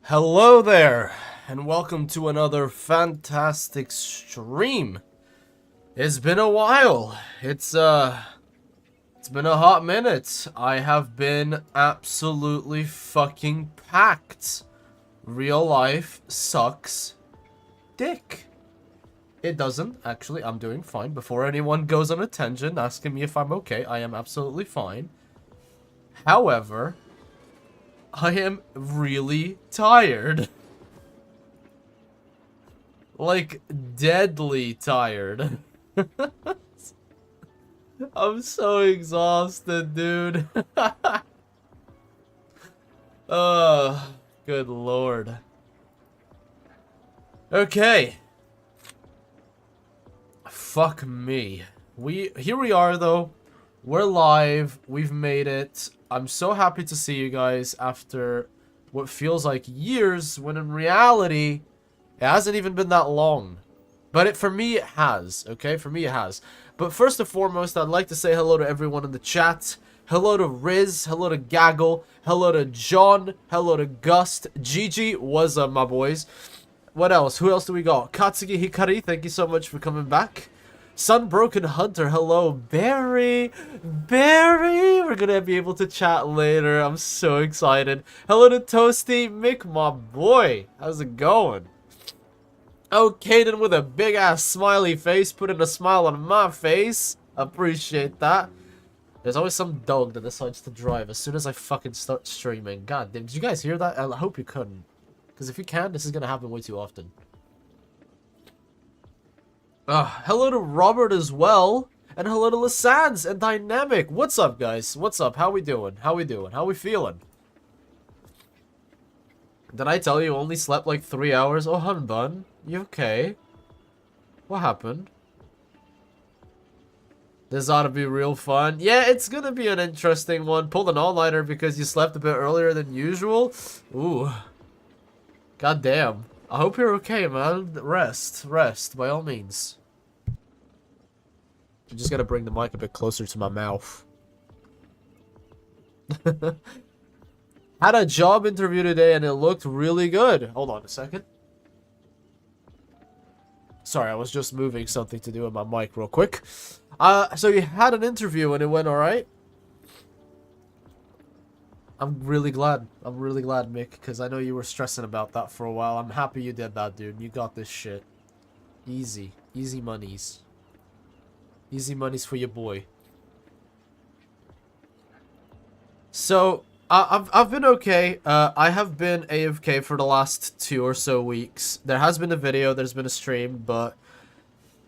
Hello there, and welcome to another fantastic stream. It's been a while. It's been a hot minute. I have been absolutely fucking packed. Real life sucks dick. It doesn't, actually. I'm doing fine. Before anyone goes on a tangent asking me if I'm okay, I am absolutely fine. However, I am really tired. Like, deadly tired. I'm so exhausted, dude. Oh, good lord. Okay. Fuck me. Here we are, though. We're live. We've made it. I'm so happy to see you guys after what feels like years, when in reality, it hasn't even been that long. But for me, it has, okay? For me, it has. But first and foremost, I'd like to say hello to everyone in the chat. Hello to Riz, hello to Gaggle, hello to John, hello to Gust. Gigi, what's up, my boys? What else? Who else do we got? Katsugi Hikari, thank you so much for coming back. Sunbroken Hunter, hello. Beari, we're gonna be able to chat later. I'm so excited. Hello to Toasty Mick, my boy. How's it going? Oh, Caden with a big ass smiley face, putting a smile on my face. Appreciate that. There's always some dog that decides to drive as soon as I fucking start streaming. God damn, did you guys hear that? I hope you couldn't. Because if you can, this is gonna happen way too often. Hello to Robert as well. And hello to Lassans and Dynamic. What's up, guys? What's up? How we doing? How we doing? How we feeling? Did I tell you only slept like 3 hours? Oh, hun bun. You okay? What happened? This ought to be real fun. Yeah, it's gonna be an interesting one. Pulled an all-nighter because you slept a bit earlier than usual. Ooh. God damn. I hope you're okay, man. Rest, by all means. I'm just gonna bring the mic a bit closer to my mouth. Had a job interview today and it looked really good. Hold on a second. Sorry, I was just moving something to do with my mic real quick. So you had an interview and it went alright? I'm really glad, Mick, because I know you were stressing about that for a while. I'm happy you did that, dude. You got this shit. Easy. Easy monies. Easy monies for your boy. So, I've been okay. I have been AFK for the last 2 or so weeks. There has been a video, there's been a stream, but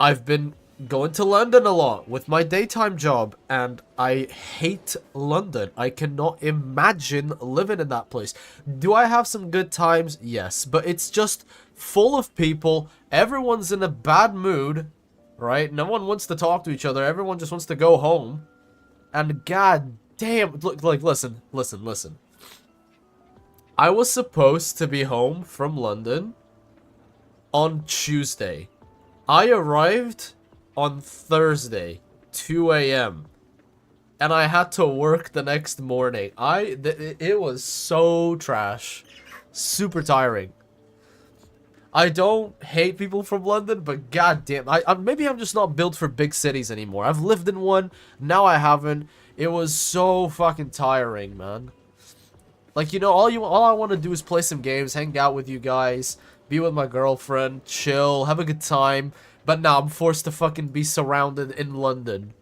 I've been going to London a lot with my daytime job, and I hate London. I cannot imagine living in that place. Do I have some good times? Yes, but it's just full of people. Everyone's in a bad mood, right? No one wants to talk to each other. Everyone just wants to go home. And god damn, look, like, listen. I was supposed to be home from London on Tuesday. I arrived on Thursday, 2 a.m. And I had to work the next morning. It was so trash. Super tiring. I don't hate people from London, but goddamn, maybe I'm just not built for big cities anymore. I've lived in one, now I haven't. It was so fucking tiring, man. Like, you know, all I want to do is play some games, hang out with you guys, be with my girlfriend, chill, have a good time. But now I'm forced to fucking be surrounded in London.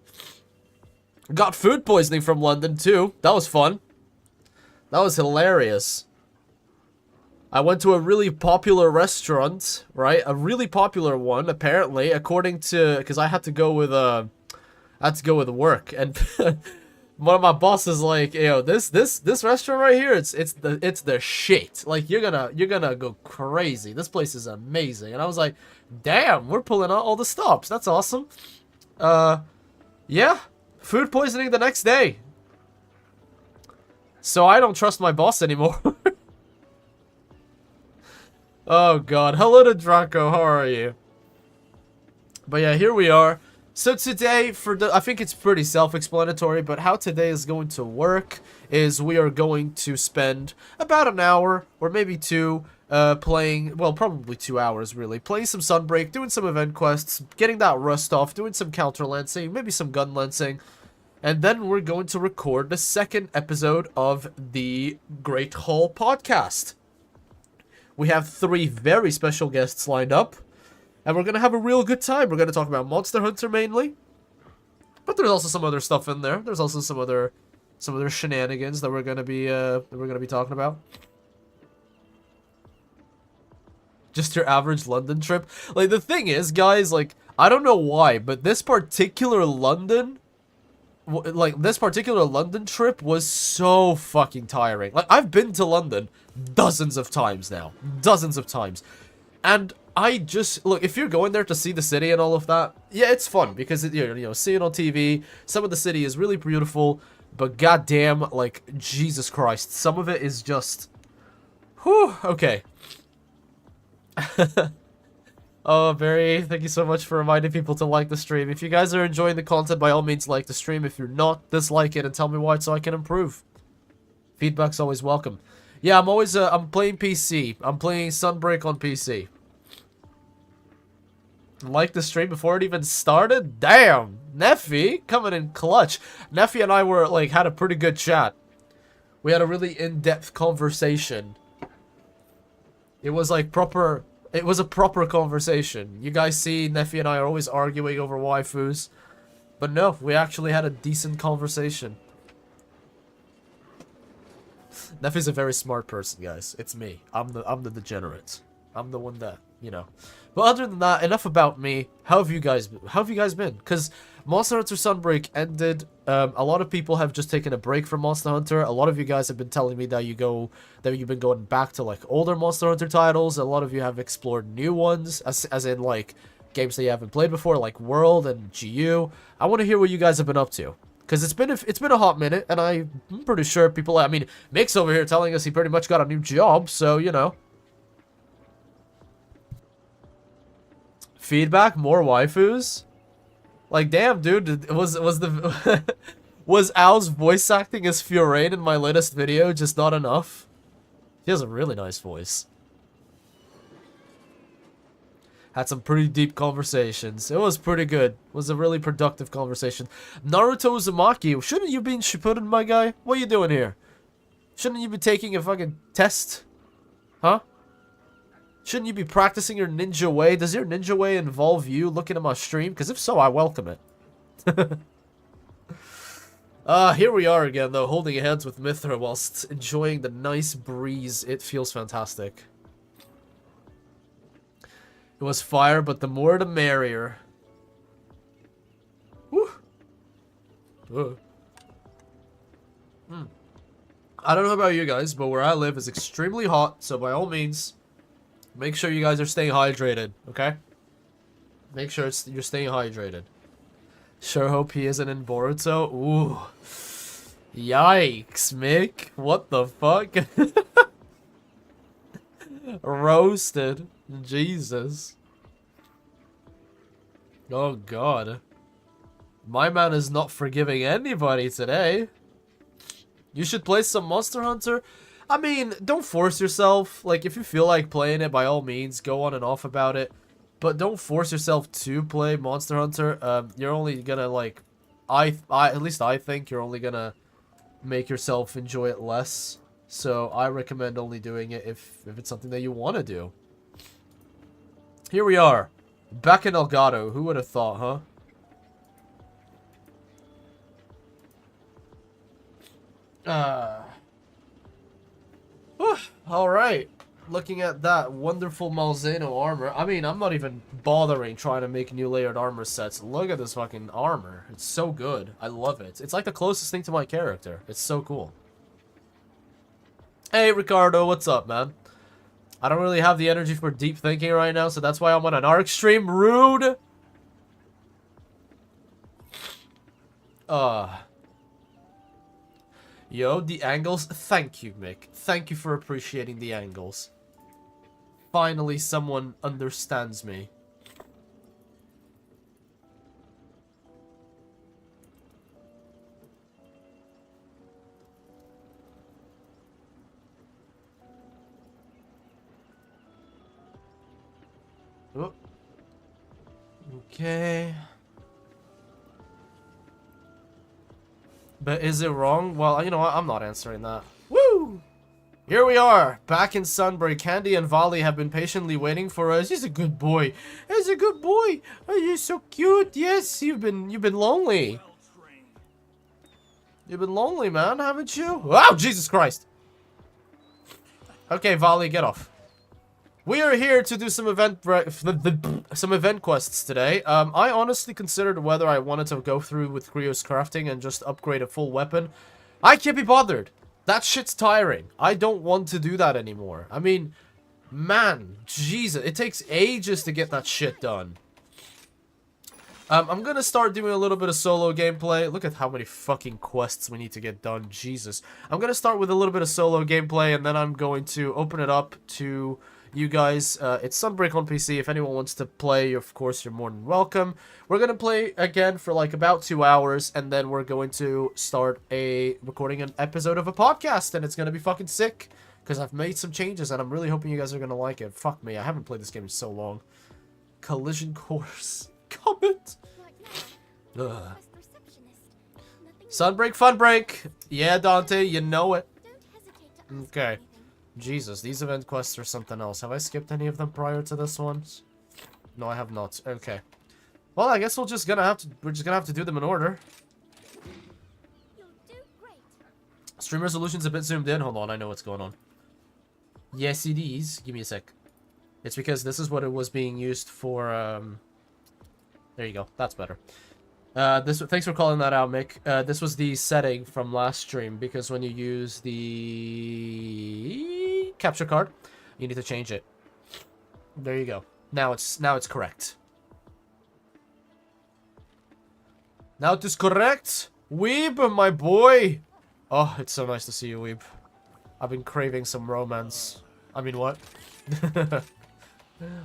Got food poisoning from London too. That was fun. That was hilarious. I went to a really popular restaurant, right? A really popular one, apparently, according to, because I had to go with work, and one of my bosses like, yo, this restaurant right here, it's the shit. Like, you're gonna go crazy. This place is amazing. And I was like, damn, we're pulling out all the stops. That's awesome. Yeah, food poisoning the next day. So I don't trust my boss anymore. Oh god, hello to Draco, how are you? But yeah, here we are. So today, I think it's pretty self-explanatory, but how today is going to work is we are going to spend about an hour, or maybe two, playing, well, probably 2 hours, really, playing some Sunbreak, doing some event quests, getting that rust off, doing some counter-lancing, maybe some gun-lancing, and then we're going to record the second episode of the Great Hall podcast. We have 3 very special guests lined up. And we're going to have a real good time. We're going to talk about Monster Hunter mainly. But there's also some other stuff in there. There's also some other shenanigans that we're going to be talking about. Just your average London trip. Like, the thing is, guys, like, I don't know why, but this particular London trip was so fucking tiring. Like, I've been to London dozens of times now. Dozens of times. And I just, look, if you're going there to see the city and all of that, yeah, it's fun, because, you know, seeing it on TV, some of the city is really beautiful, but goddamn, like, Jesus Christ, some of it is just, whew, okay. Oh, Beari, thank you so much for reminding people to like the stream. If you guys are enjoying the content, by all means, like the stream. If you're not, dislike it and tell me why so I can improve. Feedback's always welcome. Yeah, I'm playing PC. I'm playing Sunbreak on PC. Like the stream before it even started? Damn! Neffy, coming in clutch. Neffy and I were, like, had a pretty good chat. We had a really in-depth conversation. It was, like, proper... It was a proper conversation. You guys see, Neffy and I are always arguing over waifus. But no, we actually had a decent conversation. Neffy's a very smart person, guys. It's me. I'm the degenerate. I'm the one that, you know. But other than that, enough about me. How have you guys been? Because Monster Hunter Sunbreak ended. A lot of people have just taken a break from Monster Hunter. A lot of you guys have been telling me that you've been going back to, like, older Monster Hunter titles. A lot of you have explored new ones, as in, like, games that you haven't played before, like World and GU. I want to hear what you guys have been up to. Because it's been a hot minute, and I'm pretty sure people... I mean, Mick's over here telling us he pretty much got a new job, so, you know. Feedback? More waifus? Like, damn, dude, was Al's voice acting as Fiorane in my latest video just not enough? He has a really nice voice. Had some pretty deep conversations. It was pretty good. It was a really productive conversation. Naruto Uzumaki, shouldn't you be in Shippuden, my guy? What are you doing here? Shouldn't you be taking a fucking test? Huh? Shouldn't you be practicing your ninja way? Does your ninja way involve you looking at my stream? Because if so, I welcome it. Here we are again, though, holding hands with Mithra whilst enjoying the nice breeze. It feels fantastic. It was fire, but the more the merrier. Woo! I don't know about you guys, but where I live is extremely hot, so by all means, make sure you guys are staying hydrated, okay? Make sure you're staying hydrated. Sure hope he isn't in Boruto. Ooh. Yikes, Mick. What the fuck? Roasted. Jesus. Oh, God. My man is not forgiving anybody today. You should play some Monster Hunter. I mean, don't force yourself. Like, if you feel like playing it, by all means, go on and off about it. But don't force yourself to play Monster Hunter. You're only gonna, like... at least I think you're only gonna make yourself enjoy it less. So, I recommend only doing it if it's something that you want to do. Here we are. Back in Elgato. Who would have thought, huh? Alright. Looking at that wonderful Malzeno armor. I mean, I'm not even bothering trying to make new layered armor sets. Look at this fucking armor. It's so good. I love it. It's like the closest thing to my character. It's so cool. Hey, Ricardo. What's up, man? I don't really have the energy for deep thinking right now, so that's why I'm on an ARC stream. Rude! Yo, the angles. Thank you, Mick. Thank you for appreciating the angles. Finally, someone understands me. Okay. But is it wrong? Well, you know what? I'm not answering that. Woo! Here we are, back in Sunbreak. Candy and Volley have been patiently waiting for us. He's a good boy. He's a good boy. Oh, you're so cute. Yes, you've been lonely. You've been lonely, man, haven't you? Wow, Jesus Christ. Okay, Volley, get off. We are here to do some event quests today. I honestly considered whether I wanted to go through with Grio's crafting and just upgrade a full weapon. I can't be bothered. That shit's tiring. I don't want to do that anymore. I mean, man, Jesus, it takes ages to get that shit done. I'm gonna start doing a little bit of solo gameplay. Look at how many fucking quests we need to get done. Jesus. I'm gonna start with a little bit of solo gameplay, and then I'm going to open it up to you guys. It's Sunbreak on PC. If anyone wants to play, of course, you're more than welcome. We're gonna play again for like about 2 hours, and then we're going to start recording an episode of a podcast, and it's gonna be fucking sick, because I've made some changes, and I'm really hoping you guys are gonna like it. Fuck me, I haven't played this game in so long. Collision course. Comment. Ugh. Sunbreak, fun break. Yeah, Dante, you know it. Okay. Jesus, these event quests are something else. Have I skipped any of them prior to this one? No, I have not. Okay. Well, I guess we're just gonna have to do them in order. Stream resolution's a bit zoomed in. Hold on, I know what's going on. Yes, it is. Give me a sec. It's because this is what it was being used for, There you go. That's better. Thanks for calling that out, Mick. This was the setting from last stream, because when you use the capture card, you need to change it. There you go. Now it's correct. Now it is correct. Weeb, my boy. Oh, it's so nice to see you, Weeb. I've been craving some romance. I mean, what?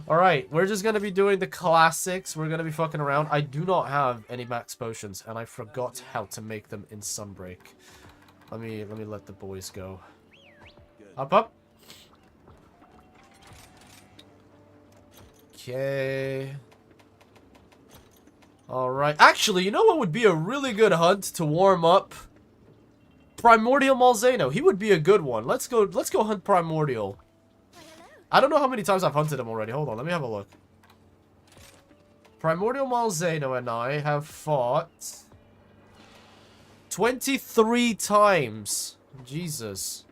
Alright, we're just gonna be doing the classics. We're gonna be fucking around. I do not have any max potions, and I forgot how to make them in Sunbreak. Let me let the boys go. Up, up. Okay. Alright. Actually, you know what would be a really good hunt to warm up? Primordial Malzeno. He would be a good one. Let's go hunt Primordial. I don't know how many times I've hunted him already. Hold on, let me have a look. Primordial Malzeno and I have fought 23 times. Jesus.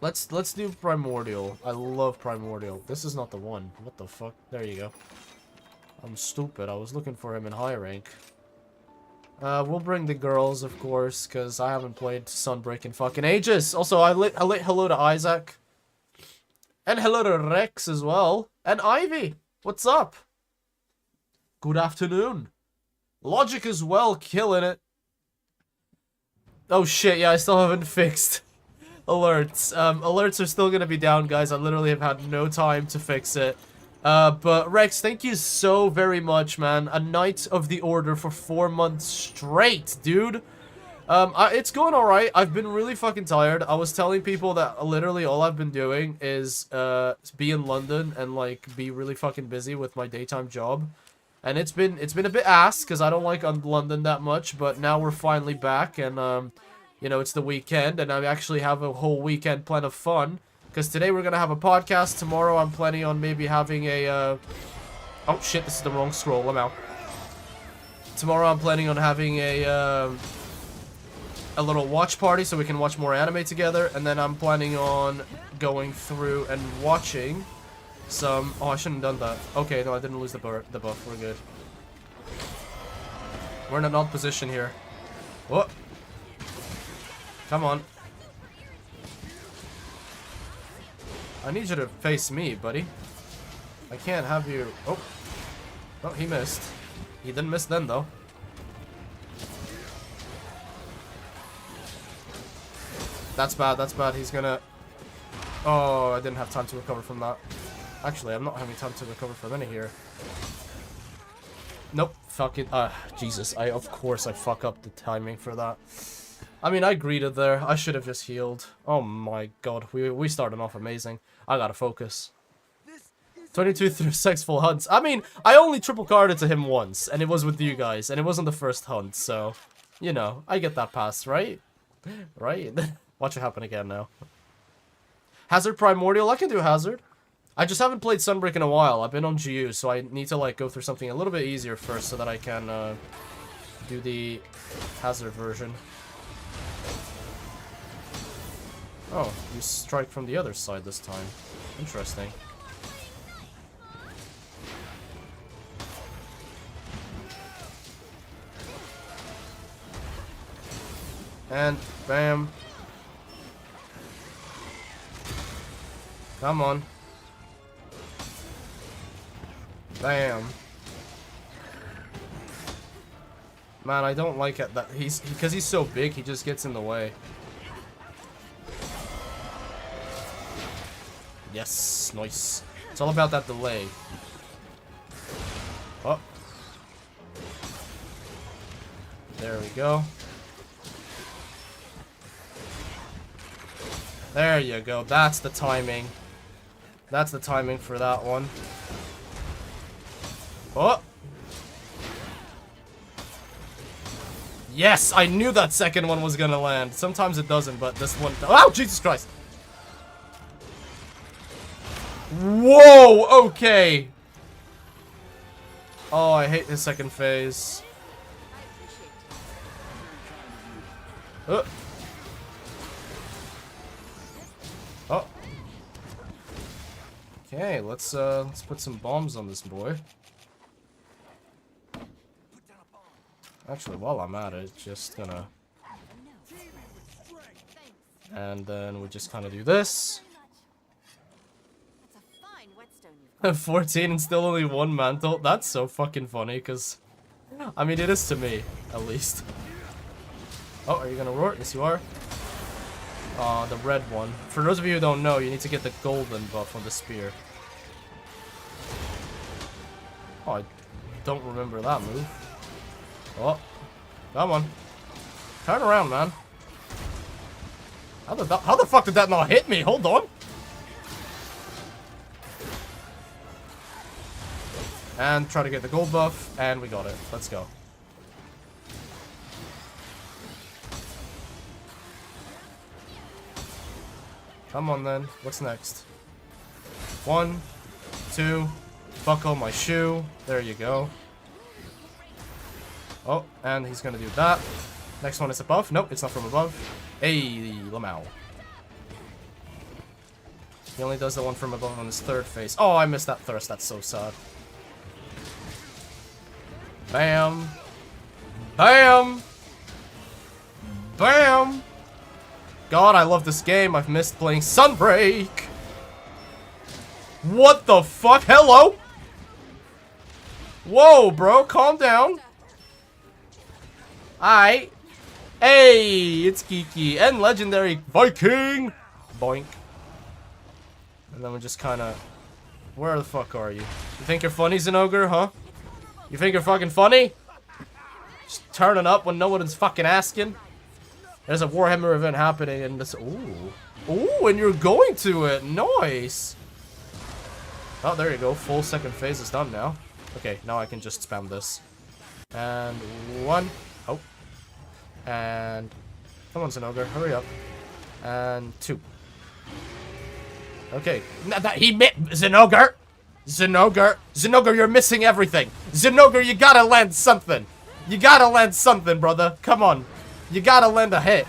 Let's do Primordial. I love Primordial. This is not the one. What the fuck? There you go. I'm stupid. I was looking for him in high rank. We'll bring the girls, of course, because I haven't played Sunbreak in fucking ages. Also, I lit hello to Isaac. And hello to Rex as well. And Ivy. What's up? Good afternoon. Logic as well, killing it. Oh shit, yeah, I still haven't fixed alerts. Alerts are still gonna be down, guys. I literally have had no time to fix it. But Rex, thank you so very much, man. A Knight of the Order for 4 months straight, dude. It's going alright. I've been really fucking tired. I was telling people that literally all I've been doing is, be in London and, like, be really fucking busy with my daytime job. And it's been a bit ass, because I don't like London that much, but now we're finally back, and, you know, it's the weekend, and I actually have a whole weekend plan of fun. Because today we're going to have a podcast. Tomorrow I'm planning on maybe having a, Oh shit, this is the wrong scroll. I'm out. Tomorrow I'm planning on having a little watch party so we can watch more anime together. And then I'm planning on going through and watching some... Oh, I shouldn't have done that. Okay, no, I didn't lose the buff. We're good. We're in an odd position here. What? Come on. I need you to face me, buddy. I can't have you... Oh. Oh, he missed. He didn't miss then, though. That's bad, that's bad. He's gonna... Oh, I didn't have time to recover from that. Actually, I'm not having time to recover from any here. Nope. Fuck it. Jesus. Of course I fuck up the timing for that. I mean, I greeted there. I should have just healed. Oh my god. We started off amazing. I gotta focus. 22 through 6 full hunts. I mean, I only triple carded to him once, and it was with you guys, and it wasn't the first hunt, so, you know, I get that pass, right? Right? Watch it happen again now. Hazard Primordial, I can do Hazard. I just haven't played Sunbreak in a while. I've been on GU, so I need to, like, go through something a little bit easier first so that I can, do the Hazard version. Oh, you strike from the other side this time. Interesting. And bam. Come on. Bam. Man, I don't like it that because he's so big, he just gets in the way. Yes, nice. It's all about that delay. Oh. There we go. There you go. That's the timing. That's the timing for that one. Oh. Yes, I knew that second one was gonna land. Sometimes it doesn't, but this one... Oh, Jesus Christ! Whoa, okay. Oh, I hate his second phase. Oh. Okay, let's put some bombs on this boy. Actually, while I'm at it, just gonna... And then we just kind of do this. 14 and still only one mantle. That's so fucking funny, because... I mean, it is to me, at least. Oh, are you gonna roar? Yes, you are. The red one. For those of you who don't know, you need to get the golden buff on the spear. Oh, I don't remember that move. Oh, come on. Turn around, man. How the fuck did that not hit me? Hold on. And try to get the gold buff, and we got it. Let's go. Come on then. What's next? 1, 2, buckle my shoe. There you go. Oh, and he's gonna do that. Next one is above. Nope, it's not from above. Hey, Lamau. He only does the one from above on his third phase. Oh, I missed that thrust. That's so sad. Bam. Bam. Bam. God, I love this game. I've missed playing Sunbreak. What the fuck? Hello? Whoa, bro. Calm down. Alright. Hey, it's Kiki and Legendary Viking. Boink. And then we just kind of... Where the fuck are you? You think you're funny, Zinogre, huh? You think you're fucking funny? Just turning up when no one is fucking asking? There's a Warhammer event happening and this... Ooh. Ooh, and you're going to it. Nice. Oh, there you go. Full second phase is done now. Okay, now I can just spam this. And 1. Oh. And... Come on, Zinogre. Hurry up. And 2. Okay. He met Zinogre! Zinogre! Zinogre, you're missing everything! Zinogre, you gotta land something! You gotta land something, brother! Come on! You gotta land a hit!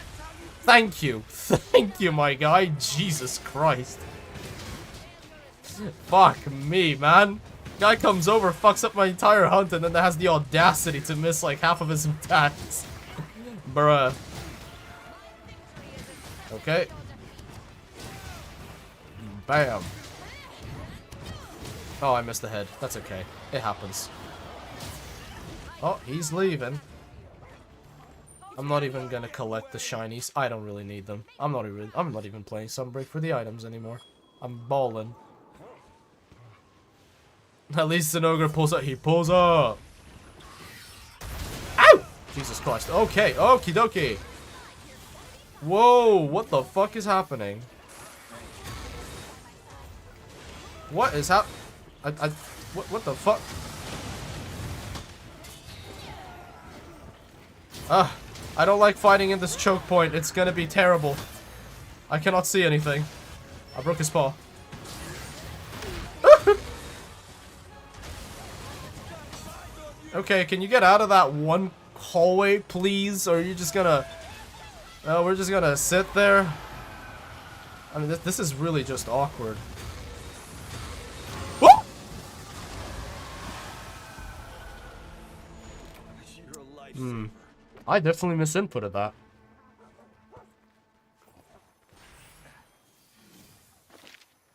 Thank you! Thank you, my guy! Jesus Christ! Fuck me, man! Guy comes over, fucks up my entire hunt, and then has the audacity to miss like half of his attacks. Bruh. Okay. Bam. Oh, I missed the head. That's okay. It happens. Oh, he's leaving. I'm not even gonna collect the shinies. I don't really need them. I'm not even playing Sunbreak for the items anymore. I'm balling. At least Zinogre pulls up. He pulls up. Ow! Jesus Christ. Okay. Okie dokie. Whoa. What the fuck is happening? What is What the fuck? Ah, I don't like fighting in this choke point. It's gonna be terrible. I cannot see anything. I broke his paw. Okay, can you get out of that one hallway, please? Or are you just gonna... we're just gonna sit there? I mean, this is really just awkward. I definitely misinputted that.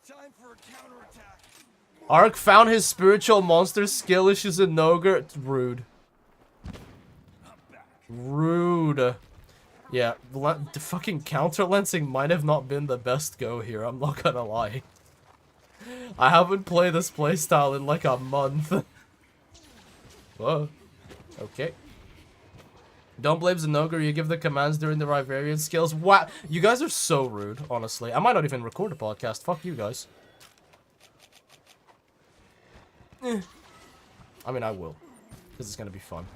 Time for a counterattack. Ark found his spiritual monster skill issues in Nogur. It's rude. Rude. Yeah, the fucking counterlancing might have not been the best go here, I'm not gonna lie. I haven't played this playstyle in like a month. Whoa. Okay. Don't blame Zenogre, you give the commands during the Rivarian skills. Wow, you guys are so rude, honestly. I might not even record a podcast. Fuck you guys. I mean, I will. Because it's gonna be fun.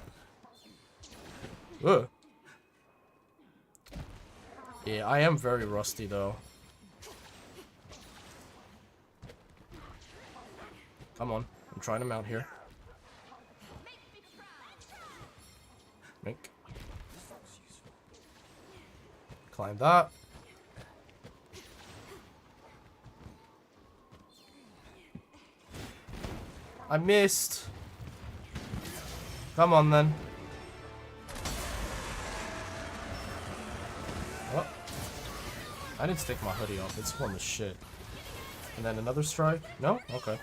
Ugh. Yeah, I am very rusty, though. Come on. I'm trying to mount here. Mink. Climb that. I missed. Come on, then. Oh. I didn't stick my hoodie up. It's warm as shit. And then another strike? No? Okay.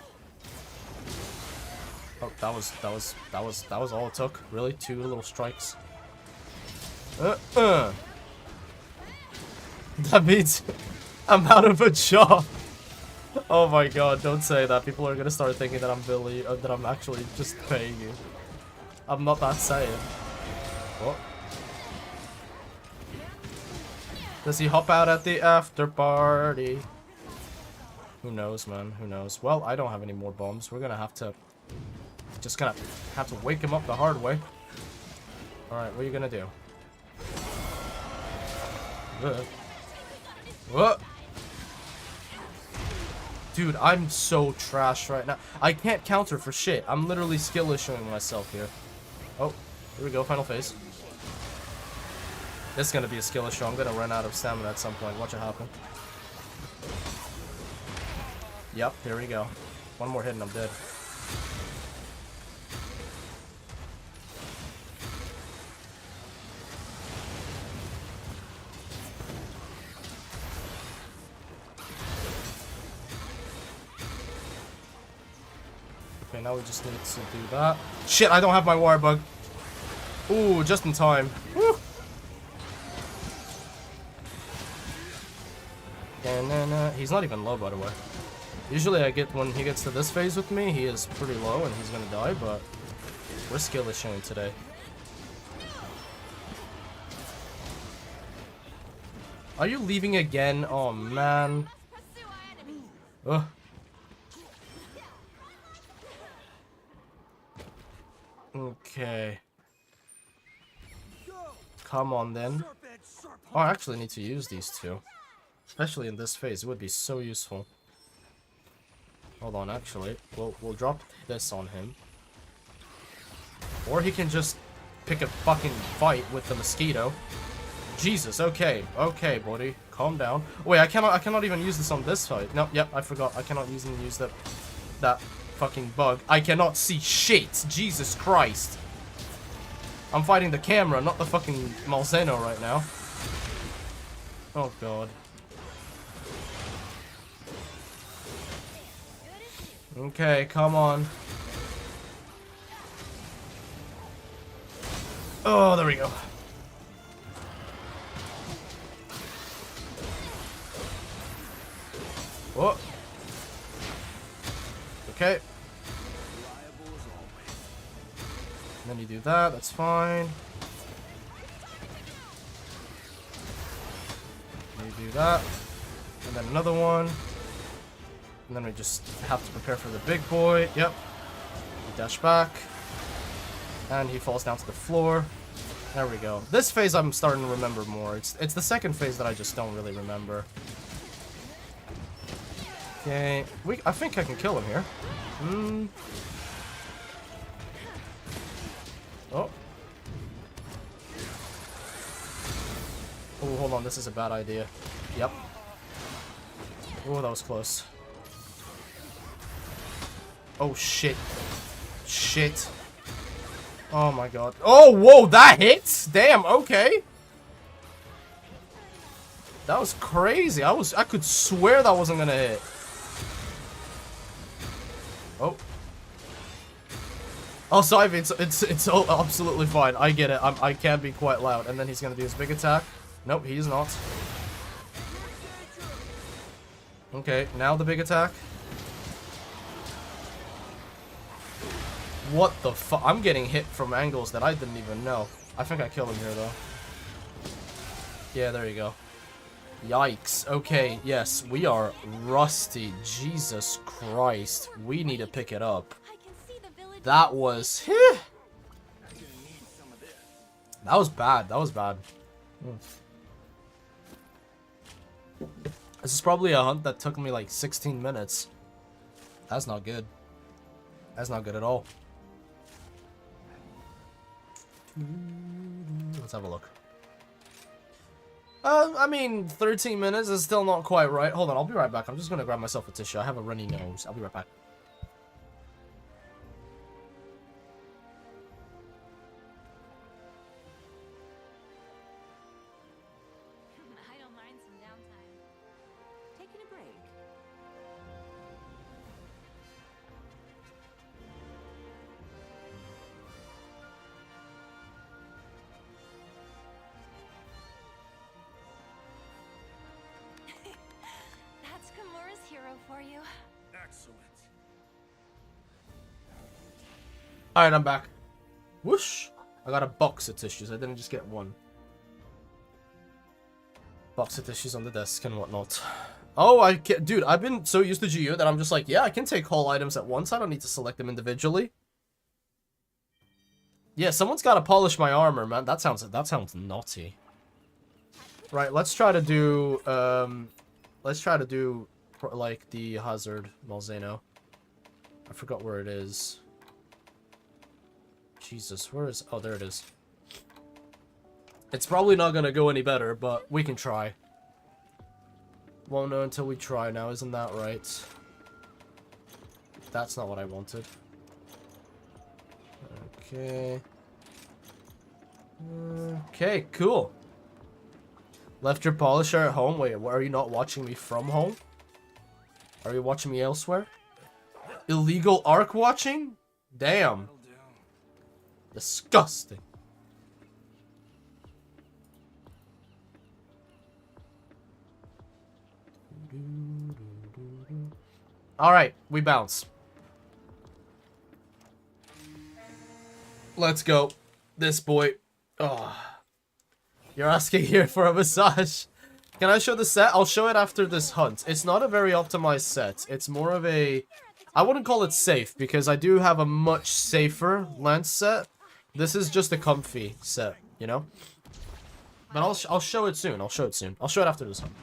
Oh, that was all it took. Really? 2 little strikes. That means I'm out of a job. Oh my god, don't say that. People are gonna start thinking that I'm Billy, or that I'm actually just paying you. I'm not that saying. What? Does he hop out at the after party? Who knows, man? Who knows? Well, I don't have any more bombs. We're gonna have to... Just gonna have to wake him up the hard way. Alright, what are you gonna do? What? Dude, I'm so trash right now. I can't counter for shit. I'm literally skill issuing myself here. Oh, here we go, final phase. This is gonna be a skill issue. I'm gonna run out of stamina at some point. Watch it happen. Yep, here we go. One more hit and I'm dead. Okay, now we just need to do that. Shit, I don't have my wire bug. Ooh, just in time. Woo. He's not even low, by the way. Usually I get, when he gets to this phase with me, he is pretty low and he's gonna die, but we're skill issuing today. Are you leaving again? Oh, man. Ugh. Okay. Come on, then. Oh, I actually need to use these two. Especially in this phase, it would be so useful. Hold on, actually. We'll drop this on him. Or he can just pick a fucking fight with the mosquito. Jesus, okay. Okay, buddy. Calm down. Wait, I cannot even use this on this fight. No, yep, I forgot. I cannot use that fucking bug. I cannot see shit. Jesus Christ. I'm fighting the camera, not the fucking Malzeno right now. Oh god. Okay, come on. Oh, there we go. Whoa. Okay. And then you do that, that's fine. You do that. And then another one. And then we just have to prepare for the big boy. Yep. We dash back. And he falls down to the floor. There we go. This phase I'm starting to remember more. It's the second phase that I just don't really remember. Okay. I think I can kill him here. Oh. Oh, hold on. This is a bad idea. Yep. Oh, that was close. Oh, shit. Shit. Oh, my God. Oh, whoa, that hit? Damn, okay. That was crazy. I could swear that wasn't gonna hit. Oh. Oh, sorry, it's absolutely fine. I get it. I can be quite loud. And then he's gonna do his big attack. Nope, he's not. Okay, now the big attack. What the fuck? I'm getting hit from angles that I didn't even know. I think I killed him here, though. Yeah, there you go. Yikes. Okay, yes, we are rusty. Jesus Christ. We need to pick it up. That was... That was bad. That was bad. This is probably a hunt that took me like 16 minutes. That's not good. That's not good at all. Let's have a look. I mean, 13 minutes is still not quite right. Hold on, I'll be right back. I'm just gonna grab myself a tissue. I have a runny nose. I'll be right back. I don't mind some downtime. Taking a break. That's Kimura's hero for you. Excellent. Alright, I'm back. Whoosh! I got a box of tissues. I didn't just get one. Box of tissues on the desk and whatnot. Oh, I can't. Dude, I've been so used to GU that I'm just like, yeah, I can take whole items at once. I don't need to select them individually. Yeah, someone's got to polish my armor, man. That sounds naughty. Right, let's try to do like the hazard Malzeno. I forgot where it is. Jesus, where is... Oh, there it is. It's probably not gonna go any better, but we can try. Won't know until we try now, isn't that right? That's not what I wanted. Okay. Okay, cool. Left your polisher at home? Wait, are you not watching me from home? Are you watching me elsewhere? Illegal arc watching? Damn. Disgusting. Alright, we bounce. Let's go. This boy. Oh. You're asking here for a massage. Can I show the set? I'll show it after this hunt. It's not a very optimized set. It's more of a... I wouldn't call it safe, because I do have a much safer lance set. This is just a comfy set, you know? But I'll show it soon. I'll show it soon. I'll show it after this hunt.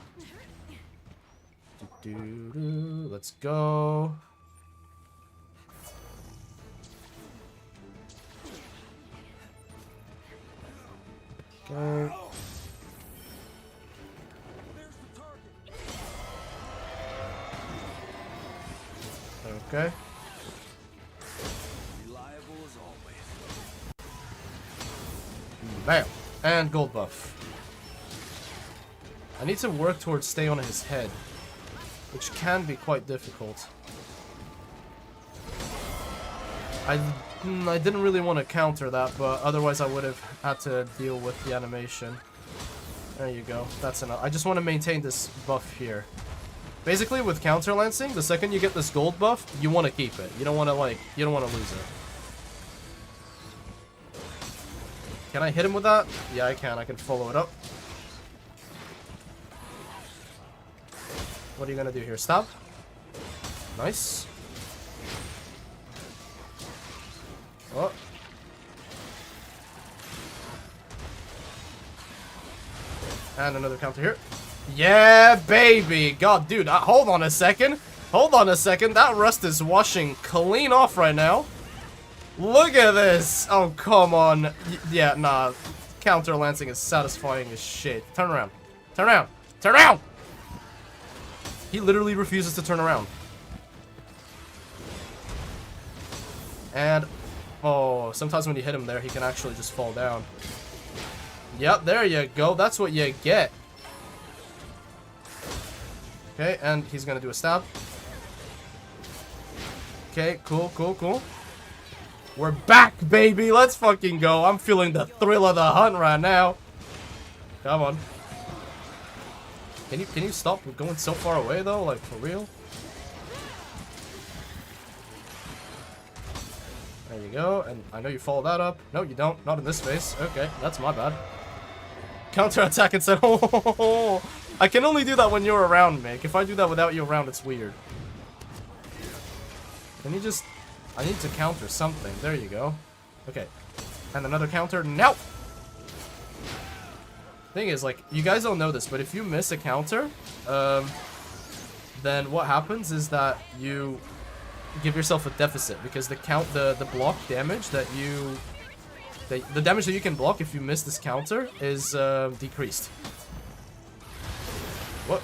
Let's go. Okay. Okay. Reliable as always. Bam. And gold buff. I need to work towards stay on his head, which can be quite difficult. I didn't really want to counter that, but otherwise I would have had to deal with the animation. There you go. That's enough. I just want to maintain this buff here. Basically, with counter lancing, the second you get this gold buff, you want to keep it. You don't want to you don't want to lose it. Can I hit him with that? Yeah, I can. I can follow it up. What are you gonna do here? Stab? Nice. Oh. And another counter here. Yeah, baby. God, dude, hold on a second. Hold on a second. That rust is washing clean off right now. Look at this. Oh, come on. Yeah, nah. Counter lancing is satisfying as shit. Turn around. Turn around. Turn around! He literally refuses to turn around. And, oh, sometimes when you hit him there, he can actually just fall down. Yep, there you go. That's what you get. Okay, and he's gonna do a stab. Okay, cool, cool, cool. We're back, baby. Let's fucking go. I'm feeling the thrill of the hunt right now. Come on. Can you stop going so far away though? Like, for real? There you go. And I know you follow that up. No, you don't. Not in this phase. Okay, that's my bad. Counter attack instead. Oh, I can only do that when you're around, Mick. If I do that without you around, it's weird. Can you just... I need to counter something. There you go. Okay. And another counter. Now! Thing is, like, you guys don't know this, but if you miss a counter, then what happens is that you give yourself a deficit, because the block damage that you... The damage that you can block if you miss this counter is decreased. What?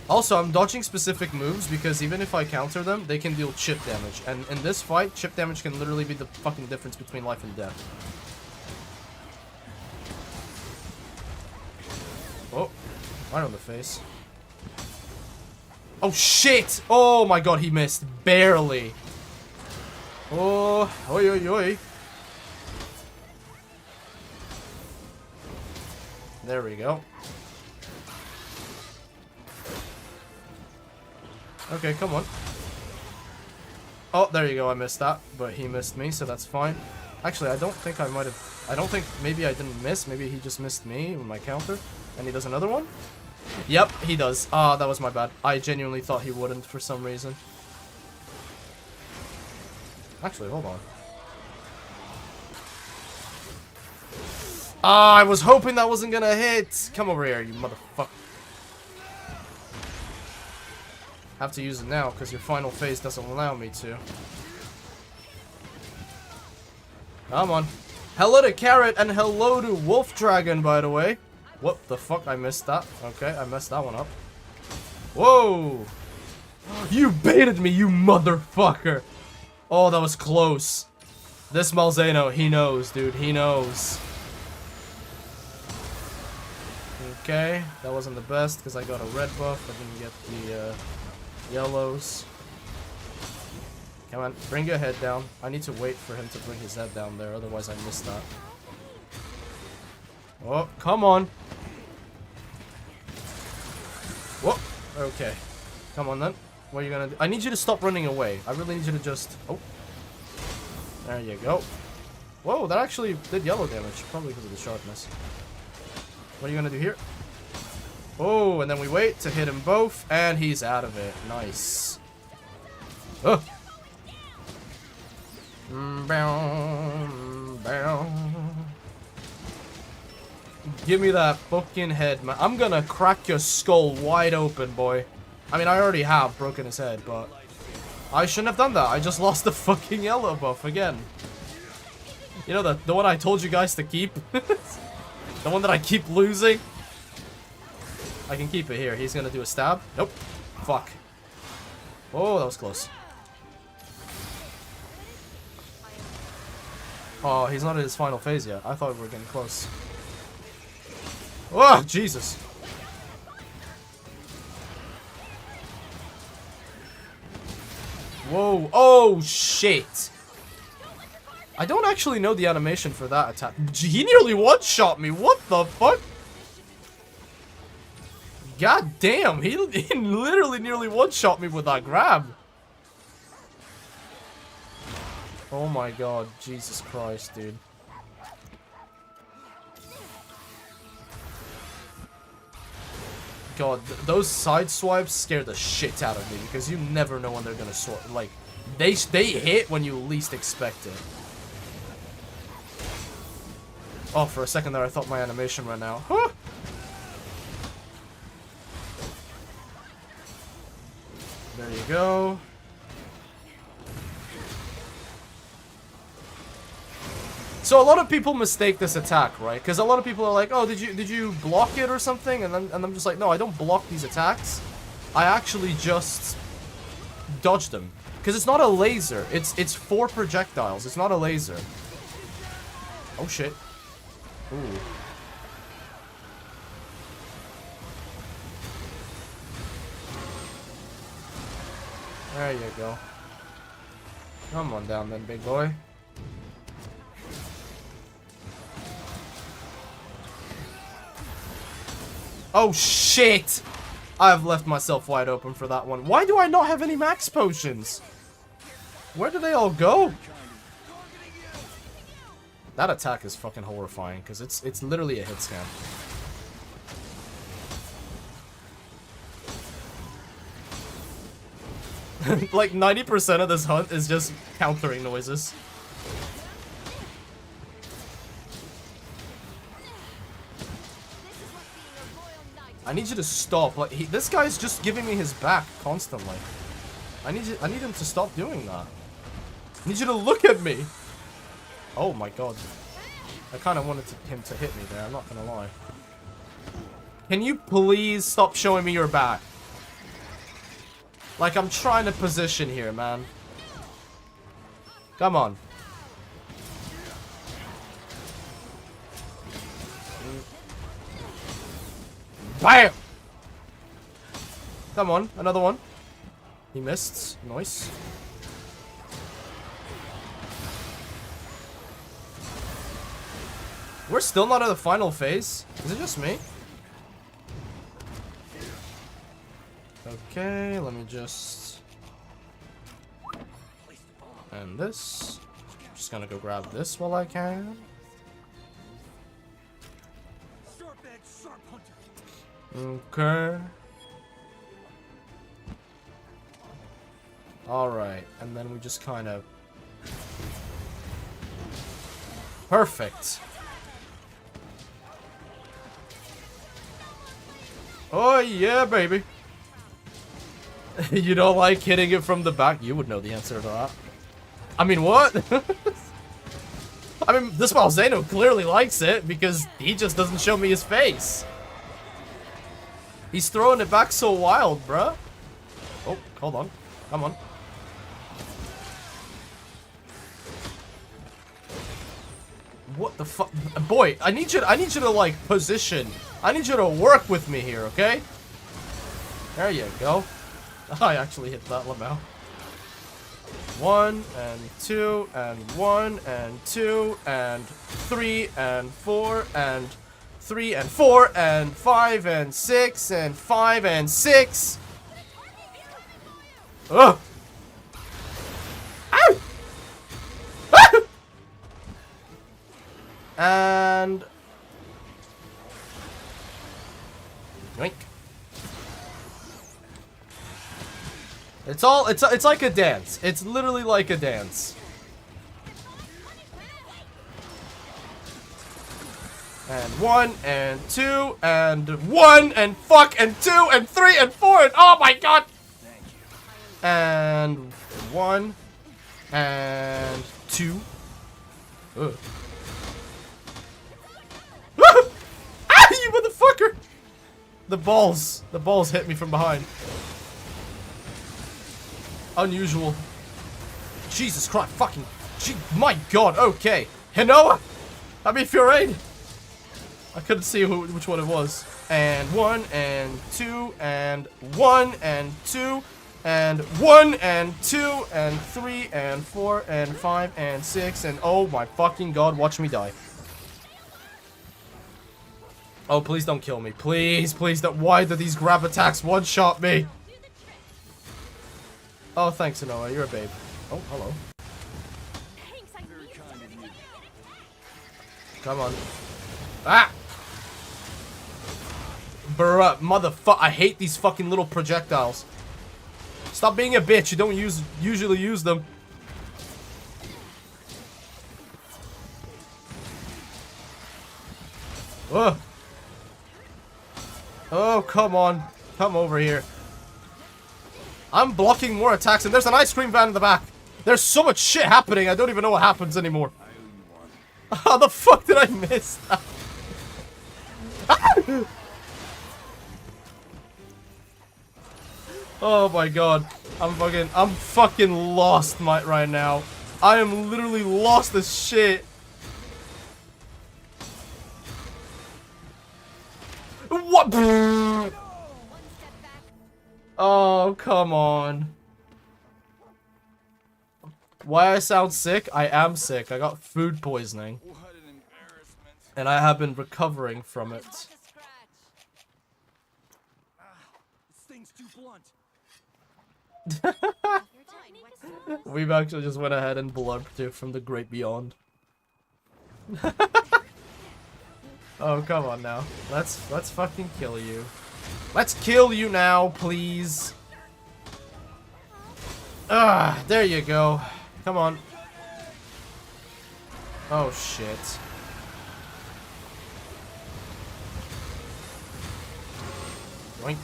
Also, I'm dodging specific moves because even if I counter them, they can deal chip damage. And in this fight, chip damage can literally be the fucking difference between life and death. Oh, right on the face. Oh, shit! Oh my god, he missed. Barely. Oh, oi, oi, oi. There we go. Okay, come on. Oh, there you go. I missed that, but he missed me, so that's fine. Actually, I don't think I might have... I don't think... Maybe I didn't miss. Maybe he just missed me with my counter. And he does another one? Yep, he does. Ah, that was my bad. I genuinely thought he wouldn't for some reason. Actually, hold on. Ah, I was hoping that wasn't gonna hit. Come over here, you motherfucker. Have to use it now, because your final phase doesn't allow me to. Come on. Hello to Carrot, and hello to Wolf Dragon, by the way. What the fuck? I missed that. Okay, I messed that one up. Whoa! You baited me, you motherfucker! Oh, that was close. This Malzeno, he knows, dude. He knows. Okay, that wasn't the best, because I got a red buff. I didn't get the, yellows. Come on, bring your head down. I need to wait for him to bring his head down there, otherwise I missed that. Oh, come on. Whoa, okay. Come on then. What are you gonna do? I need you to stop running away. I really need you to just... Oh. There you go. Whoa, that actually did yellow damage. Probably because of the sharpness. What are you gonna do here? Oh, and then we wait to hit him both, and he's out of it. Nice. Oh. Give me that fucking head, man. I'm gonna crack your skull wide open, boy. I mean, I already have broken his head, but I shouldn't have done that. I just lost the fucking yellow buff again. You know, the one I told you guys to keep? The one that I keep losing? I can keep it here. He's gonna do a stab. Nope. Fuck. Oh, that was close. Oh, he's not in his final phase yet. I thought we were getting close. Oh, Jesus. Whoa. Oh, shit. I don't actually know the animation for that attack. He nearly one-shot me. What the fuck? God damn. He literally nearly one-shot me with that grab. Oh my god. Jesus Christ, dude. god, those side swipes scare the shit out of me because you never know when they're gonna sort. Like, they hit when you least expect it. Oh, for a second there, I thought my animation ran out. Huh? There you go. So a lot of people mistake this attack, right? Because a lot of people are like, "Oh, did you block it or something?" And I'm just like, "No, I don't block these attacks. I actually just dodge them." Because it's not a laser. It's 4 projectiles. It's not a laser. Oh shit. Ooh. There you go. Come on down then, big boy. Oh shit! I've left myself wide open for that one. Why do I not have any max potions? Where do they all go? That attack is fucking horrifying because it's literally a hit scan. Like 90% of this hunt is just countering noises. I need you to stop. Like this guy's just giving me his back constantly. I need him to stop doing that. I need you to look at me. Oh my god. I kind of wanted him to hit me there, I'm not gonna lie. Can you please stop showing me your back? Like, I'm trying to position here, man. Come on. BAM! Come on, another one. He missed. Nice. We're still not at the final phase. Is it just me? Okay, let me just... And this. Just gonna go grab this while I can. Okay. Alright, and then we just kind of... Perfect! Oh yeah, baby! You don't like hitting it from the back? You would know the answer to that. I mean, what? I mean, this Balzano clearly likes it because he just doesn't show me his face. He's throwing it back so wild, bruh. Oh, hold on. Come on. What the fuck? Boy, I need you to like position. I need you to work with me here, okay? There you go. I actually hit that Lamau. 1 and 2 and 1 and 2 and 3 and 4 and 3 and 4 and 5 and 6 and 5 and 6. Ugh. Ow! Ah! And yoink. It's like a dance. It's literally like a dance. And 1 and 2 and 1 and fuck and 2 and 3 and 4 and oh my god. And 1 and 2. Ugh. Ah, you motherfucker! The balls hit me from behind. Unusual. Jesus Christ, fucking, my god, okay. Hinoa! Let me feel right. I couldn't see which one it was. And 1 and 2 and 1 and 2 and 1 and 2 and 3 and 4 and 5 and 6 and oh my fucking god, watch me die. Oh, please don't kill me. Please, please don't. Why do these grab attacks one-shot me? Oh, thanks, Hinoa. You're a babe. Oh, hello. Come on. Ah! Bruh, motherfucker. I hate these fucking little projectiles. Stop being a bitch. You don't usually use them. Ugh. Oh, come on. Come over here. I'm blocking more attacks, and there's an ice cream van in the back. There's so much shit happening, I don't even know what happens anymore. How the fuck did I miss that? Oh my god. I'm fucking lost right now. I am literally lost as shit. What? Oh, come on. Why I sound sick? I am sick. I got food poisoning. What an embarrassment. And I have been recovering from it. This thing's too blunt. We've actually just went ahead and blurbed it from the great beyond. Oh, come on now. Let's fucking kill you. Let's kill you now, please. Ah, there you go. Come on. Oh, shit. Yoink.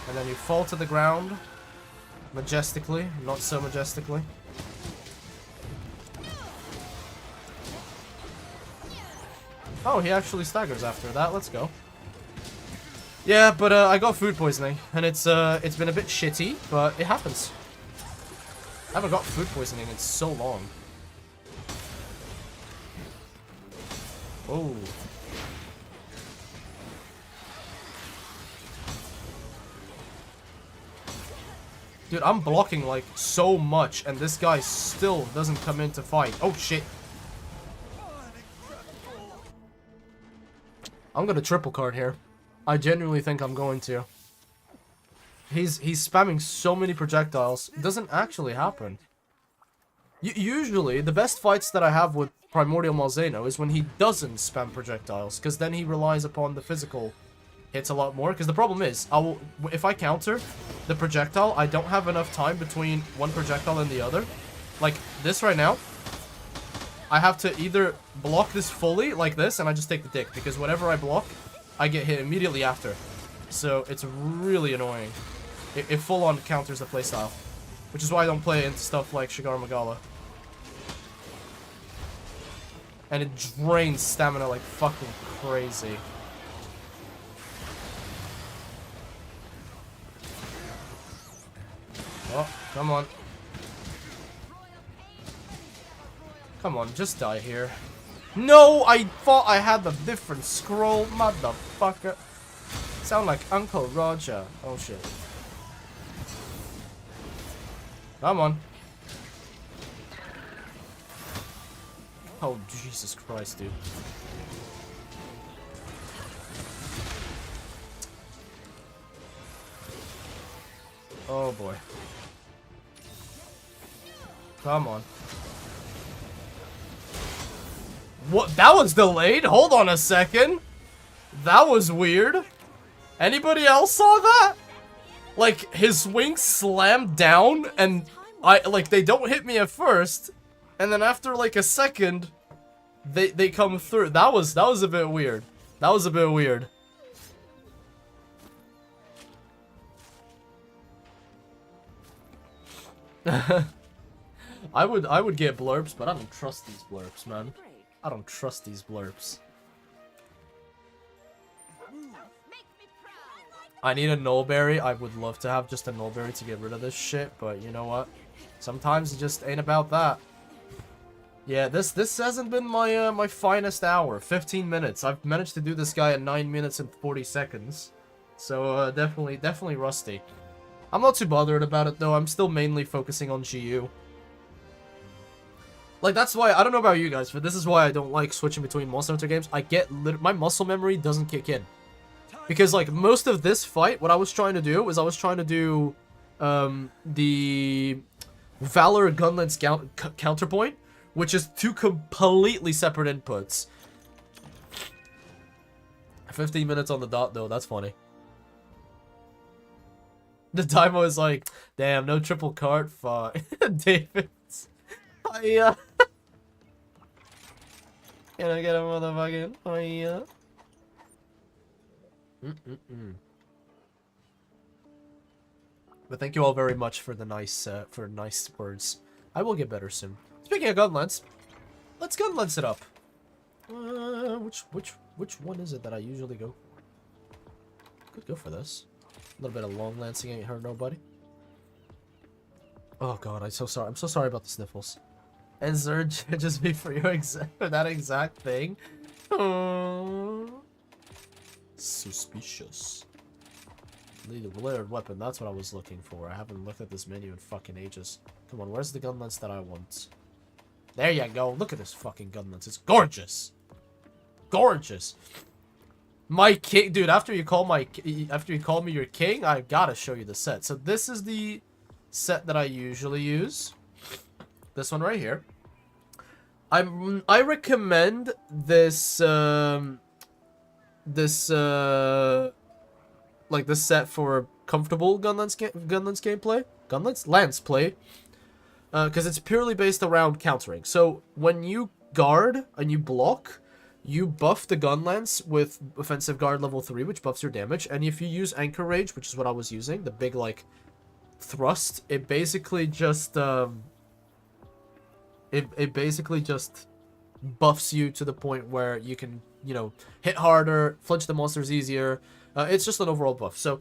And then you fall to the ground. Majestically. Not so majestically. Oh, he actually staggers after that. Let's go. Yeah, but I got food poisoning, and it's been a bit shitty, but it happens. I haven't got food poisoning in so long. Oh. Dude, I'm blocking like so much, and this guy still doesn't come in to fight. Oh shit. I'm gonna triple card here. I genuinely think I'm going to. He's spamming so many projectiles. It doesn't actually happen. Usually, the best fights that I have with Primordial Malzeno is when he doesn't spam projectiles, because then he relies upon the physical hits a lot more. Because the problem is, if I counter the projectile, I don't have enough time between one projectile and the other. Like this right now, I have to either block this fully, like this, and I just take the dick, because whenever I block, I get hit immediately after. So it's really annoying. It full-on counters the playstyle. Which is why I don't play into stuff like Shigar Magala. And it drains stamina like fucking crazy. Oh, come on. Come on, just die here. No, I thought I had the different scroll, motherfucker. Sound like Uncle Roger. Oh shit. Come on. Oh, Jesus Christ, dude. Oh boy. Come on. What? That was delayed? Hold on a second. That was weird. Anybody else saw that? Like, his wings slammed down, and they don't hit me at first, and then after, like, a second, they come through. That was a bit weird. That was a bit weird. I would get blurbs, but I don't trust these blurbs, man. I don't trust these blurbs. I need a Nullberry. I would love to have just a Nullberry to get rid of this shit, but you know what? Sometimes it just ain't about that. Yeah, this hasn't been my my finest hour. 15 minutes. I've managed to do this guy at 9 minutes and 40 seconds. So definitely rusty. I'm not too bothered about it though. I'm still mainly focusing on GU. Like, that's why, I don't know about you guys, but this is why I don't like switching between Monster Hunter games. My muscle memory doesn't kick in. Because, like, most of this fight, what I was trying to do was I was trying to do the Valor Gunlance counterpoint, which is two completely separate inputs. 15 minutes on the dot, though. That's funny. The Daimo is like, damn, no triple cart. Fuck. David's. Hiya. Can I get a motherfucking hiya? But thank you all very much for the nice words. I will get better soon. Speaking of gunlance, let's gunlance it up. Which one is it that I usually go? Could go for this. A little bit of long lancing ain't hurt nobody. Oh god, I'm so sorry. I'm so sorry about the sniffles. And Zerg just be for your that exact thing. Oh. Suspicious. Need a layered weapon. That's what I was looking for. I haven't looked at this menu in fucking ages. Come on, where's the gun lens that I want? There you go. Look at this fucking gun lens. It's gorgeous. Gorgeous. My king, dude. After you call me your king, I gotta show you the set. So this is the set that I usually use. This one right here. I recommend this like this set for comfortable lance gameplay, lance play, because it's purely based around countering. So when you guard and you block, you buff the gun lance with offensive guard level 3, which buffs your damage. And if you use anchor rage, which is what I was using, the big like thrust, it basically just it basically just buffs you to the point where you can, you know, hit harder, flinch the monsters easier. It's just an overall buff. So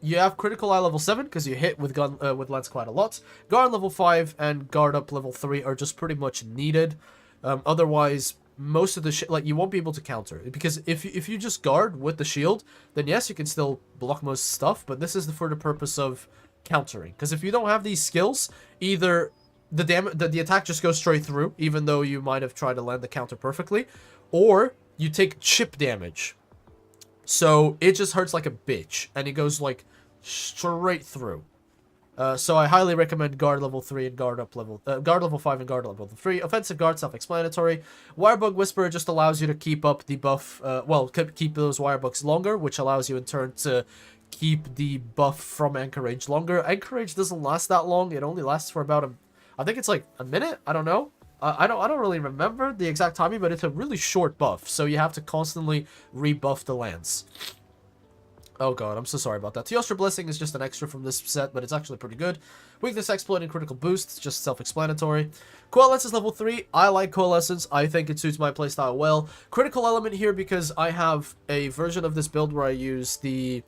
you have critical eye level 7 because you hit with lance quite a lot. Guard level 5 and guard up level 3 are just pretty much needed. Otherwise, most of the shit, like, you won't be able to counter, because if you just guard with the shield, then yes, you can still block most stuff, but this is for the purpose of countering. Because if you don't have these skills, either the attack just goes straight through, even though you might have tried to land the counter perfectly, or you take chip damage. So it just hurts like a bitch, and it goes like straight through. So I highly recommend guard level 3 and guard level 5 and guard level 3. Offensive guard, self-explanatory. Wirebug Whisperer just allows you to keep up the buff, keep those wirebugs longer, which allows you in turn to keep the buff from anchor rage longer. Anchor rage doesn't last that long. It only lasts for about I think it's like a minute. I don't know. I don't really remember the exact timing, but it's a really short buff, so you have to constantly rebuff the lance. Oh god, I'm so sorry about that. Teostra Blessing is just an extra from this set, but it's actually pretty good. Weakness Exploit and Critical Boost, just self-explanatory. Coalescence is level 3. I like Coalescence. I think it suits my playstyle well. Critical Element here because I have a version of this build where I use the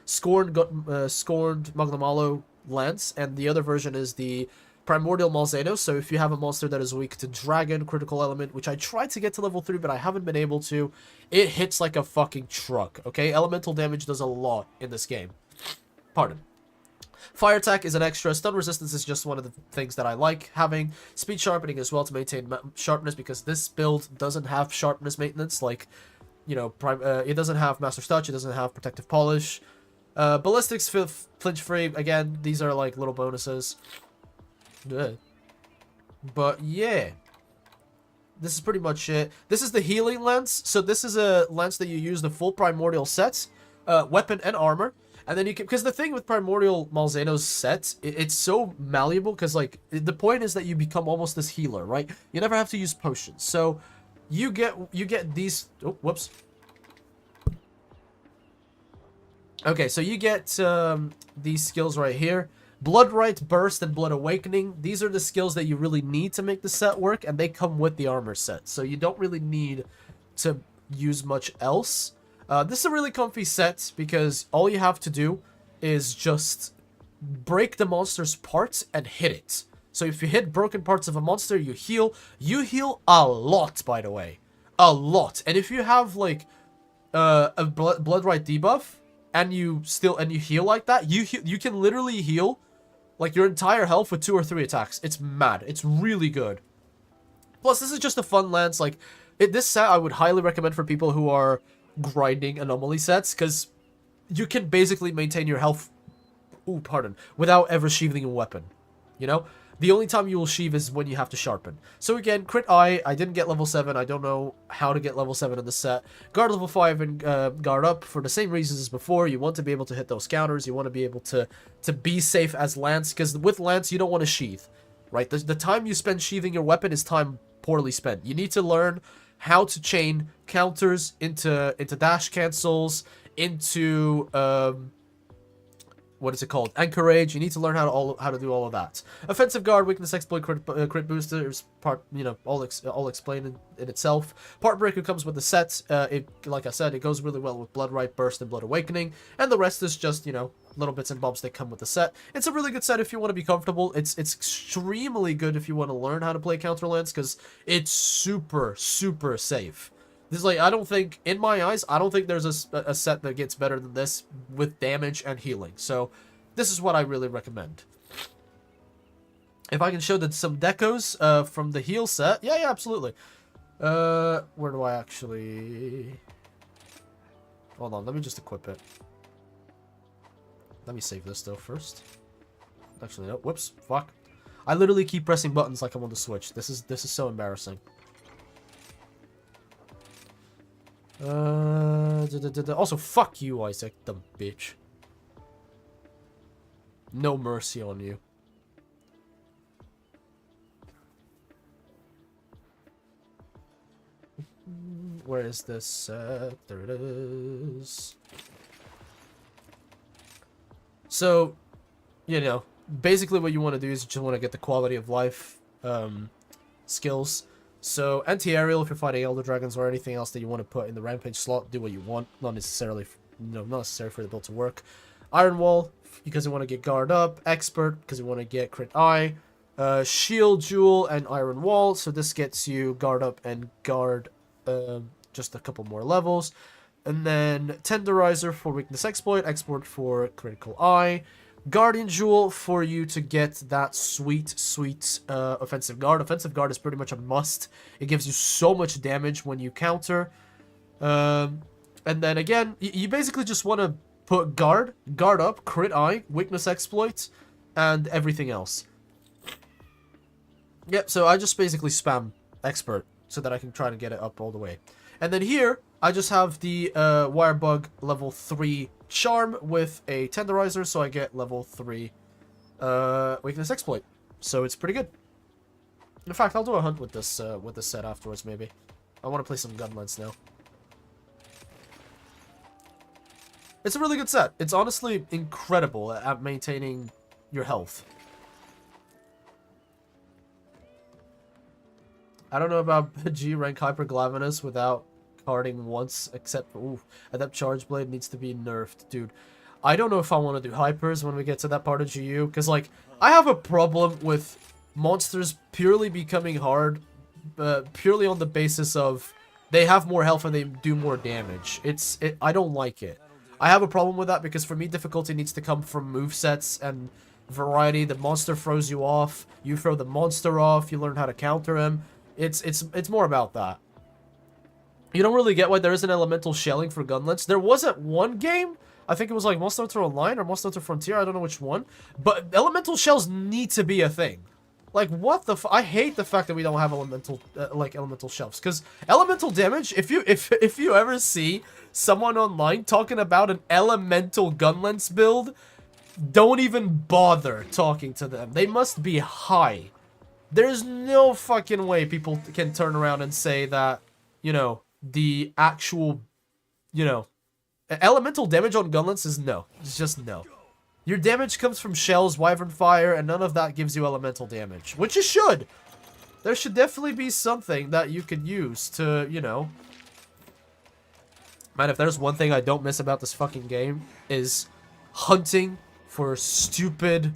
Scorned Magnamalo Lance, and the other version is the Primordial Malzeno. So if you have a monster that is weak to Dragon, Critical Element, which I tried to get to level 3, but I haven't been able to, it hits like a fucking truck, okay? Elemental damage does a lot in this game. Pardon. Fire Attack is an extra. Stun Resistance is just one of the things that I like having. Speed Sharpening as well to maintain sharpness, because this build doesn't have sharpness maintenance, like, you know, it doesn't have Master's Touch, it doesn't have Protective Polish. Ballistics, Flinch Free, again, these are like little bonuses. But yeah, this is pretty much it. This is the healing lance. So this is a lance that you use the full primordial sets, weapon and armor, and then you can, because the thing with Primordial Malzeno's set, it's so malleable, because like the point is that you become almost this healer, right? You never have to use potions, so you get these. Oh, whoops. Okay, so you get these skills right here. Bloodright, Burst, and Blood Awakening. These are the skills that you really need to make the set work, and they come with the armor set. So you don't really need to use much else. This is a really comfy set, because all you have to do is just break the monster's parts and hit it. So if you hit broken parts of a monster, you heal. You heal a lot, by the way. A lot. And if you have, like, a Bloodright debuff, and you heal like that, you can literally heal like your entire health with 2 or 3 attacks. It's mad. It's really good. Plus, this is just a fun lance. Like, this set I would highly recommend for people who are grinding anomaly sets, because you can basically maintain your health, without ever sheathing a weapon. You know? The only time you will sheave is when you have to sharpen. So again, crit I didn't get level 7. I don't know how to get level 7 in the set. Guard level 5 and guard up for the same reasons as before. You want to be able to hit those counters. You want to be able to be safe as Lance, because with Lance, you don't want to sheath, right? The time you spend sheathing your weapon is time poorly spent. You need to learn how to chain counters into dash cancels, into what is it called? Anchorage. You need to learn how to do all of that. Offensive guard, weakness exploit, crit boosters, part, you know, all explained in itself. Part breaker comes with the set. Like I said, it goes really well with Blood Right, Burst, and Blood Awakening, and the rest is just, you know, little bits and bobs that come with the set. It's a really good set if you want to be comfortable. It's extremely good if you want to learn how to play counter lance, because it's super safe. This is like, I don't think, in my eyes, I don't think there's a set that gets better than this with damage and healing. So, this is what I really recommend. If I can show that some decos from the heal set, yeah, absolutely. Where do I actually... Hold on, let me just equip it. Let me save this though first. Actually, no, whoops, fuck. I literally keep pressing buttons like I'm on the Switch. This is so embarrassing. Also, fuck you, Isaac, dumb bitch. No mercy on you. Where is this? There it is. So, you know, basically what you want to do is you just want to get the quality of life skills. So, anti-aerial, if you're fighting Elder Dragons or anything else that you want to put in the Rampage slot, do what you want. Not necessarily, not necessary for the build to work. Iron Wall, because you want to get Guard Up. Expert, because you want to get Crit Eye. Shield, Jewel, and Iron Wall. So this gets you Guard Up and Guard just a couple more levels. And then Tenderizer for Weakness Exploit. Export for Critical Eye. Guardian Jewel for you to get that sweet Offensive Guard. Offensive Guard is pretty much a must. It gives you so much damage when you counter. And then again, you basically just want to put Guard Up, Crit Eye, Weakness Exploit, and everything else. Yep, so I just basically spam Expert so that I can try to get it up all the way. And then here, I just have the Wirebug level 3 Charm with a Tenderizer, so I get level 3 Weakness Exploit. So it's pretty good. In fact, I'll do a hunt with this set afterwards, maybe. I want to play some Gunlance now. It's a really good set. It's honestly incredible at maintaining your health. I don't know about G rank Hyperglavinus without carding once, except Adept Charge Blade needs to be nerfed, dude. I don't know if I want to do hypers when we get to that part of GU, because like I have a problem with monsters purely becoming hard, purely on the basis of they have more health and they do more damage. I don't like it. I have a problem with that because for me difficulty needs to come from movesets and variety. The monster throws you off, you throw the monster off, you learn how to counter him. It's more about that. You don't really get why there isn't elemental shelling for Gunlance. There was at one game, I think it was like Monster Hunter Online or Monster Hunter Frontier, I don't know which one, but elemental shells need to be a thing. Like, what the I hate the fact that we don't have elemental, elemental shells, because elemental damage, if you ever see someone online talking about an elemental Gunlance build, don't even bother talking to them. They must be high. There's no fucking way people can turn around and say that, you know, the actual, you know, elemental damage on Gunlance is no. It's just no. Your damage comes from shells, Wyvern Fire, and none of that gives you elemental damage. Which it should. There should definitely be something that you could use to, you know. Man, if there's one thing I don't miss about this fucking game, is hunting for stupid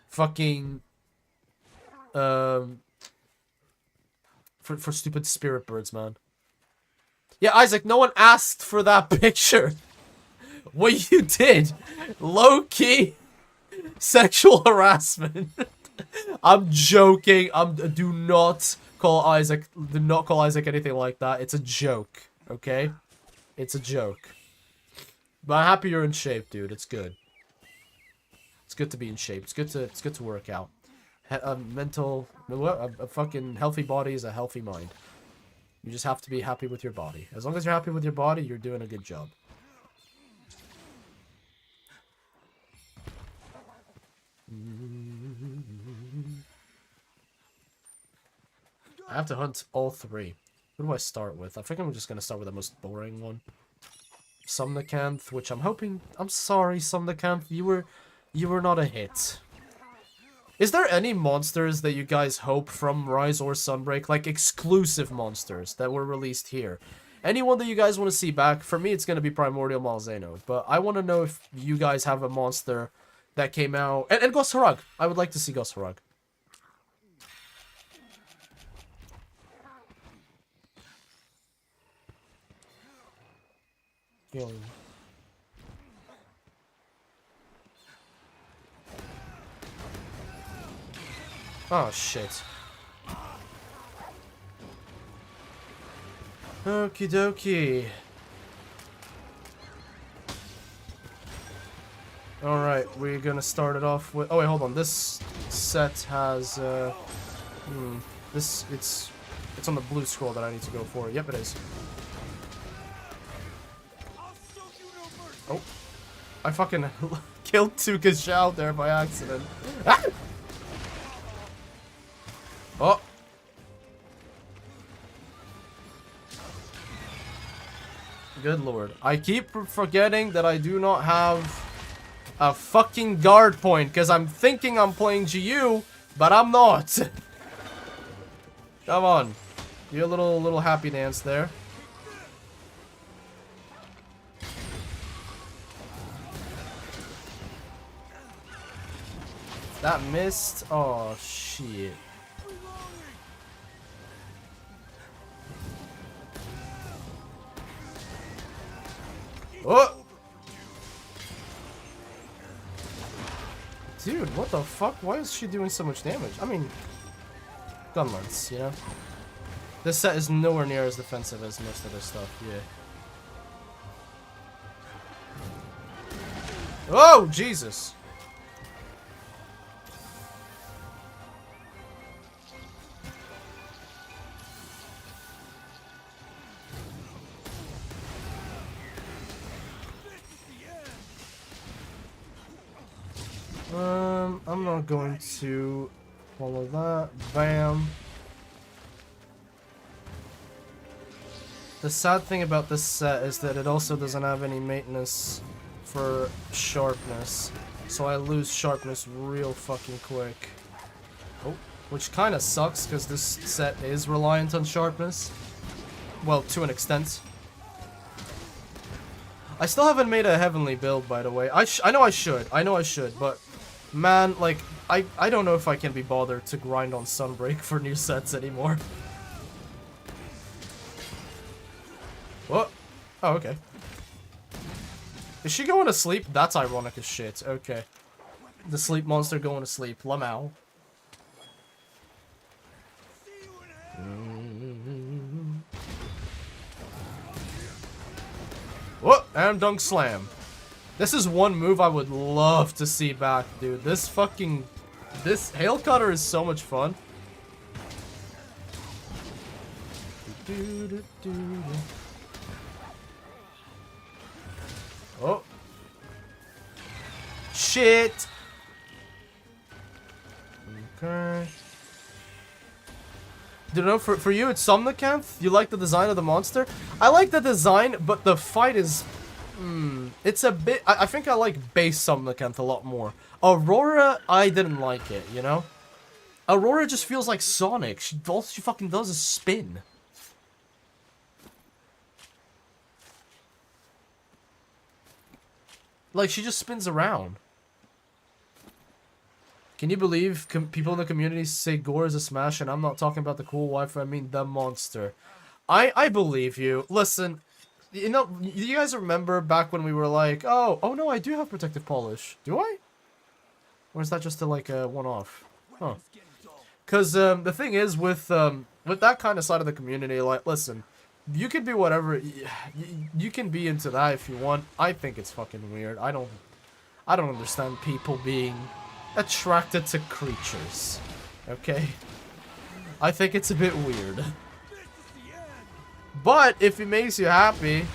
fucking for stupid spirit birds, man. Yeah, Isaac, no one asked for that picture. What you did, low-key sexual harassment. I'm joking. Do not call Isaac anything like that. It's a joke, okay? It's a joke. But I'm happy you're in shape, dude. It's good. It's good to be in shape. It's good to work out. A mental... A fucking healthy body is a healthy mind. You just have to be happy with your body. As long as you're happy with your body, you're doing a good job. I have to hunt all three. Who do I start with? I think I'm just gonna start with the most boring one. Somnicanth, which I'm hoping... I'm sorry, Somnicanth, you were not a hit. Is there any monsters that you guys hope from Rise or Sunbreak? Like, exclusive monsters that were released here? Anyone that you guys want to see back? For me, it's gonna be Primordial Malzeno. But I want to know if you guys have a monster that came out... And Ghost Harag! I would like to see Ghost Harag. Oh, shit. Okie dokie. Alright, we're gonna start it off with... Oh, wait, hold on. This set has, It's on the blue scroll that I need to go for. Yep, it is. Oh. I fucking killed Tuka Zhao there by accident. Ah! Oh. Good lord. I keep forgetting that I do not have a fucking guard point, because I'm thinking I'm playing GU, but I'm not. Come on. Do a little happy dance there. That missed. Oh, shit. Oh! Dude, what the fuck? Why is she doing so much damage? I mean, gun lengths, you know? This set is nowhere near as defensive as most of this stuff, yeah. Oh, Jesus! I'm not going to follow that. Bam. The sad thing about this set is that it also doesn't have any maintenance for sharpness. So I lose sharpness real fucking quick. Oh, which kind of sucks because this set is reliant on sharpness. Well, to an extent. I still haven't made a heavenly build, by the way. I know I should, but man, like, I don't know if I can be bothered to grind on Sunbreak for new sets anymore. What? Oh, okay. Is she going to sleep? That's ironic as shit. Okay. The sleep monster going to sleep. Lamau. What? And dunk slam. This is one move I would love to see back, dude. This Hail Cutter is so much fun. Oh. Shit. Okay. You know, for you, it's Somnicanth? You like the design of the monster? I like the design, but the fight is... it's a bit... I think I like base Somnicanth a lot more. Aurora, I didn't like it, you know? Aurora just feels like Sonic. All she fucking does is spin. Like, she just spins around. Can you believe people in the community say Gore is a smash and I'm not talking about the cool wife, I mean the monster. I believe you. Listen, you know, you guys remember back when we were like, oh no, I do have protective polish. Do I? Or is that just like a one-off? Huh. Because the thing is with that kind of side of the community, like, listen, you can be whatever, you can be into that if you want. I think it's fucking weird. I don't understand people being attracted to creatures. Okay. I think it's a bit weird. But if it makes you happy...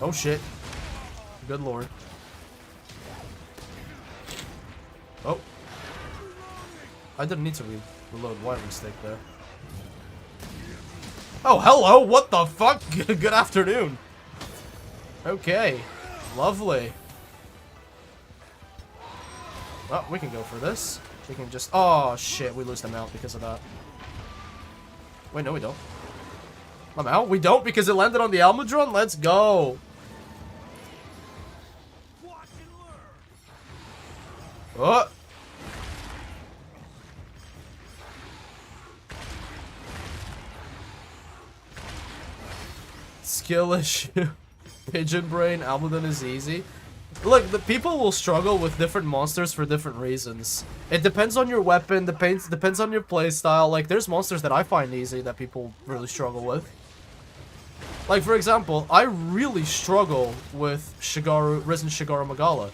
Oh shit. Good lord. Oh. I didn't need to reload one mistake there. Oh, hello! What the fuck? Good afternoon. Okay. Lovely. Well, we can go for this. We can just... Oh, shit. We lose them out because of that. Wait, no, we don't. I'm out? We don't because it landed on the Almudron? Let's go. Oh. Skill issue. Pigeon brain. Almudron is easy. Look, the people will struggle with different monsters for different reasons. It depends on your weapon, depends on your playstyle. Like, there's monsters that I find easy that people really struggle with. Like, for example, I really struggle with Risen Shigaru Magala.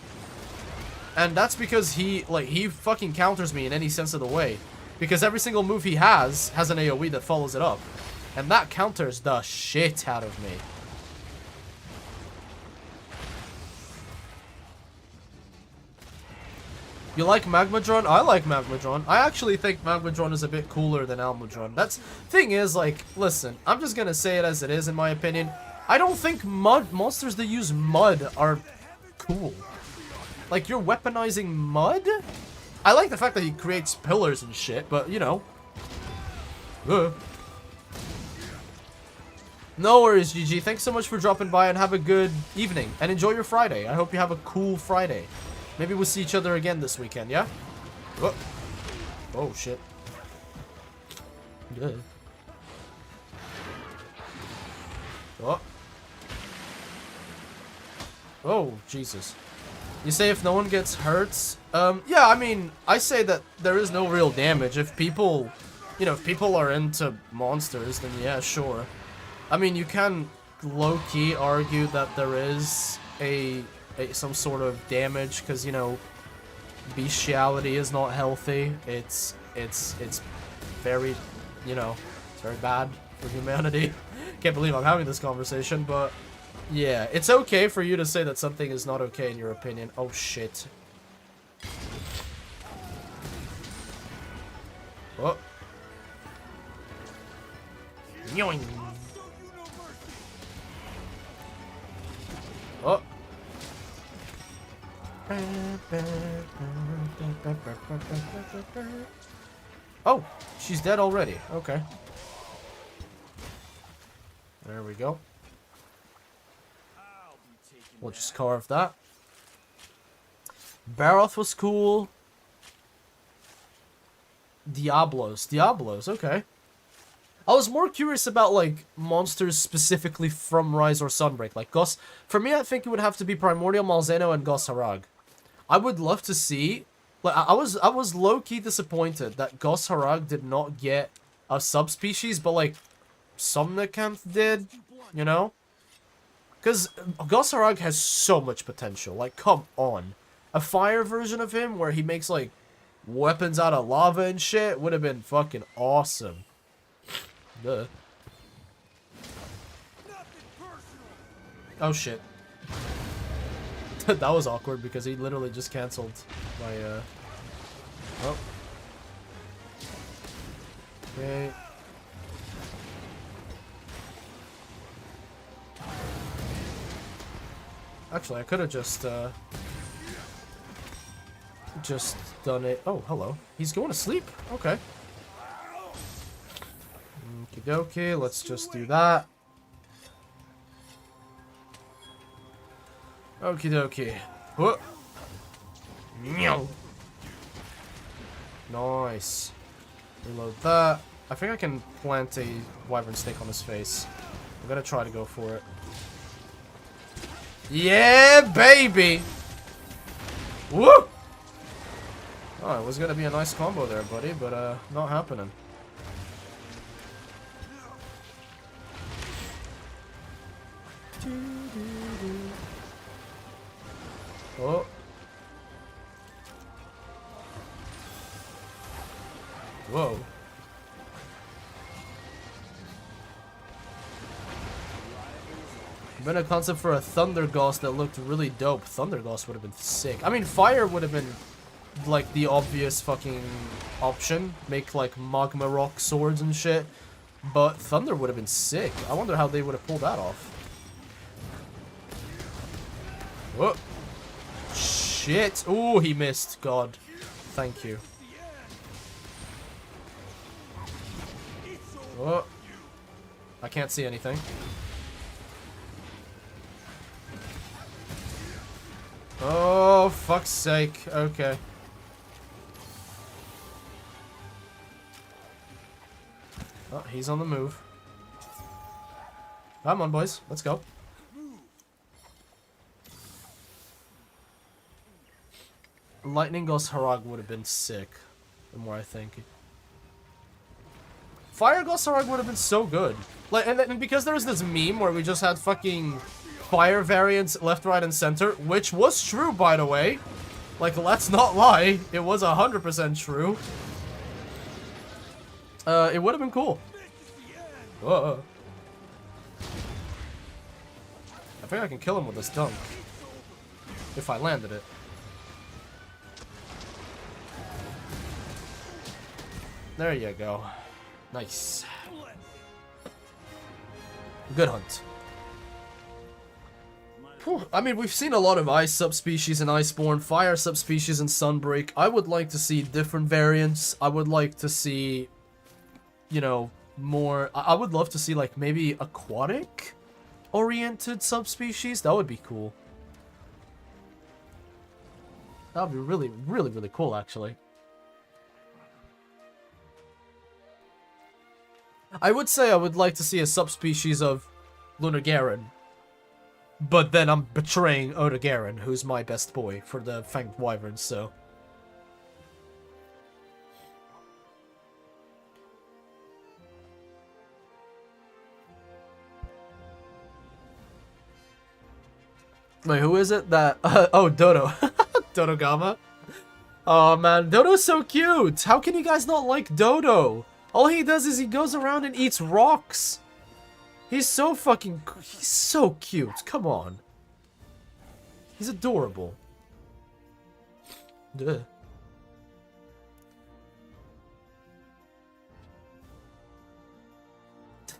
And that's because he fucking counters me in any sense of the way. Because every single move he has an AoE that follows it up. And that counters the shit out of me. You like Magmadron? I like Magmadron. I actually think Magmadron is a bit cooler than Almudron. Thing is, like, listen, I'm just gonna say it as it is in my opinion. I don't think monsters that use mud are cool. Like, you're weaponizing mud? I like the fact that he creates pillars and shit, but, you know. No worries, GG. Thanks so much for dropping by and have a good evening. And enjoy your Friday. I hope you have a cool Friday. Maybe we'll see each other again this weekend, yeah? Oh, oh shit. Good. Oh. Oh, Jesus. You say if no one gets hurt? Yeah, I mean, I say that there is no real damage. If people, you know, if people are into monsters, then yeah, sure. I mean, you can low-key argue that there is some sort of damage, because, you know, bestiality is not healthy. It's very, you know, it's very bad for humanity. Can't believe I'm having this conversation, but yeah, it's okay for you to say that something is not okay in your opinion. Oh shit. Oh. Yoing. Oh. Oh, she's dead already. Okay. There we go. We'll just carve that. Baroth was cool. Diablos, okay. I was more curious about, like, monsters specifically from Rise or Sunbreak. Like, for me, I think it would have to be Primordial Malzeno and Gos Harag. I would love to see... Like, I was low-key disappointed that Gos Harag did not get a subspecies, but, like, Somnicanth did, you know? Because Gos Harag has so much potential. Like, come on. A fire version of him where he makes, like, weapons out of lava and shit would have been fucking awesome. Duh. Oh shit. That was awkward because he literally just cancelled my Oh. Okay. Actually, I could have just done it. Oh, hello. He's going to sleep? Okay. Okie dokie, let's just do that. Okie dokie. Whoa. Nice. Reload that. I think I can plant a wyvern snake on his face. I'm gonna try to go for it. Yeah, baby! Woo! Oh, it was gonna be a nice combo there, buddy, but not happening. Oh. Whoa. Been a concept for a Thunder Ghost that looked really dope. Thunder Ghost would have been sick. I mean, Fire would have been like the obvious fucking option. Make like magma rock swords and shit. But Thunder would have been sick. I wonder how they would have pulled that off. Whoa. Shit. Ooh, he missed. God. Thank you. Whoa. I can't see anything. Oh, fuck's sake. Okay. Oh, he's on the move. Come on, boys. Let's go. Lightning Ghost Harag would have been sick. The more I think. Fire Ghost Harag would have been so good. Like, and because there was this meme where we just had fucking fire variants left, right, and center, which was true, by the way. Like, let's not lie. It was 100% true. It would have been cool. Whoa. I think I can kill him with this dunk. If I landed it. There you go. Nice. Good hunt. Whew. I mean, we've seen a lot of ice subspecies in Iceborne, fire subspecies in Sunbreak. I would like to see different variants. I would like to see, you know, more... I would love to see, like, maybe aquatic-oriented subspecies. That would be cool. That would be really, really, really cool, actually. I would say I would like to see a subspecies of Lunagarin. But then I'm betraying Odagarin, who's my best boy for the Fanged Wyverns, so... Wait, who is it that... oh, Dodo. Dodogama? Oh, man, Dodo's so cute! How can you guys not like Dodo? All he does is he goes around and eats rocks. He's so fucking... He's so cute. Come on. He's adorable. Duh.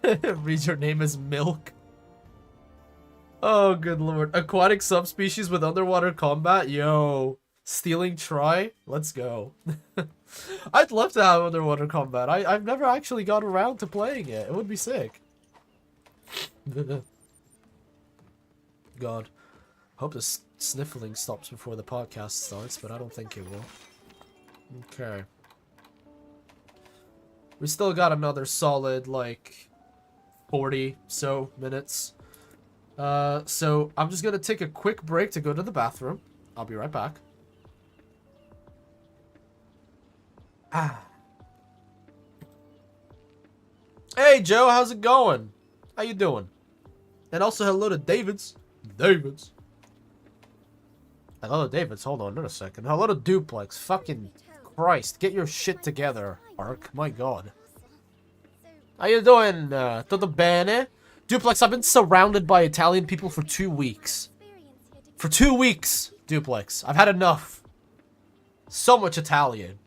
Read your name as Milk. Oh, good lord. Aquatic subspecies with underwater combat? Yo. Stealing try? Let's go. I'd love to have underwater combat. I've never actually got around to playing it. It would be sick. God. Hope this sniffling stops before the podcast starts, but I don't think it will. Okay. We still got another solid, like, 40 so minutes. So I'm just gonna take a quick break to go to the bathroom. I'll be right back. Ah. Hey Joe, how's it going? How you doing? And also hello to Davids. Hello to Davids, hold on a second. Hello to Duplex. Fucking Christ, get your shit together, Ark. My god. How you doing? Tutto bene? Duplex, I've been surrounded by Italian people for 2 weeks. For 2 weeks, Duplex. I've had enough. So much Italian.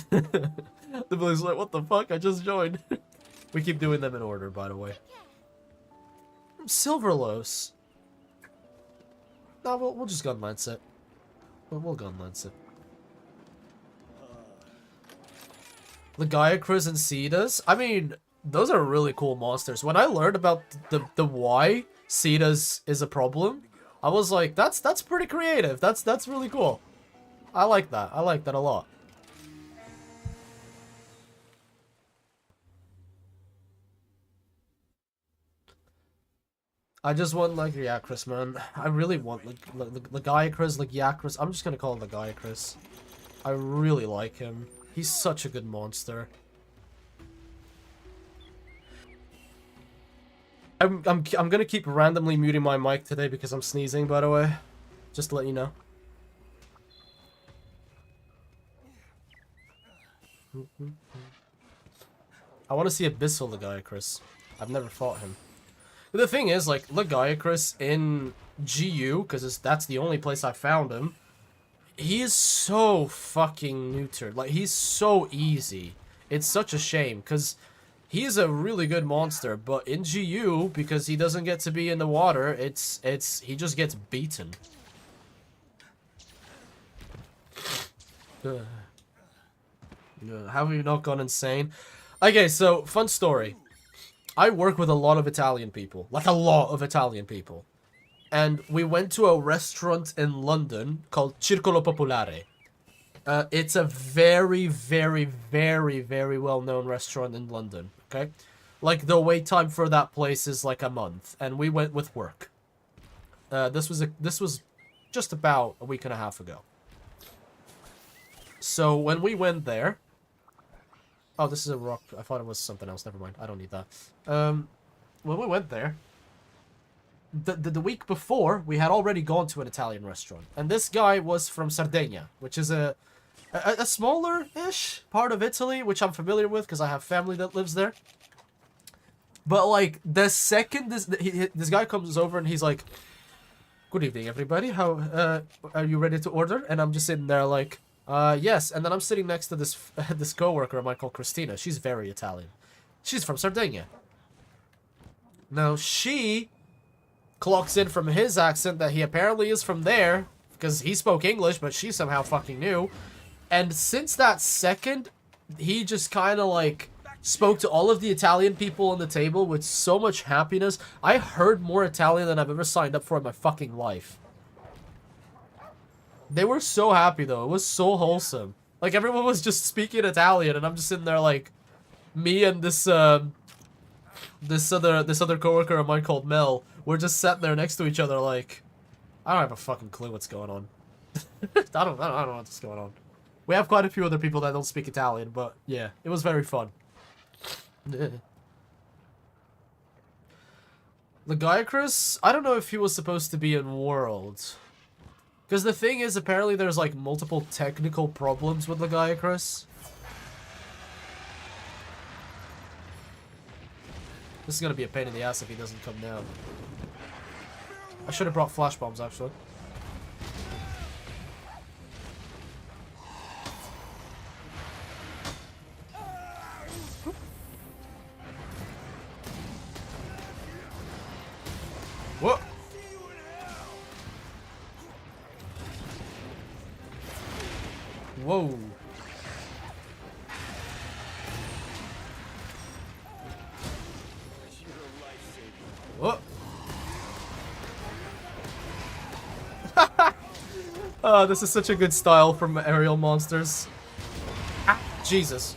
The Billy's like, what the fuck? I just joined. We keep doing them in order, by the way. Silverlos. No, we'll just gun lance it. We'll gun lance it. Legiacrus and Cedas. I mean, those are really cool monsters. When I learned about the why Cedas is a problem, I was like, that's pretty creative. That's really cool. I like that. I like that a lot. I just want Legiacrus, man. I really want Legiacrus, Legiacrus. I'm just gonna call him Legiacrus. I really like him. He's such a good monster. I'm gonna keep randomly muting my mic today because I'm sneezing, by the way. Just to let you know. I want to see Abyssal Legiacrus. I've never fought him. But the thing is, like, Legiacrus in GU, because that's the only place I found him, he is so fucking neutered. Like, he's so easy. It's such a shame, because he's a really good monster, but in GU, because he doesn't get to be in the water, he just gets beaten. Have you not gone insane? Okay, so, fun story. I work with a lot of Italian people. Like, a lot of Italian people. And we went to a restaurant in London called Circolo Popolare. It's a very, very, very, very well-known restaurant in London, okay? Like, the wait time for that place is like a month, and we went with work. This was just about a week and a half ago. So, when we went there... Oh, this is a rock. I thought it was something else. Never mind. I don't need that. When we went there... The week before, we had already gone to an Italian restaurant. And this guy was from Sardinia, which is a smaller-ish part of Italy, which I'm familiar with because I have family that lives there. But, like, the second this guy comes over and he's like, "Good evening, everybody. How, are you ready to order?" And I'm just sitting there like, yes. And then I'm sitting next to this coworker of mine called Christina. She's very Italian. She's from Sardinia. Now, she... clocks in from his accent that he apparently is from there, because he spoke English, but she somehow fucking knew. And since that second, he just kind of, like, spoke to all of the Italian people on the table with so much happiness. I heard more Italian than I've ever signed up for in my fucking life. They were so happy, though. It was so wholesome. Like, everyone was just speaking Italian, and I'm just sitting there, like, me and this other coworker of mine called Mel, we're just sitting there next to each other like, I don't have a fucking clue what's going on. I don't know what's going on. We have quite a few other people that don't speak Italian, but yeah, it was very fun. Legiacrus, I don't know if he was supposed to be in World. Because the thing is, apparently there's like multiple technical problems with Legiacrus. This is gonna be a pain in the ass if he doesn't come down. I should have brought flash bombs, actually. Whoa! Whoa! Whoa! Oh, this is such a good style from aerial monsters. Ah, Jesus.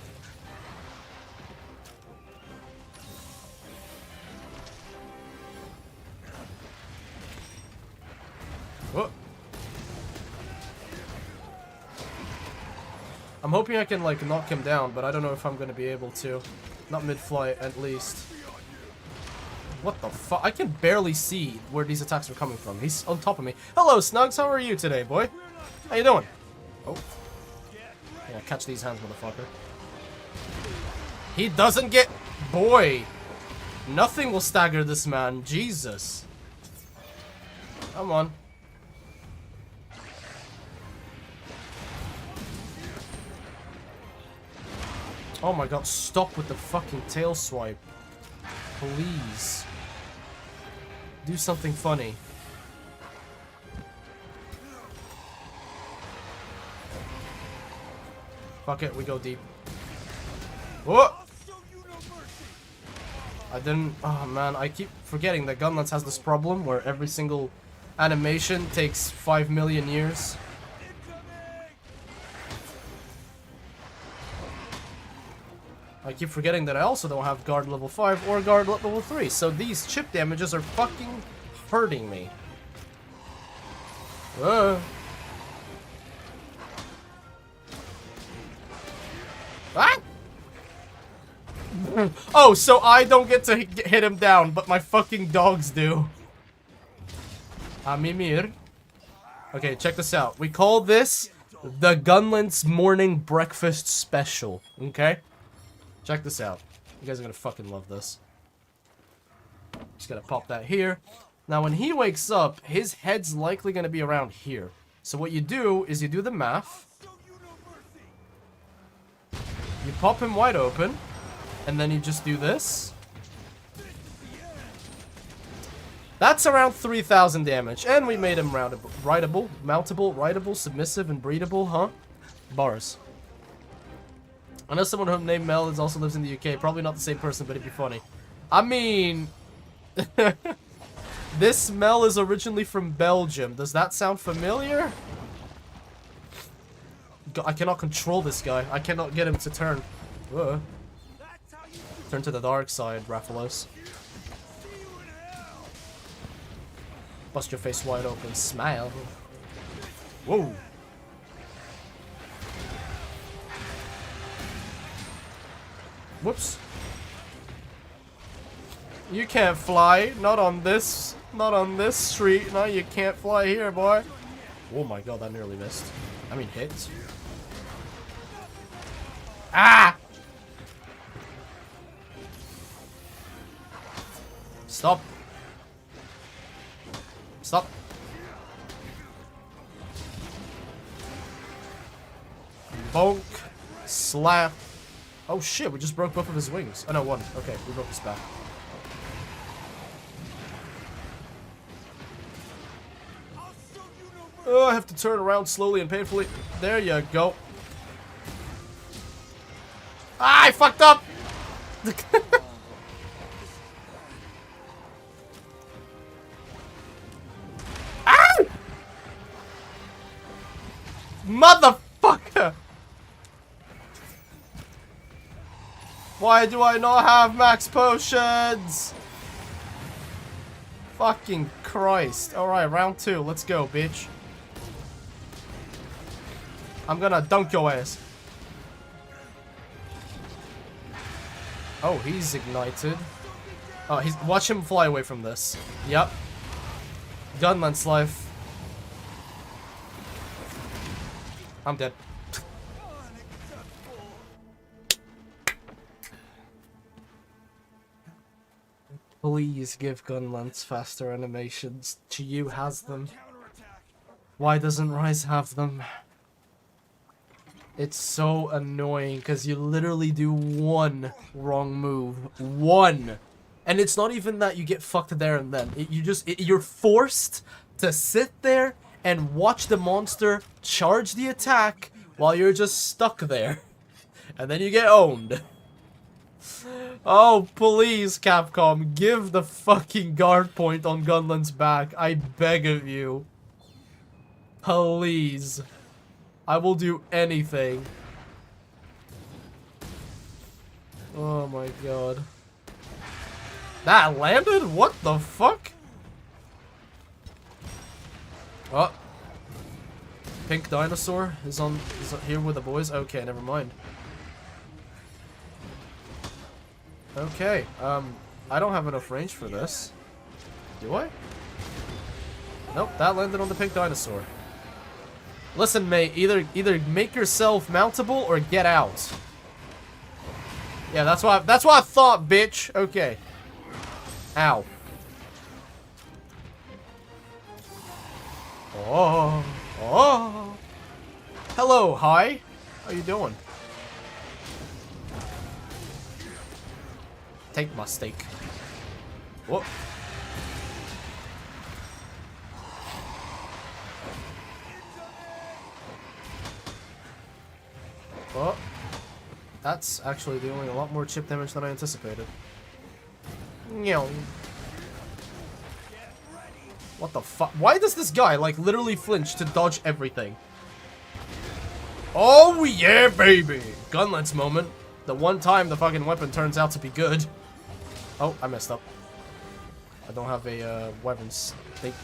Whoa. I'm hoping I can, like, knock him down, but I don't know if I'm gonna be able to. Not mid-flight, at least. What the fuck? I can barely see where these attacks are coming from. He's on top of me. Hello, Snugs. How are you today, boy? How you doing? Oh. Yeah, catch these hands, motherfucker. He doesn't get... Boy. Nothing will stagger this man. Jesus. Come on. Oh my god, stop with the fucking tail swipe. Please. Do something funny. Fuck it, we go deep. Whoa! I didn't... Oh man, I keep forgetting that Gunlance has this problem where every single animation takes 5 million years. I keep forgetting that I also don't have guard level 5 or guard level 3, so these chip damages are fucking hurting me. Ah! Oh, so I don't get to hit him down, but my fucking dogs do. Mimir. Okay, check this out. We call this The Gunlance morning breakfast special. Okay? Check this out. You guys are gonna fucking love this. Just gonna pop that here. Now, when he wakes up, his head's likely gonna be around here. So what you do is you do the math. You pop him wide open. And then you just do this. That's around 3,000 damage. And we made him rideable, mountable, rideable, submissive, and breedable, huh? Bars. I know someone named Mel is also lives in the UK. Probably not the same person, but it'd be funny. I mean... This Mel is originally from Belgium. Does that sound familiar? I cannot control this guy. I cannot get him to turn. Whoa. Turn to the dark side, Raphaelos. Bust your face wide open. Smile. Whoa. Whoops. You can't fly. Not on this street. No, you can't fly here, boy. Oh my god, that nearly missed. I mean, hit. Ah! Stop. Stop. Bonk. Slap. Oh shit, we just broke both of his wings. Oh no, one. Okay, we broke his back. Oh, I have to turn around slowly and painfully. There you go. Ah, I fucked up! Ow! Motherfucker! Why do I not have max potions? Fucking Christ. Alright, round 2. Let's go, bitch. I'm gonna dunk your ass. Oh, he's ignited. Oh, watch him fly away from this. Yep. Gunlance life. I'm dead. Please give Gunlance faster animations. Chiyu has them. Why doesn't Rise have them? It's so annoying because you literally do one wrong move. One! And it's not even that you get fucked there and then. You're forced to sit there and watch the monster charge the attack while you're just stuck there. And then you get owned. Oh, please, Capcom, give the fucking guard point on Gunland's back. I beg of you. Please. I will do anything. Oh my god. That landed? What the fuck? Oh. Pink dinosaur is here with the boys? Okay, never mind. Okay, I don't have enough range for this. Do I? Nope, that landed on the pink dinosaur. Listen, mate, either make yourself mountable or get out. Yeah, that's what I thought, bitch. Okay. Ow. Oh. Oh. Hello, hi. How you doing? Take my steak. Whoop. Oh. That's actually doing a lot more chip damage than I anticipated. Meow. What the fuck? Why does this guy, like, literally flinch to dodge everything? Oh, yeah, baby! Gunlance moment. The one time the fucking weapon turns out to be good. Oh, I messed up. I don't have a, weapon stake.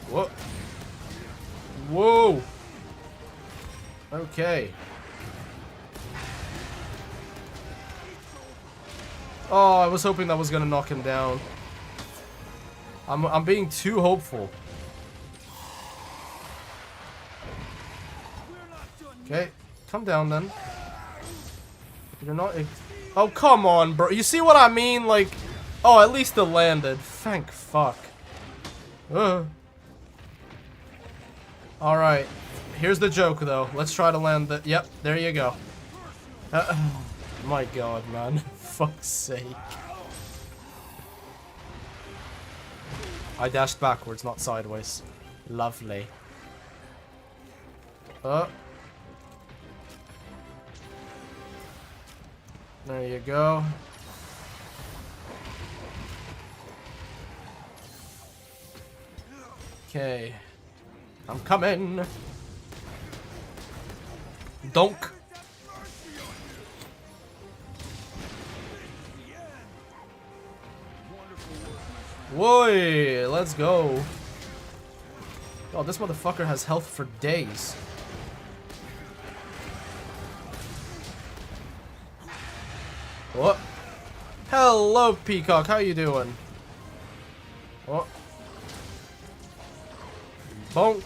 Whoa. Whoa! Okay. Oh, I was hoping that was gonna knock him down. I'm being too hopeful. Okay, come down then. You're not. Oh, come on, bro. You see what I mean? Like, oh, at least it landed. Thank fuck. Alright. Here's the joke, though. Let's try to land the. Yep, there you go. My god, man. Fuck's sake. I dashed backwards, not sideways. Lovely. There you go. Okay. I'm coming. Donk. Whoa, let's go. Oh, this motherfucker has health for days. What? Hello, Peacock. How you doing? What? Bonk.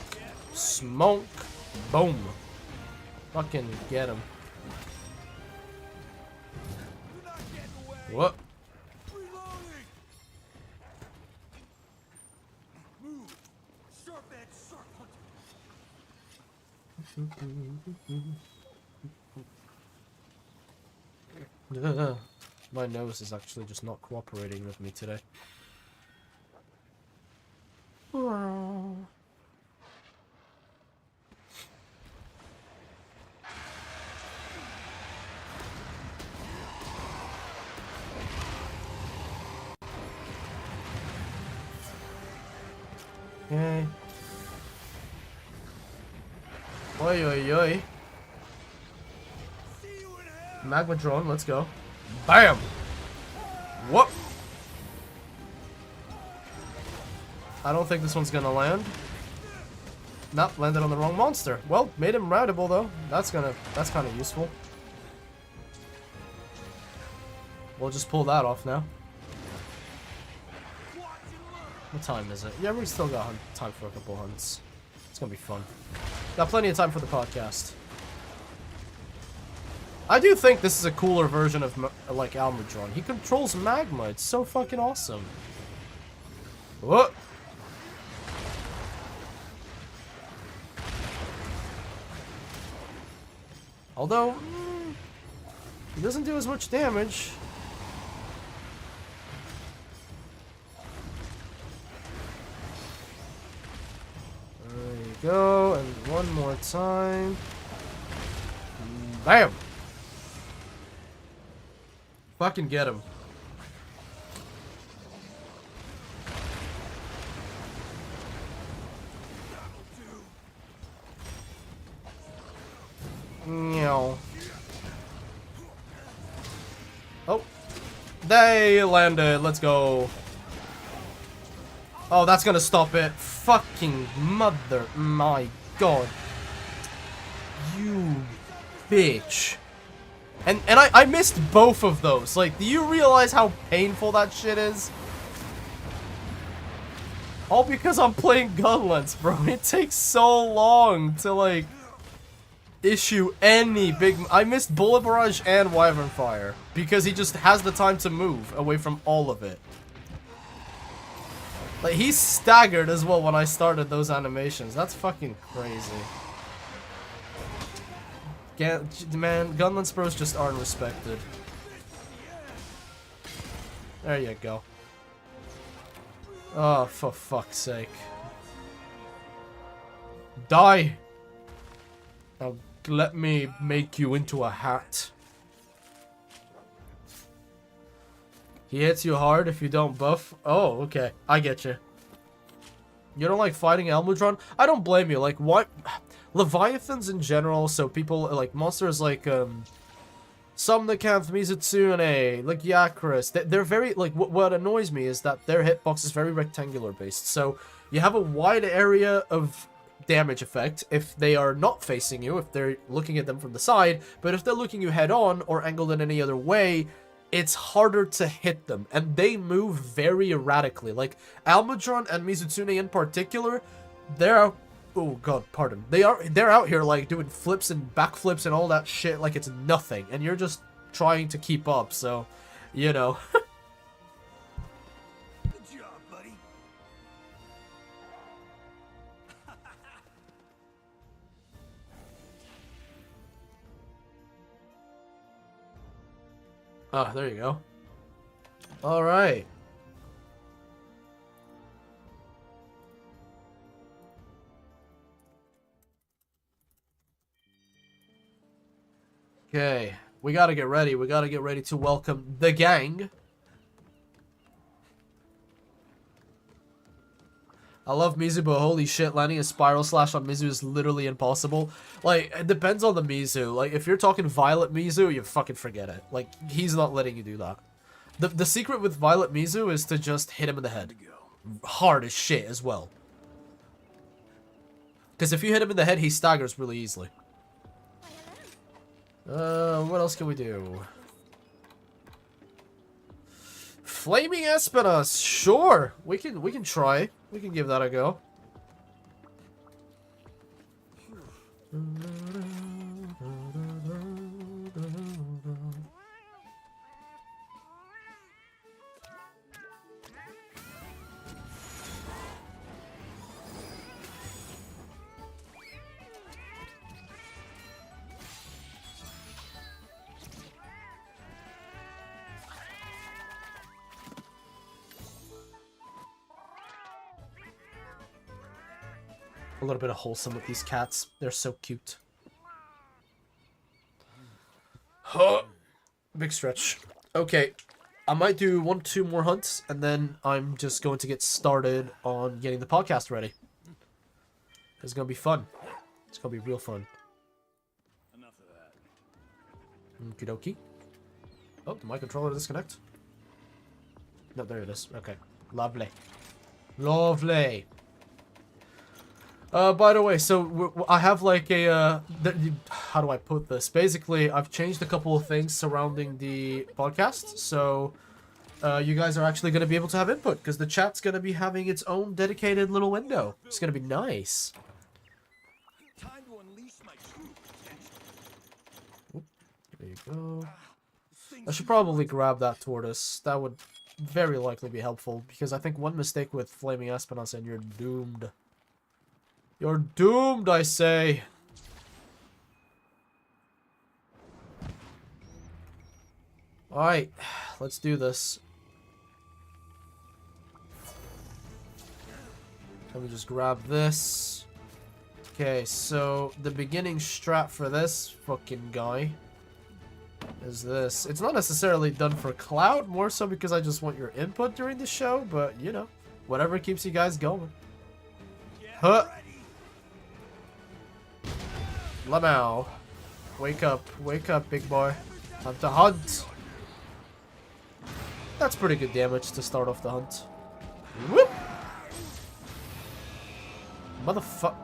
Smoke. Boom. Fucking get him. What? My nose is actually just not cooperating with me today. Okay. Oi, oi, oi. Magma drone, let's go. Bam! Whoop! I don't think this one's gonna land. Nope, landed on the wrong monster. Well, made him routable though. That's kind of useful. We'll just pull that off now. What time is it? Yeah, we still got time for a couple hunts. It's gonna be fun. Got plenty of time for the podcast. I do think this is a cooler version of, like, Almudron. He controls magma. It's so fucking awesome. What? Although, he doesn't do as much damage. There you go, and one more time. Bam! Fucking get him. No. Oh. They landed. Let's go. Oh, that's gonna stop it. Fucking mother. My god. You bitch. And I missed both of those. Like, do you realize how painful that shit is? All because I'm playing Gunlance, bro. It takes so long to, like, issue any big... I missed Bullet Barrage and Wyvern Fire. Because he just has the time to move away from all of it. Like, he staggered as well when I started those animations. That's fucking crazy. Man, Gunlance bros just aren't respected. There you go. Oh, for fuck's sake. Die! Now, let me make you into a hat. He hits you hard if you don't buff? Oh, okay. I get you. You don't like fighting Almudron? I don't blame you. Like, what... Leviathans in general, so people, like, monsters like, Somnicanth, Mizutsune, like, Yakris, they're very, like, what annoys me is that their hitbox is very rectangular based, so you have a wide area of damage effect if they are not facing you, if they're looking at them from the side, but if they're looking you head on, or angled in any other way, it's harder to hit them, and they move very erratically. Like, Almudron and Mizutsune in particular, they're... Oh, God, pardon. They're out here, like, doing flips and backflips and all that shit like it's nothing, and you're just trying to keep up, so, you know. Good job, buddy. Oh, there you go. Alright. Okay, we gotta get ready. We gotta get ready to welcome the gang. I love Mizu, but holy shit, landing a spiral slash on Mizu is literally impossible. Like, it depends on the Mizu. Like, if you're talking Violet Mizu, you fucking forget it. Like, he's not letting you do that. The secret with Violet Mizu is to just hit him in the head. Hard as shit as well. Because if you hit him in the head, he staggers really easily. What else can we do? Flaming Espinas, sure. We can try. We can give that a go. A little bit of wholesome with these cats. They're so cute. Huh. Big stretch. Okay. I might do 1-2 more hunts, and then I'm just going to get started on getting the podcast ready. It's going to be fun. It's going to be real fun. Enough of that. Okie dokie. Oh, did my controller disconnect? No, there it is. Okay. Lovely. Lovely. By the way, so I have like a, how do I put this? Basically, I've changed a couple of things surrounding the podcast, so you guys are actually going to be able to have input, because the chat's going to be having its own dedicated little window. It's going to be nice. Time to unleash my true potential. There you go. I should probably grab that tortoise. That would very likely be helpful, because I think one mistake with Flaming Espinas and you're doomed. You're doomed, I say. Alright, let's do this. Let me just grab this. Okay, so the beginning strat for this fucking guy is this. It's not necessarily done for Cloud, more so because I just want your input during the show, but, you know, whatever keeps you guys going. Huh. Lamau. Wake up, big boy. Time to hunt. That's pretty good damage to start off the hunt. Whoop! Motherfuck.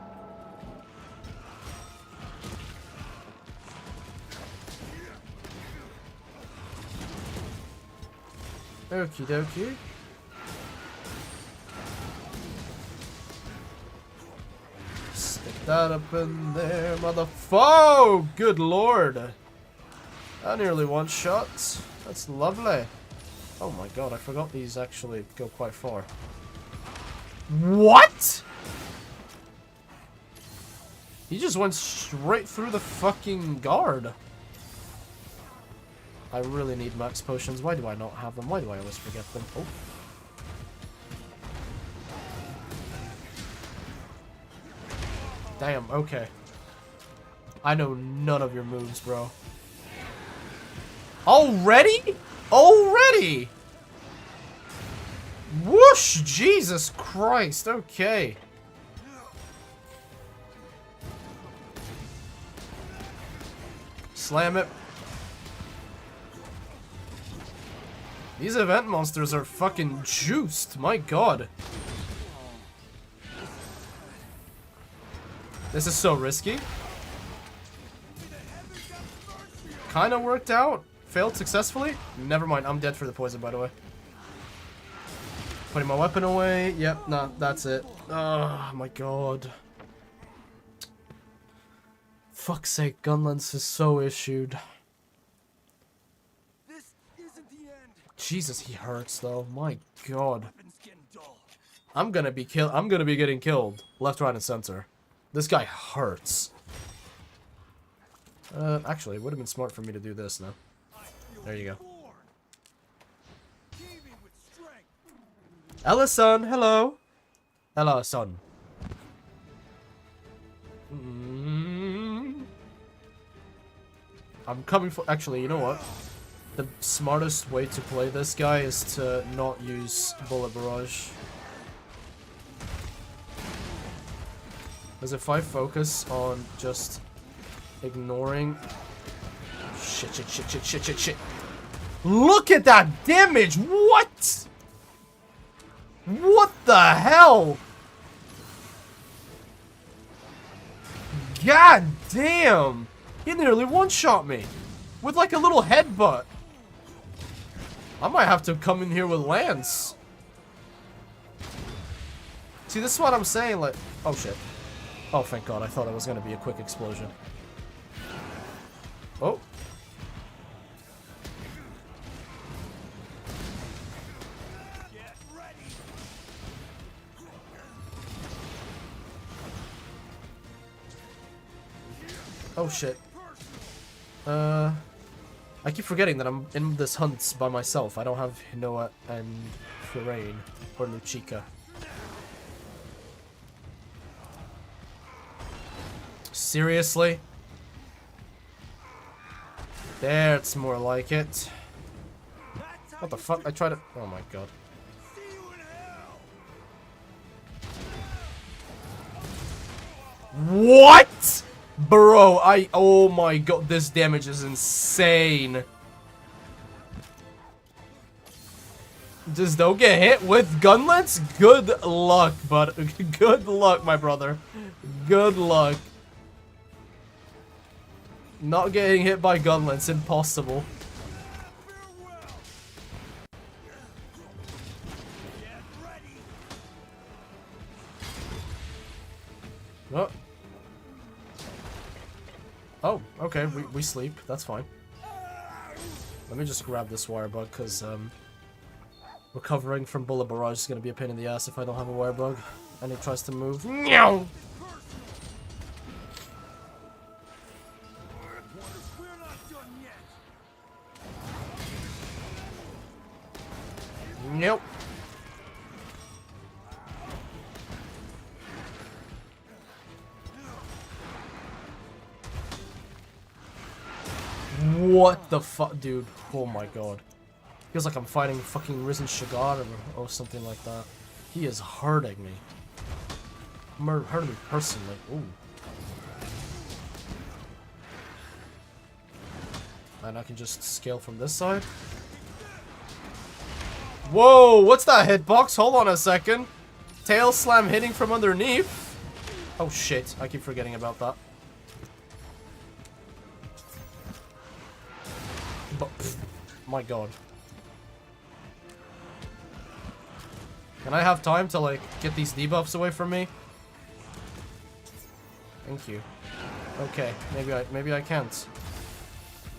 Okie dokie. Stick that up in there, motherfucker! Good lord. I nearly one shot. That's lovely. Oh my god, I forgot these actually go quite far. What? He just went straight through the fucking guard. I really need max potions. Why do I not have them? Why do I always forget them? Oh. Damn, okay. I know none of your moves, bro. Already? Already? Whoosh! Jesus Christ, okay. Slam it. These event monsters are fucking juiced, my god. This is so risky. Kinda worked out Failed successfully? Never mind, I'm dead for the poison, by the way. Putting my weapon away. Yep, nah, that's it. Oh my god. Fuck's sake, Gunlance is so issued. This isn't the end. Jesus, he hurts though. My god. Weapons getting dull. I'm gonna be getting killed. Left, right, and center. This guy hurts. Actually, it would have been smart for me to do this now. I feel There you go. torn. Heaving with strength. Ella, son, hello. Ella, son. I'm coming for. Actually, you know what? The smartest way to play this guy is to not use bullet barrage. Because if I focus on just ignoring. Shit. Look at that damage! What? What the hell? God damn! He nearly one-shot me. With like a little headbutt. I might have to come in here with Lance. See, this is what I'm saying, like... Oh, shit. Oh, thank God. I thought it was going to be a quick explosion. Oh. Get ready. Oh, shit. I keep forgetting that I'm in this hunt by myself. I don't have Noah and Firain or Luchika. Seriously? There, it's more like it. What the fuck? I tried to... Oh my god. See you in hell. What? Bro, oh my god, this damage is insane. Just don't get hit with gunlets? Good luck, bud. Good luck, my brother. Good luck. Not getting hit by gunlets, impossible. Farewell. Get ready. Oh. Oh, okay, we sleep. That's fine. Let me just grab this wire bug, because, recovering from bullet barrage is going to be a pain in the ass if I don't have a wire bug. And it tries to move. Meow! We're not done yet. Nope. What the fuck, dude? Oh my god. Feels like I'm fighting fucking Risen Shagar or something like that. He is hurting me. Hurting me personally. Ooh. And I can just scale from this side. Whoa, what's that hitbox? Hold on a second. Tail slam hitting from underneath. Oh shit, I keep forgetting about that. But, my god. Can I have time to, like, get these debuffs away from me? Thank you. Okay, maybe I can't.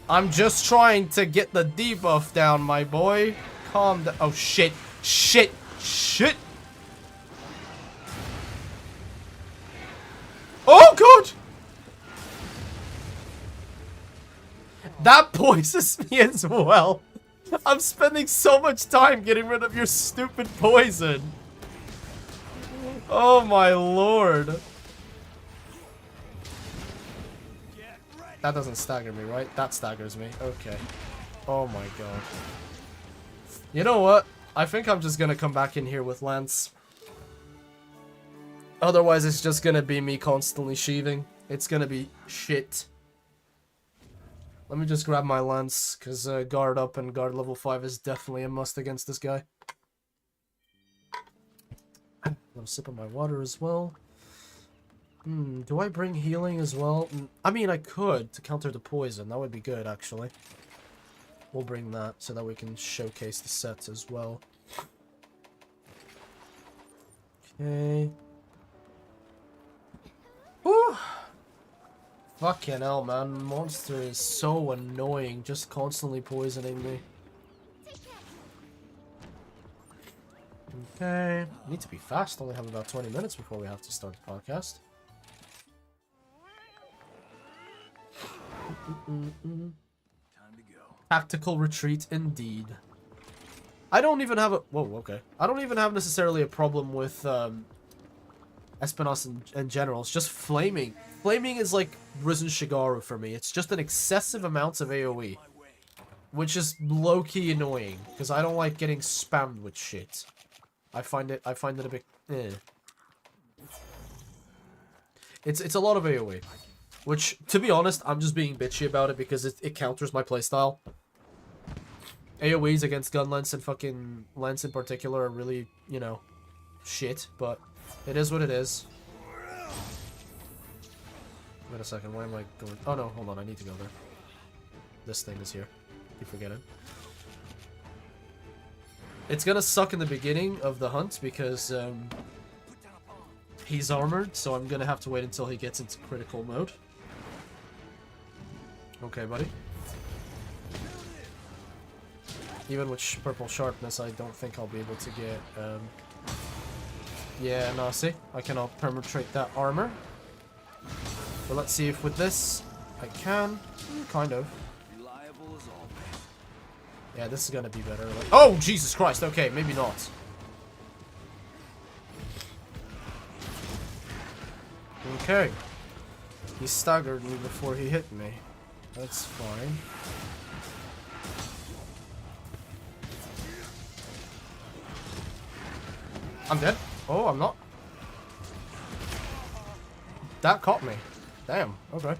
I'm just trying to get the debuff down, my boy. Calm down. Oh, shit. Shit. Shit. Oh, God. That poisons me as well. I'm spending so much time getting rid of your stupid poison. Oh, my lord. That doesn't stagger me, right? That staggers me. Okay. Oh my god. You know what? I think I'm just gonna come back in here with Lance. Otherwise, it's just gonna be me constantly sheathing. It's gonna be shit. Let me just grab my Lance, because guard up and guard level 5 is definitely a must against this guy. I'm gonna sip of my water as well. Do I bring healing as well? I mean, I could to counter the poison. That would be good, actually. We'll bring that so that we can showcase the sets as well. Okay. Whew. Fucking hell, man. Monster is so annoying, just constantly poisoning me. Okay. Need to be fast. Only have about 20 minutes before we have to start the podcast. Time to go. Tactical retreat indeed. I don't even have a... Whoa, okay. I don't even have necessarily a problem with Espinos in general. It's just flaming. Flaming is like Risen Shigaru for me. It's just an excessive amount of AoE. Which is low-key annoying. Because I don't like getting spammed with shit. I find it a bit... It's a lot of AoE. Which, to be honest, I'm just being bitchy about it because it counters my playstyle. AoEs against gun lens and fucking lens in particular are really, you know, shit, but it is what it is. Wait a second, where am I going? Oh no, hold on, I need to go there. This thing is here. Keep forgetting. It's gonna suck in the beginning of the hunt because he's armored, so I'm gonna have to wait until he gets into critical mode. Okay, buddy. Even with purple sharpness, I don't think I'll be able to get, yeah, no, see? I cannot penetrate that armor. But let's see if with this, I can. Kind of. Reliable as always. Yeah, this is gonna be better. Like, oh, Jesus Christ! Okay, maybe not. Okay. He staggered me before he hit me. That's fine. I'm dead. Oh, I'm not. That caught me. Damn. Okay.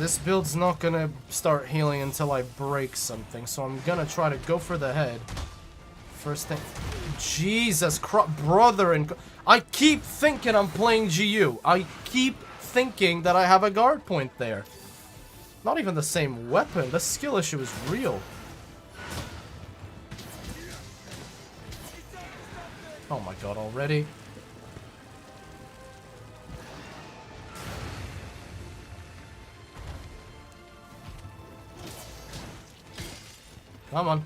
This build's not gonna start healing until I break something, so I'm gonna try to go for the head. First thing. Jesus Christ, brother, and I keep thinking I'm playing GU. I keep thinking that I have a guard point there. Not even the same weapon. The skill issue is real. Oh my god, already? Come on.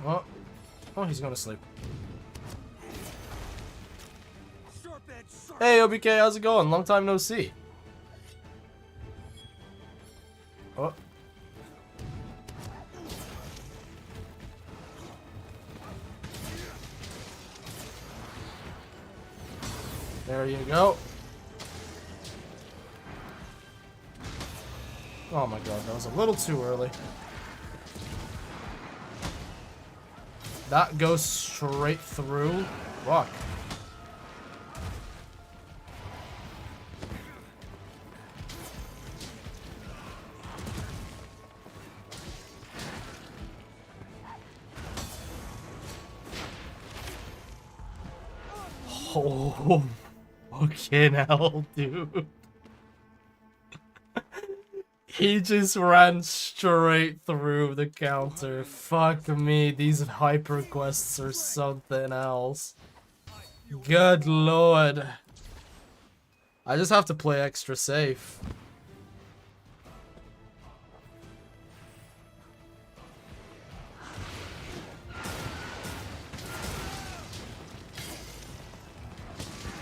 Oh. Oh, he's gonna sleep. Hey, OBK, how's it going? Long time no see. Oh. There you go. Oh my god, that was a little too early. That goes straight through. Fuck. Oh, fucking hell, dude. He just ran straight through the counter. Fuck me, these hyper quests are something else. Good lord. I just have to play extra safe.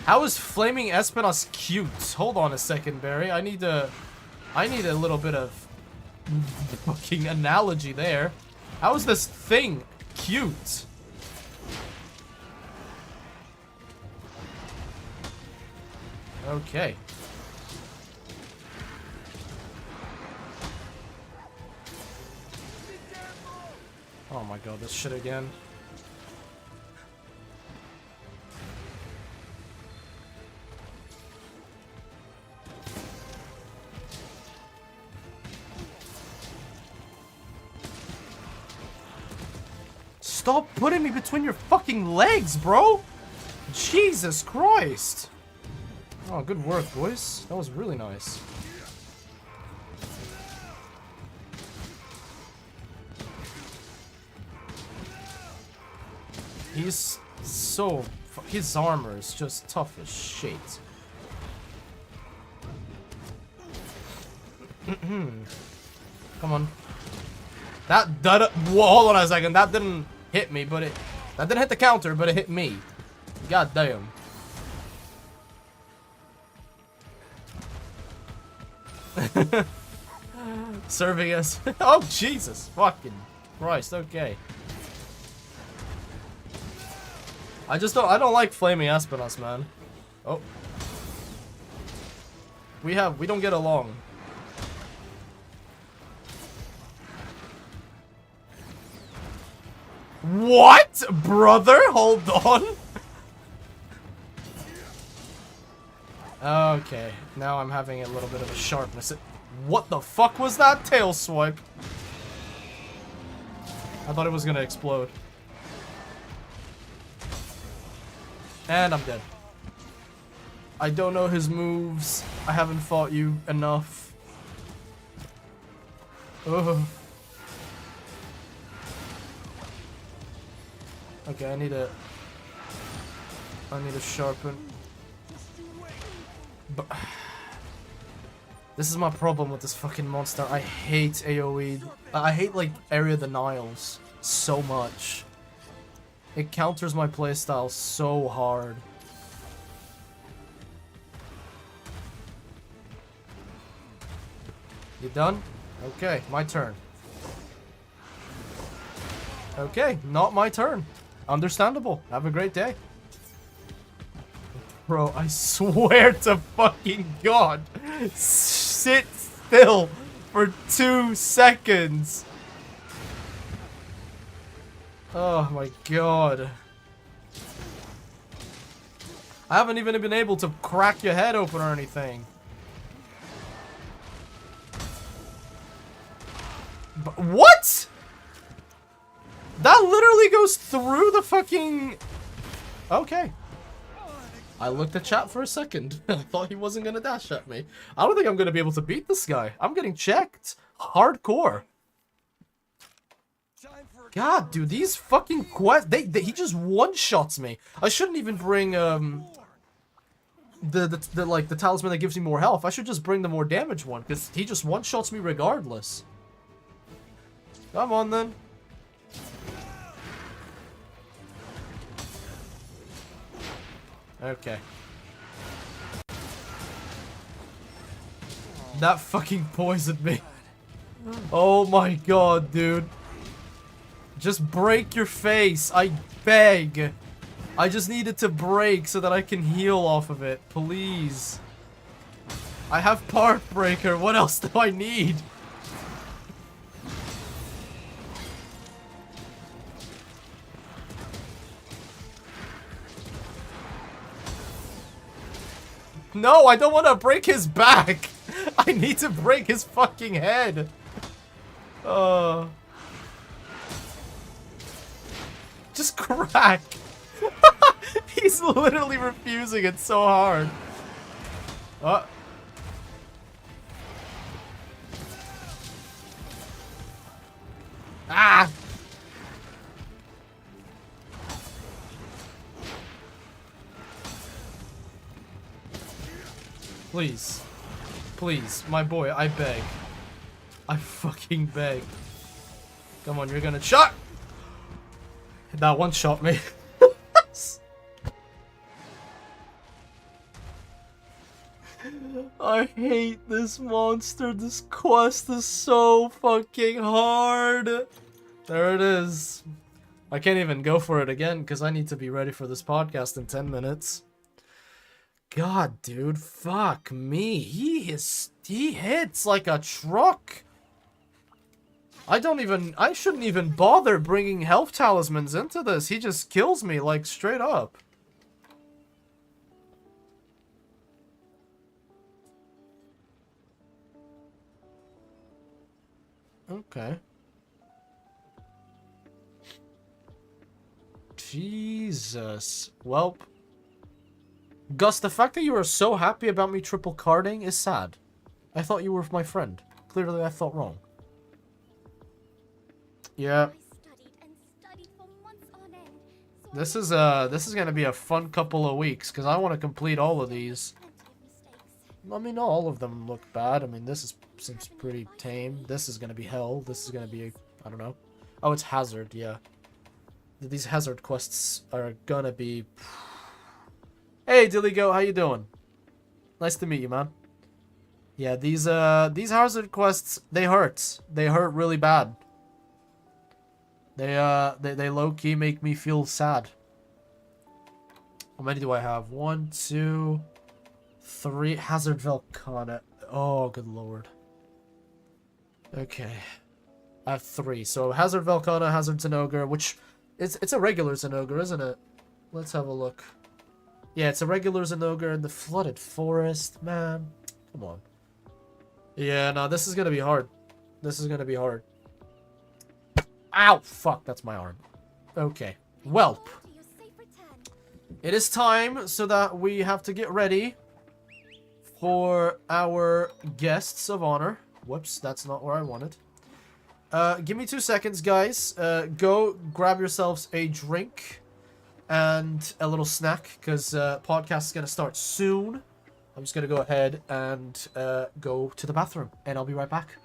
How is Flaming Espinos cute? Hold on a second, Beari. I need a little bit of fucking analogy there. How is this thing cute? Okay. Oh my god, this shit again. Stop putting me between your fucking legs, bro! Jesus Christ! Oh, good work, boys. That was really nice. He's so... His armor is just tough as shit. Come on. That whoa, hold on a second. That didn't hit me, but that didn't hit the counter, but it hit me. God damn. Serving us. Oh Jesus, fucking Christ. Okay. I don't like flaming Espinas, man. Oh. We don't get along. What? Brother? Hold on. Okay. Now I'm having a little bit of a sharpness. What the fuck was that? Tail swipe. I thought it was gonna explode. And I'm dead. I don't know his moves. I haven't fought you enough. Ugh. Okay, I need to sharpen. But this is my problem with this fucking monster. I hate AoE. I hate like area denials so much. It counters my playstyle so hard. You done? Okay, my turn. Okay, not my turn. Understandable. Have a great day. Bro, I swear to fucking God. Sit still for 2 seconds. Oh my God. I haven't even been able to crack your head open or anything. But what? That literally goes through the fucking... Okay. I looked at chat for a second. I thought he wasn't gonna dash at me. I don't think I'm gonna be able to beat this guy. I'm getting checked. Hardcore. God, dude, these fucking quests... He just one-shots me. I shouldn't even bring, the talisman that gives me more health. I should just bring the more damage one, because he just one-shots me regardless. Come on, then. Okay. That fucking poisoned me. Oh my God, dude. Just break your face. I beg. I just need it to break so that I can heal off of it. Please. I have Part Breaker. What else do I need? No, I don't want to break his back. I need to break his fucking head. Just crack. He's literally refusing it so hard. Ah! Please. Please, my boy, I beg. I fucking beg. Come on, you're gonna shot! That one shot me. I hate this monster. This quest is so fucking hard. There it is. I can't even go for it again because I need to be ready for this podcast in 10 minutes. God, dude, fuck me. He hits like a truck. I shouldn't even bother bringing health talismans into this. He just kills me, like, straight up. Okay. Jesus. Welp. Gus, the fact that you are so happy about me triple carding is sad. I thought you were my friend. Clearly I thought wrong. Yeah. I studied and studied for months on end. So This is gonna be a fun couple of weeks, because I want to complete all of these. plenty of mistakes. I mean, not all of them look bad. I mean, seems pretty tame. This is gonna be hell. This is gonna be, I don't know. Oh, it's hazard, yeah. These hazard quests are gonna be... Hey, Dillygo, how you doing? Nice to meet you, man. Yeah, these hazard quests, they hurt. They hurt really bad. They low-key make me feel sad. How many do I have? 1, 2, 3. Hazard Velcana. Oh, good lord. Okay. I have 3. So Hazard Velcana, Hazard Zinogre, which it's a regular Zinogre, isn't it? Let's have a look. Yeah, it's a regular Zinogre in the Flooded Forest, man. Come on. Yeah, no, this is gonna be hard. This is gonna be hard. Ow! Fuck, that's my arm. Okay. Welp. To your safe return. It is time so that we have to get ready for our guests of honor. Whoops, that's not where I wanted. Give me 2 seconds, guys. Go grab yourselves a drink and a little snack, because podcast is going to start soon. I'm just going to go ahead and go to the bathroom, and I'll be right back.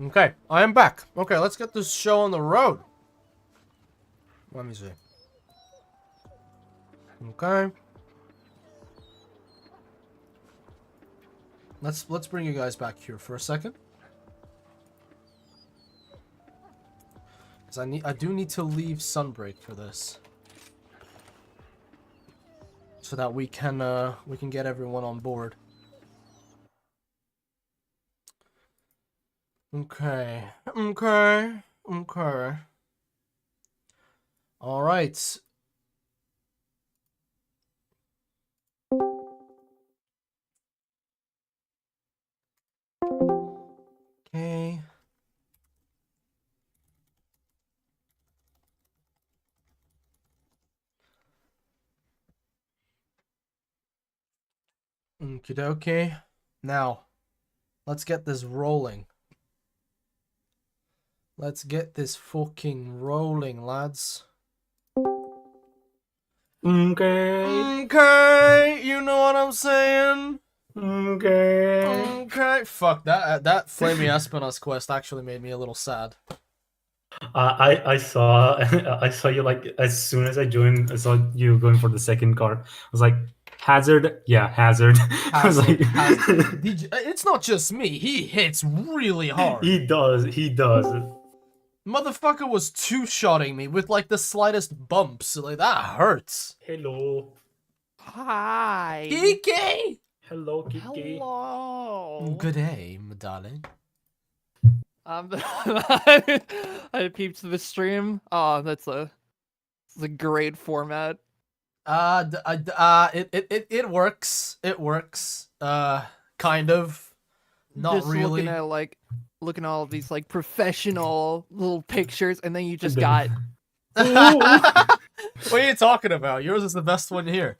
Okay, I am back. Okay, let's get this show on the road. Let me see. Okay. Let's bring you guys back here for a second. Cuz I do need to leave Sunbreak for this. So that we can get everyone on board. Okay. Okay. Okay. All right. Okay. Okie dokie. Now, let's get this rolling. Let's get this fucking rolling, lads. Okay. Okay, you know what I'm saying? Okay. Okay. Fuck, that Flamey Espinas quest actually made me a little sad. I saw I saw you like as soon as I joined. I saw you going for the second card. I was like, hazard, yeah, hazard. I was like, It's not just me. He hits really hard. he does. Motherfucker was two-shotting me with like the slightest bumps. Like that hurts. Hello, Hi. Kiki. hello, Kiki. Hello. Good day, my darling. I peeped the stream. Oh, that's a great format. It works. It works. Kind of. Not just really. looking at all of these like professional little pictures, and then you just then- got. What are you talking about? Yours is the best one here.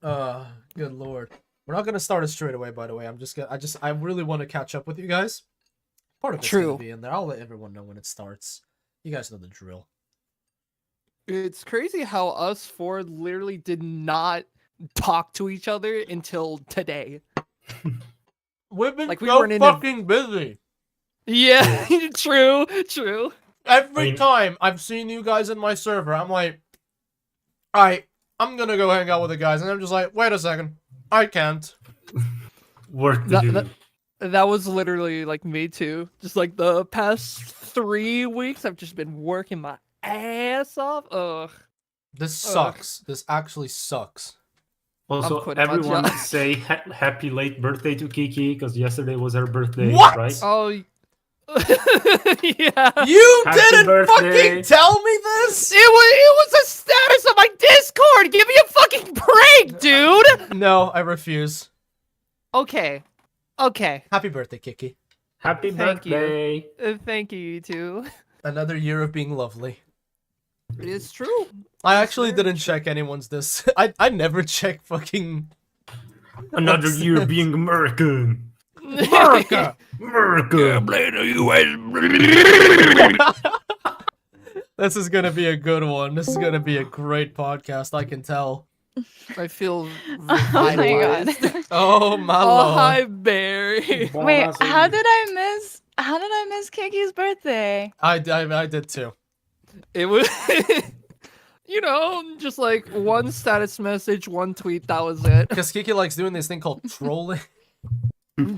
Good lord. We're not gonna start it straight away, by the way. I really want to catch up with you guys. Part of it's True. gonna be in there. I'll let everyone know when it starts. You guys know the drill. It's crazy how us four literally did not talk to each other until today. We've been Like, we so weren't in a- fucking busy. Yeah, true. Every time I've seen you guys in my server, I'm like, alright, I'm gonna go hang out with the guys, and I'm just like, wait a second, I can't. Work to That- do. that- That was literally like me too. Just like the past 3 weeks, I've just been working my ass off. Ugh. This sucks. This actually sucks. Also, quitting my everyone job. say happy late birthday to Kiki because yesterday was her birthday, What? right? Oh. Yeah. You Happy didn't birthday. fucking tell me this? It was a status on my Discord. Give me a fucking break, dude. No, I refuse. Okay. Happy birthday, Kiki. Happy Thank you. birthday. Thank you too. Another year of being lovely. It is true. I actually didn't check anyone's this. I never check fucking Another What's year this? being American. America. America. This is gonna be a good one. This is gonna be a great podcast. I can tell. I feel Oh my god. revitalized. Oh my Oh, lord. hi, Barry. Wait, how did I miss Kiki's birthday? I did too. It was, just like one status message, one tweet. That was it. Because Kiki likes doing this thing called trolling.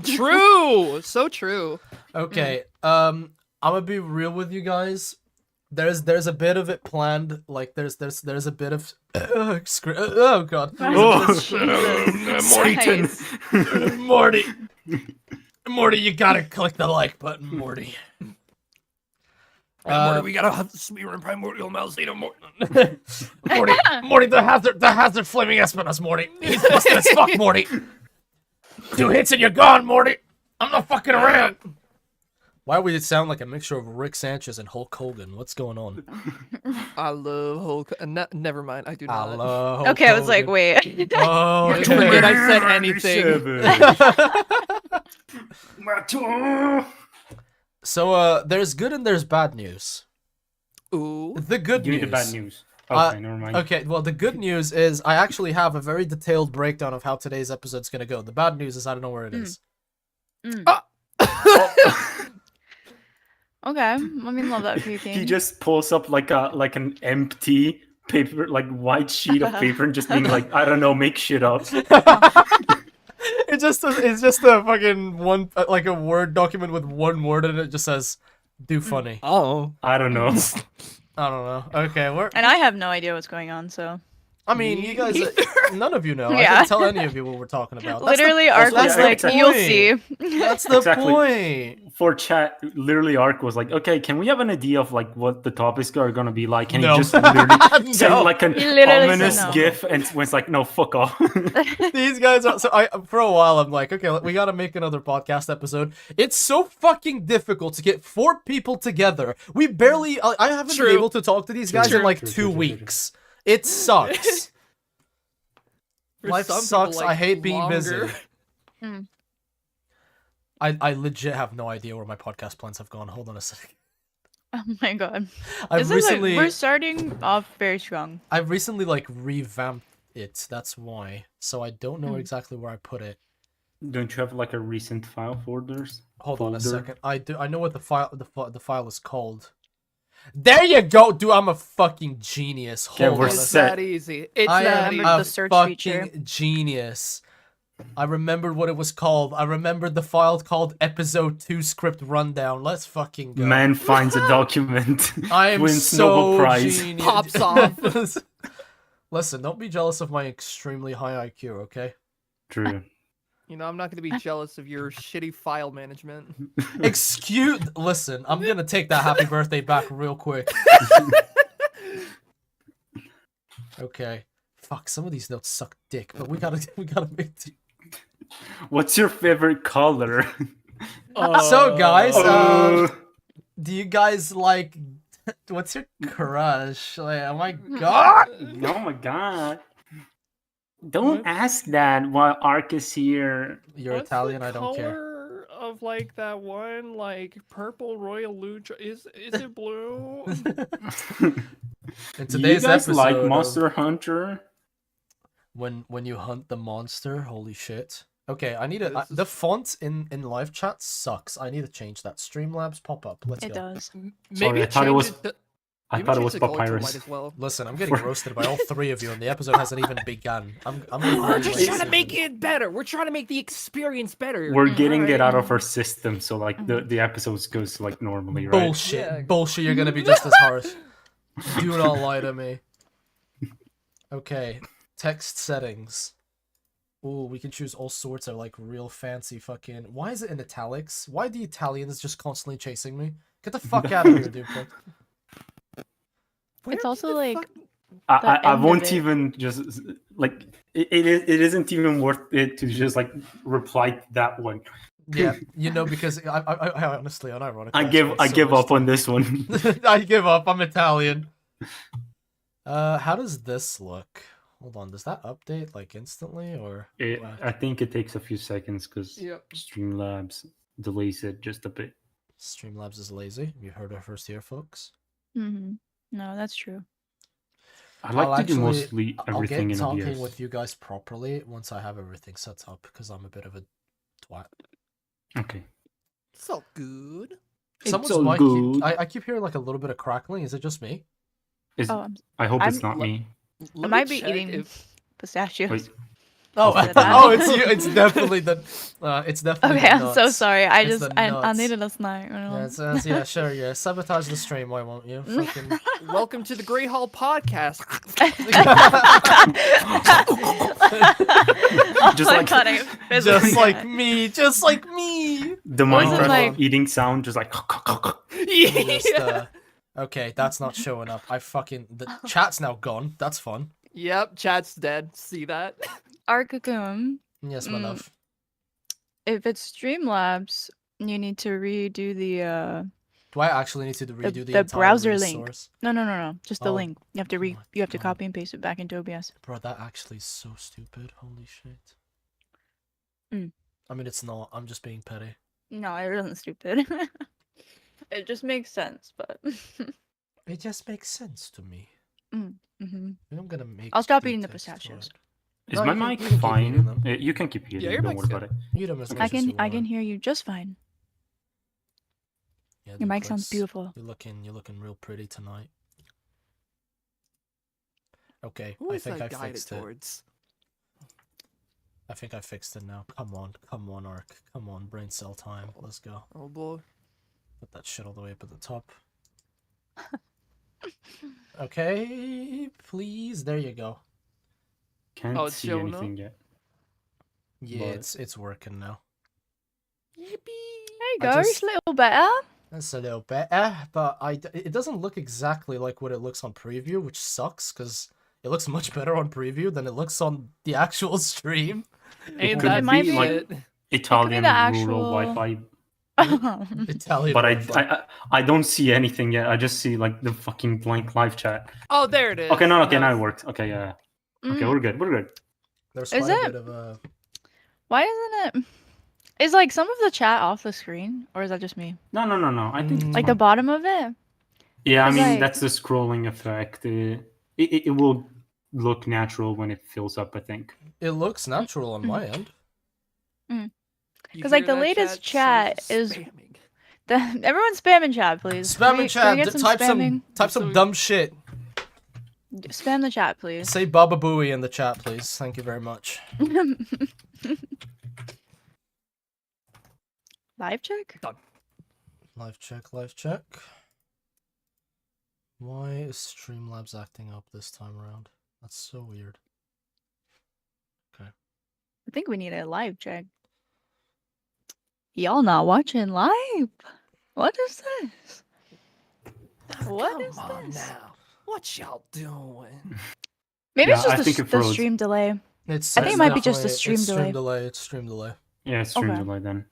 True. So true. Okay, I'm gonna be real with you guys. There's a bit of it planned. Like there's a bit of oh god. Oh, Jesus Morton. Morty, you gotta click the like button, Morty. We gotta have the smear and primordial Malzeno Morty, the hazard flaming Espinus, Morty. He's busted as fuck, Morty. 2 hits and you're gone, Morty. I'm not fucking around. Why would it sound like a mixture of Rick Sanchez and Hulk Hogan? What's going on? I love Hulk. Never mind. I do I not. love Hulk Okay, I was like, Hogan. wait. Oh, I forget I said anything. So, there's good and there's bad news. Ooh. The good Give me news. the bad news. Uh, Okay, never mind. Okay, well, the good news is I actually have a very detailed breakdown of how today's episode's gonna go. The bad news is I don't know where it is. Okay, I mean, love that Kiki. He just pulls up like an empty paper, like white sheet of paper, and just being like, I don't know, make shit up. It's just a fucking one, like a Word document with one word in it. Just says, "Do funny." Oh. I don't know. I don't know. Okay, we're. And I have no idea what's going on, so. I mean, you guys, none of you know. I Yeah. didn't tell any of you what we're talking about. That's Literally, Ark also, was yeah, like, exactly. you'll see. That's the Exactly. point. For chat, literally, Ark was like, okay, can we have an idea of like what the topics are gonna be like? And No. he just literally sent No. like an He literally said ominous no. gif and was like, no, fuck off. These guys are so. For a while, I'm like, okay, we gotta make another podcast episode. It's so fucking difficult to get 4 people together. We barely. I haven't True. been able to talk to these guys in True. like True, 2 true, true, true. weeks. It sucks. For Life some people, sucks. like, I hate being busy. longer. Mm. I legit have no idea where my podcast plans have gone. Hold on a second. Oh my god. I've This is like, recently, we're starting off very strong. I've recently like revamped it. That's why. So I don't know Mm. exactly where I put it. Don't you have like a recent file folders? Hold on a Folder. second. I do. I know what the file is called. There you go, dude. I'm a fucking genius. Okay, Hold we're on a It's second. set. that easy. It's I that am easy. remember a the search fucking feature. genius. I remembered what it was called. I remembered the file called episode 2 script rundown. Let's fucking go. Man finds a document. I am wins so Nobel Prize. genius. Pops off. Listen, don't be jealous of my extremely high IQ, okay? True. I'm not gonna be jealous of your shitty file management. Listen, I'm gonna take that happy birthday back real quick. Okay. Fuck, some of these notes suck dick, but we gotta make. What's your favorite color? So, guys, Uh, do you guys like? What's your crush? Like, oh my god! oh my god. Don't What? ask that while Ark is here. You're What's Italian. the I don't care. color of like that one like purple Royal Lucha? Is it blue? In Do you today's guys episode, like of Monster Hunter? when you hunt the monster, holy shit. Okay, I need This the is- font in live chat sucks. I need to change that. Streamlabs pop up. Let's It go. does. Maybe I thought it change was- to- I maybe thought it change was the color to Papyrus. white as well. Listen, I'm getting roasted by all three of you, and the episode hasn't even begun. I'm We're just really trying to serious. make it better. We're trying to make the experience better. We're getting it Alright. out of our system, so like the episodes goes like normally, right? Bullshit. Yeah. Bullshit, you're gonna be just as harsh. Do not lie to me. Okay, text settings. Ooh, we can choose all sorts of like real fancy fucking. Why is it in italics? Why are the Italians just constantly chasing me? Get the fuck out of here, dude. Where It's also the like fuck- the I end of won't it. even just like it isn't even worth it to just like reply to that one. Yeah, you know, because I honestly, unironically, I give up on this one. I give up. I'm Italian. How does this look? Hold on, does that update like instantly or? I think it takes a few seconds because Yep. Streamlabs delays it just a bit. Streamlabs is lazy. You heard it first here, folks. Mm-hmm. No, that's true. I like I'll to do actually- mostly I'll everything get in talking OBS. with you guys properly once I have everything set up because I'm a bit of a twat. Okay. It's all good. Someone's all mic. good. I keep hearing like a little bit of crackling. Is it just me? Oh, I hope it's I'm- not me. I Let might me be check eating if- pistachios. Wait. Oh, Is it oh, that? it's you. It's definitely the. It's definitely. Okay, the I'm so nuts. sorry. I It's just the I nuts. needed a snack. Yeah, sure. Yeah, sabotage the stream. Why won't you? Fucking. Welcome to the Grey Hall podcast. Oh Just my like- God, I physically Just like can't. me. Just like me. The Wasn't Minecraft like- eating sound, just like. Just, okay, that's not showing up. The chat's now gone. That's fun. Yep, chat's dead. See that? Arkakum, Yes, my Mm. love. if it's Streamlabs, you need to redo the Do I actually need to redo the the entire browser link. resource? no, just the Oh, link. You have to my you have to God. copy and paste it back into OBS. Bro, that actually is so stupid. Holy shit. Mm. I mean, it's not. I'm just being petty. No, it isn't stupid. It just makes sense, but It just makes sense to me. hmm I'm gonna make. I'll stop the eating the text pistachios. Is No, my you can- mic you can keep fine? eating them. You can keep eating. Yeah, your Don't mic's worry about it. Eat them as I much as you can want. hear you just fine. Yeah, Your mic sounds Duplex, beautiful. You're looking real pretty tonight. Okay, Who I is think I that guided fixed it. towards? I think I fixed it now. Come on, Ark. Come on, brain cell time. Let's go. Oh boy. Put that shit all the way up at the top. Okay, please. There you go. Can't Oh, it's see showing anything yet. Yeah, But- it's working now. There you I go. just- It's a little better. That's a little better, but it doesn't look exactly like what it looks on preview, which sucks because it looks much better on preview than it looks on the actual stream. Ain't could that be be like- it? Italian the rural actual- Wi-Fi, Italian. but Wi-Fi. I don't see anything yet. I just see like the fucking blank live chat. Oh, there it is. Okay, no, okay, No. now it worked. Okay, yeah. Okay, Mm, we're good. We're good. There's Is quite a it? bit of a. Why isn't it? Is like some of the chat off the screen, or is that just me? No. I think it's Like the fine. bottom of it. Yeah, I It's mean like- that's the scrolling effect. It will look natural when it fills up. I think. It looks natural on my end. You 'Cause, like, hear the that, latest Someone's chat is- spamming. Everyone spam in chat, please. Spam Can we in chat. get some Type spamming? some So- dumb shit. Spam the chat, please. Say Baba Booey in the chat, please. Thank you very much. Live check? Live check. Live check. Why is Streamlabs acting up this time around? That's so weird. I think we need a live check. Y'all not watching live? What is this? What Come is on this? now. What y'all doing? Maybe it's Yeah, I just think the, it the froze. stream delay. It's I think it might be just the definitely- stream delay. It's stream delay. Yeah, it's stream Okay. delay then.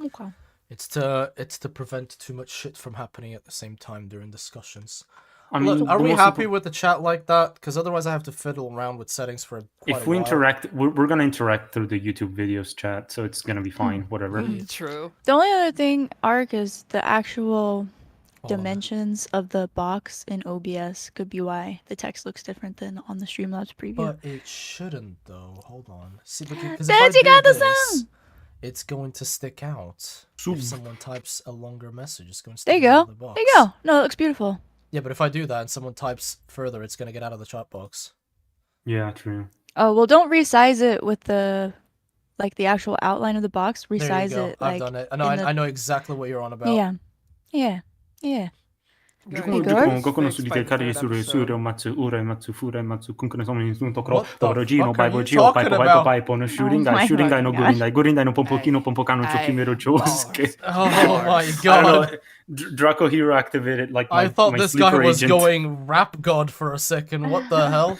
Okay. It's to prevent too much shit from happening at the same time during discussions. I Look, mean, are the we most happy impor- with the chat like that? Because otherwise I have to fiddle around with settings for quite If a we while. interact, we're gonna interact through the YouTube videos chat, so it's gonna be fine. Whatever. True. The only other thing, Arc, is the actual Hold on. dimensions of the box in OBS could be why the text looks different than on the Streamlabs preview. But it shouldn't though. Hold on. See, because Dad, you got the sound! it's going to stick out. If someone types a longer message, it's going to There stick you out go. of the box. There you go. No, it looks beautiful. Yeah, but if I do that and someone types further, it's going to get out of the chat box. Yeah, true. Oh, well, don't resize it with the actual outline of the box. There you Resize go. it I've like done it. I know. in the- I know exactly what you're on about. yeah. Yeah. Guys, Hey, Juku guys. goku no Fixed subite by the kari third suru episode. suru matsu ure matsu fure matsu kunkune somi sunto kro What the dorojino fuck are baibo you jio talking baipo baipo about? baipo no my shuringai no fucking gurindai gurindai no pompoki no pompokano Hey, chokimero chosuke. Oh my I don't god. know. Draco Hero activated like my, I thought my this guy sleeper was agent. going rap god for a second. What the hell?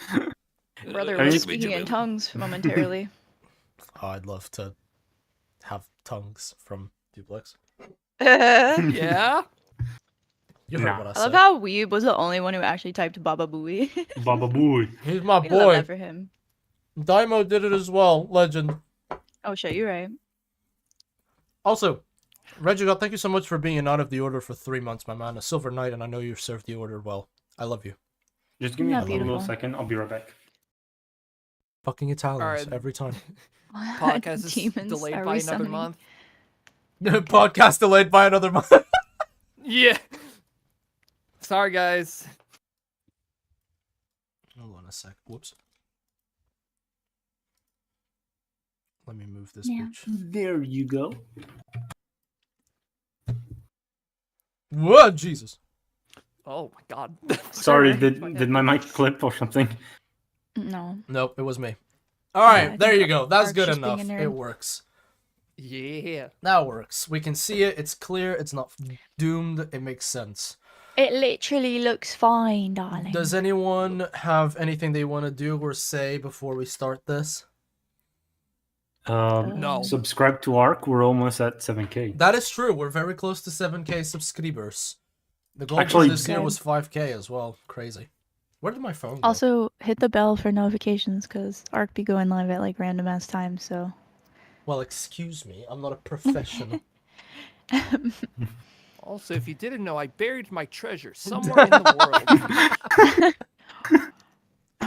Brother Are you- was speaking in tongues momentarily. Oh, I'd love to have tongues from Duplex. Yeah. You heard Nah. what I I said. love how Weeb was the only one who actually typed Baba Booey. Baba boy. He's my We love boy. that for him. Daimo did it as well. Legend. Oh shit, you're right. Also, Reginald, thank you so much for being out of the order for 3 months, my man. A silver knight, and I know you've served the order well. I love you. Just give me Yeah, a little beautiful. second. I'll be right back. Fucking Italians Alright. every time. Podcast is Demons delayed are by we another summoning? month. Podcast delayed by another month. Yeah. Sorry, guys. Hold on a sec. Whoops. Let me move this Yeah. bitch. There you go. Whoa, Jesus. Oh my god. Sorry, Sorry. did my mic clip or something? No. Nope, it was me. Alright, I there think you go. That's Arc's good just being enough. a nerd. It works. Yeah. That works. We can see it. It's clear. It's not doomed. It makes sense. It literally looks fine, darling. Does anyone have anything they want to do or say before we start this? No. Subscribe to ARC. We're almost at 7K. That is true. We're very close to 7K subscribers. The goal Actually- for this year Good. was 5K as well. Crazy. Where did my phone go? Also, hit the bell for notifications because Arc be going live at like random ass times. So Well, excuse me. I'm not a professional. Also, if you didn't know, I buried my treasure somewhere in the world.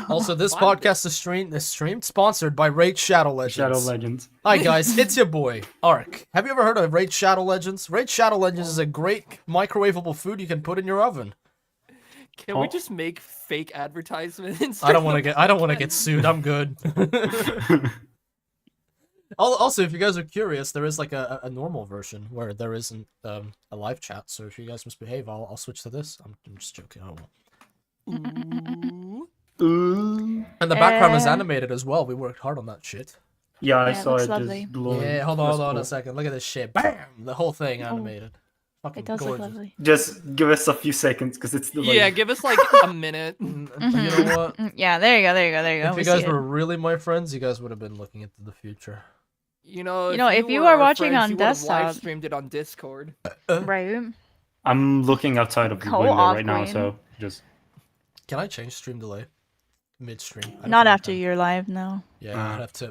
Also, this Find podcast is streamed sponsored by Raid Shadow Legends. Shadow Legends. Hi guys, it's your boy, Ark. Have you ever heard of Raid Shadow Legends? Raid Shadow Legends is a great microwavable food you can put in your oven. Can we just make fake advertisements? I don't want to get sued. I'm good. Also, if you guys are curious, there is like a normal version where there isn't a live chat. So if you guys misbehave, I'll switch to this. I'm just joking. I don't know. And the background is animated as well. We worked hard on that shit. Yeah, I Yeah, it saw looks it lovely. just glowing. Yeah, hold That's on cool. a second. Look at this shit. Bam! The whole thing animated. Fucking it does gorgeous. look lovely. Just give us a few seconds because it's delayed. Yeah, give us like a minute. You know what? Yeah, there you go. There you go. There you go. If We you see guys it. were really my friends, you guys would have been looking into the future. You know, if you were are our watching friends, on you would've desktop- live streamed it on Discord. right. I'm looking outside of the Go window off, right now, Queen. so just Can I change stream delay midstream? I don't Not think I after can. you're live, no. Yeah,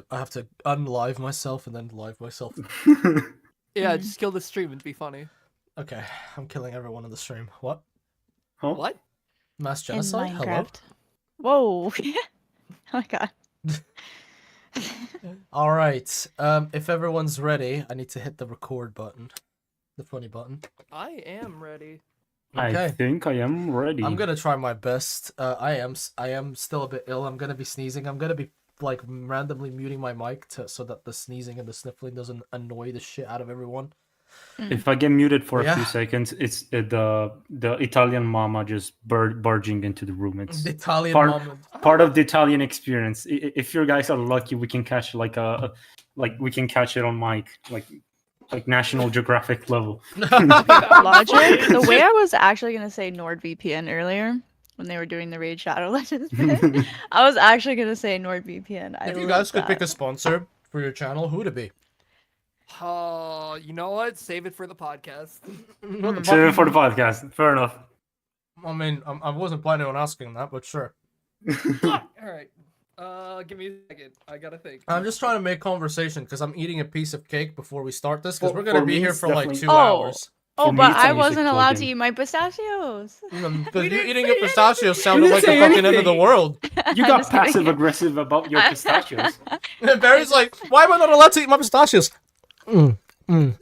I have to unlive myself and then live myself. Yeah, just kill the stream. It'd be funny. Okay, I'm killing everyone in the stream. What? Huh? What? Mass In genocide? Hello? Minecraft. Whoa. Oh my god. All right. If everyone's ready, I need to hit the record button, the funny button. I am ready. I Okay. think I am ready. I'm gonna try my best. I am still a bit ill. I'm gonna be sneezing. I'm gonna be like randomly muting my mic so that the sneezing and the sniffling doesn't annoy the shit out of everyone. If I get muted for a Yeah. few seconds, it's the Italian mama just barging into the room. It's The Italian part, moment. part of the Italian experience. If you guys are lucky, we can catch we can catch it on mic, like National Geographic level. Logic. The way I was actually gonna say NordVPN earlier when they were doing the Raid Shadow Legends bit. I was actually gonna say NordVPN. If you guys could pick a sponsor for your channel, who would it be? You know what? Save it for the podcast. Save it for the podcast. Fair enough. I mean, I wasn't planning on asking that, but sure. All right. Give me a second. I gotta think. I'm just trying to make conversation because I'm eating a piece of cake before we start this because For- we're gonna for be me, here it's for like definitely- 2 hours. Oh, For me, but it's a I music wasn't allowed to plugin. eat my pistachios. Because you didn't eating say your pistachios sounded didn't like the say fucking end of the anything. world. You I'm got just kidding. passive aggressive about your pistachios. And Barry's like, why am I not allowed to eat my pistachios? I'm Damn,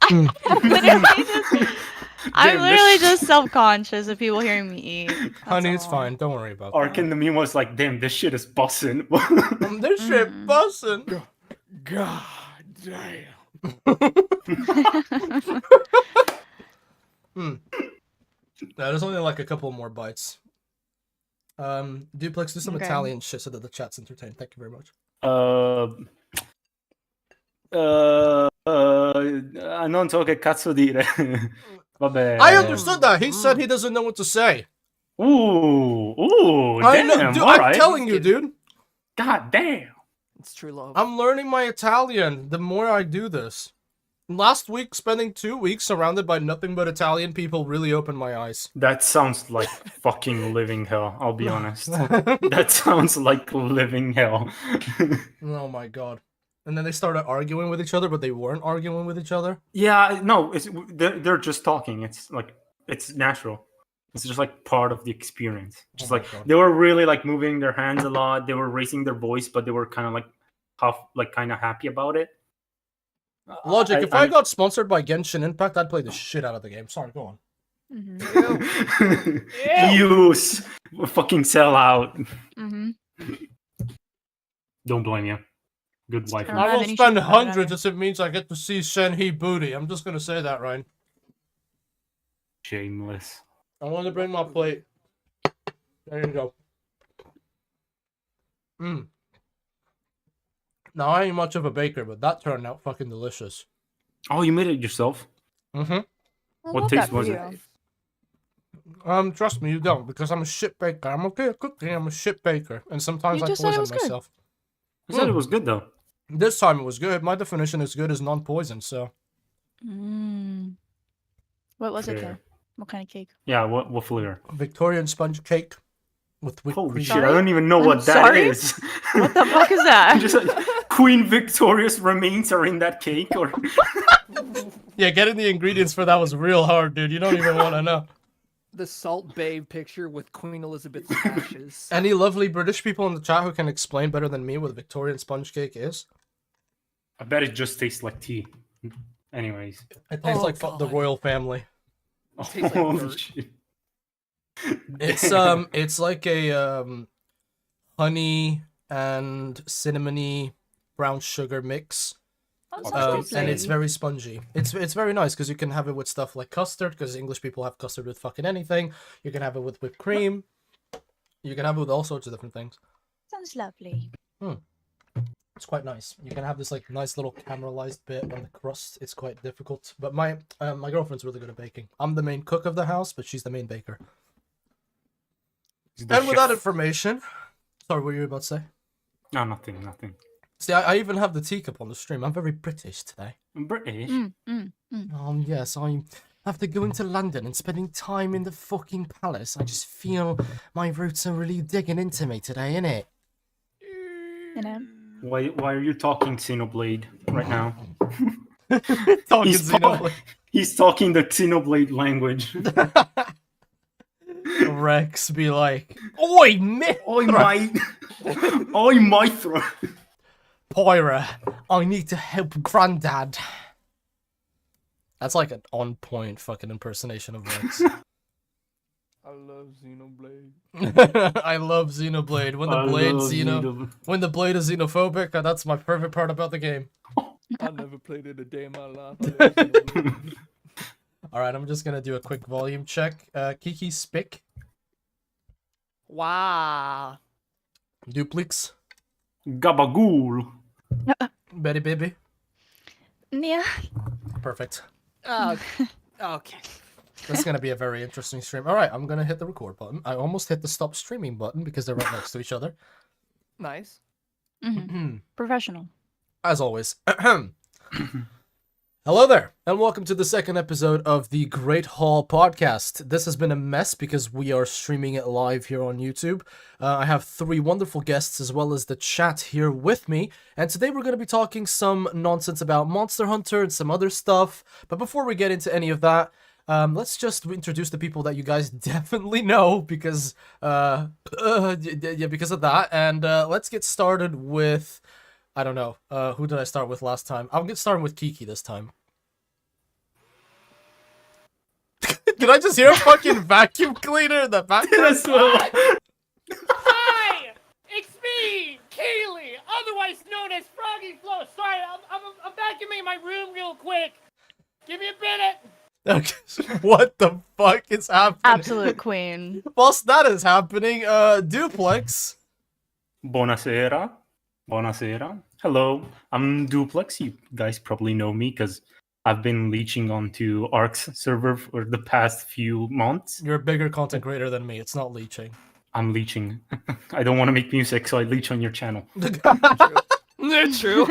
literally this- just self-conscious of people hearing me eat. That's Honey, it's all. fine. Don't worry about Ark in the meme was like, damn, this shit is bussin'. that. This shit bussin'. God damn. There's only like a couple more bites. Duplex, do some Okay. Italian shit so that the chat's entertained. Thank you very much. Non so che cazzo dire. Vabbè. I understood that. He said he doesn't know what to say. Ooh, I damn, know, dude, I'm alright. telling you, dude. God damn. It's true love. I'm learning my Italian the more I do this. Last week, spending 2 weeks surrounded by nothing but Italian people really opened my eyes. That sounds like fucking living hell, I'll be honest. That sounds like living hell. Oh my god. And then they started arguing with each other, but they weren't arguing with each other. Yeah, no, they're just talking. It's like, it's natural. It's just like part of the experience. Just my like God. they were really like moving their hands a lot. They were raising their voice, but they were kind of like kind of happy about it. Logic, if I got sponsored by Genshin Impact, I'd play the shit out of the game. Sorry, go on. Mhm. Use fucking sell out. Mhm. Don't blame you. Good wife. Don't I have will any spend shoes on hundreds either. if it means I get to see Shenhe booty. I'm just gonna say that, Ryan. Shameless. I want to bring my plate. There you go. Now, I ain't much of a baker, but that turned out fucking delicious. Oh, you made it yourself? Mm-hmm. I What love taste that was for it? you. Trust me, you don't, because I'm a shit baker. I'm okay at cooking, I'm a shit baker. And sometimes You I just said it poison was good. myself. I said it was good though. This time it was good. My definition is good is non-poison, so... Mm. What was it Fair. though? What kind of cake? Yeah, what flavor? Victorian sponge cake with whipped Holy cream. shit, I don't even know I'm what that sorry? is. What the fuck is that? Just like, Queen Victoria's remains are in that cake, or Yeah, getting the ingredients for that was real hard, dude. You don't even want to know. The Salt Babe picture with Queen Elizabeth's ashes. Any lovely British people in the chat who can explain better than me what a Victorian sponge cake is? I bet it just tastes like tea. Anyways. It tastes Oh, like the God. royal family. tastes like Holy dirt. shit. It's like a honey and cinnamony brown sugar mix. Oh, sounds And it's tasty. very spongy. It's very nice because you can have it with stuff like custard, because English people have custard with fucking anything. You can have it with whipped cream. You can have it with all sorts of different things. Sounds lovely. It's quite nice. You can have this like nice little caramelized bit on the crust. It's quite difficult. But my girlfriend's really good at baking. I'm the main cook of the house, but she's the main baker. The And with that chef- information, sorry, what were you about to say? No, nothing. See, I even have the teacup on the stream. I'm very British today. I'm British. Yes, I after going to London and spending time in the fucking palace, I just feel my roots are really digging into me today, innit? You know? Why are you talking Xenoblade right now? Talking He's, Xenoblade. he's talking the Xenoblade language. Rex be like, Oi, Myth! Oi, mate! Oi, Mithra! Pyra, I need to help Grandad. That's like an on-point fucking impersonation of Rex. I love Xenoblade. I love Xenoblade. When the blade is xenophobic, that's my favorite part about the game. I never played it a day in my life. I love Xenoblade. Alright, I'm just gonna do a quick volume check. Kiki Spick, Wow. Duplix, Gabagool! Betty Baby. Yeah. Perfect. Okay. Okay. This is going to be a very interesting stream. All right, I'm going to hit the record button. I almost hit the stop streaming button because they're right next to each other. Nice. Professional. As always. Hello there, and welcome to the second episode of the Great Hall podcast. This has been a mess because we are streaming it live here on YouTube. I have three wonderful guests as well as the chat here with me, and today we're going to be talking some nonsense about Monster Hunter and some other stuff. But before we get into any of that, let's just introduce the people that you guys definitely know because because of that. And let's get started with, I don't know, who did I start with last time? I'll get started with Kiki this time. Did I just hear a fucking vacuum cleaner in the background? Hi! It's me, Kaylee, otherwise known as Froggy Flow. Sorry, I'm vacuuming my room real quick. Give me a minute. Okay, what the fuck is happening? Absolute queen. Whilst that is happening, Duplex. Buonasera. Buonasera. Hello, I'm Duplex. You guys probably know me because I've been leeching onto Ark's server for the past few months. You're a bigger content creator than me. It's not leeching. I'm leeching. I don't want to make music, so I leech on your channel. True.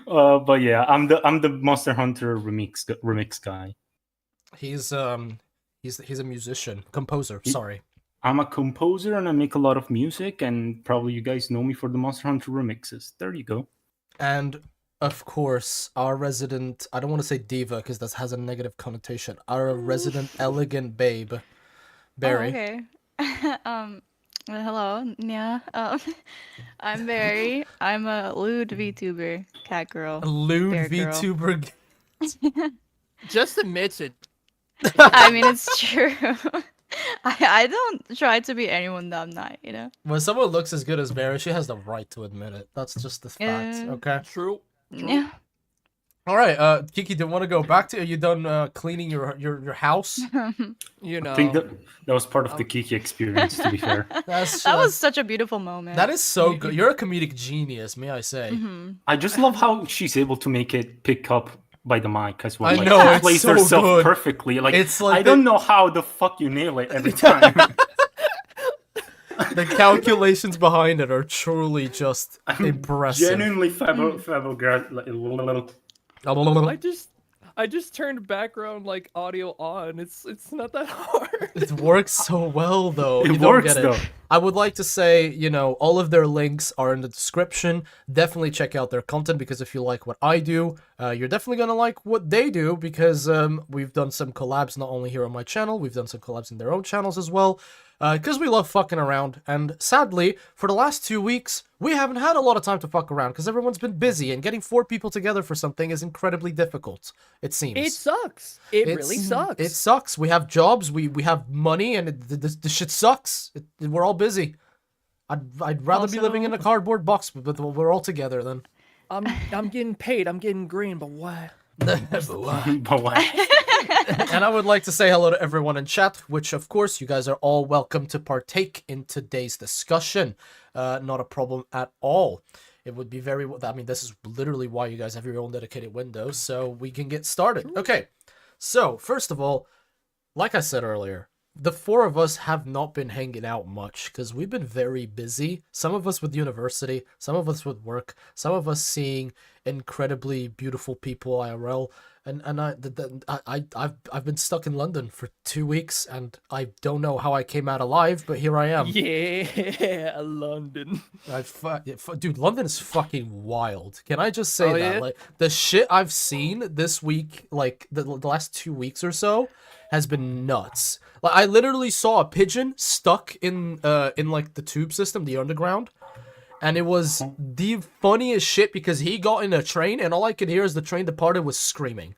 But yeah, I'm the Monster Hunter remix guy. He's a musician, composer. Sorry. I'm a composer and I make a lot of music, and probably you guys know me for the Monster Hunter remixes. There you go. And of course, our resident, I don't want to say diva because that has a negative connotation. Our resident elegant babe, Beari. Oh, okay. Hello. Yeah. I'm Beari. I'm a lewd VTuber, cat girl. Lewd bear girl. VTuber. Just admits it. I mean, it's true. I don't try to be anyone that I'm not, you know? When someone looks as good as Beari, she has the right to admit it. That's just the fact, okay? True. Yeah. All right, Kiki, do you want to go back to? Are you done cleaning your house? You know. I think that was part of the Kiki experience, to be fair. That was such a beautiful moment. That is so good. You're a comedic genius, may I say? I just love how she's able to make it pick up by the mic as well. I Like, know, she it's plays so herself good. perfectly. Like, It's like I don't know how the fuck you nail it every time. The calculations behind it are truly just impressive. Genuinely I just turned background like audio on. It's not that hard. It works so well, though. It You don't works, get it. though. I would like to say, you know, all of their links are in the description. Definitely check out their content because if you like what I do, you're definitely going to like what they do because we've done some collabs not only here on my channel, we've done some collabs in their own channels as well. Because we love fucking around, and sadly, for the last 2 weeks, we haven't had a lot of time to fuck around because everyone's been busy, and getting 4 people together for something is incredibly difficult, it seems. It sucks. It really sucks. It sucks. We have jobs, we have money, and the shit sucks. We're all busy. I'd rather be living in a cardboard box, but we're all together then. I'm getting paid. I'm getting green, but why? But what? And I would like to say hello to everyone in chat, which of course you guys are all welcome to partake in today's discussion. Not a problem at all. It would be very, I mean, this is literally why you guys have your own dedicated window, so we can get started. Okay, so first of all, like I said earlier, the 4 of us have not been hanging out much because we've been very busy. Some of us with university, some of us with work, some of us seeing incredibly beautiful people IRL. And I've been stuck in London for 2 weeks, and I don't know how I came out alive, but here I am. Yeah, London. Dude, London is fucking wild. Can I just say that? Yeah? Like the shit I've seen this week, like the last 2 weeks or so, has been nuts. Like I literally saw a pigeon stuck in like the tube system, the underground. And it was the funniest shit because he got in a train and all I could hear as the train departed was screaming.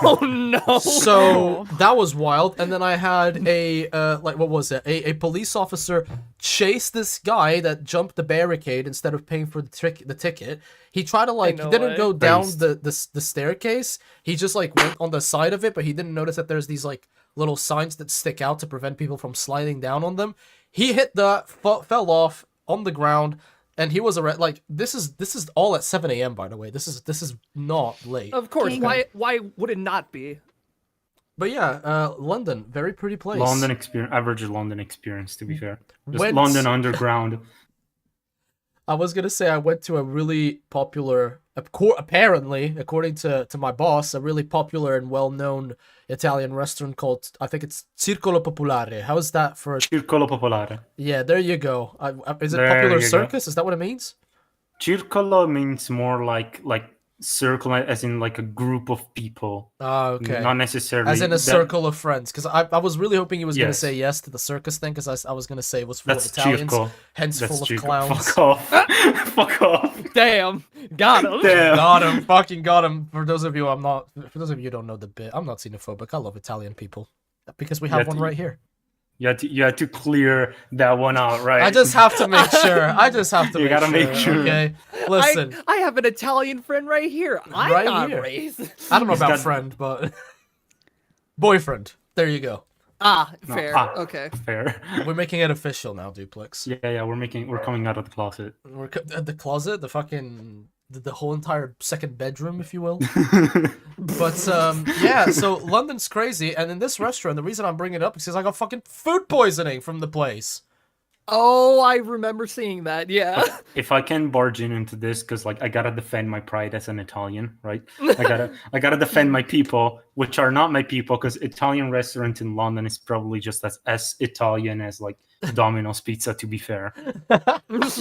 Oh no. So that was wild. And then I had a, what was it? A police officer chase this guy that jumped the barricade instead of paying for the ticket. He tried to he didn't go down the staircase. He just like went on the side of it, but he didn't notice that there's these like little signs that stick out to prevent people from sliding down on them. He hit fell off on the ground, and he was like, this is all at 7 a.m. by the way. This is not late. Of course. King. Why would it not be? But yeah, London, very pretty place. London experience, average London experience. To be fair, just Went- London Underground. I was gonna say I went to a really popular, apparently, according to my boss, a really popular and well-known Italian restaurant called, I think it's Circolo Popolare. How's that for? Circolo Popolare. Yeah, there you go. Is it There popular you go. circus? Is that what it means? Circolo means more like circle, as in like a group of people. Oh, okay. Not necessarily As in a that- circle of friends, because I was really hoping he was going to Yes. say yes to the circus thing, because I was going to say it was full That's of Italians, Circo. hence That's full of Circo. clowns. Fuck off. Fuck off. Damn, got him. Damn. Got him, fucking got him. For those of you who don't know the bit, I'm not xenophobic. I love Italian people because we have one right here. You had to clear that one out, right? I just have to make sure. You gotta make sure. Okay, listen. I have an Italian friend right here. I Right got here. raised. I don't know He's about got- friend, but boyfriend. There you go. No, Fair. Okay. Fair. We're making it official now, Duplex. Yeah. We're coming out of the closet. We're the closet, the whole entire second bedroom, if you will. But yeah, so London's crazy, and in this restaurant, the reason I'm bringing it up is because I got fucking food poisoning from the place. Oh, I remember seeing that. Yeah. If I can barge into this, because like I gotta defend my pride as an Italian, right? I gotta defend my people, which are not my people, because Italian restaurant in London is probably just as Italian as like Domino's Pizza. To be fair,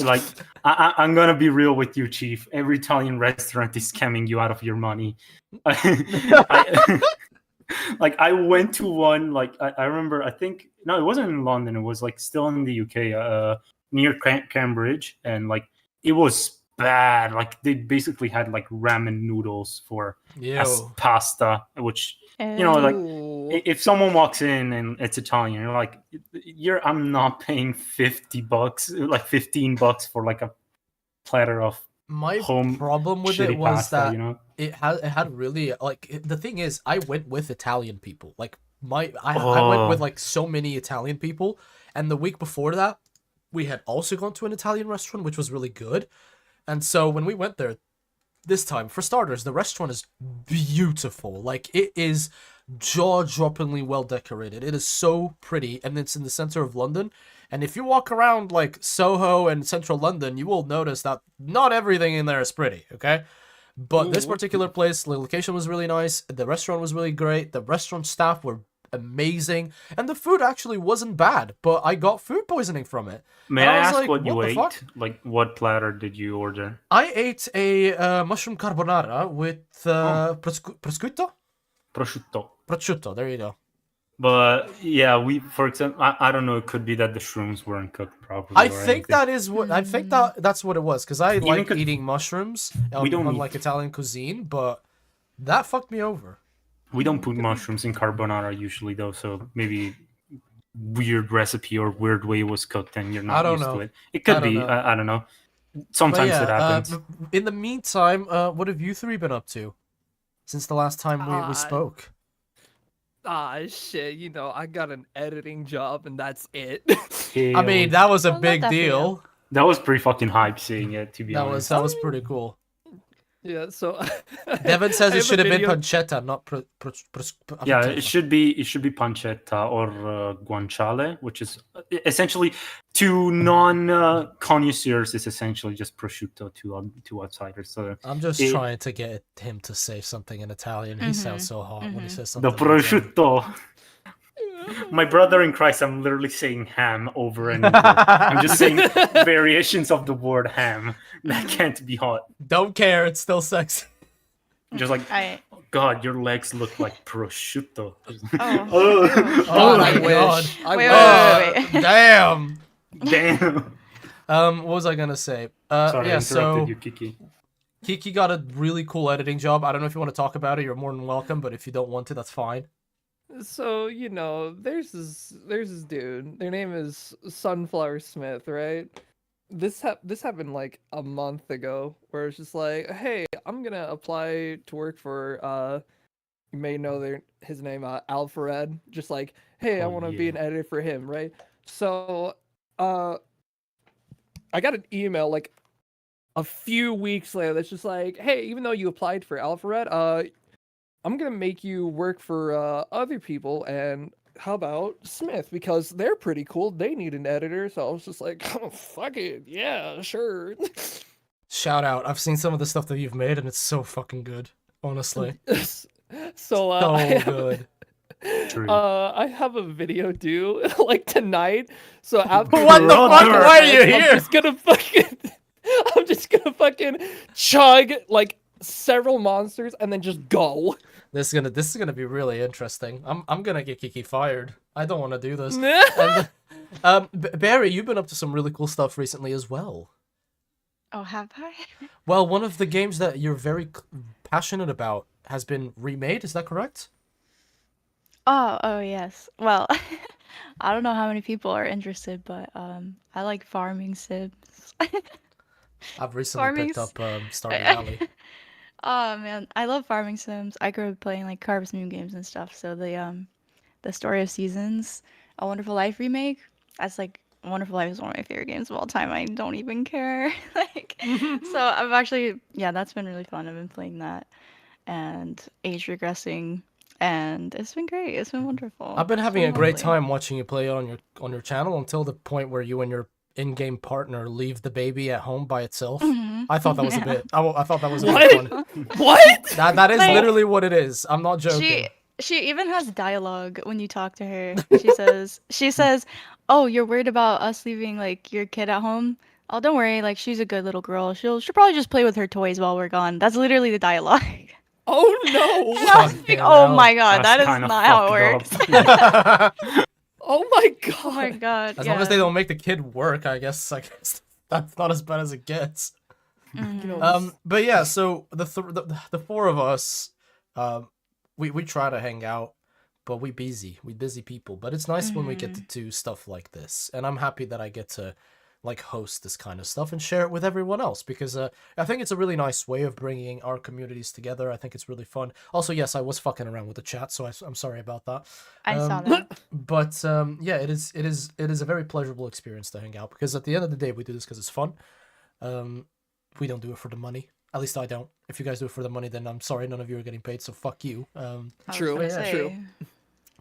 like I'm gonna be real with you, Chief. Every Italian restaurant is scamming you out of your money. Like I went to one, like I remember, I think no, it wasn't in London, it was like still in the UK, near Cambridge, and like it was bad. Like they basically had like ramen noodles as Yo. pasta, which like Ooh. if someone walks in and it's Italian, you're like, I'm not paying $50, like $15 for like a platter of My home problem with it shitty was pasta, that you know? it had really the thing is I went with Italian people. Like I went with like so many Italian people, and the week before that we had also gone to an Italian restaurant which was really good. And so when we went there this time, for starters, the restaurant is beautiful. Like it is jaw-droppingly well decorated. It is so pretty, and it's in the center of London. And if you walk around like Soho and central London, you will notice that not everything in there is pretty, okay? But this particular place, the location was really nice, the restaurant was really great, the restaurant staff were amazing, and the food actually wasn't bad, but I got food poisoning from it. May And I was ask like, what you the ate? fuck? Like, what platter did you order? I ate a mushroom carbonara with prosciutto? Prosciutto, there you go. But yeah, for example, I don't know. It could be that the shrooms weren't cooked properly. I or think anything. that's what it was, because I like could- eating mushrooms We don't on eat- like Italian cuisine, but that fucked me over. we don't put mushrooms in carbonara usually, though. So maybe weird recipe or weird way it was cooked, and you're I not don't used know. to it. It could I don't be. know. I don't know. But Sometimes yeah, it happens. in the meantime, what have you three been up to since the last time we spoke? Shit, you know, I got an editing job and that's it. I mean, that was a Well, not big that for you. deal. that was pretty fucking hype seeing it. To be honest, That was pretty cool. Yeah, so Devin says I it have should a have been video- pancetta, not yeah, it should be pancetta or guanciale, which is essentially, to non connoisseurs, is essentially just prosciutto to outsiders. So I'm just it- trying to get him to say something in Italian. He sounds so hot when he says the something. in Italian. prosciutto. My brother in Christ, I'm literally saying ham over and over. I'm just saying variations of the word ham. That can't be hot. Don't care, it's still sexy. Just like, I God, your legs look like prosciutto. oh. Oh I my wish. god. I Wait, wish. wait, wait. Damn. Damn. What was I gonna say? Sorry, I yeah, interrupted so you, Kiki. Kiki got a really cool editing job. I don't know if you want to talk about it. You're more than welcome, but if you don't want to, that's fine. So, you know, there's this dude. Their name is Sunflower Smith, right? This happened like a month ago, where it's just like, hey, I'm gonna apply to work for you may know his name, Alfred. Just like, hey, I Oh, want to be yeah. an editor for him, right? So I got an email like a few weeks later that's just like, hey, even though you applied for Alfred, I'm gonna make you work for other people, and how about Smith, because they're pretty cool. They need an editor, so I was just like, oh, fuck it, yeah, sure. Shout out. I've seen some of the stuff that you've made, and it's so fucking good. Honestly, So so I have, good. True. I have a video due like tonight. So after What the fuck? Brother. Why are you I'm here? just gonna fucking I'm just gonna fucking chug like several monsters and then just go. This is gonna be really interesting. I'm gonna get Kiki fired. I don't want to do this. And, Beari, you've been up to some really cool stuff recently as well. Oh, have I? Well, one of the games that you're very passionate about has been remade. Is that correct? Oh yes. Well, I don't know how many people are interested, but I like farming sims. I've recently picked Farming's- up Stardew Valley. Oh man, I love farming sims. I grew up playing like Harvest Moon games and stuff. So the Story of Seasons, A Wonderful Life remake, that's like A Wonderful Life is one of my favorite games of all time. I don't even care. Like, so I've actually, yeah, that's been really fun. I've been playing that and age regressing, and it's been great. It's been wonderful. I've been It's having a been great lovely. time watching you play on your channel until the point where you and your in-game partner leave the baby at home by itself. Mhm. I thought that was a Yeah. bit. I thought that was a What? bit funny. What? That is Like- literally what it is. I'm not joking. She even has dialogue when you talk to her. She says, "Oh, you're worried about us leaving like your kid at home? Oh, don't worry. Like she's a good little girl. She'll probably just play with her toys while we're gone." That's literally the dialogue. Oh no! And I was like, Fucking "Oh hell. my god, that That's is kinda not how it fucked works." up. Oh my god! Oh my god. As yeah. long as they don't make the kid work, I guess that's not as bad as it gets. Mhm. You know, But yeah, so the four of us, we try to hang out, but we busy people. But it's nice when we get to do stuff like this, and I'm happy that I get to like host this kind of stuff and share it with everyone else, because I think it's a really nice way of bringing our communities together. I think it's really fun. Also, yes, I was fucking around with the chat, so I'm sorry about that. I saw Um, that. But yeah, it is a very pleasurable experience to hang out, because at the end of the day, we do this because it's fun. We don't do it for the money. At least I don't. If you guys do it for the money, then I'm sorry, none of you are getting paid, so fuck you. I was True, gonna yeah, true. say.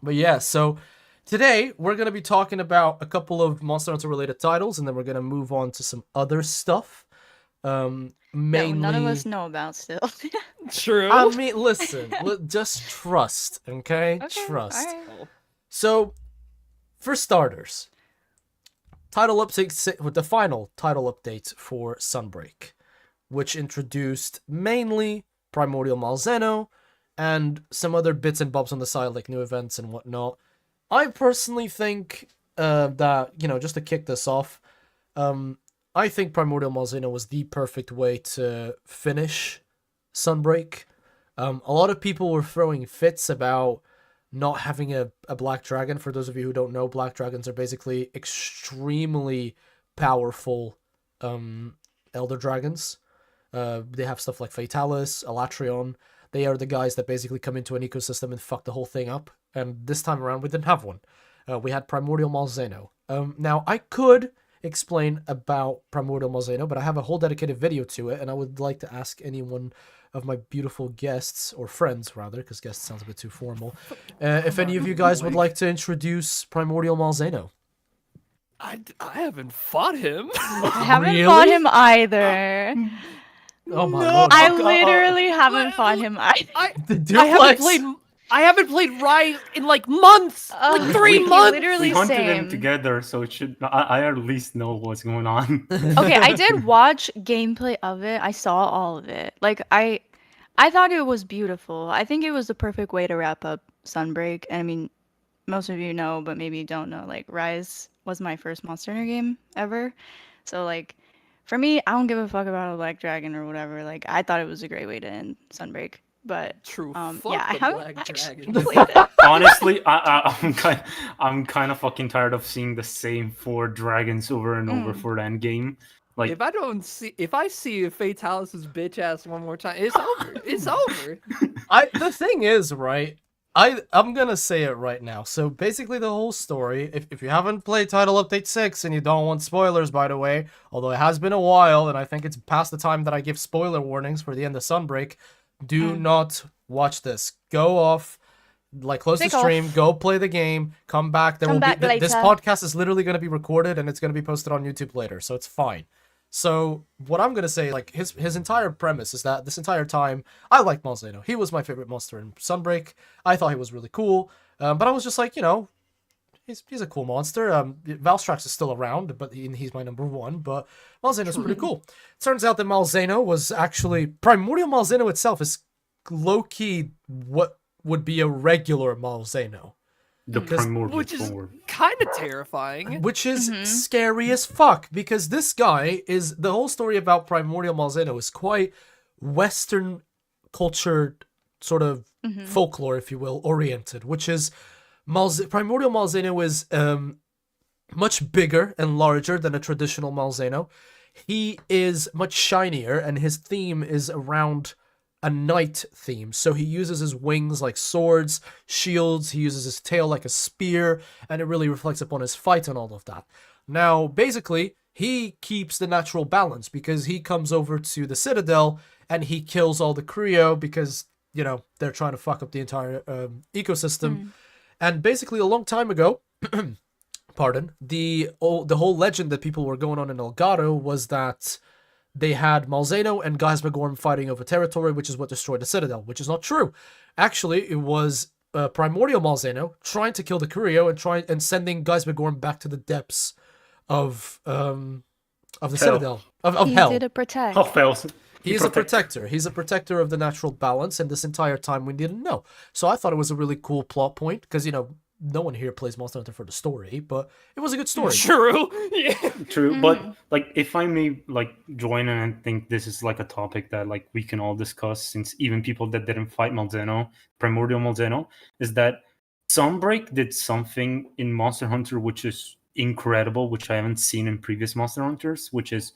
But yeah, so today we're gonna be talking about a couple of Monster Hunter related titles, and then we're gonna move on to some other stuff. No, Mainly, none of us know about still. True. I mean, listen, just trust, okay? Okay, Trust. alright. So, for starters, title update with the final title update for Sunbreak, which introduced mainly Primordial Malzeno and some other bits and bobs on the side, like new events and whatnot. I personally think that, just to kick this off, I think Primordial Malzeno was the perfect way to finish Sunbreak. A lot of people were throwing fits about not having a black dragon. For those of you who don't know, black dragons are basically extremely powerful elder dragons. They have stuff like Fatalis, Alatrion. They are the guys that basically come into an ecosystem and fuck the whole thing up. And this time around, we didn't have one. We had Primordial Malzeno. Now, I could explain about Primordial Malzeno, but I have a whole dedicated video to it, and I would like to ask anyone of my beautiful guests, or friends rather, because guest sounds a bit too formal, if any of you guys would like to introduce Primordial Malzeno. I haven't fought him. I haven't fought him either. Oh my No, lord. I Oh, God. literally haven't fought him either. The I haven't duplex. I haven't played Rise in like months, like 3 We months. literally We hunted same. them together, so it should. I at least know what's going on. Okay, I did watch gameplay of it. I saw all of it. Like I thought it was beautiful. I think it was the perfect way to wrap up Sunbreak. And I mean, most of you know, but maybe you don't know. Like Rise was my first Monster Hunter game ever. So like, for me, I don't give a fuck about a black dragon or whatever. Like I thought it was a great way to end Sunbreak. But True. Fuck yeah, I the haven't Black actually Dragon. played it. Honestly, I'm kind of fucking tired of seeing the same 4 dragons over and over for the end game. Like, If I see Fatalis' bitch ass one more time, it's over. It's over. The thing is, right, I'm gonna say it right now. So basically the whole story, if you haven't played Title Update 6 and you don't want spoilers, by the way, although it has been a while and I think it's past the time that I give spoiler warnings for the end of Sunbreak, do not watch this. Go off, like close the Take stream, off. go play the game, come back. There Come will back be this later. podcast is literally going to be recorded and it's going to be posted on YouTube later, so it's fine. So what I'm gonna say, like his entire premise is that this entire time I liked Malzeno. He was my favorite monster in Sunbreak. I thought he was really cool, but I was just like, he's a cool monster. Valstrax is still around, but he's my number one. But Malzeno's pretty cool. Turns out that Malzeno was actually Primordial Malzeno itself is low key what would be a regular Malzeno. The primordial Which is form. kind of terrifying. Which is scary as fuck, because this guy is the whole story about Primordial Malzeno is quite Western cultured sort of folklore, if you will, oriented, which is Primordial Malzeno is much bigger and larger than a traditional Malzeno. He is much shinier, and his theme is around a knight theme. So he uses his wings like swords, shields, he uses his tail like a spear, and it really reflects upon his fight and all of that. Now, basically, he keeps the natural balance because he comes over to the Citadel and he kills all the Creo because, they're trying to fuck up the entire ecosystem. And basically, a long time ago, pardon, the whole legend that people were going on in Elgato was that they had Malzeno and Geismagorm fighting over territory, which is what destroyed the Citadel, which is not true. Actually, it was Primordial Malzeno trying to kill the Curio and sending Geismagorm back to the depths of the Citadel of He hell. did a protect. Oh, fails. He is a protector. He's a protector of the natural balance, and this entire time we didn't know. So I thought it was a really cool plot point because no one here plays Monster Hunter for the story, but it was a good story. True. Yeah. True, but like if I may join in and think this is like a topic that we can all discuss, since even people that didn't fight Malzeno, Primordial Malzeno, is that Sunbreak did something in Monster Hunter which is incredible, which I haven't seen in previous Monster Hunters, which is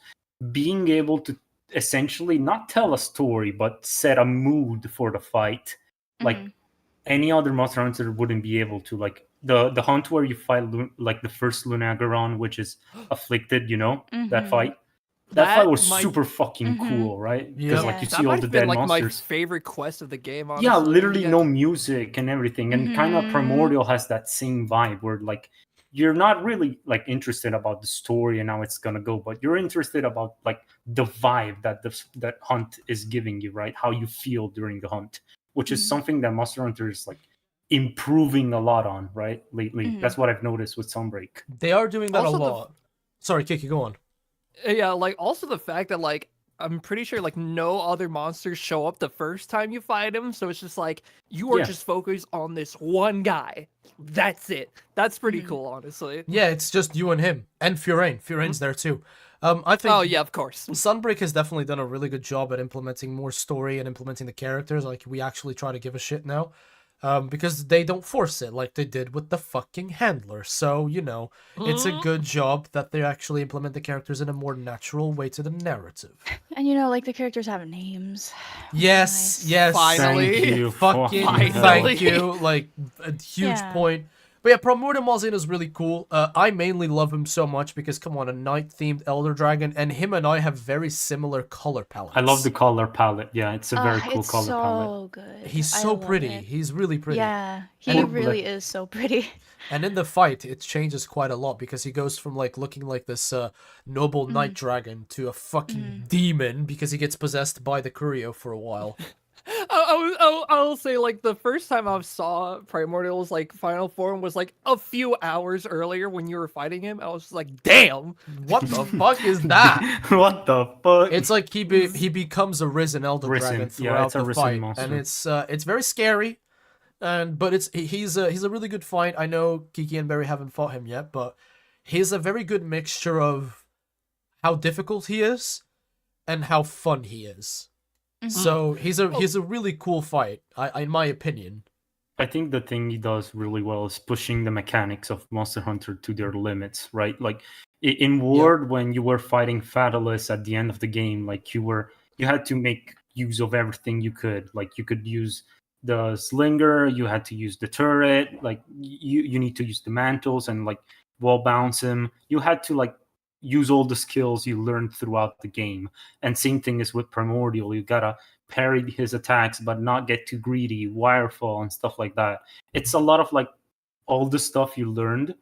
being able to essentially not tell a story but set a mood for the fight. Like any other Monster Hunter wouldn't be able to. Like the hunt where you fight the first Lunagaron, which is afflicted, that fight. That fight was super fucking cool, right? Because Yeah. you That see all might the have been dead my monsters. favorite quest of the game. Honestly. Yeah, literally no music and everything, and kind of Primordial has that same vibe where you're not really interested about the story and how it's gonna go, but you're interested about the vibe that that hunt is giving you, right? How you feel during the hunt, which is something that Monster Hunter is improving a lot on, right? Lately, that's what I've noticed with Sunbreak. They are doing that Also a lot. Sorry, Kiki, go on. Yeah, also the fact that I'm pretty sure no other monsters show up the first time you fight him, so it's just you are just focused on this one guy. That's it. That's pretty cool, honestly. Yeah, it's just you and him and Furain. Furain's there too. I think. Oh yeah, of course. Sunbreak has definitely done a really good job at implementing more story and implementing the characters. We actually try to give a shit now. Because they don't force it like they did with the fucking handler. So, it's a good job that they actually implement the characters in a more natural way to the narrative. And the characters have names. Yes, Nice. yes. Finally. Thank you. Fucking Finally. thank you. A huge Yeah. point. But yeah, Primordial Malzeno is really cool. I mainly love him so much because, come on, a knight-themed Elder Dragon, and him and I have very similar color palettes. I love the color palette. Yeah, it's a very cool it's color so palette. good. He's I so love pretty. it. He's really pretty. Yeah, he And- really is so pretty. And in the fight, it changes quite a lot because he goes from looking like this noble knight dragon to a fucking demon because he gets possessed by the Curio for a while. I'll say the first time I saw Primordial's final form was a few hours earlier when you were fighting him. I was just damn. What the fuck is that? What the fuck? It's like he becomes a risen Elder Risen, Dragon yeah, throughout it's a the risen fight, monster. and it's very scary. But he's a really good fight. I know Kiki and Beari haven't fought him yet, but he's a very good mixture of how difficult he is and how fun he is. So he's a really cool fight, in my opinion. I think the thing he does really well is pushing the mechanics of Monster Hunter to their limits, right? In Ward, when you were fighting Fatalis at the end of the game, you had to make use of everything you could. You could use the slinger, you had to use the turret, you need to use the mantles and wall bounce him. You had to use all the skills you learned throughout the game. And same thing is with Primordial. You gotta parry his attacks but not get too greedy, wirefall and stuff like that. It's a lot of like all the stuff you learned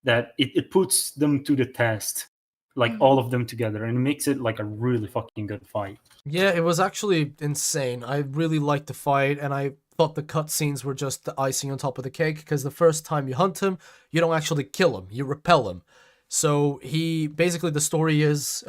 that it puts them to the test, like all of them together, and it makes it like a really fucking good fight. Yeah, it was actually insane. I really liked the fight, and I thought the cutscenes were just the icing on top of the cake, because the first time you hunt him, you don't actually kill him, you repel him. So he, basically the story is,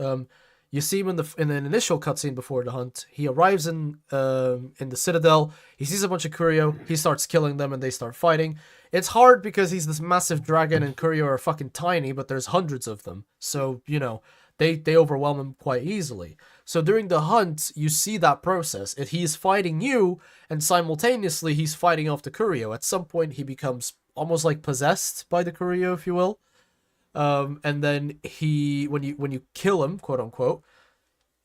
you see him in an initial cutscene before the hunt. He arrives in the Citadel, he sees a bunch of Kurio, he starts killing them, and they start fighting. It's hard because he's this massive dragon, and Kurio are fucking tiny, but there's hundreds of them. So, you know, they overwhelm him quite easily. So during the hunt, you see that process. He's fighting you, and simultaneously he's fighting off the Kurio. At some point, he becomes almost like possessed by the Kurio, if you will. And then when you kill him, quote unquote,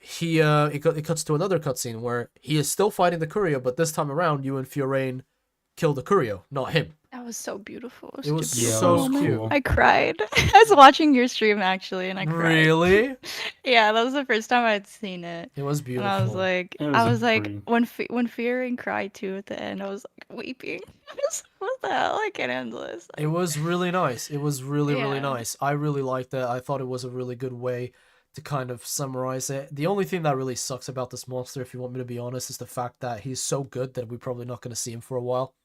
it cuts to another cutscene where he is still fighting the Kurio, but this time around, you and Fiorane kill the Kurio, not him. That was so beautiful. It was such a so beautiful moment. cute. I cried. I was watching your stream actually, and I cried. Really? Yeah, that was the first time I'd seen it. It was And beautiful. I was like, It was a dream. when Fearing cried too at the end, I was like weeping. I was like, what the hell? I can't handle this. It was really nice. It was really Yeah. nice. I really liked it. I thought it was a really good way to kind of summarize it. The only thing that really sucks about this monster, if you want me to be honest, is the fact that he's so good that we're probably not going to see him for a while,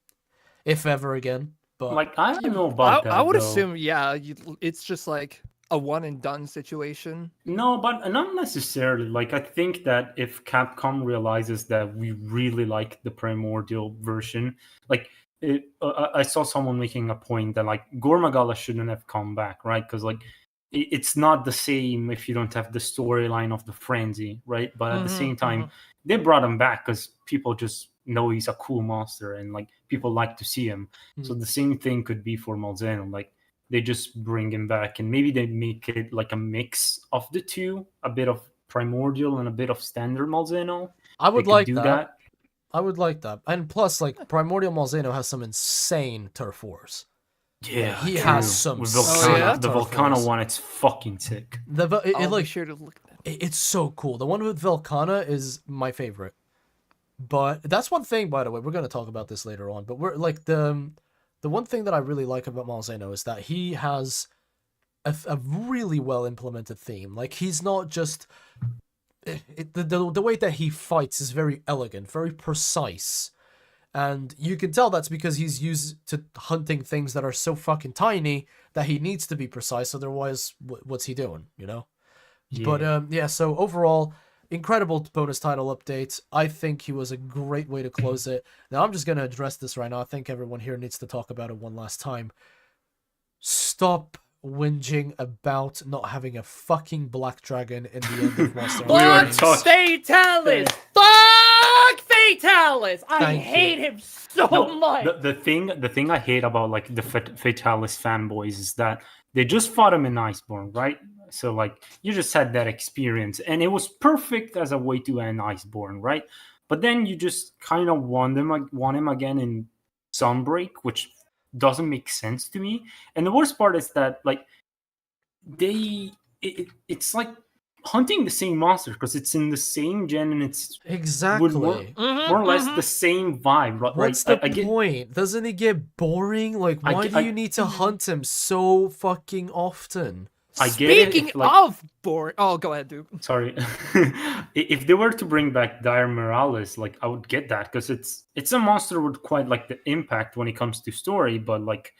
if ever again. But Like, I don't know about that. I would though. assume, yeah, it's just like a one and done situation. No, but not necessarily. Like, I think that if Capcom realizes that we really like the primordial version, like, I saw someone making a point that like Gormagala shouldn't have come back, right? Because like it's not the same if you don't have the storyline of the frenzy, right? But at the same time, they brought him back because people just know he's a cool monster and like people like to see him. So the same thing could be for Malzeno. Like they just bring him back and maybe they make it like a mix of the two, a bit of primordial and a bit of standard Malzeno. I would They could like do that. I would like that. And plus, like, Primordial Malzeno has some insane turf wars. Yeah, he true. has some With sick Volcano, yeah? the turf Volcano wars. one, it's fucking sick. I'll Like, be sure to look at that. it's so cool. The one with Velcana is my favorite. But that's one thing, by the way, we're going to talk about this later on. But we're like the one thing that I really like about Malzeno is that he has a really well implemented theme. Like he's not just the way that he fights is very elegant, very precise. And you can tell that's because he's used to hunting things that are so fucking tiny that he needs to be precise. Otherwise, what's he doing, you know? Yeah. But yeah, so overall, incredible bonus title update. I think he was a great way to close it. Now, I'm just going to address this right now. I think everyone here needs to talk about it one last time. Stop whinging about not having a fucking black dragon in the end of Monster We were Hunter Fuck games. talking- Fatalis! Fuck Fatalis! I Thank hate him so No, much. the thing I hate about like the Fatalis fanboys is that they just fought him in Iceborne, right? So like you just had that experience, and it was perfect as a way to end Iceborne, right? But then you just kind of want him again in Sunbreak, which doesn't make sense to me. And the worst part is that like it's like hunting the same monster because it's in the same gen and it's Exactly. more or less the same vibe. Right? What's Like, the I get, point? Doesn't it get boring? Like, I why get- do you need to hunt him so fucking often? I get it. Speaking If, like, of boring, oh, go ahead, dude. sorry, if they were to bring back Dire Morales, like I would get that because it's a monster with quite like the impact when it comes to story, but like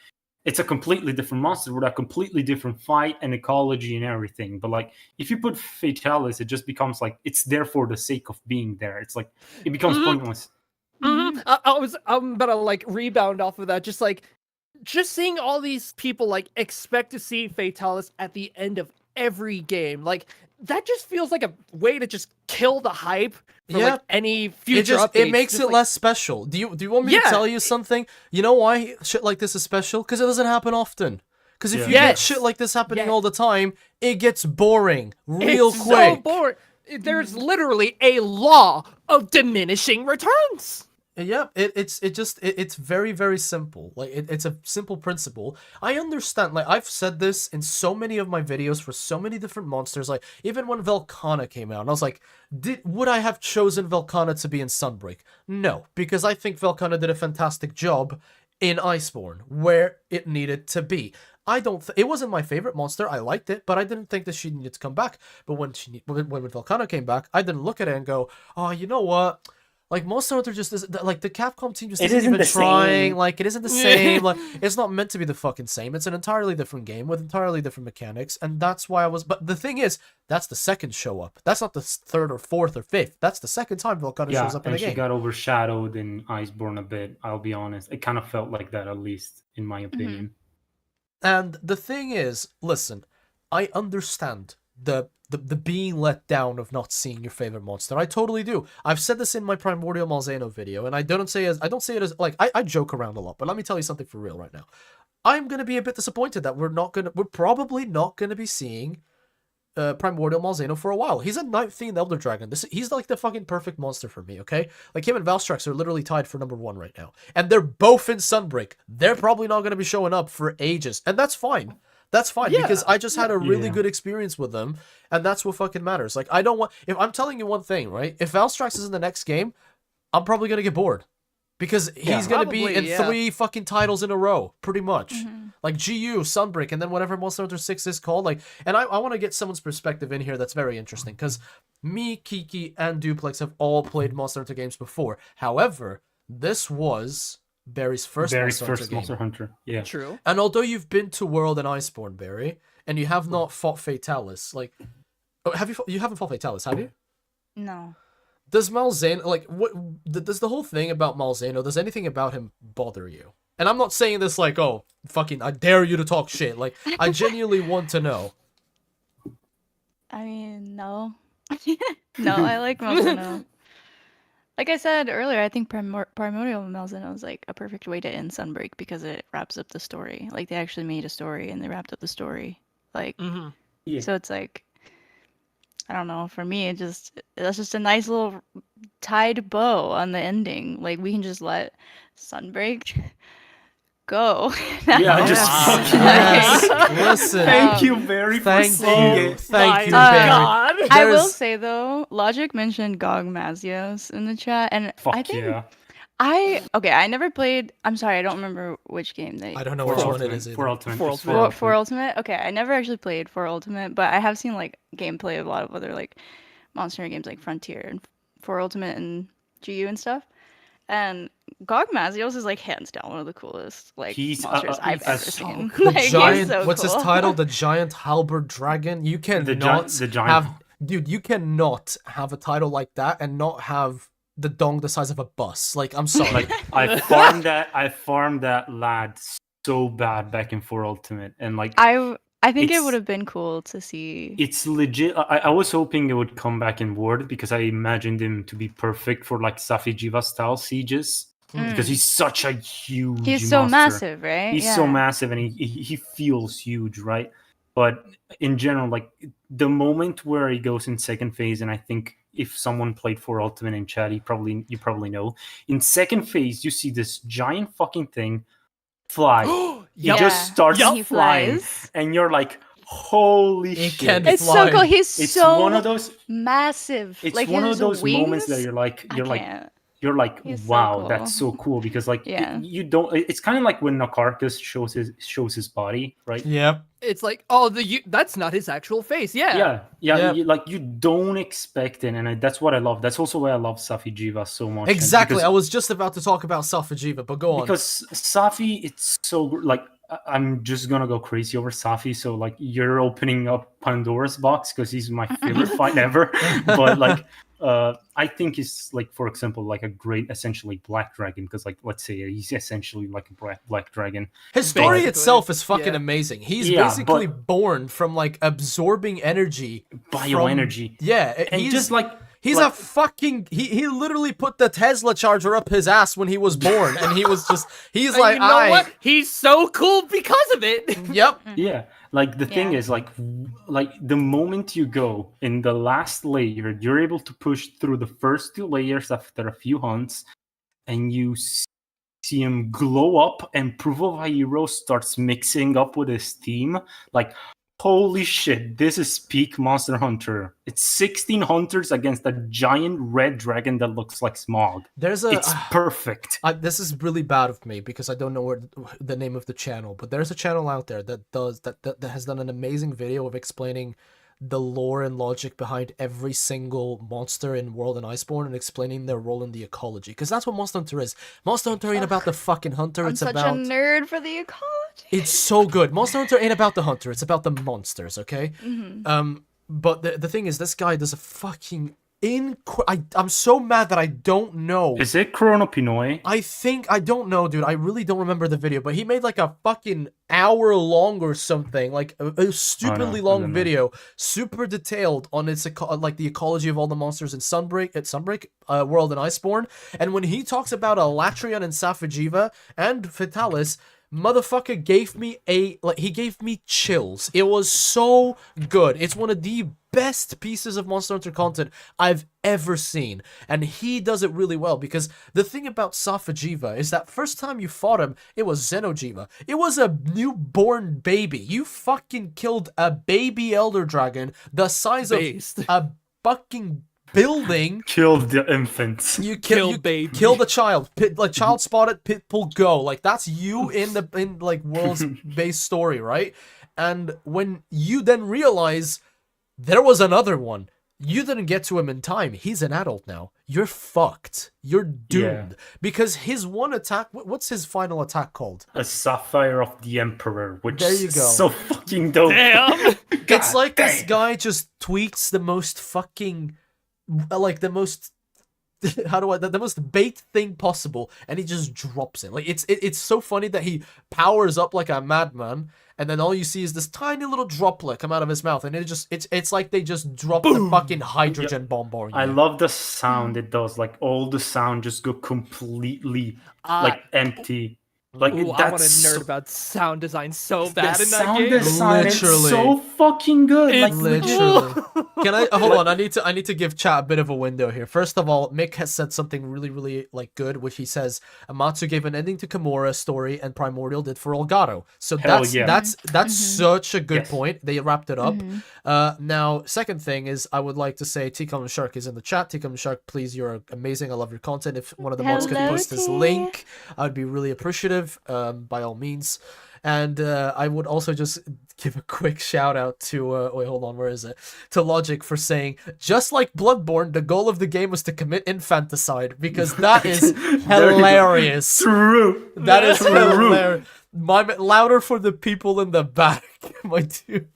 it's a completely different monster with a completely different fight and ecology and everything. But like if you put Fatalis, it just becomes like it's there for the sake of being there. It's like it becomes pointless. I'm gonna like rebound off of that. Just seeing all these people like expect to see Fatalis at the end of every game, like that just feels like a way to just kill the hype for Yeah. like any future It updates. makes Just, it like, less special. Do you want me to Yeah. tell you something? You know why shit like this is special? Because it doesn't happen often. Because if Yeah. you get Yes. shit like this happening Yeah. all the time, it gets boring real it's quick. so boring. There's literally a law of diminishing returns. Yeah, it's very very simple. Like it's a simple principle. I understand. Like I've said this in so many of my videos for so many different monsters. Like even when Velkhana came out, and I was like, would I have chosen Velkhana to be in Sunbreak? No, because I think Velkhana did a fantastic job in Iceborne where it needed to be. I don't. It wasn't my favorite monster. I liked it, but I didn't think that she needed to come back. But when when Velkhana came back, I didn't look at it and go, oh, you know what? Like Monster Hunter just isn't like the Capcom team just It isn't isn't even the trying. same. Like it isn't the same. Like it's not meant to be the fucking same. It's an entirely different game with entirely different mechanics, and that's why I was. But the thing is, that's the second show up. That's not the third or fourth or fifth. That's the second time Volcano Yeah, shows up in and a she game. got overshadowed in Iceborne a bit. I'll be honest. It kind of felt like that, at least in my opinion. And the thing is, listen, I understand the being let down of not seeing your favorite monster. I totally do. I've said this in my Primordial Malzeno video, and I don't say it as like I joke around a lot, but let me tell you something for real right now. I'm gonna be a bit disappointed that we're probably not gonna be seeing Primordial Malzeno for a while. He's a Night Fiend Elder Dragon. He's like the fucking perfect monster for me, okay? Like him and Valstrax are literally tied for #1 right now. And they're both in Sunbreak. They're probably not going to be showing up for ages. And that's fine. That's fine because I just had a really good experience with them. And that's what fucking matters. Like, I don't want... If I'm telling you one thing, right? If Valstrax is in the next game, I'm probably going to get bored. Because he's going to be in 3 fucking titles in a row, pretty much. Like GU, Sunbreak, and then whatever Monster Hunter 6 is called. Like, and I want to get someone's perspective in here that's very interesting. Because me, Kiki, and Duplex have all played Monster Hunter games before. However, this was Beari's first Monster Hunter. Yeah. True. And although you've been to World and Iceborne, Beari, and you have not fought Fatalis, like... you haven't fought Fatalis, have you? No. Does Malzeno, like, does the whole thing about Malzeno, does anything about him bother you? And I'm not saying this like, oh, fucking, I dare you to talk shit. Like, I genuinely want to know. I mean, no. No, I like Malzeno. Like I said earlier, I think Primordial Malzeno is like a perfect way to end Sunbreak because it wraps up the story. Like, they actually made a story and they wrapped up the story. Like, Yeah. so it's like, I don't know. For me, that's just a nice little tied bow on the ending. Like we can just let Sunbreak go. Yeah, just Yes. Listen. thank you very for Thank saying you. it. Thank you, My Beari. God. I will There's- say though, Logic mentioned Gog Mazios in the chat, and Fuck I think yeah. I never played. I'm sorry, I don't remember which game they. I don't know For which one Ultimate. it is either. For Ultimate. For it's Ultimate. For Ultimate. Ultimate. Okay, I never actually played for Ultimate, but I have seen like gameplay of a lot of other like Monster Hunter games like Frontier and for Ultimate and GU and stuff. And Gog Mazios is like hands down one of the coolest like He's, monsters I've he's ever so seen. The Like, he's giant, so what's his cool. title? The giant halberd dragon. You cannot the giant- have, dude. You cannot have a title like that and not have the dong the size of a bus. Like, I'm sorry. Like I farmed that lad so bad back in For Ultimate, and like I think it It's- would have been cool to see. it's legit. I was hoping it would come back in Word because I imagined him to be perfect for like Safi Jiva style sieges because he's such a huge. He's so monster. massive, right? He's so massive and he feels huge, right? But in general, like the moment where he goes in second phase, and I think if someone played For Ultimate in chat, you probably know. In second phase, you see this giant fucking thing fly. He Yep. just starts And he flying, flies. and you're like, holy He shit! can It's fly. so cool. He's It's so one of those. massive. It's like one his of those moments that wings, you're like, I can't. He's so wow, cool. that's so cool because like Yeah. you don't. It's kind of like when Nakarkus shows his body, right? Yep. It's like, oh, that's not his actual face. Yeah. Yeah. Yep. Like you don't expect it, and that's what I love. That's also why I love Safi Jiva so much. and Exactly. because- I was just about to talk about Safajiva, but go on. because Safi, it's so like I'm just gonna go crazy over Safi. So like you're opening up Pandora's box because he's my favorite fight ever. But like I think he's like, for example, like a great essentially black dragon because like let's say he's essentially like a black dragon. His story Basically, itself is fucking yeah. amazing. He's Yeah, basically but- born from like absorbing energy. Bioenergy. And And just like he's like- a fucking he literally put the Tesla charger up his ass when he was born, and he was just he's And like you know what? He's so cool because of it. Yep. Yeah, like the thing Yeah. is like the moment you go in the last layer, you're able to push through the first 2 layers after a few hunts, and you see him glow up, and Proof of a Hero starts mixing up with his theme. Like, holy shit, this is peak Monster Hunter. It's 16 hunters against a giant red dragon that looks like Smog. There's a It's perfect. this is really bad of me because I don't know the name of the channel, but there's a channel out there that has done an amazing video of explaining the lore and logic behind every single monster in World and Iceborne and explaining their role in the ecology. Because that's what Monster Hunter is. Monster Hunter ain't about the fucking hunter. I'm It's such about a nerd for the ecology. It's so good. Monster Hunter ain't about the hunter. It's about the monsters. Okay. But the thing is, this guy does a fucking I'm so mad that I don't know. Is it Chrono Pinoy? I don't know, dude. I really don't remember the video, but he made like a fucking hour long or something, like a stupidly long video, super detailed on its like the ecology of all the monsters in Sunbreak, World and Iceborne. And when he talks about Elatrion and Safi'jiiva and Fatalis, motherfucker gave me he gave me chills. It was so good. It's one of the best pieces of Monster Hunter content I've ever seen, and he does it really well. Because the thing about Safi'jiiva is that first time you fought him, it was Xeno'jiiva. It was a newborn baby. You fucking killed a baby elder dragon the size of a fucking building. Killed the infants. You kill the child. Child spotted, Pitbull go. Like, that's you in like world's based story, right? And when you then realize there was another one, you didn't get to him in time. He's an adult now. You're fucked. You're doomed. Because his one attack, what's his final attack called? A Sapphire of the Emperor, which There you is go. so fucking dope. Damn. It's like this guy just tweets the most fucking, like the most, the most bait thing possible, and he just drops it. Like, it's so funny that he powers up like a madman, and then all you see is this tiny little droplet come out of his mouth, and it's like they just dropped the fucking hydrogen bomb on you. I love the sound it does. Like, all the sound just go completely like empty. Like, Ooh, I that's want to nerd so- about sound design so the bad in that sound game. design is Literally. so fucking good. It's Like, Literally. Can I hold on? I need to give chat a bit of a window here. First of all, Mick has said something really, really like good, which he says Amatsu gave an ending to Kimura's story, and Primordial did for Olgato. So Hell that's yeah. that's such a good Yes. point. They wrapped it up. Now, second thing is, I would like to say Tikam Shark is in the chat. Tikam Shark, please, you're amazing. I love your content. If one of the mods could Hello, post his T. link, I would be really appreciative. By all means. And I would also just give a quick shout out to wait, hold on, where is it? To Logic for saying, just like Bloodborne, the goal of the game was to commit infanticide, because that is hilarious. true. That is hilarious. Louder for the people in the back, my dude.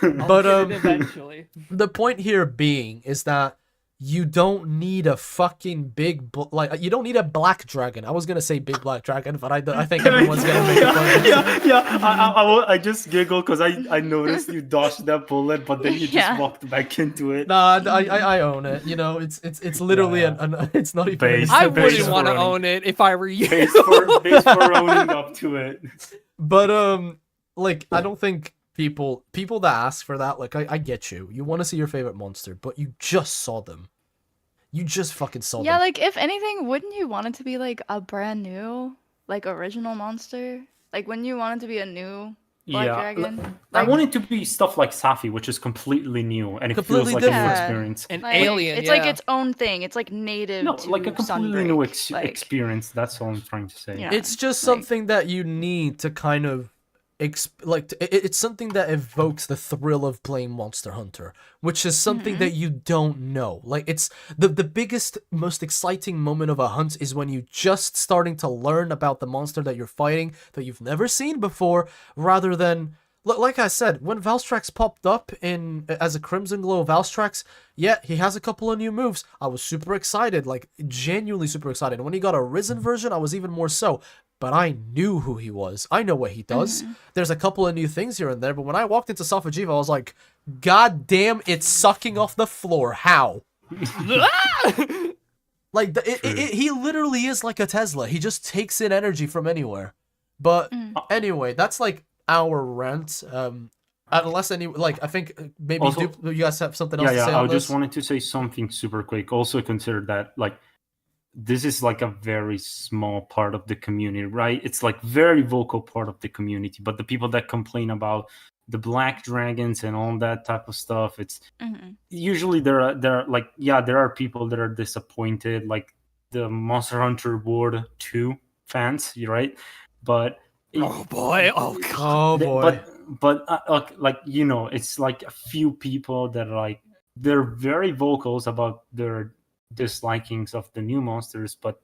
But Eventually. the point here being is that you don't need a fucking big you don't need a black dragon. I was gonna say big black dragon, but I think everyone's gonna make fun. I just giggled because I noticed you dodged that bullet, but then you just Yeah. walked back into it. Nah, I own it. You know, it's literally an it's not even. Base. I Base wouldn't for want to running. own it if I were you. Base for owning up to it. But like, I don't think people that ask for that, like, I get you. You want to see your favorite monster, but you just saw them. You just fucking saw Yeah, them. like if anything, wouldn't you want it to be like a brand new, like original monster? Like wouldn't you want it to be a new black dragon? I Like, want it to be stuff like Safi, which is completely new and it Completely feels like a new different. experience. An like, alien. It's yeah. like its own thing. It's like native No, to like a completely new Sunbreak. Like, experience. That's all I'm trying to say. Yeah. It's just like- something that you need to kind of it's something that evokes the thrill of playing Monster Hunter, which is something that you don't know. Like, it's the biggest, most exciting moment of a hunt is when you just starting to learn about the monster that you're fighting that you've never seen before, rather than like I said, when Valstrax popped up as a Crimson Glow Valstrax, yeah, he has a couple of new moves. I was super excited, like genuinely super excited. And when he got a Risen version, I was even more so. But I knew who he was. I know what he does. There's a couple of new things here and there, but when I walked into Safi'jiiva, I was like, God damn, it's sucking off the floor. How? Like, he literally is like a Tesla. He just takes in energy from anywhere. But anyway, that's like our rant. Unless I think maybe Also- you guys have something else to say I on this? just wanted to say something super quick. Also consider that, like, this is like a very small part of the community, right? It's like very vocal part of the community, but the people that complain about the black dragons and all that type of stuff, it's usually there are like, yeah, there are people that are disappointed, like the Monster Hunter World 2 fans, you're right, but Oh boy! Oh god! Oh boy. but like, you know, it's like a few people that are like, they're very vocal about their dislikings of the new monsters, but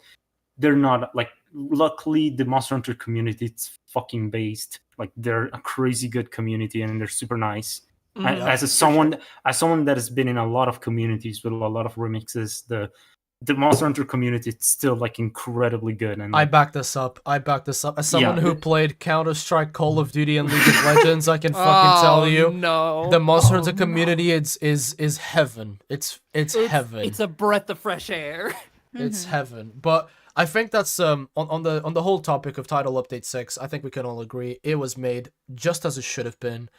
they're not like, luckily the Monster Hunter community, it's fucking based, like they're a crazy good community and they're super nice. Mhm. As someone that has been in a lot of communities with a lot of remixes, the Monster Hunter community, it's still like incredibly good. And I back this up. As someone Yeah. who played Counter-Strike, Call of Duty, and League of Legends, I can fucking tell you, no. the Monster Oh, Hunter no. community is heaven. It's heaven. It's a breath of fresh air. It's heaven. But I think that's on the whole topic of Title Update 6, I think we can all agree it was made just as it should have been.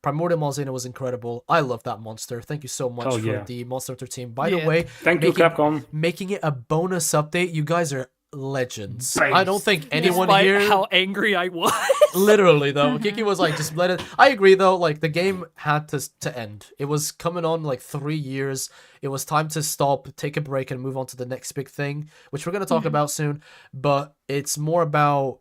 Primordial Malzena was incredible. I love that monster. Thank you so much Oh, for yeah. the Monster Hunter team. By the Yeah. way, thank you, Capcom. making it a bonus update, you guys are legends. Based. I don't think anyone Despite here how angry I was. literally though, Kiki was like, just let it. I agree though, like the game had to end. It was coming on like 3 years. It was time to stop, take a break, and move on to the next big thing, which we're gonna talk about soon. But it's more about,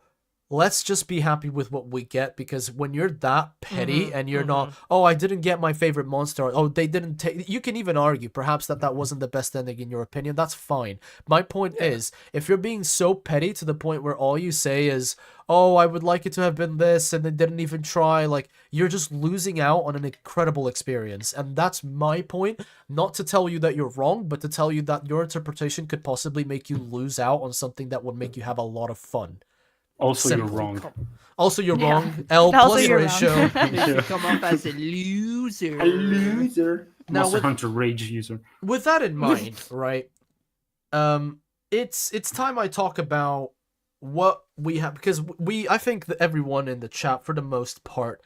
let's just be happy with what we get, because when you're that petty and you're not, oh, I didn't get my favorite monster, oh, they didn't take, you can even argue perhaps that wasn't the best ending in your opinion. That's fine. My point is, if you're being so petty to the point where all you say is, oh, I would like it to have been this, and they didn't even try, like, you're just losing out on an incredible experience. And that's my point. Not to tell you that you're wrong, but to tell you that your interpretation could possibly make you lose out on something that would make you have a lot of fun. Also, Simple. you're wrong. Also, you're Yeah. wrong. L Also, plus you're ratio. Makes you come off as a loser. A loser. Now Monster with- Hunter Rage user. With that in mind, right? It's time I talk about what we have, because I think that everyone in the chat for the most part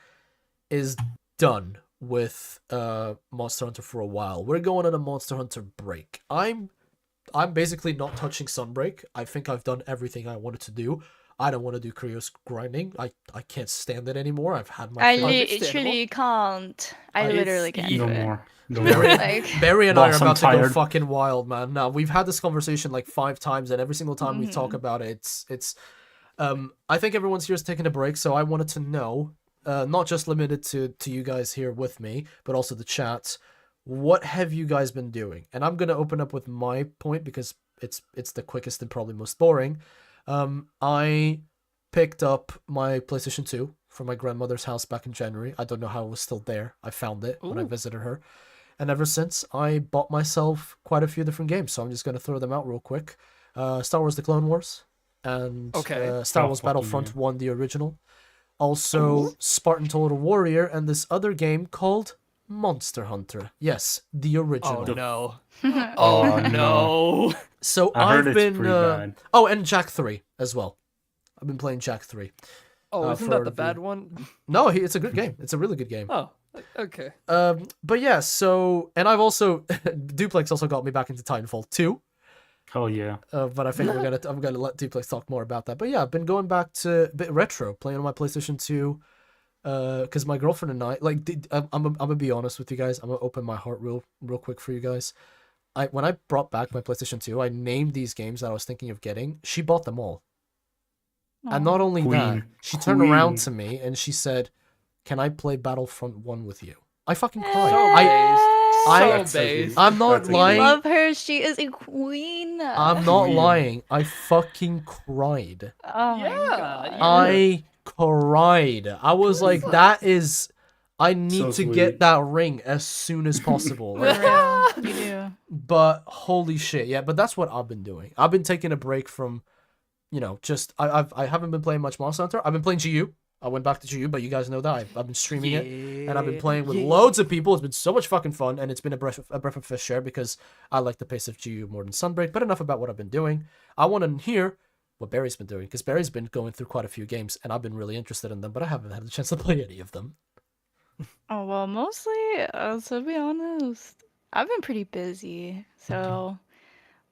is done with Monster Hunter for a while. We're going on a Monster Hunter break. I'm basically not touching Sunbreak. I think I've done everything I wanted to do. I don't want to do Krios grinding. I can't stand it anymore. I've had my I fun. literally can't. I literally can't No do it. more. No Barry, more. Like, Barry and I are Boss, I'm about to go tired. fucking wild, man. Now, we've had this conversation like 5 times, and every single time we talk about it, it's I think everyone's here is taking a break, so I wanted to know, not just limited to you guys here with me, but also the chat, what have you guys been doing? And I'm gonna open up with my point because it's the quickest and probably most boring. I picked up my PlayStation 2 from my grandmother's house back in January. I don't know how it was still there. I found it when I visited her. And ever since, I bought myself quite a few different games, so I'm just going to throw them out real quick. Star Wars The Clone Wars, and Star Oh, Wars fucking Battlefront yeah. 1, the original. Also, Spartan Total Warrior, and this other game called Monster Hunter. Yes, the original. Oh no. Oh, no. So I heard I've it's been... pretty bad. Oh, and Jack 3 as well. I've been playing Jack 3. Oh, isn't for that the the- bad one? No, it's a good game. It's a really good game. Oh, okay. But yeah, so... And I've also... Duplex also got me back into Titanfall 2. Oh yeah. But I think I'm gonna let Duplex talk more about that. But yeah, I've been going back to a bit retro, playing on my PlayStation 2. Because my girlfriend and I, like, I'm gonna be honest with you guys. I'm gonna open my heart real quick for you guys. When I brought back my PlayStation 2, I named these games that I was thinking of getting. She bought them all. And not only that, Queen. she turned around Queen. to me and she said, "Can I play Battlefront 1 with you?" I fucking So cried. based. So so based. I'm not That's a lying. love her. She is a queen. I'm not Queen. lying. I fucking cried. Oh my Yeah, god. I cried. I was like, that is... I need So to sweet. get that ring as soon as possible. For Like, real, you do. but holy shit, yeah. But that's what I've been doing. I've been taking a break from, just I haven't been playing much Monster Hunter. I've been playing GU. I went back to GU, but you guys know that I've been streaming it, and I've been playing with loads of people. It's been so much fucking fun, and it's been a breath of fresh air because I like the pace of GU more than Sunbreak. But enough about what I've been doing. I want to hear what Barry's been doing, because Barry's been going through quite a few games, and I've been really interested in them, but I haven't had the chance to play any of them. Oh well, mostly, to be honest, I've been pretty busy. So,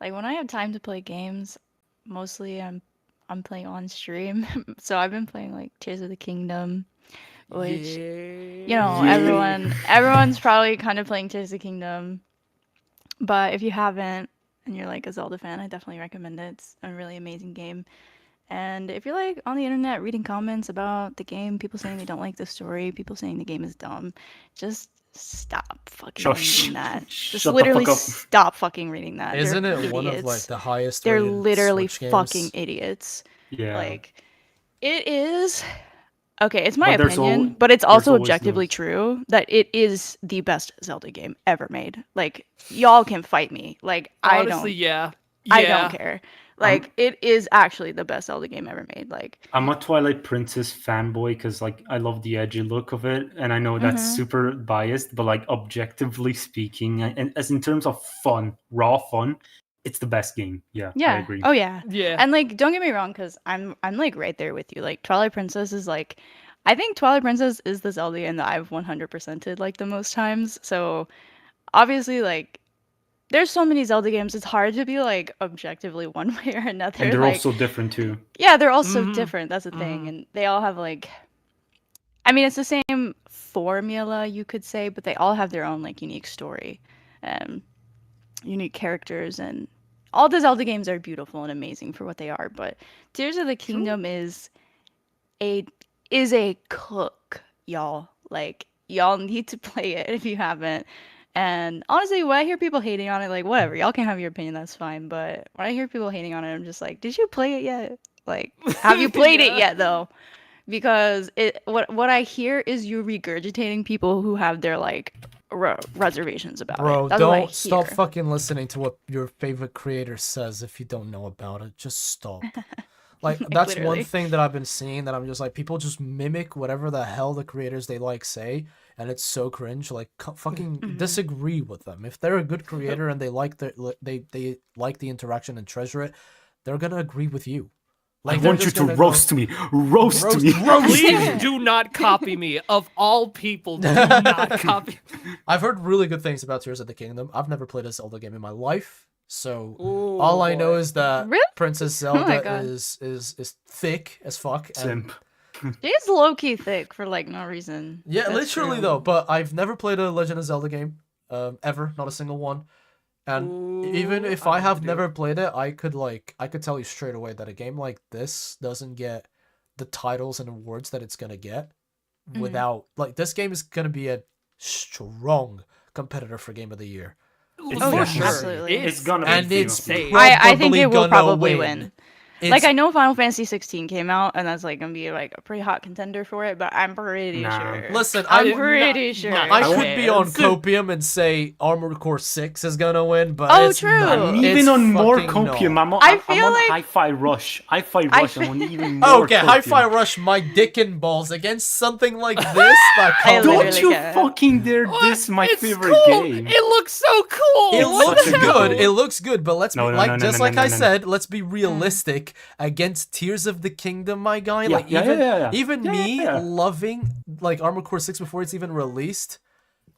Like when I have time to play games, mostly I'm playing on stream. So I've been playing like Tears of the Kingdom, which you know, Yeah. everyone's probably kind of playing Tears of the Kingdom. But if you haven't and you're like a Zelda fan, I definitely recommend it. It's a really amazing game. And if you're like on the internet reading comments about the game, people saying they don't like the story, people saying the game is dumb, just stop fucking Shush. reading that. Just Shut the literally fuck up. stop fucking reading that. Isn't They're it one of like idiots. the highest They're rated literally Switch fucking games? idiots. Yeah. Like, it is. Okay, it's my But there's opinion, al- but it's there's also always objectively those. true that it is the best Zelda game ever made. Like, y'all can fight me. Like, Honestly, yeah. I Yeah. don't care. Like, it is actually the best Zelda game ever made. Like, I'm a Twilight Princess fanboy because like I love the edgy look of it, and I know that's Mhm. super biased, but like objectively speaking, and as in terms of fun, raw fun, it's the best game. Yeah, I yeah. agree. Oh yeah. Yeah. And like, don't get me wrong, because I'm like right there with you. Like, Twilight Princess is like, I think Twilight Princess is the Zelda game that I've 100%ed like the most times. So obviously, like, there's so many Zelda games. It's hard to be like objectively one way or another. And they're like, also different too. yeah, they're all so Mhm. different. That's the thing, Mhm. and they all have like, I mean, it's the same formula, you could say, but they all have their own like unique story, unique characters, and all the Zelda games are beautiful and amazing for what they are. But Tears of the Kingdom a is a cook, y'all. Like, y'all need to play it if you haven't. And honestly, when I hear people hating on it, like, whatever, y'all can have your opinion, that's fine. But when I hear people hating on it, I'm just like, did you play it yet? Like, have you played it Yeah. yet though? Because what I hear is you regurgitating people who have their like reservations about Bro, it. That's what I don't stop hear. fucking listening to what your favorite creator says if you don't know about it. Just stop. Like, that's one Literally. thing that I've been seeing that I'm just like, people just mimic whatever the hell the creators they like say, and it's so cringe. Like, fucking Mhm. disagree with them. If they're a good creator and they like they like the interaction and treasure it, they're gonna agree with you. I they're want you just to gonna go, roast me. Roast me. Please do not copy me. Of all people, do not copy. I've heard really good things about Tears of the Kingdom. I've never played a Zelda game in my life, so Ooh, all I know boy. is that Really? Princess Oh my Zelda God. is thick as fuck. And Simp. She's low key thick for like no reason. yeah, That's literally true. though. But I've never played a Legend of Zelda game, ever, not a single one. And even if I have never played it, I could tell you straight away that a game like this doesn't get the titles and awards that it's gonna get without like this game is gonna be a strong competitor for Game of the Year. It's Oh, yeah, definitely- absolutely. It's gonna be And Game it's of the Year. insane. I think probably it will gonna probably win. win. It's, Like, I know Final Fantasy 16 came out, and that's like gonna be like a pretty hot contender for it, but I'm pretty Nah. sure. Listen, I'm I pretty sure. I I could be on won't- Copium and say Armored Core 6 is gonna win, but Oh, it's true. not. I'm It's even on more fucking copium. not. I'm on, I I'm feel on like- Hi-Fi Rush. Hi-Fi I Rush. I'm on feel- even more Okay, copium. Hi-Fi Rush my dick and balls against something like this. That I comes- Don't literally you get it. fucking dare diss my It's favorite cool. game. It looks so cool. It looks such a good. good- It looks good, but let's No, be no, like no, no, just no, like no, I no, no. said, let's be realistic against Tears of the Kingdom, my guy. Yeah, Like yeah, even yeah. even Yeah, me yeah. loving like Armored Core 6 before it's even released.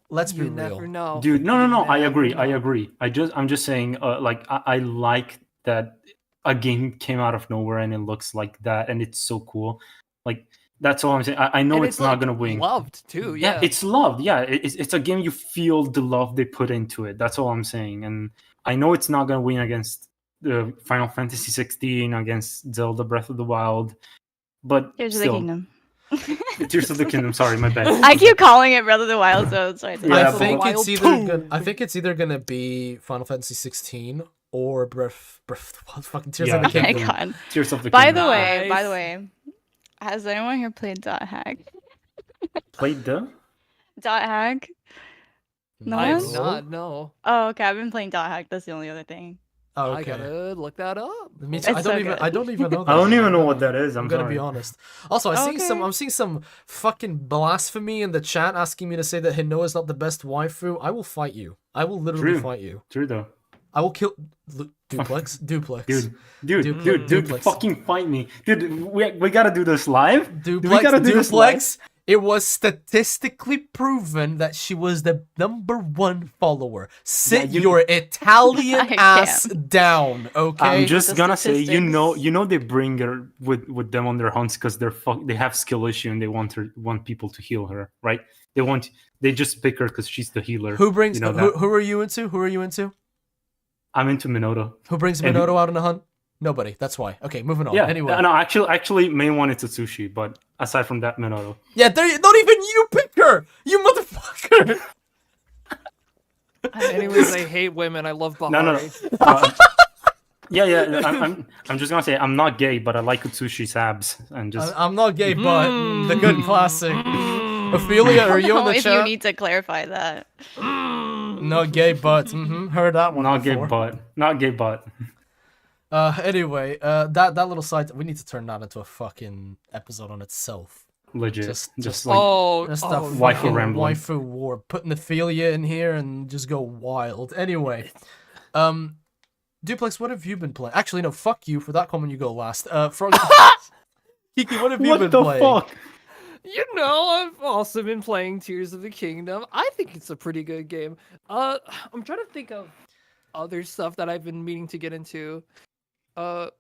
Let's be You real. never know. Dude, no. You I never agree. I know. agree. I'm just saying. Like I like that a game came out of nowhere and it looks like that, and it's so cool. Like that's all I'm saying. I know And it's not like, gonna win. Loved too. Yeah, Yeah. it's loved. Yeah, it's a game you feel the love they put into it. That's all I'm saying. And I know it's not gonna win against the Final Fantasy 16, against Zelda Breath of the Wild, but Tears of the still, Kingdom. Tears of the Kingdom. Sorry, my bad. I keep calling it Breath of the Wild, so it's right. Yeah, I but- think it's Wild either Toad. gonna, I think it's either gonna be Final Fantasy 16 or Breath fucking Tears Yeah, of the Oh my Kingdom. god. Tears of the By Kingdom. the way, Nice. has anyone here played Dot Hack? Played the. Dot Hack? No I have one? not. No. Oh, okay. I've been playing Dot Hack. That's the only other thing. Oh, I okay. gotta look that up. Me too. It's I don't so even. good. I don't even know. That I don't game. even know what that is. I'm I'm gonna sorry. be honest. Also, Okay. I'm seeing some fucking blasphemy in the chat asking me to say that Hinoa is not the best waifu. I will fight you. I will literally True. fight you. True though. I will kill Duplex. Duplex. Dude, Duplex. fucking fight me, dude. We gotta do this live. Duplex. we gotta do this live. Duplex. It was statistically proven that she was the #1 follower. Sit you- your Italian I ass can't. down, okay? I'm just the gonna say, statistics. they bring her with them on their hunts because they have skill issue and they want people to heal her, right? They just pick her because she's the healer. Who brings you know who are you into? Who are you into? I'm into Minoto. Who brings And- Minoto out on a hunt? Nobody. That's why. Okay, moving on. Yeah. Anyway. No, actually, main one is Atsushi, but aside from that, Minoto. Yeah, not even you pick her. You motherfucker. Anyways, I hate women. I love Beari. No. Yeah. I'm just gonna say I'm not gay, but I like Atsushi's abs and just. I'm not gay, but the good classic. Ophelia, are you in No, the if you chat? need to clarify that. Not gay, but heard that one. Not gay, before. not gay, but. Anyway, that little side, we need to turn that into a fucking episode on itself. Legit. Just Just like Just a waifu fucking rambling. waifu war. Putting Ophelia in here and just go wild. Anyway, Duplex, what have you been playing? Actually, no, fuck you. For that comment, you go last. Frog. Kiki, what have you been what the playing? fuck? You know, I've also been playing Tears of the Kingdom. I think it's a pretty good game. I'm trying to think of other stuff that I've been meaning to get into. Let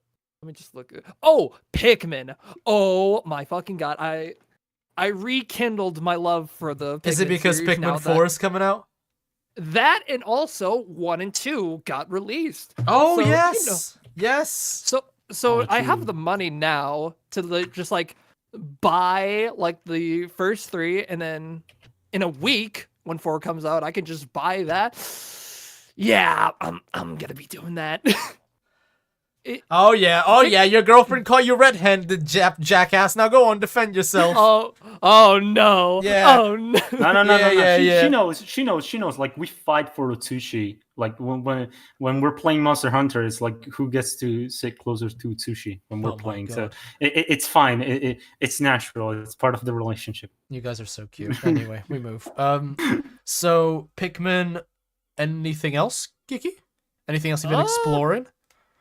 me just look. Oh, Pikmin. Oh my fucking god. I rekindled my love for the Pikmin Is it because series now Pikmin 4 is coming out? that and also 1 and 2 got released. Oh, So, you yes. know, Yes. So Oh, I have true. the money now to just like buy like the first 3, and then in a week when 4 comes out, I can just buy that. Yeah, I'm gonna be doing that. Oh yeah, your girlfriend called you red-handed, jackass. Now go on, defend yourself. Oh no. Yeah. Oh no. No. Yeah. She knows. Like we fight for Utsushi. Like when we're playing Monster Hunter, it's like who gets to sit closer to Utsushi when we're Oh my playing. So God. it's fine. It's natural. It's part of the relationship. You guys are so cute. Anyway, we move. So Pikmin. Anything else, Kiki? Anything else you've been exploring?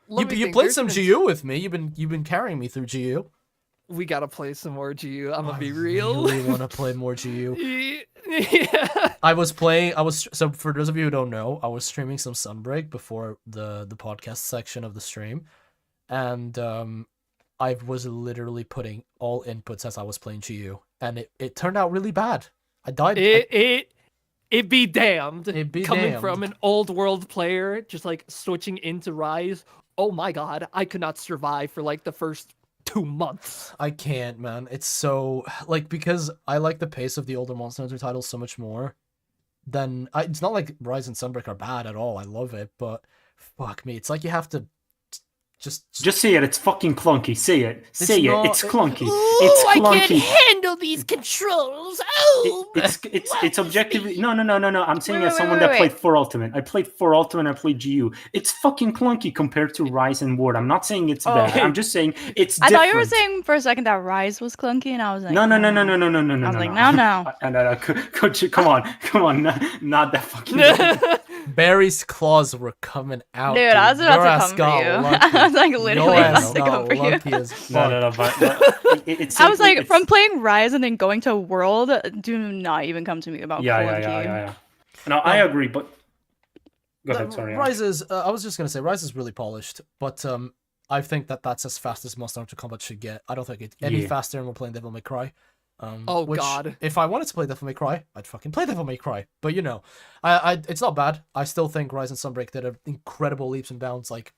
Let me You think. played There's some been- GU with me. You've been carrying me through GU. We gotta play some more GU. I'm gonna I be real. really want to play more GU. Yeah. I was so for those of you who don't know, I was streaming some Sunbreak before the podcast section of the stream, and I was literally putting all inputs as I was playing GU, and it turned out really bad. I died. It be damned. It be Coming damned. from an old world player, just like switching into Rise. Oh my god, I could not survive for like the first 2 months. I can't, man. It's so like because I like the pace of the older Monster Hunter titles so much more. Then it's not like Rise and Sunbreak are bad at all. I love it, but fuck me, it's like you have to Just say it. It's fucking clunky. Say it. Say it. not- It's clunky. Ooh, It's I clunky. can't handle these controls. Oh, It's objectively no. I'm saying Wait, as wait, someone wait, that wait. played 4 Ultimate. I played 4 Ultimate. I played GU. It's fucking clunky compared to Rise and Ward. I'm not saying it's bad. I'm just saying it's. I thought you were different. saying for a second that Rise was clunky, and I was like, No. I was like, no. No. Coach, come on, not that fucking. Barry's claws were coming out. Dude, I was Your about ass to come got for you. lucky. I was like literally Your about ass to got come for you. lucky as fuck. No, but it's. I was simply- like, from it's- playing Rise and then going to World, do not even come to me about clunky. Yeah. No, I agree, but. Go ahead. Sorry. Rise is. I was just gonna say Rise is really polished, but I think that's as fast as Monster Hunter Combat should get. I don't think it's any Yeah. faster, and we're playing Devil May Cry. Oh, which, God. If I wanted to play Devil May Cry, I'd fucking play Devil May Cry. But you know, it's not bad. I still think Rise and Sunbreak did incredible leaps and bounds, like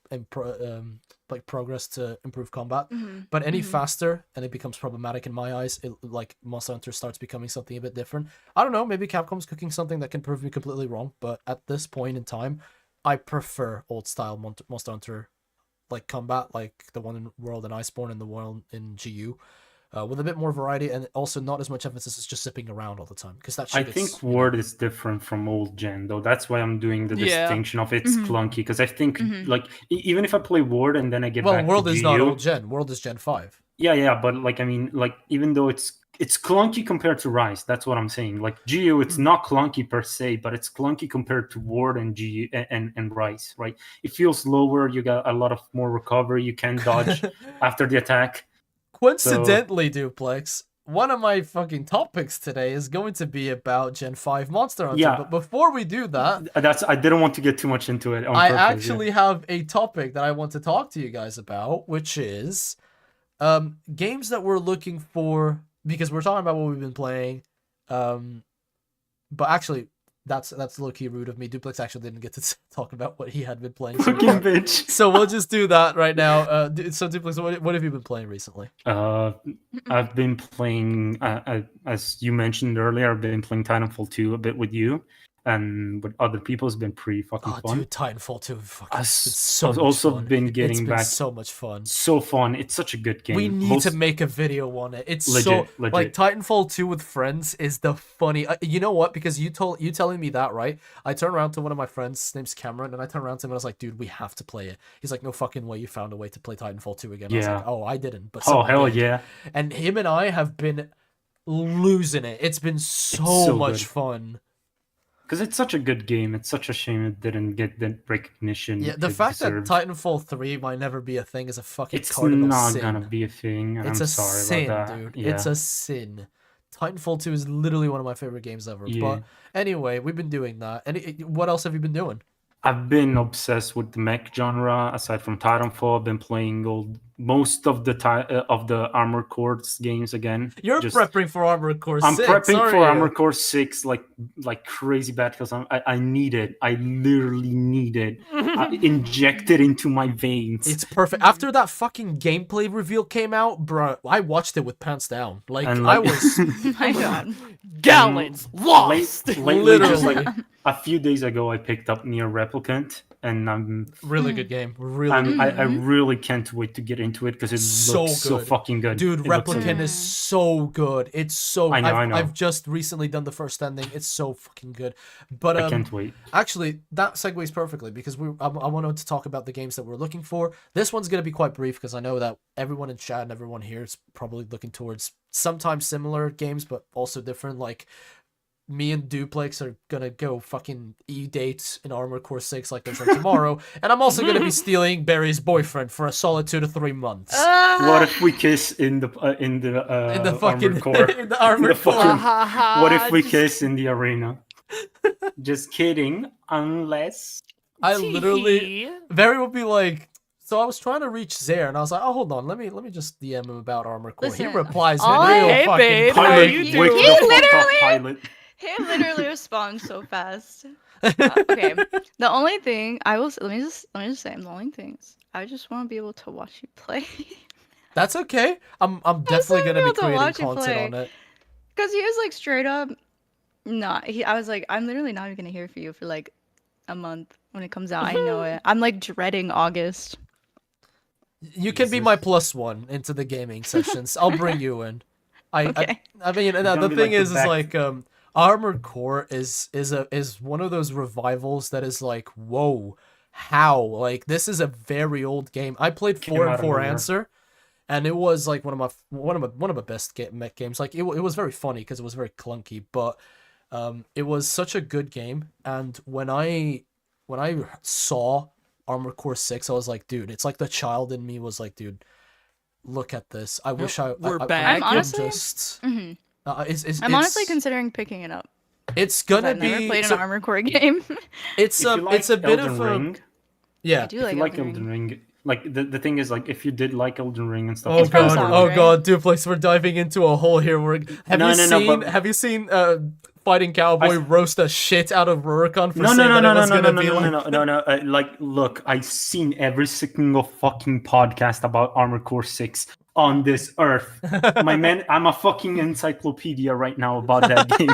progress to improve combat. But any faster, and it becomes problematic in my eyes. Like Monster Hunter starts becoming something a bit different. I don't know. Maybe Capcom's cooking something that can prove me completely wrong. But at this point in time, I prefer old style Monster Hunter, like combat, like the one in World and Iceborne and the one in GU. With a bit more variety and also not as much emphasis as just zipping around all the time. Because that I shit think Word is different from old gen, though. That's why I'm doing the Yeah. distinction of it's clunky. Because I think, like, even if I play Word and then I get well, back World to is GU, not old gen. World is Gen 5. Yeah, but like, I mean, like, even though it's clunky compared to Rise, that's what I'm saying. Like, GU, it's not clunky per se, but it's clunky compared to Ward and GU and Rise, right? It feels slower. You got a lot of more recovery. You can dodge after the attack. Coincidentally, Duplex, one of my fucking topics today is going to be about Gen 5 Monster Hunter. Yeah. But before we do that, I didn't want to get too much into it. On I purpose, yeah. actually have a topic that I want to talk to you guys about, which is games that we're looking for, because we're talking about what we've been playing. But actually, that's low-key rude of me. Duplex actually didn't get to talk about what he had been playing. Fucking bitch. So we'll just do that right now. So Duplex, what have you been playing recently? I've been playing, as you mentioned earlier, I've been playing Titanfall 2 a bit with you, and with other people. It's been pretty fucking fun. Dude, Titanfall 2 fucking I've it's been so much also fun. been getting It's been back. so much fun. So fun. It's such a good game. We need to make a video on it. It's so legit. like Titanfall 2 with friends is the funny. You know what? Because you telling me that, right? I turned around to one of my friends, his name's Cameron, and I turned around to him and I was like, "Dude, we have to play it." He's like, "No fucking way! You found a way to play Titanfall 2 again." I was like, "Oh, I didn't." But oh someone hell did. yeah! And him and I have been losing it. It's been so much good. fun. Because it's such a good game. It's such a shame it didn't get the recognition. Yeah, the it fact deserved. that Titanfall 3 might never be a thing is a fucking It's cardinal not sin. gonna be a thing. And It's I'm a sorry sin, about that. dude. Yeah. It's a sin. Titanfall 2 is literally one of my favorite games ever. Yeah. But anyway, we've been doing that. And what else have you been doing? I've been obsessed with the mech genre. Aside from Titanfall, I've been playing most of the Armored Core games again. You're prepping for Armored Core 6. I'm prepping aren't for you? Armored Core 6 like crazy bad because I need it. I literally need it. Injected into my veins. It's perfect. After that fucking gameplay reveal came out, bro, I watched it with pants down. Like, And, I like- was My God. Gallons lost. Lately, just literally like a few days ago, I picked up Nier Replicant, and I'm really good game. Really good. I really can't wait to get into it because it So looks so good. fucking good. Dude, It looks so Replicant good. is so good. It's so I know. I've just recently done the first ending. It's so fucking good. But I can't wait. actually, that segues perfectly because I wanted to talk about the games that we're looking for. This one's going to be quite brief because I know that everyone in chat and everyone here is probably looking towards sometimes similar games, but also different. Like, me and Duplex are gonna go fucking e-date in Armored Core 6 like there's no tomorrow, and I'm also gonna be stealing Beari's boyfriend for a solid 2 to 3 months. What if we kiss in the in the fucking Armored Core? in the Armored fucking- Core. What if we kiss in the arena? Just kidding. Unless I literally Barry would be like, so I was trying to reach Zaire, and I was like, oh, hold on, let me just DM him about Armored Core. He Listen, replies all with real Hey, fucking babe, how pilot, you wake doing? the He fuck up, literally- pilot. He literally responds so fast. Okay. The only thing I will let me just say the only things I just want to be able to watch you play. That's okay. I'm definitely gonna be able to creating watch you content play. on it. Because he was like straight up I was like, I'm literally not even gonna hear for you for like a month when it comes out. I know it. I'm like dreading August. You can be my +1 into the gaming sessions. I'll bring you in. Okay. I mean, gonna the be thing like the is back- like Armored Core is one of those revivals that is like, whoa, how? Like, this is a very old game. I played Came 4 out and of 4 nowhere. Answer, and it was like one of my best mech games. Like, it was very funny because it was very clunky, but it was such a good game. And when I saw Armored Core 6, I was like, dude, it's like the child in me was like, dude, look at this. I wish we're I back. I'm could honestly- just. Mhm. I'm I'm honestly considering picking it up. It's 'cause gonna I've never be. played so an Armored Core game. it's If you like it's a bit Elden of a Ring, yeah. I do if like you like Elden Elden Ring. Ring, like the thing is like if you did like Elden Ring and stuff, Oh It's from god, Sunbreak, oh right? god, Duplex, we're diving into a hole here. Have you seen Fighting Cowboy roast a shit out of Rurikon for saying that it was gonna be like no. Like, look, I've seen every single fucking podcast about Armored Core 6 on this earth. My man, I'm a fucking encyclopedia right now about that game.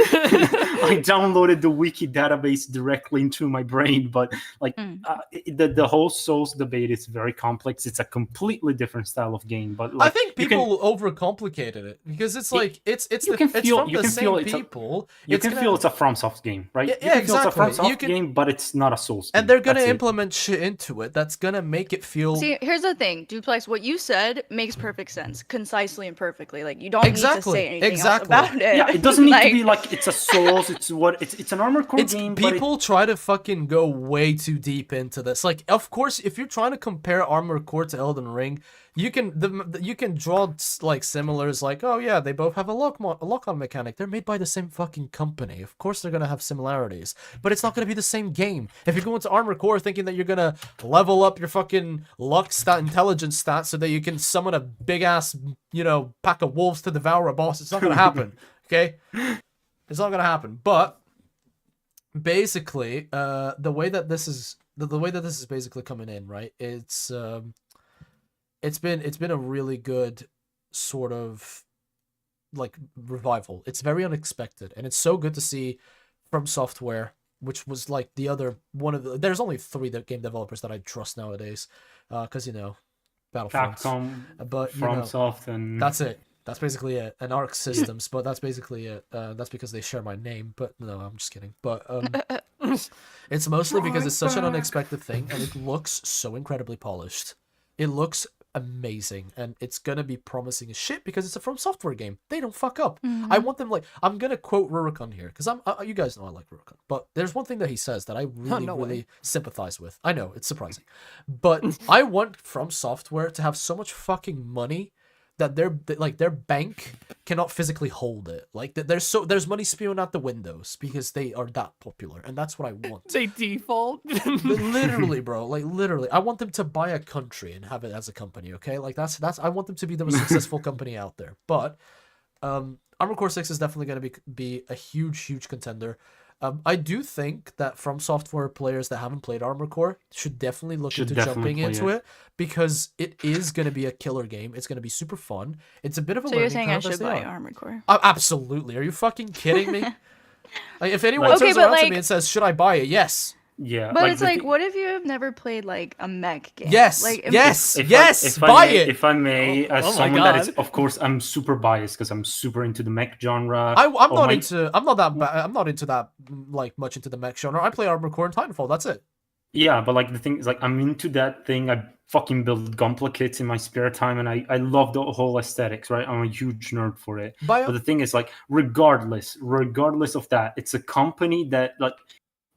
I downloaded the wiki database directly into my brain, but like the whole Souls debate is very complex. It's a completely different style of game, but like, I think you can- people overcomplicated it because it's like it's you can feel- from you the can same feel it's a- people. You It's can gonna- feel it's a FromSoft game, right? Yeah, You can feel exactly. it's a FromSoft You can- game, but it's not a Souls game. and they're gonna That's it. implement shit into it that's gonna make it feel See, here's the thing, Duplex. What you said makes perfect sense, concisely and perfectly. Like you don't Exactly, need to say anything exactly. else about it. Yeah, it doesn't need Like, to be like it's a Souls. It's an Armored Core it's game. But people try to fucking go way too deep into this. Like, of course, if you're trying to compare Armored Core to Elden Ring, you can draw like similars, like, oh yeah, they both have a lock-on mechanic. They're made by the same fucking company. Of course they're gonna have similarities, but it's not gonna be the same game. If you go into Armored Core thinking that you're gonna level up your fucking luck stat, intelligence stat, so that you can summon a big ass, pack of wolves to devour a boss, it's not gonna happen. Okay, it's not gonna happen. But basically, the way that this is basically coming in, right? It's been a really good sort of like revival. It's very unexpected, and it's so good to see From Software, which was like the other one of the. There's only 3 game developers that I trust nowadays, because Battlefront, Capcom, but FromSoft, and that's it. That's basically it. And Arc Systems, but that's basically it. That's because they share my name. But no, I'm just kidding. But it's mostly because it's such an unexpected thing, and it looks so incredibly polished. It looks amazing, and it's gonna be promising as shit because it's a From Software game. They don't fuck up. I want them I'm gonna quote Rurikon here because you guys know I like Rurikon, but there's one thing that he says that I really sympathize with. I know it's surprising, but I want From Software to have so much fucking money that their bank cannot physically hold it. Like there's money spewing out the windows because they are that popular, and that's what I want. They default. Literally, bro. Like literally, I want them to buy a country and have it as a company. Okay, like that's I want them to be the most successful company out there. But Armored Core 6 is definitely going to be a huge contender. I do think that From Software players that haven't played Armored Core should definitely look into jumping into it because it is going to be a killer game. It's going to be super fun. It's a bit of a So learning you're saying I curve as should they buy are. Armored Core? Absolutely. Are you fucking kidding me? Like, if anyone Okay, turns but, around to like- me and says, "Should I buy it?" Yes. yeah. But it's the like, thi- what if you have never played like a mech game? Yes. Like, Yes. If Yes. I Buy may, it. If I may, as oh my someone that is, God. of course, I'm super biased because I'm super into the mech genre. I'm Oh not my- into. I'm not that. I'm not into that. Like much into the mech genre. I play Armored Core and Titanfall. That's it. Yeah, but like the thing is, like I'm into that thing. I fucking build Gunpla kits in my spare time, and I love the whole aesthetics. Right, I'm a huge nerd for it. Buy But the thing is, like, regardless of that, it's a company that, like,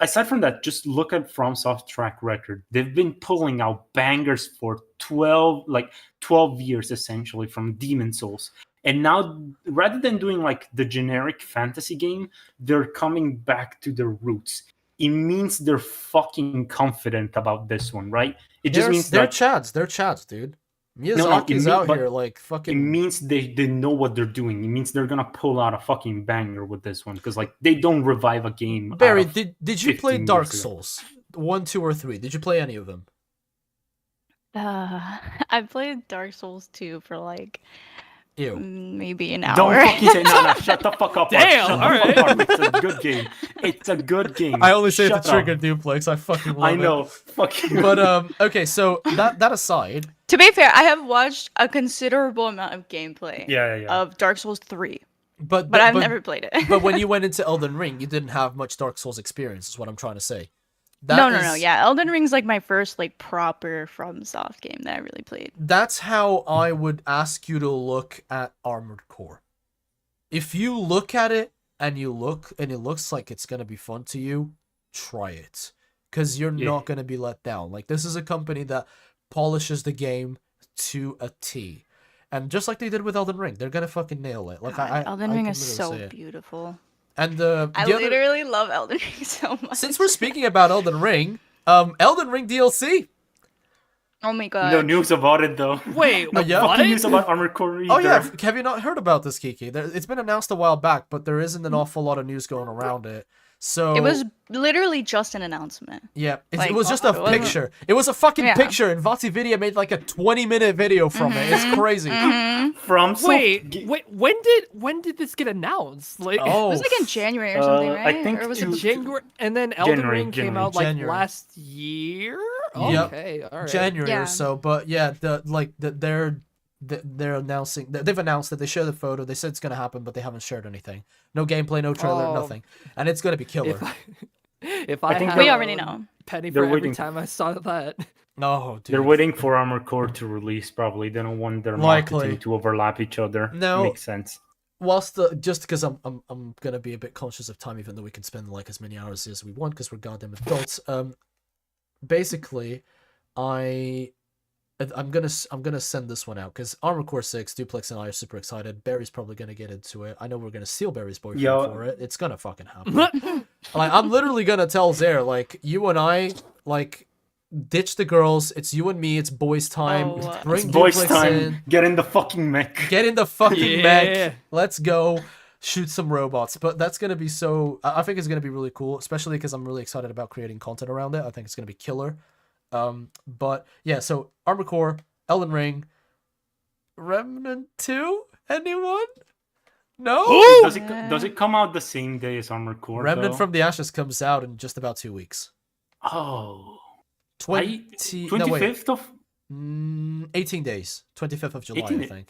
aside from that, just look at FromSoft's track record. They've been pulling out bangers for 12 years essentially from Demon Souls. And now, rather than doing like the generic fantasy game, they're coming back to their roots. It means they're fucking confident about this one, right? It just means they're that chads. They're chads, dude. no, Miyazaki's out but here like it fucking. means they know what they're doing. It means they're gonna pull out a fucking banger with this one because like they don't revive a game. out Barry, of did you play 15 Dark years ago. Souls 1, 2, or 3? Did you play any of them? I played Dark Souls 2 for like Ew. maybe an Don't hour. fucking say no. Shut the fuck up. Mark. Damn, Shut alright. the fuck up. It's a good game. It's a good game. I only say it Shut to trigger up. Duplex. I fucking love I it. know. Fuck you. But okay. So that aside, To be fair, I have watched a considerable amount of gameplay Yeah. of Dark Souls 3, but but I've never played it. But when you went into Elden Ring, you didn't have much Dark Souls experience. Is what I'm trying to say. No. is- Yeah, Elden Ring's like my first like proper FromSoft game that I really played. That's how I would ask you to look at Armored Core. If you look at it and it looks like it's gonna be fun to you, try it, because you're Yeah. not gonna be let down. Like, this is a company that polishes the game to a T, and just like they did with Elden Ring, they're gonna fucking nail it. Like, God, Elden I Ring can is literally so say it. beautiful. And I the other, literally love Elden Ring so much. since we're speaking about Elden Ring DLC. Oh my god. No news about it though. Wait, No, yeah. what? Fucking news about Armored Core either. Oh yeah, have you not heard about this, Kiki? It's been announced a while back, but there isn't an awful lot of news going around it. So It was literally just an announcement. yeah, it like, was just a it wasn't- picture. It was a fucking Yeah. picture, and Vatividia made like a 20-minute video from it. It's crazy. From Wait, when did this get announced? Like, It Oh, was like in January or something, I right? think or was it it was- January, and then Elden January, Ring came January. out like January. last year. Yep. Okay, all right. January Yeah. or so. But yeah, they're announcing. They've announced that they shared the photo. They said it's gonna happen, but they haven't shared anything. No gameplay, no trailer, Oh. nothing. And it's gonna be killer. If I think had We a already know. penny They're for every waiting- time I saw that. No, dude. They're waiting for Armored Core to release. Probably they don't want their Likely. marketing to overlap each other. No. Makes sense. Whilst just because I'm gonna be a bit conscious of time, even though we can spend like as many hours as we want because we're goddamn adults. Basically, I I'm gonna send this one out because Armored Core 6, Duplex and I are super excited. Barry's probably gonna get into it. I know we're gonna steal Barry's boyfriend Yo. for it. It's gonna fucking happen. Like I'm literally gonna tell Zare, like, you and I, like, ditch the girls. It's you and me. It's boys time. Oh, Bring It's boys Duplex time. in. Get in the fucking mech. Get in the fucking Yeah. mech. Let's go shoot some robots. But that's gonna be so. I think it's gonna be really cool, especially because I'm really excited about creating content around it. I think it's gonna be killer. But yeah, so Armored Core, Elden Ring, Remnant 2. Anyone? No. Does it come out the same day as Armored Core? Remnant though? from the Ashes comes out in just about 2 weeks. Oh. 20. No, wait. 25th of 18 days. 25th of July, 18. I think.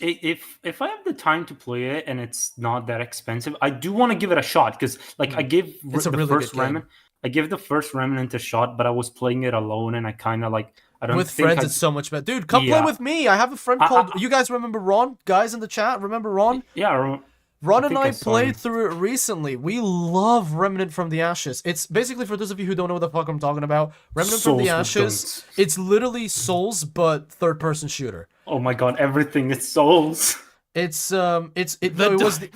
If I have the time to play it and it's not that expensive, I do want to give it a shot because I gave It's a the really first good game. Remnant. I gave the first Remnant a shot, but I was playing it alone and I kind of I don't With think friends, I- it's so much better. Dude, come play Yeah. with me. I have a friend called. You guys remember Ron? Guys in the chat, remember Ron? Yeah, Ron I and think I I saw played him. through it recently. We love Remnant from the Ashes. It's basically, for those of you who don't know what the fuck I'm talking about, Remnant from the Souls with Ashes. guns. It's literally Souls, but third-person shooter. Oh my god, everything is souls. It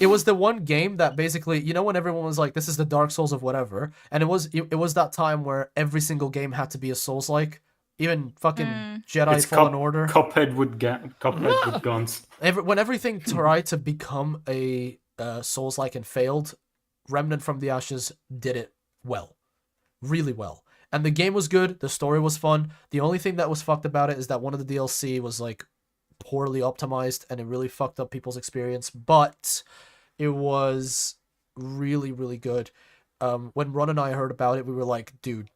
was the one game that basically, you know, when everyone was like, this is the Dark Souls of whatever, and it was that time where every single game had to be a Souls-like. Even fucking Jedi It's Fallen Order. Cuphead with guns. When everything tried to become a Souls-like and failed, Remnant from the Ashes did it well. Really well. And the game was good, the story was fun. The only thing that was fucked about it is that one of the DLC was like poorly optimized and it really fucked up people's experience, but it was really, really good. When Ron and I heard about it, we were like, dude,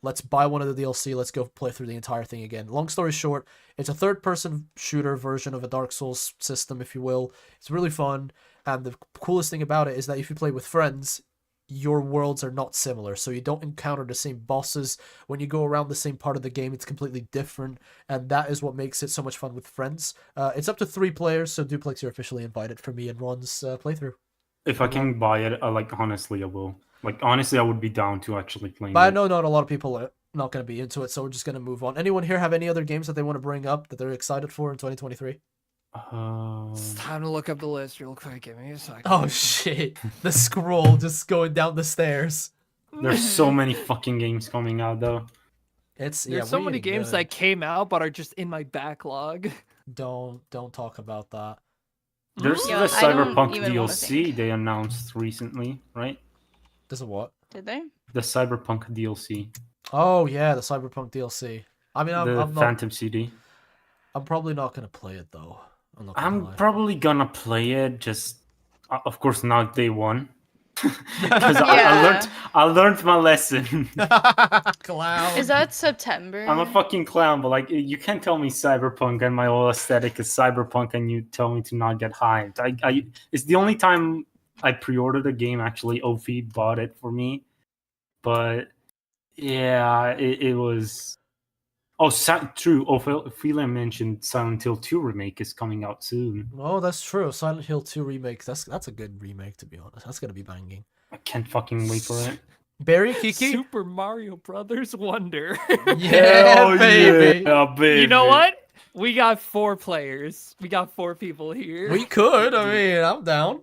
let's buy one of the DLC, let's go play through the entire thing again. Long story short, it's a third-person shooter version of a Dark Souls system, if you will. It's really fun, and the coolest thing about it is that if you play with friends, your worlds are not similar, so you don't encounter the same bosses. When you go around the same part of the game, it's completely different, and that is what makes it so much fun with friends. It's up to 3 players, so Duplex, you're officially invited for me and Ron's playthrough. If I can buy it, honestly, I will. Honestly, I would be down to actually playing But I it. know not a lot of people are not going to be into it, so we're just going to move on. Anyone here have any other games that they want to bring up that they're excited for in 2023? It's time to look up the list real quick. Give me a second. Oh shit. The scroll just going down the stairs. There's so many fucking games coming out, though. There's There's so many games that came out but are just in my backlog. Don't talk about that. There's Yeah, the I don't Cyberpunk even wanna DLC think. they announced recently, right? This is what? Did they? The Cyberpunk DLC. Oh yeah, the Cyberpunk DLC. I mean, The I'm not. Phantom CD. I'm probably not gonna play it though. I'm not gonna I'm lie. probably gonna play it, just of course not day one. Because Yeah. I learned my lesson. Clown. Is that September? I'm a fucking clown, but you can't tell me Cyberpunk and my whole aesthetic is Cyberpunk, and you tell me to not get hyped. It's the only time I pre-ordered a game. Actually, Ophi bought it for me, but yeah, it was. Oh, true. Ophelia mentioned Silent Hill 2 remake is coming out soon. Oh, that's true. Silent Hill 2 remake. That's a good remake, to be honest. That's gonna be banging. I can't fucking wait for it. Beari, Kiki. Super Mario Brothers Wonder. Yeah, baby. Yeah, baby. You know what? We got 4 players. We got 4 people here. We could. I mean, I'm down.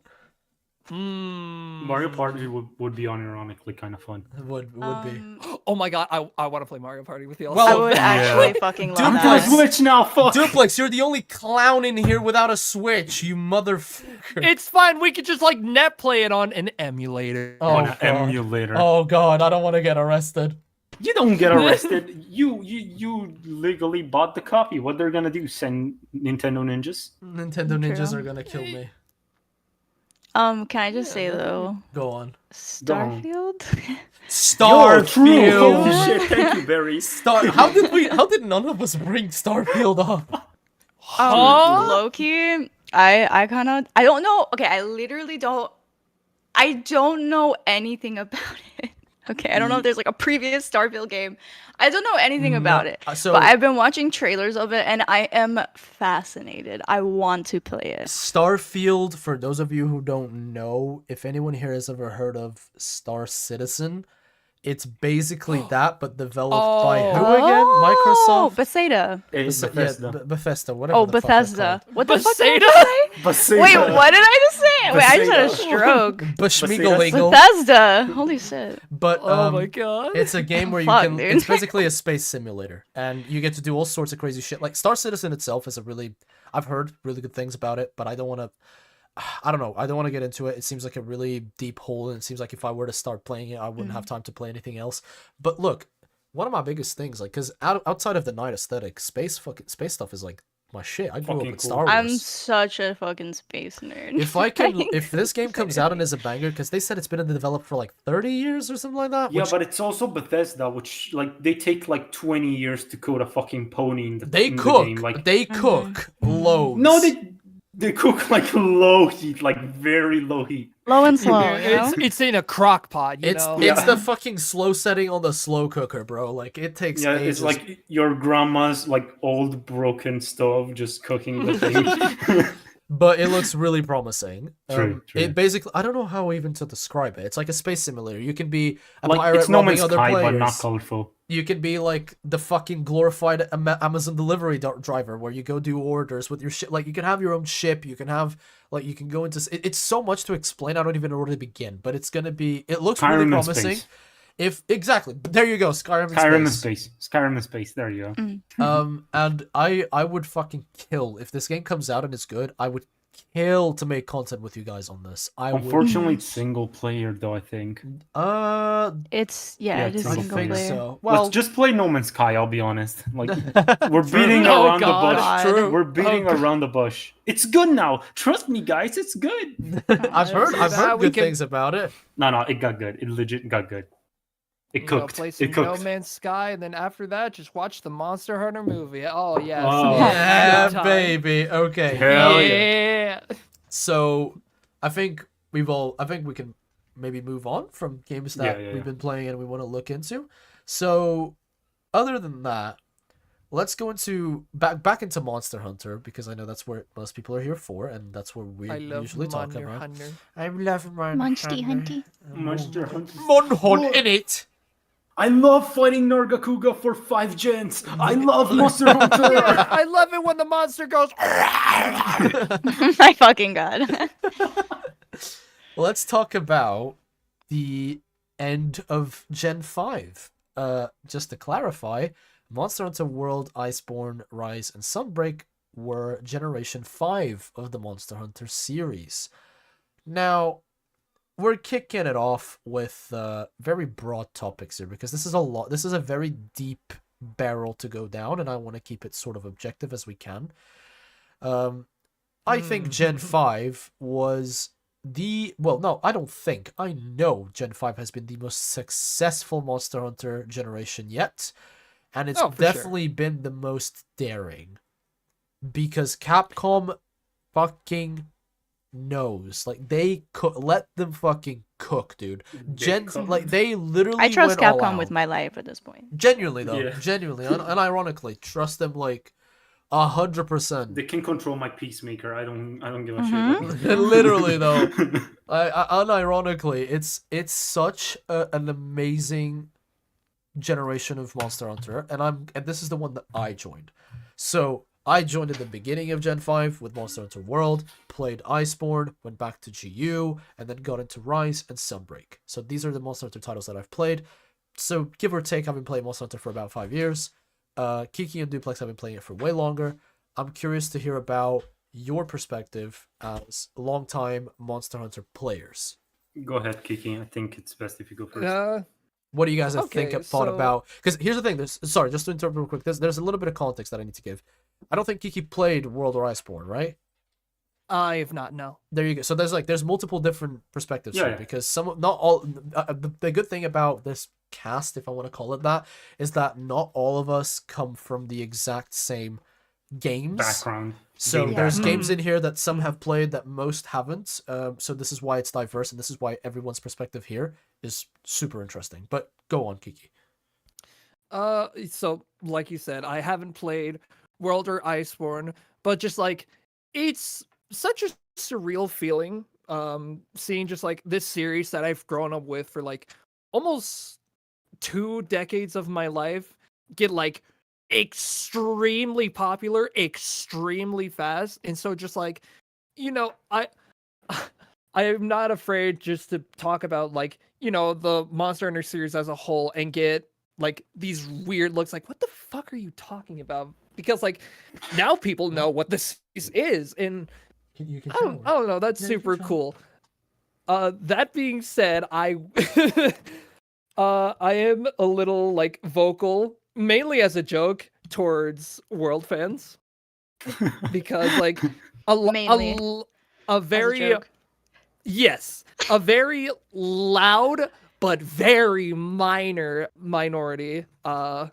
Mario Party would be unironically kind of fun. It would be. Oh my god, I want to play Mario Party with you. Well, I would Yeah. actually fucking love Dude, I'm playing that. Switch now. Fuck. Duplex, you're the only clown in here without a Switch, you motherfucker. It's fine. We could just net play it on an emulator. Oh, On an God. emulator. Oh god, I don't want to get arrested. You don't get arrested. you legally bought the copy. What they're gonna do? Send Nintendo ninjas? Nintendo ninjas True. are gonna kill me. Can I just say though, Go on. Go on. Starfield? Yo, true. Holy Starfield. shit! Thank you, Barry. How did none of us bring Starfield up? Low-key, I kind of, I don't know. Okay, I don't know anything about it. Okay, I don't know if there's a previous Starfield game. I don't know anything about it. so- but I've been watching trailers of it and I am fascinated. I want to play it. Starfield, for those of you who don't know, if anyone here has ever heard of Star Citizen, It's basically that, but developed by who Oh. again? Oh, Microsoft? Bethesda. Bethesda. Yeah, Bethesda, whatever Oh, the fuck they're Bethesda. called. What the fuck did I Bethesda? just say? Wait, what did I just say? Wait, I just had a stroke. Bushmeagle. Bethesda. Holy shit. But Oh my god. it's a game where you Fuck, can. dude. It's basically a space simulator, and you get to do all sorts of crazy shit. Like Star Citizen itself is a really, I've heard really good things about it, but I don't want to. I don't know. I don't want to get into it. It seems like a really deep hole, and it seems like if I were to start playing it, I wouldn't have time to play anything else. But look, one of my biggest things, like, because outside of the night aesthetic, space stuff is like my shit. I grew up Fucking with cool. Star Wars. I'm such a fucking space nerd. If this game comes out and is a banger, because they said it's been in the develop for like 30 years or something like that. Yeah, which but it's also Bethesda, which like they take like 20 years to code a fucking pony in the, they in cook, the game. Like they cook loads. no, they cook like low heat, like very low heat. Low and slow, you know? It's in a crock pot, you It's know. it's Yeah. the fucking slow setting on the slow cooker, bro. Like it takes Yeah, ages. it's like your grandma's like old broken stove just cooking the thing. But it looks really promising. True. It basically, I don't know how even to describe it. It's like a space simulator. You can be a Like pirate it's No robbing Man's other Sky, players. but not colorful. You can be like the fucking glorified Amazon delivery driver, where you go do orders with your shit. Like you can have your own ship. You can have like you can go into. It's so much to explain. I don't even know where to begin. But it's gonna be. It looks really Skyrim in promising. space. If exactly, there you go, Skyrim in Skyrim in space. space. Skyrim in space. There you go. And I would fucking kill if this game comes out and it's good. I would kill to make content with you guys on this. I would. Unfortunately, it's single player though. I think. It's Yeah, it is it's I single think player. so. Let's Well, just play No Man's Sky. I'll be honest. Like we're beating Oh, around God. the bush. True. We're beating around the bush. It's good now. Trust me, guys. It's good. I've heard we good can- things about it. No, it got good. It legit got good. It You know, cooked. play some It cooked. No Man's Sky, and then after that, just watch the Monster Hunter movie. Oh yes. Oh. Yeah, Good time. baby. Okay. Hell Yeah. So, I think we can maybe move on from games that Yeah. we've been playing and we want to look into. So, other than that, let's go into back into Monster Hunter, because I know that's where most people are here for, and that's where we I love usually talk Monster about. Hunter. I love Munchy Hunty. Monster Hunter. Monhunt in it. I love fighting Nargacuga for 5 gens. I love Monster Hunter. I love it when the monster goes. My fucking god. Let's talk about the end of Gen 5. Just to clarify, Monster Hunter World, Iceborne, Rise, and Sunbreak were Generation 5 of the Monster Hunter series. Now, we're kicking it off with very broad topics here, because this is a lot. This is a very deep barrel to go down, and I want to keep it sort of objective as we can. I think Gen 5 was I don't think. I know Gen 5 has been the most successful Monster Hunter generation yet, and it's Oh, for definitely been the most daring, because Capcom fucking knows. Like, they let them fucking cook, dude. They literally I trust went all Capcom with out. my life at this point. Genuinely though, Yeah. genuinely, unironically, trust them like 100%. They can control my peacemaker. I don't give a Mhm. shit. Literally though, unironically, it's such an amazing generation of Monster Hunter, and this is the one that I joined. So I joined at the beginning of Gen 5 with Monster Hunter World, played Iceborne, went back to GU, and then got into Rise and Sunbreak. So these are the Monster Hunter titles that I've played. So give or take, I've been playing Monster Hunter for about 5 years. Kiki and Duplex have been playing it for way longer. I'm curious to hear about your perspective as longtime Monster Hunter players. Go ahead, Kiki. I think it's best if you go first. What do you guys thought so- about? Because here's the thing. Sorry, just to interrupt real quick. There's a little bit of context that I need to give. I don't think Kiki played World or Iceborne, right? I have not. No. There you go. So there's multiple different perspectives Yeah, here, yeah. because not all. The good thing about this cast, if I want to call it that, is that not all of us come from the exact same games. Background. So Game there's background. games in here that some have played that most haven't. So this is why it's diverse, and this is why everyone's perspective here is super interesting. But go on, Kiki. So like you said, I haven't played World or Iceborne, but just like it's such a surreal feeling seeing just like this series that I've grown up with for like almost 2 decades of my life get like extremely popular extremely fast, and so just like, you know, I am not afraid just to talk about like, you know, the Monster Hunter series as a whole and get like these weird looks like, what the fuck are you talking about? Because like now people know what this is, and You can I don't know, that's Yeah, you can super try. cool. That being said, I I am a little like vocal, mainly as a joke towards World fans, because like Mainly a as a very joke. yes, a very loud but very minor minority are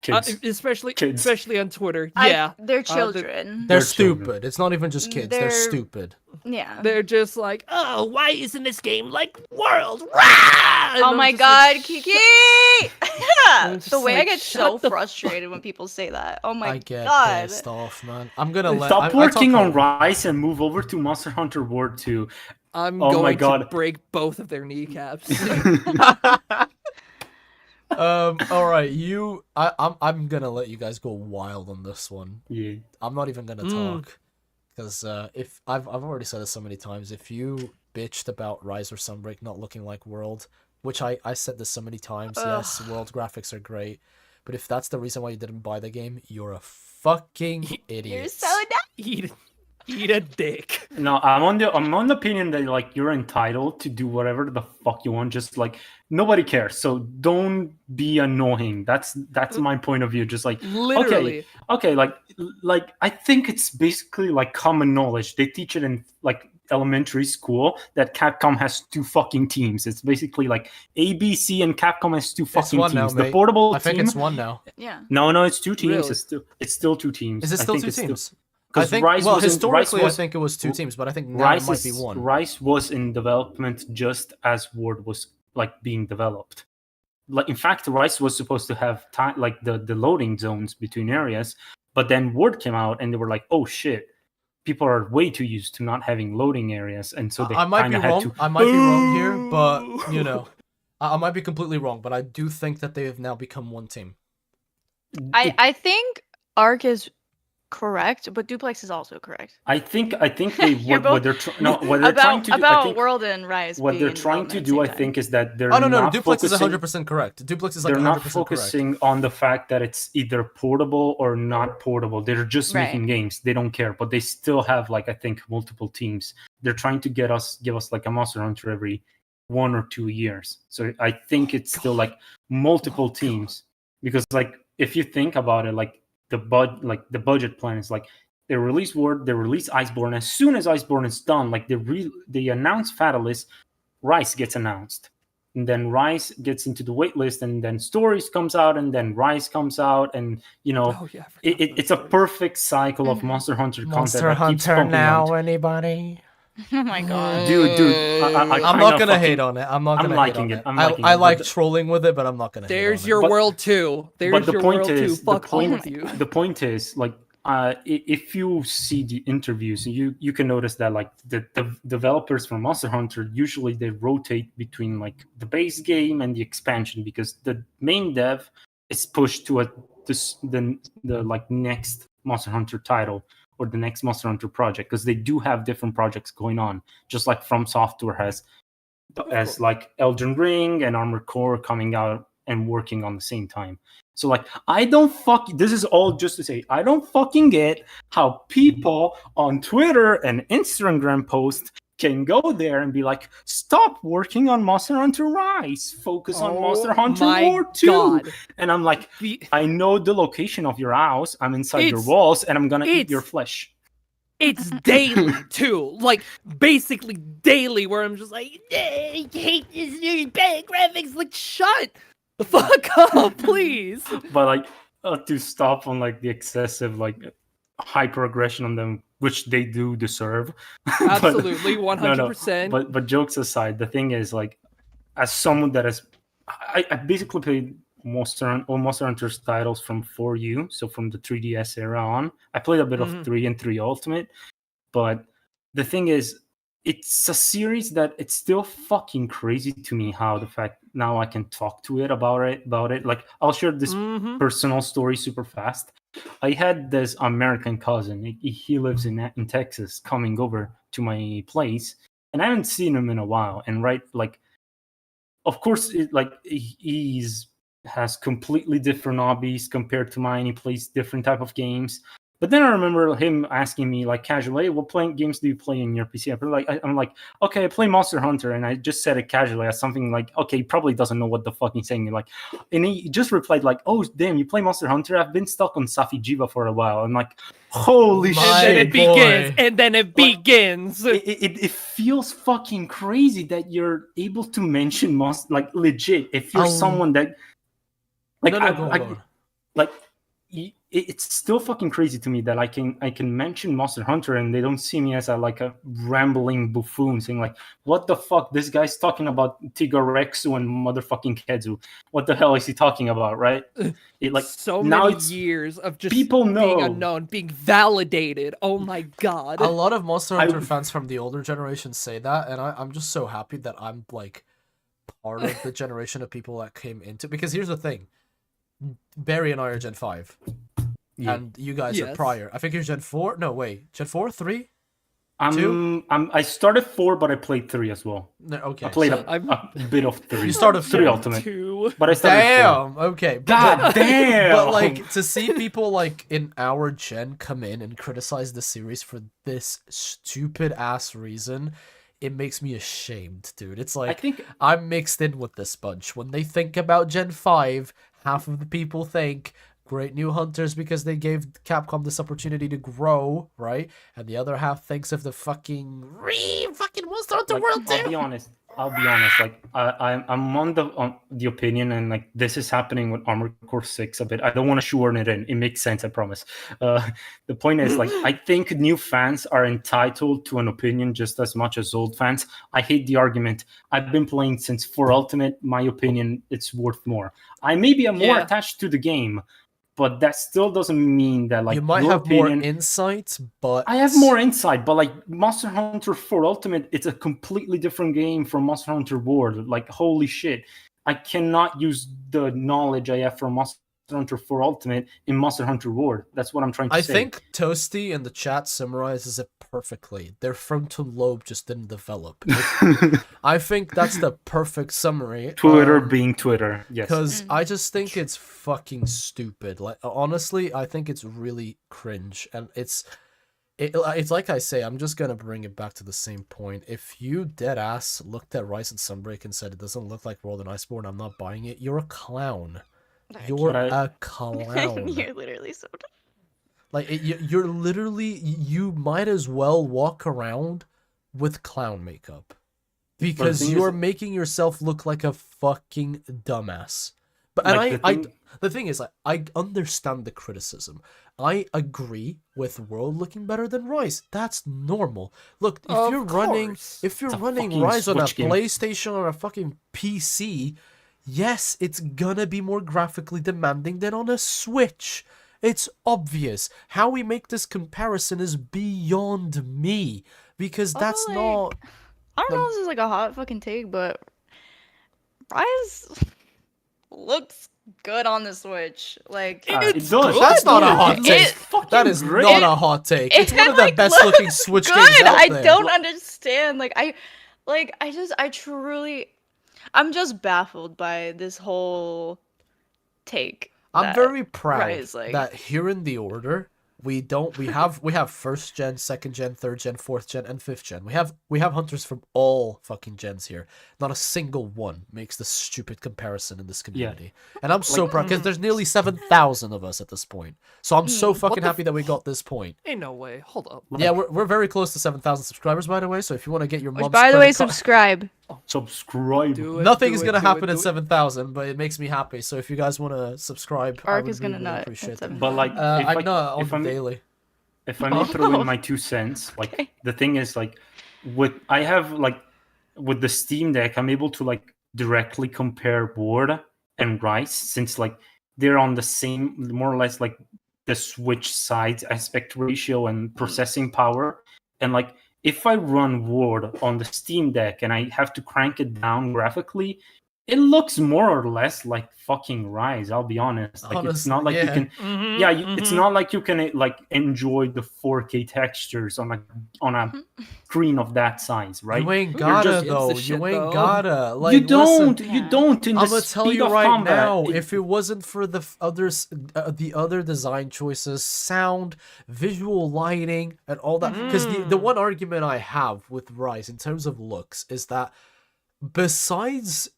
Kids. especially Kids. especially on Twitter. Yeah, They're the- children. They're They're children. stupid. It's not even just kids. They're They're- stupid. Yeah. they're just like, oh, why isn't this game like World? Rah! And Oh I'm my just like, god, Kiki! I'm The just way I like, get shut so the frustrated when people say that. Oh my I get god. pissed off, man. I'm gonna let. Stop I talk working on over. Rice and move over to Monster Hunter World 2. I'm Oh my going to God. break both of their kneecaps. All right, I'm gonna let you guys go wild on this one. Yeah. I'm not even gonna talk because if I've already said this so many times. If you bitched about Rise or Sunbreak not looking like World, which I said this so many times. Yes, World graphics are great, but if that's the reason why you didn't buy the game, you're a fucking idiot. You're so dumb. Eat a dick. No, I'm on the opinion that like you're entitled to do whatever the fuck you want. Just like nobody cares, so don't be annoying. That's my point of view. Just like Literally. okay, like I think it's basically like common knowledge. They teach it in like elementary school that Capcom has 2 fucking teams. It's basically like ABC and Capcom has 2 It's fucking one teams. now, The mate. portable I think team. it's one now. Yeah. No, it's 2 teams. Really? It's still 2 teams. Is it I still think 2 it's teams? I Because think. Rise Well, was in- historically, Rise was, I think it was 2 teams, but I think now it might be one. Rise was in development just as Word was like being developed. Like in fact, Rise was supposed to have time, like the loading zones between areas, but then Word came out and they were like, "Oh shit, people are way too used to not having loading areas," and so they I might kind be of had wrong. to. I might be wrong here, but you know, I might be completely wrong. But I do think that they have now become one team. I think Arc is correct, but Duplex is also correct. I think they You're what they're what they're trying to do. I about think World and Rise. what being they're in trying to development do, I at the same think, is that they're Oh no, not Duplex is focusing. 100% correct. Duplex is like They're 100% not correct. focusing on the fact that it's either portable or not portable. They're just Right. making games. They don't care, but they still have like I think multiple teams. They're trying to give us like a Monster Hunter every 1 or 2 years. So I think it's still like multiple teams because like if you think about it, like the budget plan is like they release Word, they release Iceborne. As soon as Iceborne is done, like they announce Fatalis, Rise gets announced. And then Rise gets into the waitlist, and then Stories comes out, and then Rise comes out, and you know, Oh yeah, I forgot about it's a Stories. perfect cycle of Mhm. Monster Hunter Monster content that keeps Hunter pumping out. now, anybody? Oh my god. Dude, I'm kinda not gonna fucking- hate on it. I'm not gonna liking hate on it. I'm I, liking I it, but like the- trolling with it, but I'm not gonna hate There's on your it. But- World 2. There's But the your point World 2. is, the Fuck all point, of you. the point is, like, if you see the interviews, you can notice that like the developers from Monster Hunter usually they rotate between like the base game and the expansion because the main dev is pushed to the like next Monster Hunter title or the next Monster Hunter project because they do have different projects going on, just like From Software has as like Elden Ring and Armored Core coming out and working on the same time. So like this is all just to say I don't fucking get how people on Twitter and Instagram post can go there and be like, stop working on Monster Hunter Rise, focus on Monster Hunter my War 2. God. And I'm like, The- I know the location of your house, I'm inside your It's- walls, and I'm gonna eat it's- your flesh. It's daily too, like basically daily, where I'm just like, I hate this new bad graphics. Like, shut the fuck up, please. But like to stop on like the excessive like hyper aggression on them, which they do deserve. But- Absolutely, no, 100%. But jokes aside, the thing is like, as someone that has, I basically played all Monster Hunter's titles from 4U, so from the 3DS era on. I played a bit of 3 and 3 Ultimate, but the thing is, it's a series that it's still fucking crazy to me how the fact now I can talk to it about it. Like, I'll share this personal story super fast. I had this American cousin. He lives in Texas, coming over to my place, and I haven't seen him in a while. And right, like, of course, he's has completely different hobbies compared to mine. He plays different type of games. But then I remember him asking me, like, casually, "Hey, what games do you play in your PC?" I'm like, "Okay, I play Monster Hunter," and I just said it casually as something like, "Okay, he probably doesn't know what the fuck he's saying." Like, and he just replied like, "Oh, damn, you play Monster Hunter? I've been stuck on Safijiva for a while." I'm like, "Holy My And then shit!" it begins. boy. And then it begins. It feels fucking crazy that you're able to mention like, legit. If you're someone that like No, go on. like it's still fucking crazy to me that I can mention Monster Hunter and they don't see me as a rambling buffoon saying like, what the fuck, this guy's talking about Tigarexu and motherfucking Kedzu. What the hell is he talking about, right? So now many it's years of just people know. being unknown, being validated. Oh my god. A lot of Monster Hunter fans from the older generation say that, and I'm just so happy that I'm like part of the generation of people that came into. Because here's the thing, Beari and I are Gen 5. Yeah. And you guys are prior. I think you're Gen 4. No, wait. Gen 4? 3? I started 4, but I played 3 as well. No, okay. I played a bit of 3. You started 3 4. Ultimate. 2. But I started 4. Damn. Okay. God damn. But like, to see people like in our gen come in and criticize the series for this stupid ass reason, it makes me ashamed, dude. It's like, I'm mixed in with this bunch. When they think about Gen 5, half of the people think great new hunters because they gave Capcom this opportunity to grow, right? And the other half thinks of the fucking Monster Hunter World 2. I'll be honest. Like, I'm on the opinion, and like this is happening with Armored Core 6 a bit. I don't want to shoehorn it in. It makes sense, I promise. The point is, like, I think new fans are entitled to an opinion just as much as old fans. I hate the argument. I've been playing since 4 Ultimate. My opinion, it's worth more. I maybe am more attached to the game, but that still doesn't mean that, like, you might have more insight, but I have more insight. But like Monster Hunter 4 Ultimate, it's a completely different game from Monster Hunter World. Like, holy shit, I cannot use the knowledge I have from Monster Hunter 4 Ultimate in Monster Hunter World. That's what I'm trying to say. I think Toasty in the chat summarizes it perfectly. Their frontal lobe just didn't develop. I think that's the perfect summary. Twitter being Twitter, yes. Because I just think it's fucking stupid. Like, honestly, I think it's really cringe, and it's like I say. I'm just gonna bring it back to the same point. If you dead ass looked at Rise and Sunbreak and said it doesn't look like World and Iceborne, I'm not buying it. You're a clown. You're a clown. You're literally so dumb. Like, you're literally, you might as well walk around with clown makeup. Because you're making yourself look like a fucking dumbass. But and the thing is, like, I understand the criticism. I agree with World looking better than Rise. That's normal. Look, if you're running Rise on a PlayStation or a fucking PC, yes, it's gonna be more graphically demanding than on a Switch. It's obvious. How we make this comparison is beyond me. Because that's not... I don't know if this is like a hot fucking take, but Rise looks good on the Switch. Like, it does. That's not a hot take. That is not a hot take. It's one of the best looking Switch games out there. I don't understand. I'm just baffled by this whole take. I'm very proud that here in the order we have first gen, second gen, third gen, fourth gen, and fifth gen. We have hunters from all fucking gens here. Not a single one makes this stupid comparison in this community. Yeah. And I'm so proud because there's nearly 7,000 of us at this point. So I'm so fucking happy that we got this point. Ain't no way. Hold up. Yeah, we're very close to 7,000 subscribers, by the way. So if you want to get your mom's by the way, subscribe. Subscribe. Nothing is gonna happen at 7,000, but it makes me happy. So if you guys want to subscribe, Ark is really gonna nut. appreciate it. But like, I'm not on the daily. If I may throw in my 2 cents, like the thing is, like, with the Steam Deck, I'm able to like directly compare Word and Rise, since like they're on the same, more or less, like the Switch side aspect ratio and processing power, and like if I run Word on the Steam Deck and I have to crank it down graphically, it looks more or less like fucking Rise. I'll be honest. Like it's not like Honestly, you can. Mhm, Yeah, mhm. it's not like you can like enjoy the 4K textures on a screen of that size, right? You ain't Who gotta gives a though. shit, You ain't though? gotta. Like, you don't. listen, You Yeah. don't. In the I'm gonna tell speed you of right combat, now, if it wasn't for the the other design choices, sound, visual lighting, and all that, because the one argument I have with Rise in terms of looks is that besides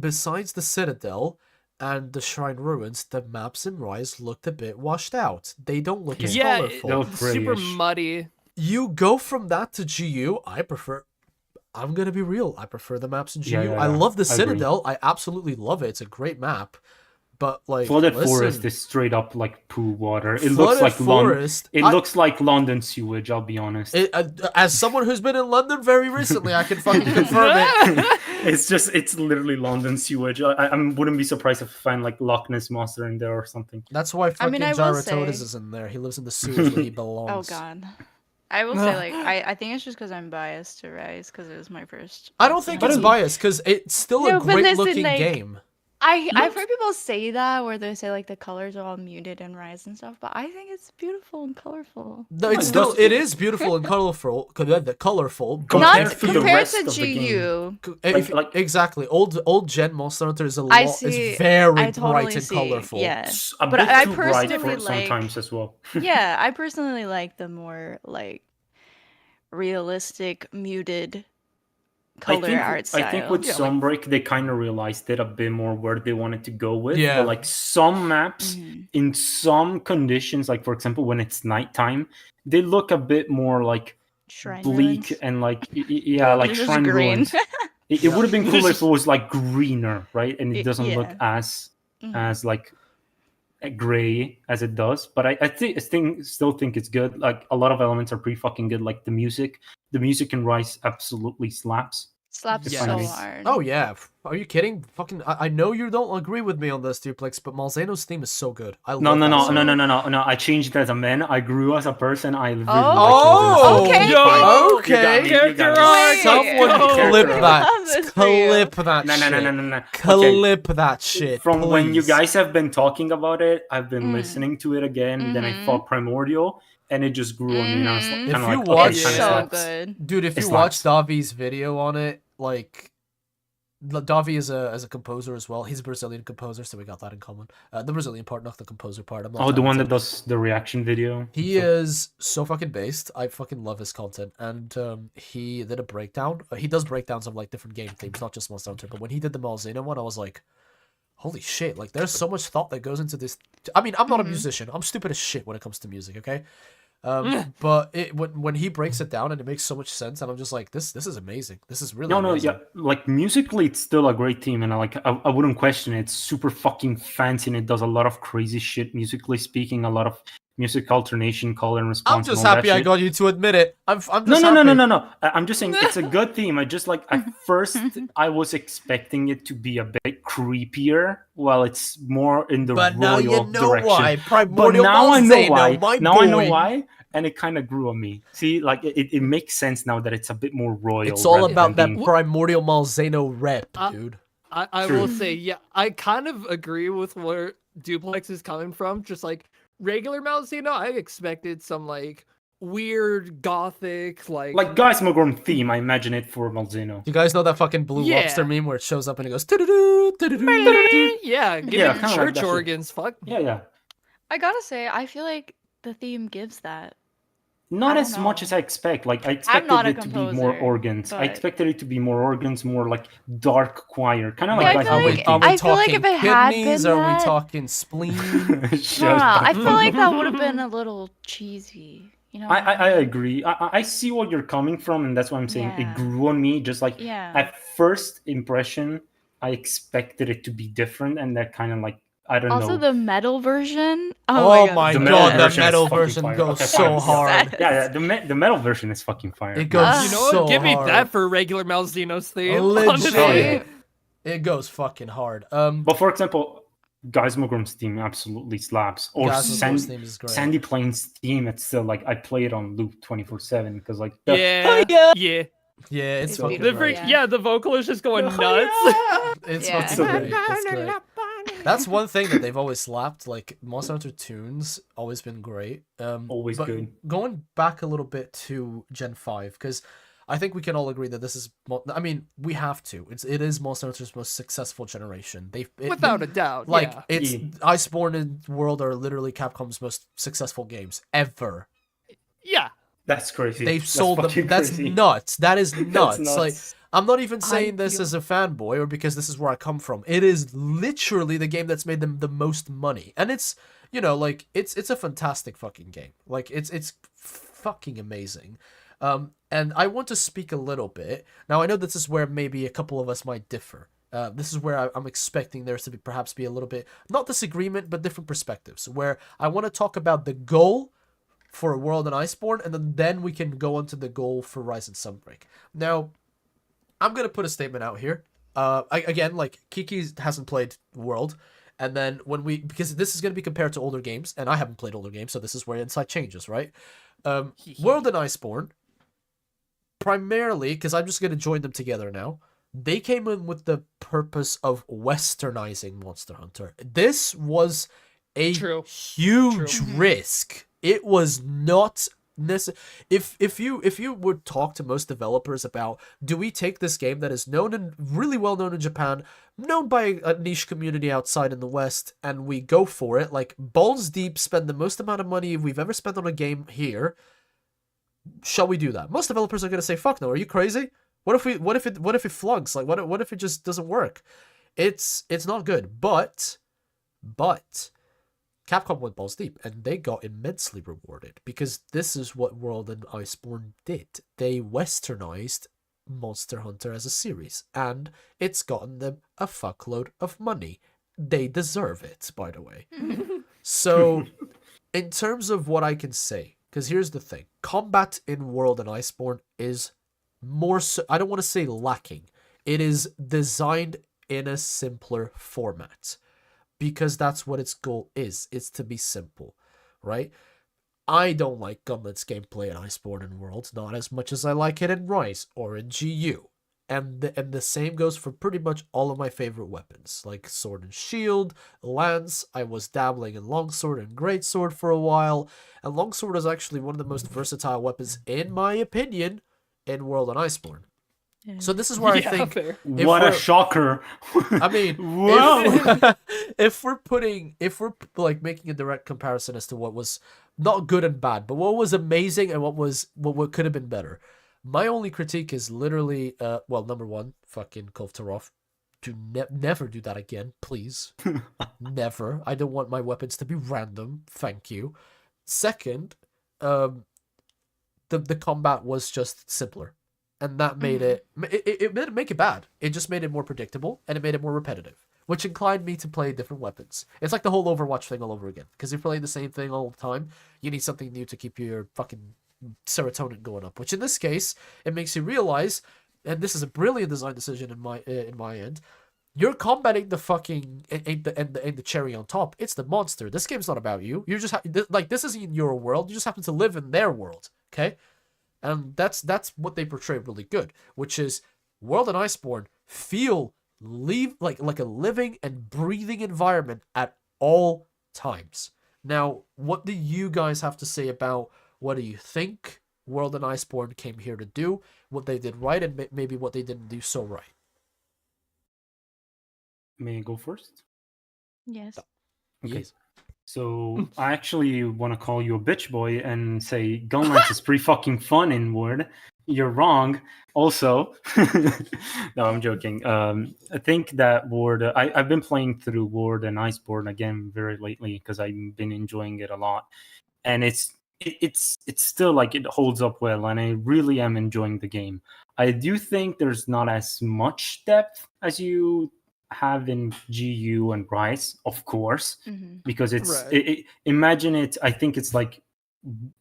besides the Citadel and the Shrine Ruins, the maps in Rise looked a bit washed out. They don't look as Yeah, colorful. They're super grayish. muddy. You go from that to GU, I'm gonna be real, I prefer the maps in GU. Yeah, I love the I agree. Citadel, I absolutely love it. It's a great map. But like, Flooded listen, Forest is straight up like poo water. It looks Flooded like Forest, It I- looks like London sewage. I'll be honest. as someone who's been in London very recently, I can fucking confirm it. It's literally London sewage. I wouldn't be surprised if I find like Loch Ness monster in there or something. That's why I fucking mean, I will Gyrototus say- is in there. He lives in the sewers where he Oh belongs. god. I will say, like, I think it's just because I'm biased to Rise because it was my first. I don't think it's Monster biased because it's still No, a but great listen, looking like, game. I've heard people say that where they say like the colors are all muted in Rise and stuff, but I think it's beautiful and colorful. No, it's it still does- it is beautiful and colorful. Colorful. But Compared Not to the compared rest to of the game. GU. Exactly. Old gen Monster Hunter is I is see- very I bright totally and see. colorful. Yeah. It's a But bit I too bright personally for like- sometimes as well. Yeah, I personally like the more like realistic muted color art style. I think with Yeah, like- Sunbreak they kind of realized it a bit more where they wanted to go with. Yeah. But like some maps Mhm. in some conditions, like for example when it's nighttime, they look a bit more like Shrine bleak ruins. and like yeah, like This is shrine green. ruins. It would have been cooler if it was like greener, right? And it doesn't look Yeah. as Mhm. like gray as it does. But I still think it's good. Like a lot of elements are pretty fucking good. Like the music in Rise absolutely slaps. Slaps Yes. so hard. Oh yeah. Are you kidding? Fucking I know you don't agree with me on this, Duplex, but Malzeno's theme is so good. I No, love no, that no, song. no. I changed as a man. I grew as a person. I really Oh, okay. Yo, okay. Character Wait. arc. Someone Go. clip I that. love this for you. Clip that No, shit. no. Okay. Clip that shit. From when you please. guys have been talking about it, I've been Mm. listening to it again. Then I Mhm. fought Primordial, and it just grew on me. And I was Mhm. kind If of you like, watch- okay, It's kinda so slaps. good. Dude, if It you watch slaps. Davi's video on it, like Davi is a composer as well. He's a Brazilian composer, so we got that in common. The Brazilian part, not the composer part. I'm not Oh, the one that talented. does the reaction video. He So- is so fucking based. I fucking love his content, and he did a breakdown. He does breakdowns of like different game themes, not just Monster Hunter. But when he did the Malzeno one, I was like, holy shit! Like, there's so much thought that goes into this. I mean, I'm not a musician. I'm stupid as shit when it comes to music. Okay, but when he breaks it down and it makes so much sense, and I'm just like, this is amazing. This is really No, amazing. yeah. Like musically, it's still a great team, and I wouldn't question it. It's super fucking fancy, and it does a lot of crazy shit musically speaking. A lot of music alternation, color and response. I'm and just all that happy I shit. got you to admit it. I'm just No. happy. I'm just saying it's a good theme. I just like at first I was expecting it to be a bit creepier, while it's more in the But now royal you know direction. why. But Primordial now I know Malzeno, why. my Now I know boy. why, and it kind of grew on me. See, like it makes sense now that it's a bit more royal. It's all rather about that than being- Primordial Malzeno rep, dude. I True. will say, yeah, I kind of agree with where Duplex is coming from. Just like regular Malzeno, I expected some like weird gothic, like Geismagorn theme. I imagine it for Malzeno. You guys know that fucking Blue Yeah. Lobster meme where it shows up and it goes "Doo-doo-doo, doo-doo-doo, doo-doo-doo." yeah, give Yeah, me kinda like church that shit. organs. Fuck. Yeah. I gotta say, I feel like the theme gives that. Not I as don't much know. as I expect. Like I not expected a it to be more composer, organs. I but- expected it to be more organs, more like dark choir, kind of Yeah, like I feel Are Geismagorn we, like- are we I feel like talking if it had kidneys? been Are we that- talking spleen? theme. Shut No, I up. feel like that would have been a little cheesy. You know? I agree. I see what you're coming from, and that's why I'm saying Yeah. it grew on me. Just like Yeah. at first impression, I expected it to be different, and that kind of like I don't Also, know. the metal version. Oh God, my The so metal god, good. the version is metal fucking version fire. goes Okay, so fine. hard. Yeah, the metal version is fucking fire. It goes You know what? so Give me hard. that for regular Malzeno's theme. Legit. honestly. Oh, yeah. It goes fucking hard. But for example, Geismogrum's theme absolutely slaps. Or Gazma's theme is great. Sandy Plains theme, it's still like I play it on loop 24/7 because like Yeah, yeah. yeah. Yeah, it's It's fucking The beautiful, great. yeah, the vocal is just going nuts. It's Yeah. fucking great. It's great. That's one thing that they've always slapped. Like Monster Hunter tunes, always been great. Always but good. Going back a little bit to Gen 5, because I think we can all agree that this is. I mean, we have to. It is Monster Hunter's most successful generation. Without a doubt. like yeah. it's Yeah. Iceborne and World are literally Capcom's most successful games ever. Yeah. That's crazy. They've That's sold them. fucking That's crazy. nuts. That is That's nuts. Like nuts. I'm not even saying this feel- as a fanboy or because this is where I come from. It is literally the game that's made them the most money, and it's like it's a fantastic fucking game. Like it's fucking amazing. And I want to speak a little bit now. I know this is where maybe a couple of us might differ. This is where I'm expecting there to be perhaps be a little bit not disagreement but different perspectives. Where I want to talk about the goal for World and Iceborne, and then we can go on to the goal for Rise and Sunbreak. Now, I'm gonna put a statement out here. Again, like Kiki hasn't played World, and then because this is gonna be compared to older games, and I haven't played older games, so this is where insight changes, right? World and Iceborne, primarily because I'm just gonna join them together now. They came in with the purpose of westernizing Monster Hunter. This was a True. huge True. risk. It was not necessary. If you would talk to most developers about, do we take this game that is known and really well known in Japan, known by a niche community outside in the West, and we go for it, like balls deep, spend the most amount of money we've ever spent on a game here, shall we do that? Most developers are going to say, fuck no, are you crazy? What if it flunks? Like what if it just doesn't work? It's not good. But Capcom went balls deep, and they got immensely rewarded because this is what World and Iceborne did. They westernized Monster Hunter as a series, and it's gotten them a fuckload of money. They deserve it, by the way. So, in terms of what I can say, because here's the thing. Combat in World and Iceborne is more so, I don't want to say lacking. It is designed in a simpler format. Because that's what its goal is. It's to be simple, right? I don't like Gauntlet's gameplay in Iceborne and World, not as much as I like it in Rise or in GU. And the same goes for pretty much all of my favorite weapons, like Sword and Shield, Lance. I was dabbling in Longsword and Greatsword for a while, and Longsword is actually one of the most versatile weapons, in my opinion, in World and Iceborne. So this is where I think fair. What a we're- shocker. I mean, Whoa. if we're like making a direct comparison as to what was not good and bad, but what was amazing and what could have been better. My only critique is literally, number one, fucking Kov Tarov. Do never do that again, please. Never. I don't want my weapons to be random. Thank you. Second, the combat was just simpler. And that made it didn't make it bad. It just made it more predictable, and it made it more repetitive, which inclined me to play different weapons. It's like the whole Overwatch thing all over again. Because if you're playing the same thing all the time, you need something new to keep your fucking serotonin going up. Which in this case, it makes you realize, and this is a brilliant design decision in my end, you're combating the fucking ain't the cherry on top. It's the monster. This game's not about you. You're just this isn't your world. You just happen to live in their world. Okay. And that's what they portray really good, which is World and Iceborne feel like a living and breathing environment at all times. Now, what do you guys have to say about what do you think World and Iceborne came here to do, what they did right, and maybe what they didn't do so right? May I go first? Yes. Okay. Yes. So I actually want to call you a bitch boy and say Gunlance is pretty fucking fun in Word. You're wrong. Also, no, I'm joking. I think that Ward. I've been playing through Ward and Iceborne again very lately because I've been enjoying it a lot, and it's still like it holds up well, and I really am enjoying the game. I do think there's not as much depth as you have in GU and Rise, of course, because it's Right. imagine it. I think it's like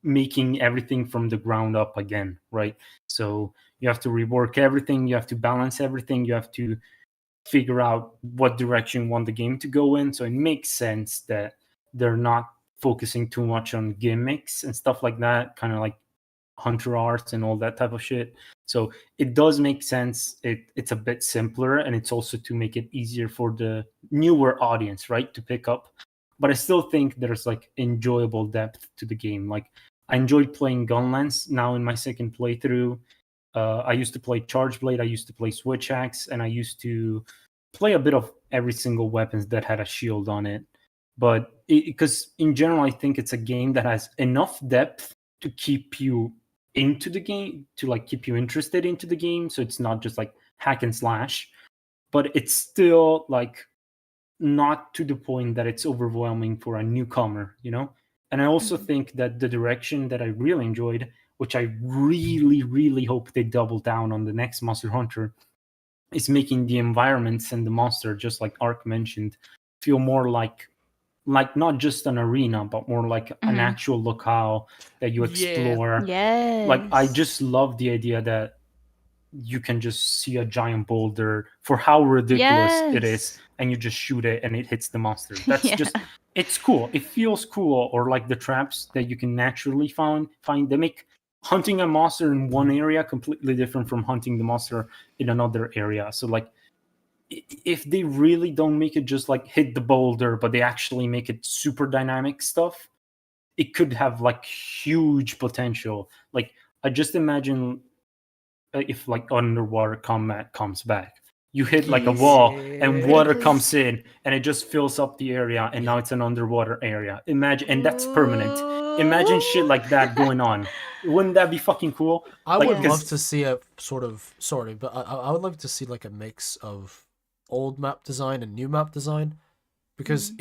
making everything from the ground up again, right? So you have to rework everything, you have to balance everything, you have to figure out what direction you want the game to go in. So it makes sense that they're not focusing too much on gimmicks and stuff like that, kind of like hunter arts and all that type of shit. So it does make sense. It's a bit simpler, and it's also to make it easier for the newer audience, right, to pick up. But I still think there's like enjoyable depth to the game. Like I enjoyed playing Gunlance now in my second playthrough. I used to play Charge Blade, I used to play Switch Axe, and I used to play a bit of every single weapons that had a shield on it. But because in general, I think it's a game that has enough depth to keep you into the game, to like keep you interested into the game. So it's not just like hack and slash, but it's still like not to the point that it's overwhelming for a newcomer, you know? And I also think that the direction that I really enjoyed, which I really, really hope they double down on the next Monster Hunter, is making the environments and the monster, just like Ark mentioned, feel more like not just an arena, but more like an actual locale that you explore. Yes. Like I just love the idea that you can just see a giant boulder for how ridiculous it is, Yes. and you just shoot it and it hits the monster. That's Yeah. just, it's cool. It feels cool. Or like the traps that you can naturally find. They make hunting a monster in one area completely different from hunting the monster in another area. So like if they really don't make it just like hit the boulder, but they actually make it super dynamic stuff, it could have like huge potential. Like I just imagine if like underwater combat comes back, you hit like a wall and water comes in and it just fills up the area, and now it's an underwater area. Imagine, and that's permanent. Imagine shit like that going on. Wouldn't that be fucking cool? I Like, would love 'cause- to see a sort of, sorry, but I would love to see like a mix of old map design and new map design, because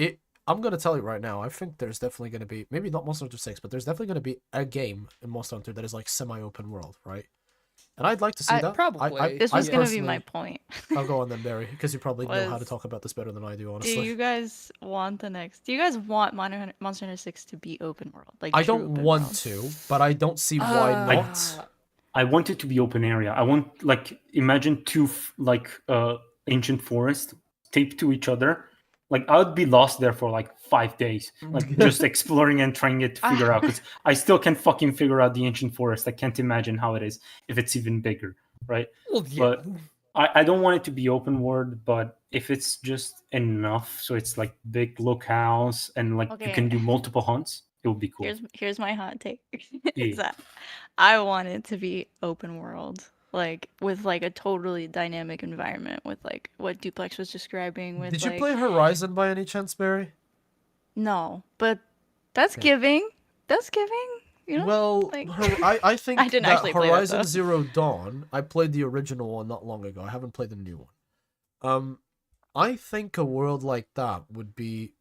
I'm gonna tell you right now, I think there's definitely gonna be, maybe not Monster Hunter 6, but there's definitely gonna be a game in Monster Hunter that is like semi-open world, right? And I'd like to see that. Probably. This was I gonna be my personally- point. I'll go on then, Barry, because you probably know how to Was- talk about this better than I do, Do honestly. you guys want the next? Do you guys want Monster Hunter 6 to be open world? Like I true don't open want world? to, but I don't see why not. I want it to be open area. I want, like, imagine two ancient forests taped to each other. Like I would be lost there for like 5 days, like just exploring and trying it to figure out, because I still can't fucking figure out the ancient forest. I can't imagine how it is if it's even bigger, right? Well, yeah. But I don't want it to be open world, but if it's just enough, so it's like big locales and like you can Okay. do multiple hunts, it would be cool. Here's my hot take. Yeah. Is that I want it to be open world, like with like a totally dynamic environment, with like what Duplex was describing. With Did you like, play Horizon by any chance, Barry? No, but that's giving. That's giving. You know. Well, like- I think I didn't that actually play that, Horizon though. Zero Dawn, I played the original one not long ago. I haven't played the new one. I think a world like that would be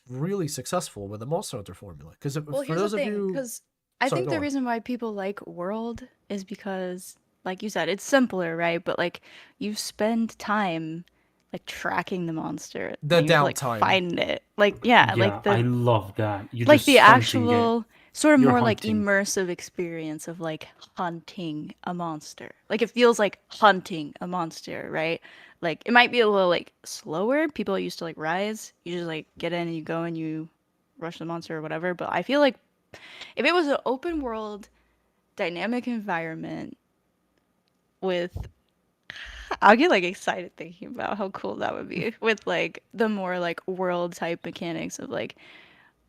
really successful with a Monster Hunter formula. Because Well, for here's those the of thing, you, because I Sorry, think go the on. reason why people like World is because, like you said, it's simpler, right? But like you spend time like tracking the monster, The and you have to, downtime. like find it, like yeah, like the I love that. You like just the hunting actual it. sort of You're more like hunting. immersive experience of like hunting a monster. Like it feels like hunting a monster, right? Like it might be a little like slower. People used to like Rise. You just like get in and you go and you rush the monster or whatever. But I feel like if it was an open world, dynamic environment with I'll get like excited thinking about how cool that would be with like the more like world type mechanics of like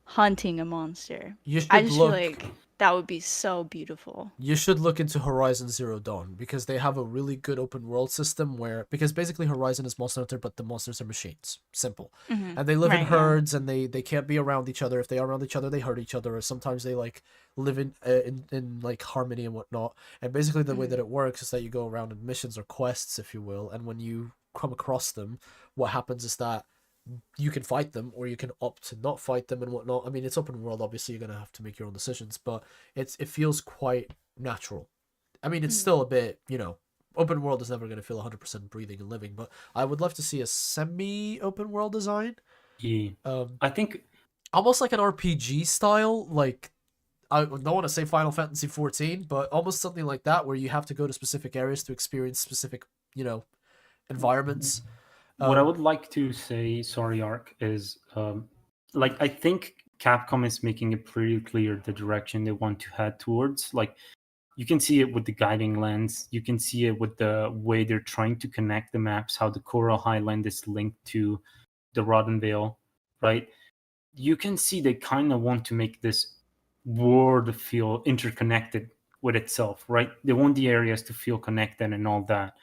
hunting a monster. You I should just look. feel like that would be so beautiful. You should look into Horizon Zero Dawn, because they have a really good open world system because basically Horizon is Monster Hunter, but the monsters are machines. Simple. And they live in Right, yeah. herds, and they can't be around each other. If they are around each other, they hurt each other, or sometimes they like live in like harmony and whatnot. And basically the way that it works is that you go around in missions or quests, if you will, and when you come across them, what happens is that you can fight them, or you can opt to not fight them and whatnot. I mean, it's open world, obviously you're gonna have to make your own decisions, but it feels quite natural. I mean, it's still a bit, open world is never gonna feel 100% breathing and living, but I would love to see a semi-open world design. Yeah. I think Almost like an RPG style, like I don't want to say Final Fantasy 14, but almost something like that, where you have to go to specific areas to experience specific, environments. What I would like to say, sorry, Ark, is like I think Capcom is making it pretty clear the direction they want to head towards. Like you can see it with the guiding lens, you can see it with the way they're trying to connect the maps, how the Coral Highland is linked to the Rotten Vale, right? You can see they kind of want to make this world feel interconnected with itself, right? They want the areas to feel connected and all that.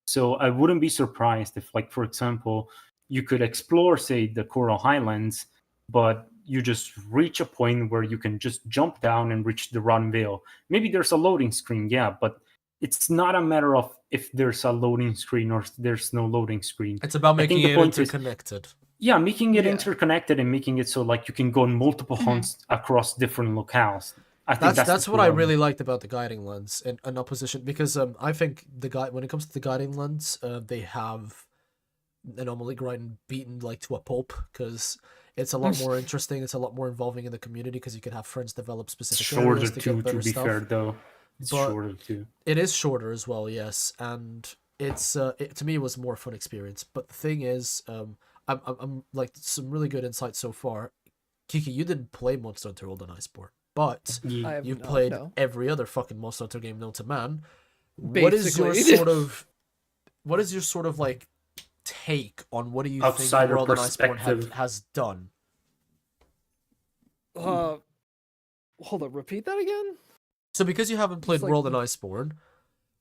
So I wouldn't be surprised if, like, for example, you could explore, say, the Coral Highlands, but you just reach a point where you can just jump down and reach the Rotten Vale. Maybe there's a loading screen, yeah, but it's not a matter of if there's a loading screen or there's no loading screen. It's about I think making the it point is- interconnected. Yeah, making it Yeah. interconnected and making it so like you can go on multiple hunts across different locales. I think That's the what I cool really element. liked about the guiding lens in opposition, because I think the guy when it comes to the guiding lens, they have anomaly grind beaten like to a pulp, because it's a lot more interesting. It's a lot more involving in the community because you can have friends develop It's specific shorter areas to too, get better to be stuff. fair, though. It's But- shorter too. It is shorter as well, yes, and it's to me it was a more fun experience. But the thing is, I'm like some really good insights so far. Kiki, you didn't play Monster Hunter World and Iceborne, but I have you've not, played no. every other fucking Monster Hunter game known to man. What is your sort of like take on what do you think Outsider World and Iceborne perspective. has done? Hold on, repeat that again? So because you haven't played like- World and Iceborne,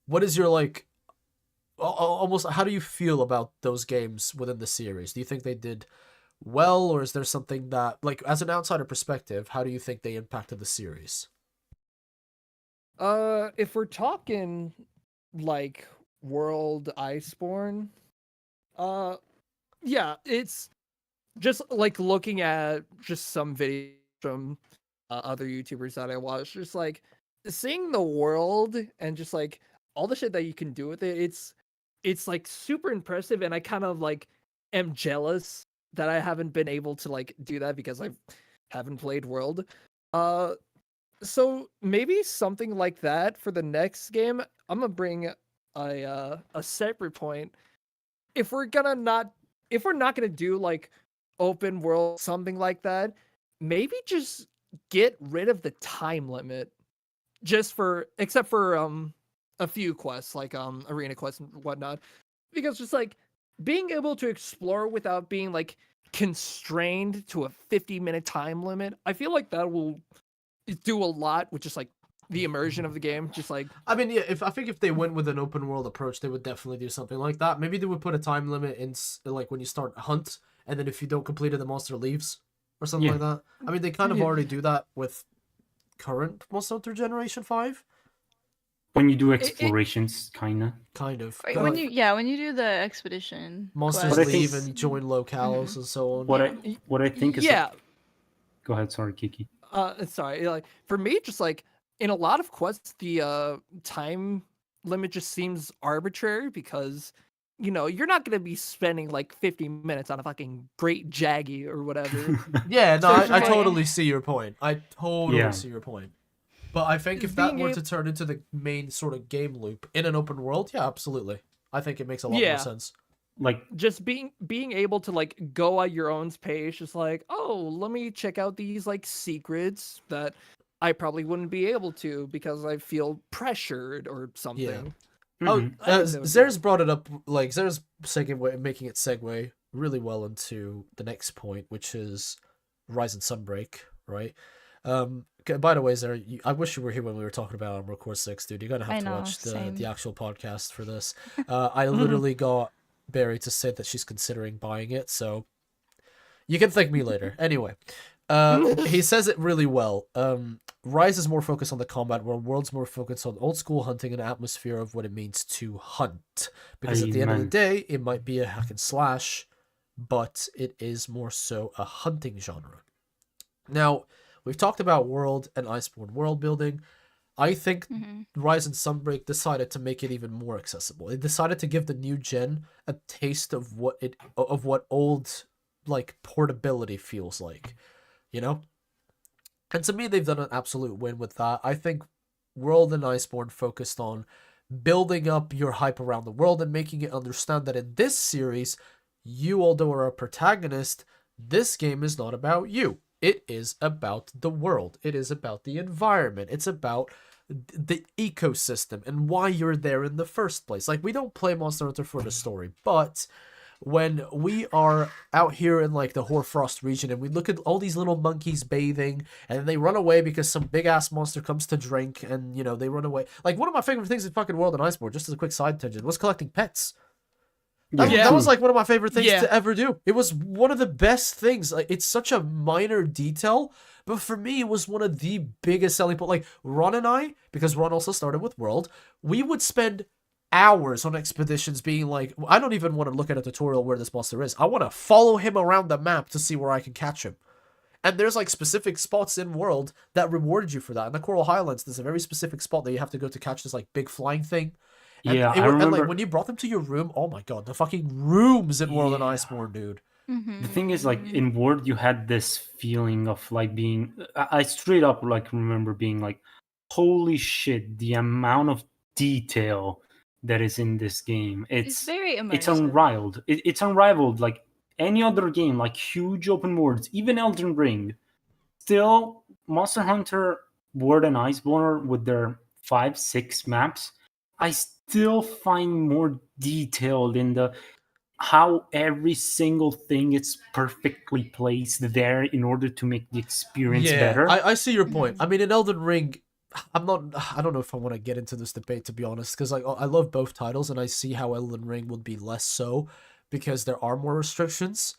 what is your like almost how do you feel about those games within the series? Do you think they did well, or is there something that, like, as an outsider perspective, how do you think they impacted the series? If we're talking like World Iceborne, yeah, it's just like looking at just some videos from other YouTubers that I watch, just like seeing the world and just like all the shit that you can do with it. It's like super impressive, and I kind of like am jealous that I haven't been able to like do that because I haven't played World. So maybe something like that for the next game. I'm gonna bring a separate point. If we're not gonna do like open world something like that, maybe just get rid of the time limit. Except for a few quests like arena quests and whatnot, because just like being able to explore without being like constrained to a 50-minute time limit, I feel like that will do a lot with just like the immersion of the game. Just like I mean, yeah, I think if they went with an open world approach, they would definitely do something like that. Maybe they would put a time limit in, like, when you start a hunt, and then if you don't complete it, the monster leaves, or something Yeah. like that. I mean, they kind of Yeah. already do that with current Monster Hunter Generation 5. When you do explorations, kinda. Kind of. Wait, But, when like, you do the expedition monsters But I quests, think- leave and join locales and so on. What I think is yeah. Go ahead, sorry, Kiki. Sorry, like for me, just like in a lot of quests, the time limit just seems arbitrary because you're not gonna be spending like 50 minutes on a fucking Great Jaggy or whatever. Yeah, no, So I it's like- totally see your point. I totally Yeah. see your point. But I think if that Being were ab- to turn into the main sort of game loop in an open world, yeah, absolutely. I think it makes a lot Yeah. more sense. Like, Just being able to like go at your own pace, just like, oh, let me check out these like secrets that I probably wouldn't be able to because I feel pressured or something. Oh, mhm. I think that would be- Zer's brought it up, like, Zer's making it segue really well into the next point, which is Rise and Sunbreak, right? By the way, Zer, I wish you were here when we were talking about Armored Core 6, dude. You're gonna have I to know, watch same. the actual podcast for this. I literally got Beari to say that she's considering buying it, so you can thank me later. Anyway, he says it really well. Rise is more focused on the combat, while World's more focused on old school hunting and atmosphere of what it means to hunt. Because at the end of the Amen. day, it might be a hack and slash, but it is more so a hunting genre. Now, we've talked about World and Iceborne world building. I think Rise and Sunbreak decided to make it even more accessible. It decided to give the new gen a taste of what old, like, portability feels like, you know? And to me, they've done an absolute win with that. I think World and Iceborne focused on building up your hype around the world and making it understand that in this series, you, although are a protagonist, this game is not about you. It is about the world. It is about the environment. It's about the ecosystem and why you're there in the first place. Like, we don't play Monster Hunter for the story, but when we are out here in like the Hoarfrost region and we look at all these little monkeys bathing and they run away because some big ass monster comes to drink, and you know, they run away. Like, one of my favorite things in fucking World and Iceborne, just as a quick side tangent, was collecting pets. That was like one of my favorite things to ever do. It was one of the best things. Like, it's such a minor detail, but for me, it was one of the biggest selling points. Like, Ron and I, because Ron also started with World, we would spend hours on expeditions being like, I don't even want to look at a tutorial where this monster is. I want to follow him around the map to see where I can catch him. And there's like specific spots in World that rewarded you for that. In the Coral Highlands, there's a very specific spot that you have to go to catch this like big flying thing. And yeah, I remember. And like when you brought them to your room, oh my god, the fucking rooms in World and Iceborne, dude. The thing is, like, in World, you had this feeling of like being. I straight up like remember being like, holy shit, the amount of detail that is in this game. It's very immersive. It's unrivaled. It's unrivaled. Like any other game, like huge open worlds, even Elden Ring. Still, Monster Hunter World and Iceborne with their 5-6 maps, I still find more detailed in the how every single thing is perfectly placed there in order to make the experience better. I see your point. I mean, in Elden Ring, I don't know if I want to get into this debate, to be honest, because like, I love both titles, and I see how Elden Ring would be less so because there are more restrictions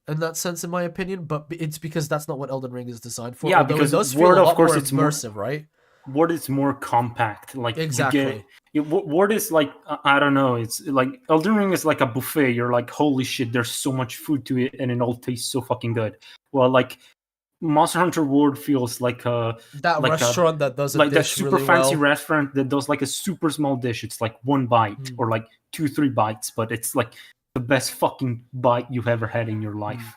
in that sense, in my opinion. But it's because that's not what Elden Ring is designed for. Yeah, although because it does Word, feel a lot of course, more it's more immersive, right? Word is more compact. Like, exactly. Word is like, I don't know. It's like Elden Ring is like a buffet. You're like, holy shit, there's so much food to it, and it all tastes so fucking good. Well, like Monster Hunter World feels like that restaurant that does a like dish that super really fancy well. restaurant that does like a super small dish. It's like one bite or like 2-3 bites, but it's like the best fucking bite you've ever had in your life.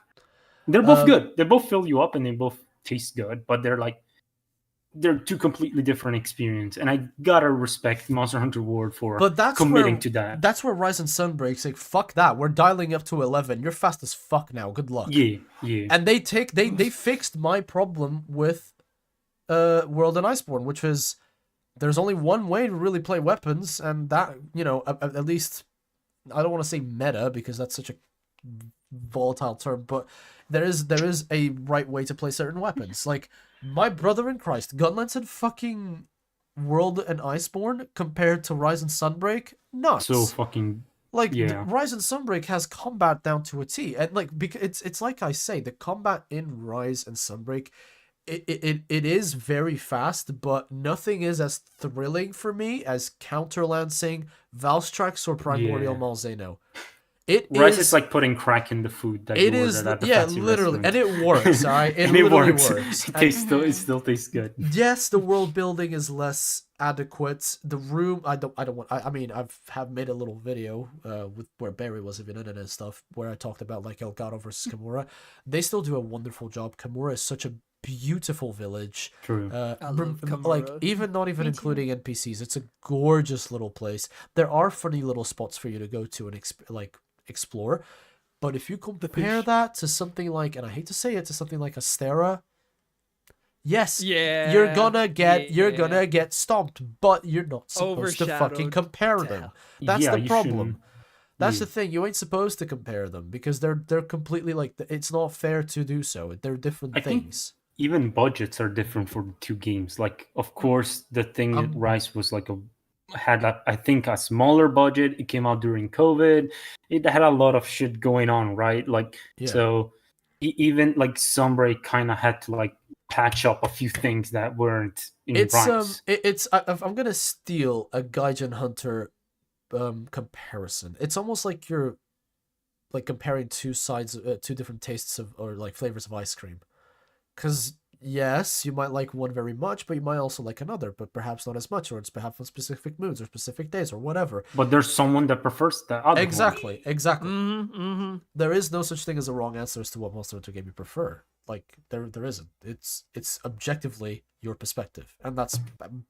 They're both good. They both fill you up and they both taste good, but they're two completely different experiences. And I gotta respect Monster Hunter World for committing to that. That's where Rise and Sunbreak's like, fuck that. We're dialing up to 11. You're fast as fuck now. Good luck. Yeah. And they fixed my problem with World and Iceborne, which is there's only one way to really play weapons, and that, you know, at least, I don't want to say meta because that's such a volatile term, but there is a right way to play certain weapons. Like, my brother in Christ, Gunlance and fucking World and Iceborne compared to Rise and Sunbreak, nuts. So fucking like, Rise and Sunbreak has combat down to a T, and like, because it's like I say, the combat in Rise and Sunbreak, it is very fast, but nothing is as thrilling for me as Counterlancing, Valstrax, or Primordial Malzeno. Rise is like putting crack in the food that you ordered at the fancy literally, restaurant. and it works. All right, it and literally works. It still tastes good. Yes, the world building is less adequate. The room, I mean, have made a little video with where Beari was even in it and stuff, where I talked about like Elgato versus Kimura. They still do a wonderful job. Kimura is such a beautiful village. True. I love Kimura. Like, even not even including NPCs, it's a gorgeous little place. There are funny little spots for you to go to and explore, but if you compare that to something like, and I hate to say it, to something like Astera, yes, you're gonna get stomped, but you're not supposed to fucking compare them. That's the problem. That's the thing. You ain't supposed to compare them because they're completely like, it's not fair to do so. They're different things. Even budgets are different for the two games. Like, of course, the thing that Rise was like had I think a smaller budget. It came out during COVID. It had a lot of shit going on, right? Like, so even like Sunbreak kind of had to like patch up a few things that weren't in Rise. I'm gonna steal a Gaijin Hunter comparison. It's almost like you're like comparing two different tastes of, or like flavors of ice cream. Because yes, you might like one very much, but you might also like another, but perhaps not as much, or it's perhaps on specific moods or specific days or whatever. But there's someone that prefers the other Exactly. Mm-hmm. There is no such thing as a wrong answer as to what Monster Hunter game you prefer. Like, there isn't. It's objectively your perspective, and that's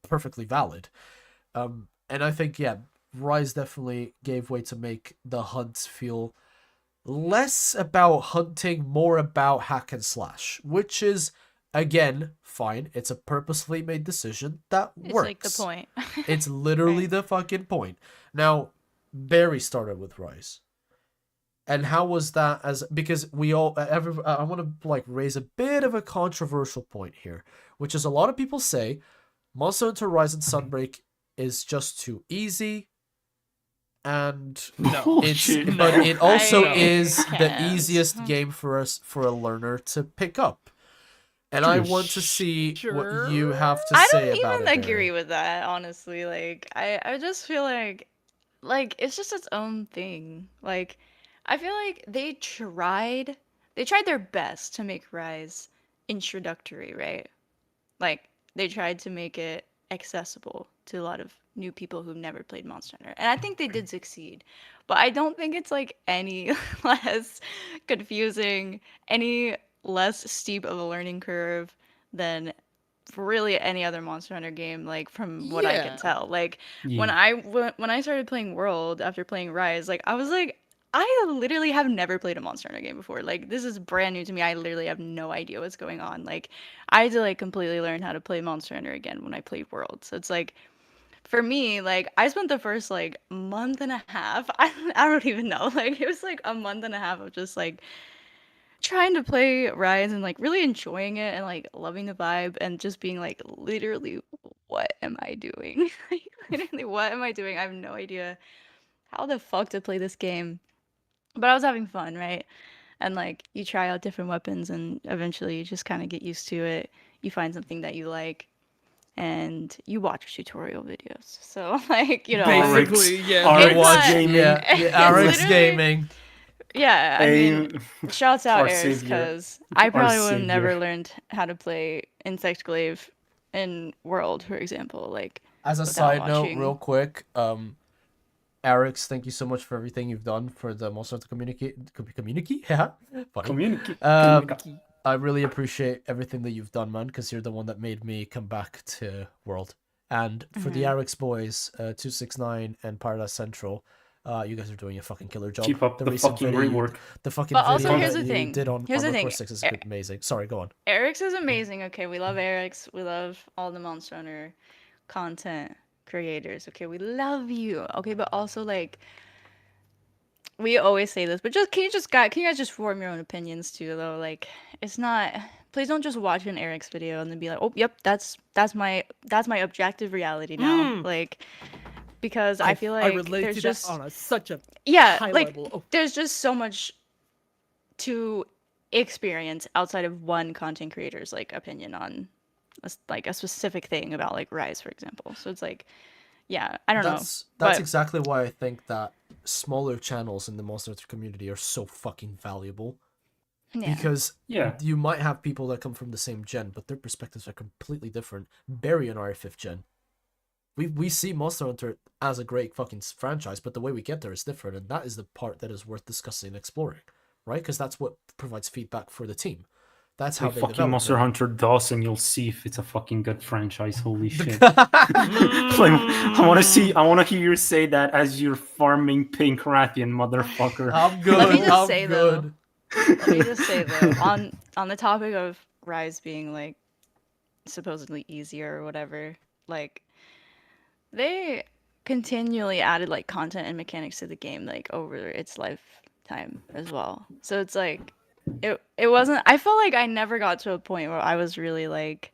perfectly valid. And I think, Rise definitely gave way to make the hunt feel less about hunting, more about hack and slash, which is, again, fine. It's a purposefully made decision that It's works. like the point. It's literally Right. the fucking point. Now, Beari started with Rise. And how was that as because we all I want to like raise a bit of a controversial point here, which is a lot of people say Monster Hunter Rise and Sunbreak is just too easy, and Bullshit. but it also I is the can't. easiest game for a learner to pick up. And I want to see what you have to I say don't about even it. agree Beari. with that, honestly. Like, I just feel like it's just its own thing. Like, I feel like they tried their best to make Rise introductory, right? Like, they tried to make it accessible to a lot of new people who've never played Monster Hunter. And I think they did succeed. But I don't think it's like any less confusing, any less steep of a learning curve than really any other Monster Hunter game, like from what I can Yeah. tell. Like when Yeah. when I started playing World after playing Rise, like I was like, I literally have never played a Monster Hunter game before. Like this is brand new to me. I literally have no idea what's going on. Like I had to like completely learn how to play Monster Hunter again when I played World. So it's like for me, like I spent the first like month and a half. I don't even know. Like it was like a month and a half of just like trying to play Rise and like really enjoying it and like loving the vibe and just being like literally what am I doing? Like literally what am I doing? I have no idea how the fuck to play this game. But I was having fun, right? And like you try out different weapons and eventually you just kind of get used to it. You find something that you like and you watch tutorial videos. So like, you know, Basically, yeah. RX It's not- Gaming. Yeah, It's RX literally- Gaming. yeah, I mean, shouts out our Aries savior. because I Our probably would have never savior. learned how to play Insect Glaive in World, for example. Like As a without side note, watching. real quick, Alex, thank you so much for everything you've done for the Monster Hunter community. Yeah, funny. Communicate. I really appreciate everything that you've done, man, because you're the one that made me come back to World. And for the Mhm. RX boys, 269 and Paradise Central, you guys are doing a fucking killer job. Keep up the recent fucking video great work. the fucking But also, video here's that the you thing. did on Here's the Armor thing. Core 6 is amazing. Sorry, go on. Eric's is amazing. Okay, we love Eric's. We love all the Monster Hunter content creators. Okay, we love you. Okay, but also like we always say this, but just can you guys just form your own opinions too though? Like it's not please don't just watch an Eric's video and then be like, "Oh, yep, that's my objective reality now." Like because I feel I like relate there's to just that on such a yeah, high like level. Oh, there's just so much to experience outside of one content creator's like opinion on like a specific thing about like Rise, for example. So it's like, yeah, I don't know. That's But exactly why I think that smaller channels in the Monster Hunter community are so fucking valuable. yeah, Because Yeah. you might have people that come from the same gen, but their perspectives are completely different. Barry and I are 5th gen. We see Monster Hunter as a great fucking franchise, but the way we get there is different, and that is the part that is worth discussing and exploring, right? Because that's what provides feedback for the team. That's how Like they fucking develop Monster it. Hunter does, and you'll see if it's a fucking good franchise. Holy shit! Like, I want to hear you say that as you're farming Pink Rathian, motherfucker. I'm good. Let me just I'm say, good. let me just say though, on the topic of Rise being like supposedly easier or whatever, like they continually added like content and mechanics to the game like over its lifetime as well. So it's like it wasn't I felt like I never got to a point where I was really like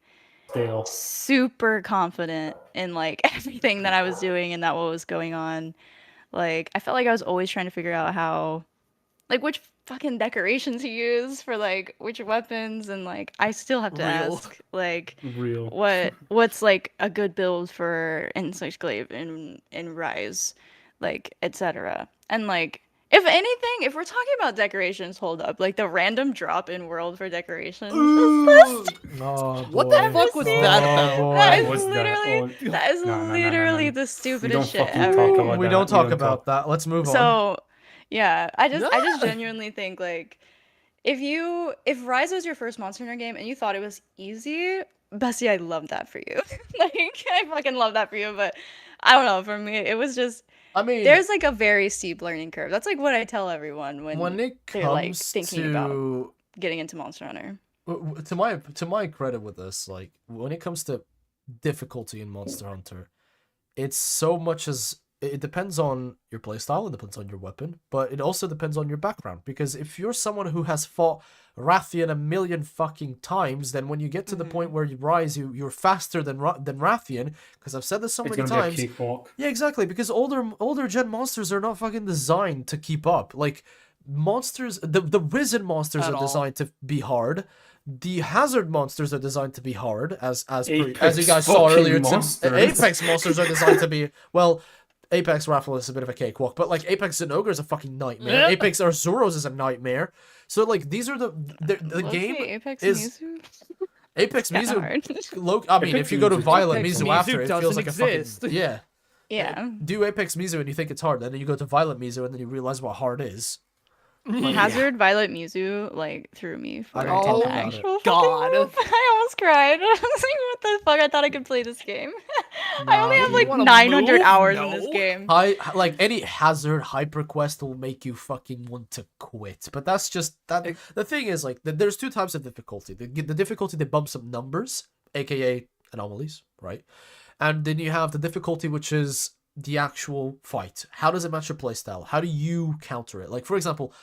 Still. super confident in like everything that I was doing and that what was going on. Like I felt like I was always trying to figure out how like which fucking decorations to use for like which weapons and like I still have to Real. ask like Real. what's like a good build for Insect Glaive in Rise, like etc. And like if anything, if we're talking about decorations, hold up, like the random drop in world for decorations. Oh, What the boy. fuck was Oh, that Oh, about? boy. That is What's that? literally Oh, that is no, no, no, no, literally no. the We stupidest don't shit fucking ever. talk about We that. don't talk We about that. Let's move on. So, yeah, I genuinely think like if Rise was your first Monster Hunter game and you thought it was easy, Bessie, I love that for you. Like I fucking love that for you, but I don't know, for me it was just I mean, there's like a very steep learning curve. That's like what I tell everyone when it they're like comes thinking about to getting into Monster Hunter. to my credit with this, like when it comes to difficulty in Monster Hunter, it's so much as it depends on your playstyle, it depends on your weapon, but it also depends on your background. Because if you're someone who has fought Rathian a million fucking times, then when you get to the point where you rise, you're faster than Rathian. Because I've said this so It's many gonna times. be a cakewalk. Yeah, exactly. Because older gen monsters are not fucking designed to keep up. Like monsters, the risen monsters At are all. designed to be hard. The hazard monsters are designed to be hard, as you Apex guys saw fucking earlier. monsters. Apex monsters are designed to be well. Apex Raffle is a bit of a cakewalk, but like Apex Zinogre is a fucking nightmare. Yeah. Apex Arzuros is a nightmare. So like these are the Low-key, game Apex is Mizu? Apex Kinda Mizu. hard. I mean, Apex if you go to Mizu- Violent Apex Mizu Mizu after, it feels doesn't like exist. a fucking yeah. Yeah. Do Apex Mizu and you think it's hard, then you go to Violent Mizu and then you realize what hard is. Like, Hazard Violet Mizu like threw me for I an don't talk about it. actual God. fucking move. I almost cried. I was like, what the fuck? I thought I could play this game. I only Nah, have you like wanna 900 move? hours in this No. game. Like any hazard hyperquest will make you fucking want to quit. But that's just that. The thing is, like, there's two types of difficulty. The difficulty that bumps up numbers, aka anomalies, right? And then you have the difficulty which is the actual fight. How does it match your playstyle? How do you counter it? Like, for example,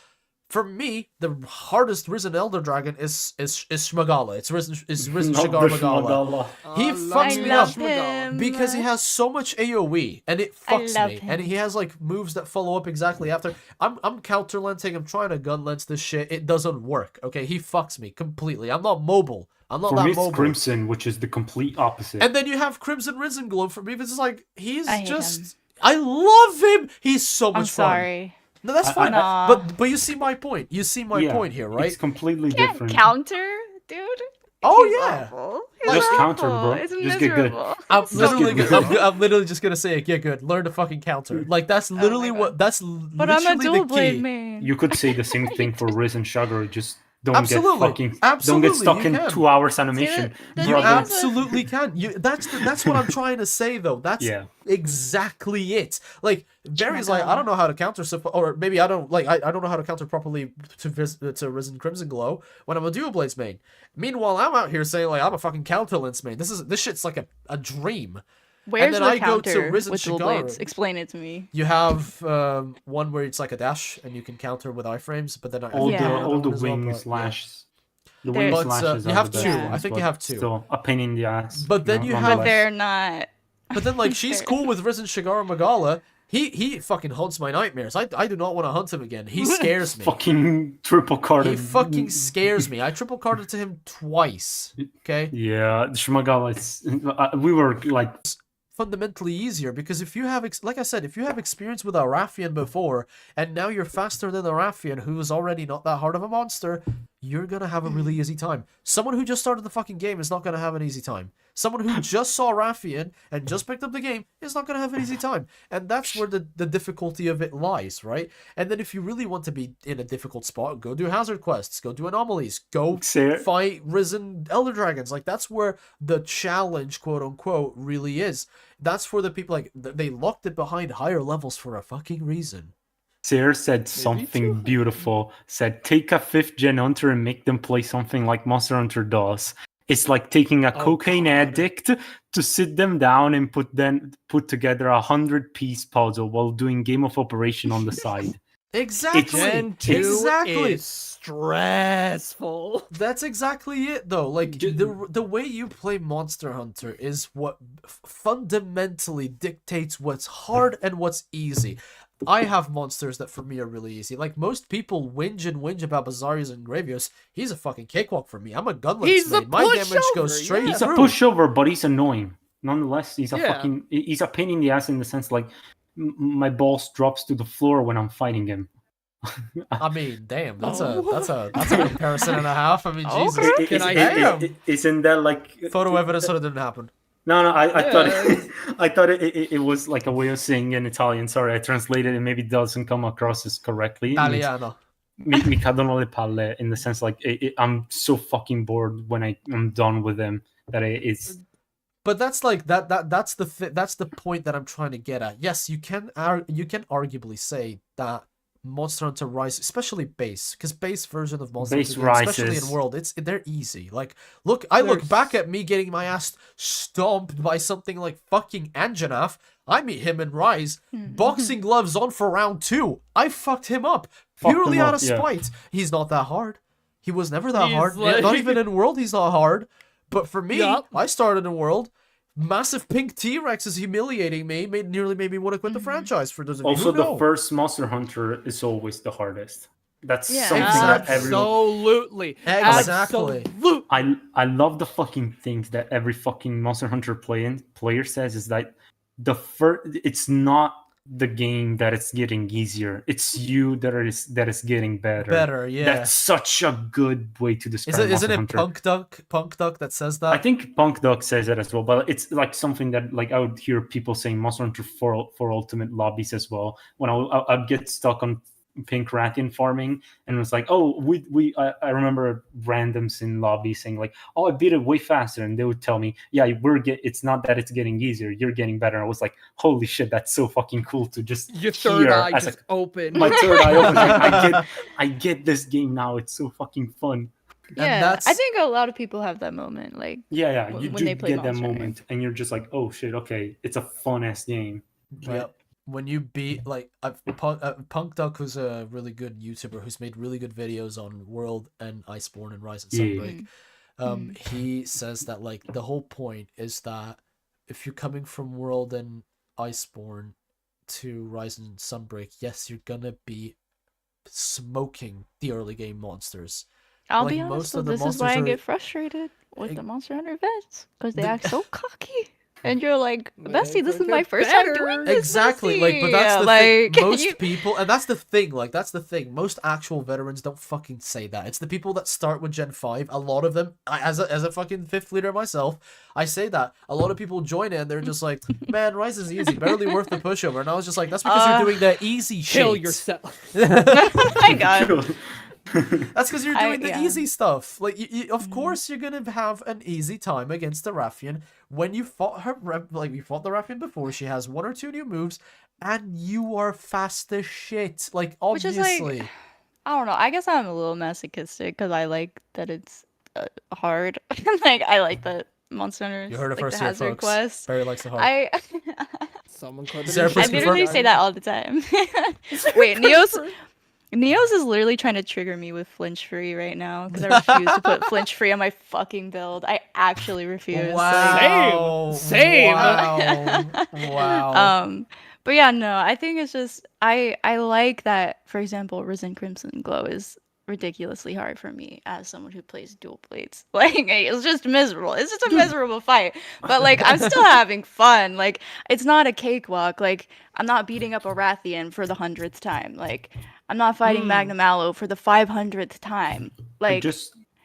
for me, the hardest Risen Elder Dragon is Shmagala. It's Risen Not Shigar the Magala. Shmagala. He I fucks I me love up him. because he has so much AoE and it I fucks love me. him. And he has like moves that follow up exactly after. I'm counter lensing. I'm trying to gun lens this shit. It doesn't work. Okay, he fucks me completely. I'm not mobile. I'm not For that me, it's mobile. Crimson, which is the complete opposite. And then you have Crimson Risen Glow. For me, it's just like he's I hate just. him. I love him. He's so much I'm fun. sorry. No, that's I- fine. Nah. But you see my point. You see my Yeah, point here, right? It's completely Can't different. counter, dude. Oh, He's yeah. awful. He's Just awful. counter, bro. It's Just get good. miserable. I'm It's literally, get gonna, good. I'm literally just gonna say it. Get good. Learn to fucking counter. Like that's literally God. what. That's But I'm a literally dual the blade key. main. You could say the same thing for Risen Sugar. Just don't Absolutely. get fucking. Don't Absolutely, get stuck you in can. 2 hours animation. the You thing brother. is with- absolutely can. That's what I'm trying to say though. That's Yeah. exactly it. Like Beari's like I don't know how to counter or maybe I don't like I don't know how to counter properly to Risen Crimson Glow when I'm a Dual Blades main. Meanwhile, I'm out here saying like I'm a fucking counter lens main. This shit's like a dream. Where's then the I go to counter Risen with dual Shigara. blades? Explain it to me. You have one where it's like a dash and you can counter with iframes, but then I All think Yeah. you the have all another the one as well, wing but, yeah. slashes. The There- wing But, slashes you are have the two. best I ones, think you but have two. Still a pain in the ass. But then you have- But nonetheless. they're not. But then like she's cool with Risen Shigara Magala. He fucking haunts my nightmares. I do not want to hunt him again. He scares me. fucking triple carded. He fucking scares me. I triple carded to him twice. Okay? Yeah, Shmagala. We were like, Fundamentally easier because if you have like I said, if you have experience with a Rathian before and now you're faster than a Rathian who's already not that hard of a monster, you're gonna have a really easy time. Someone who just started the fucking game is not gonna have an easy time. Someone who just saw Rathian and just picked up the game is not gonna have an easy time. And that's where the difficulty of it lies, right? And then if you really want to be in a difficult spot, go do hazard quests, go do anomalies, go Say- fight Risen Elder Dragons. Like that's where the challenge, quote unquote, really is. That's for the people like they locked it behind higher levels for a fucking reason. Sarah said something beautiful. Said, take a 5th gen hunter and make them play something like Monster Hunter does. It's like taking a cocaine God. addict to sit them down and put together a 100-piece puzzle while doing game of operation on the side. Exactly. Gen 2 exactly. is stressful. That's exactly it, though. Like Ju- the way you play Monster Hunter is what fundamentally dictates what's hard and what's easy. I have monsters that for me are really easy. Like most people whinge about Bazarius and Gravios. He's a fucking cakewalk for me. I'm a gunless He's a main. My damage pushover, goes straight yeah. He's a through. pushover, but he's annoying. Nonetheless, he's a Yeah. fucking he's a pain in the ass in the sense like my balls drops to the floor when I'm fighting him. I mean, damn, that's Oh. a comparison and a half. I mean, Okay. Jesus. Can I- Damn. Isn't that like Photo evidence that it didn't happen. No, I thought Yeah. I thought it was like a way of saying in Italian. Sorry, I translated it. Maybe it doesn't come across as correctly. It means, Italiano. mi cadono le palle in the sense like I'm so fucking bored when I'm done with them that it's But that's like that's the point that I'm trying to get at. Yes, you can arguably say that Monster Hunter Rise, especially base, because base version of Monster Base Hunter, games, especially in rises. World, they're easy. Like, I look back at me getting my ass stomped by something like fucking Anjanath. I meet him in Rise, boxing gloves on for round 2. I fucked him up purely out of spite. He's not that hard. He was never that He's hard. like- Not even in World, he's not hard. But for me, Yup. I started in World. Massive pink T-Rex is humiliating me. Nearly made me want to quit the franchise. For those of you Also, who the know. first Monster Hunter is always the hardest. That's Yeah. something that everyone. Absolutely. Exactly. Absolutely. I love the fucking things that every fucking Monster Hunter player says is that it's not the game that it's getting easier. It's you that is getting better. Better, yeah. That's such a good way to describe Isn't Monster it Hunter. Punk Duck that says that? I think Punk Dog says it as well, but it's like something that like I would hear people saying Monster Hunter for Ultimate lobbies as well. When I'd get stuck on Pink Rathian farming, and it was like, oh, I remember randoms in lobbies saying like, oh, I beat it way faster, and they would tell me, yeah, it's not that it's getting easier, you're getting better. I was like, holy shit, that's so fucking cool to just Your third hear eye as just opened. my third eye opens. Like, I get this game now. It's so fucking fun. Yeah, that's- I think a lot of people have that moment. Like, Yeah, you when do they play get that Monster Hunter. moment, and you're just like, oh shit, okay, it's a fun ass game. Yep. When you beat like Punk Duck, who's a really good YouTuber who's made really good videos on World and Iceborne and Rise and Sunbreak, he says that like the whole point is that if you're coming from World and Iceborne to Rise and Sunbreak, yes, you're gonna be smoking the early game monsters. I'll Like, be most honest, of the this is why I monsters are- get frustrated with the Monster Hunter vets because they The- act so cocky. And you're like, Man, Bestie, this is they're my first time better. doing this. Exactly, like, but Bestie." that's the like, thing. Most you- people, and that's the thing. Most actual veterans don't fucking say that. It's the people that start with Gen 5. A lot of them, as a fucking 5th leader myself, I say that. A lot of people join in, they're just like, man, Rise is easy, barely worth the pushover. And I was just like, that's because you're doing the easy shit. Kill yourself. oh my god. That's because you're doing the yeah. easy stuff. Like, of course, you're gonna have an easy time against the Rathian when you fought her. Like, we fought the Rathian before. She has 1 or 2 new moves, and you are fast as shit. Like, Which is obviously. like, I don't know. I guess I'm a little masochistic because I like that it's hard. Like, I like that Monster Hunter. You heard it like, first the here, Hazard folks. Quest. Barry likes the heart. I Someone could Sarah, I please literally confirm. say that all the time. Wait, Neos is literally trying to trigger me with flinch free right now because I refuse to put flinch free on my fucking build. I actually refuse. Wow. Same. Wow. Wow. But yeah, no, I think it's just I like that. For example, Risen Crimson Glow is ridiculously hard for me as someone who plays dual plates. Like, it's just miserable. It's just a miserable fight. But like, I'm still having fun. Like, it's not a cakewalk. Like, I'm not beating up a Rathian for the 100th time. Like, I'm not fighting Magnum Aloe for the 500th time. Like,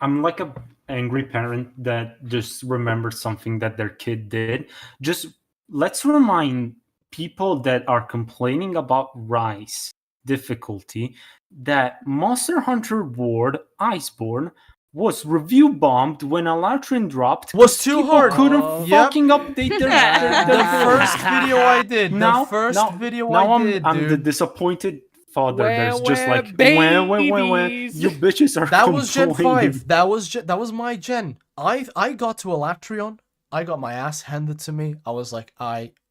I'm like a angry parent that just remembered something that their kid did. Just let's remind people that are complaining about Rise difficulty that Monster Hunter World Iceborne was review bombed when Alatrian dropped. Was too people hard. Couldn't Yep. fucking update their The first video I did. now, The first video now I did, I'm dude. the disappointed father. Wah, There's just wah, like wah. babies. You bitches are That was Gen complaining. 5. That was my gen. I got to Alatrion. I got my ass handed to me. I was like,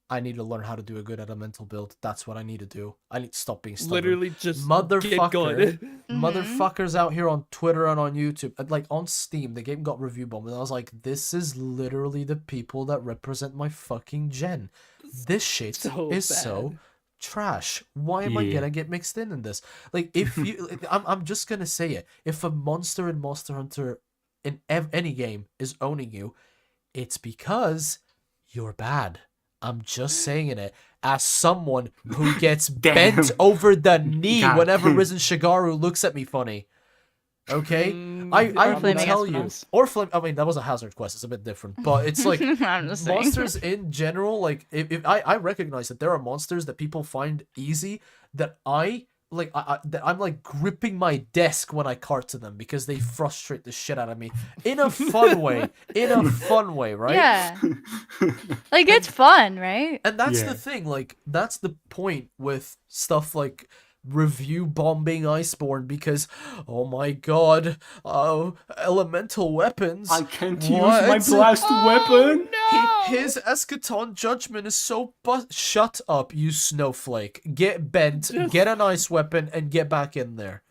I need to learn how to do a good elemental build. That's what I need to do. I need to stop being stubborn. Literally just get Motherfucker. good. Motherfuckers out here on Twitter and on YouTube, like on Steam, the game got review bombed, and I was like, this is literally the people that represent my fucking gen. This shit So is so bad. trash. Why am I Yeah. gonna get mixed in this? Like, if you, I'm just gonna say it. If a monster in Monster Hunter in any game is owning you, it's because you're bad. I'm just saying it as someone who gets Damn. bent over the knee God. whenever Risen Shigaru looks at me funny. Okay? I Or will Flaming tell you. Espinals. Or Flame. I mean, that was a Hazard quest. It's a bit different. But it's like I'm just saying. monsters in general, like if I recognize that there are monsters that people find easy that I I'm like gripping my desk when I cart to them because they frustrate the shit out of me in a fun way. In a fun way, right? Yeah. Like it's fun, right? And that's Yeah. the thing, like, that's the point with stuff like review bombing Iceborne because, oh my god, elemental weapons. I can't use my blast weapon. His eschaton judgment is so shut up, you snowflake. Get bent, get an ice weapon, and get back in there.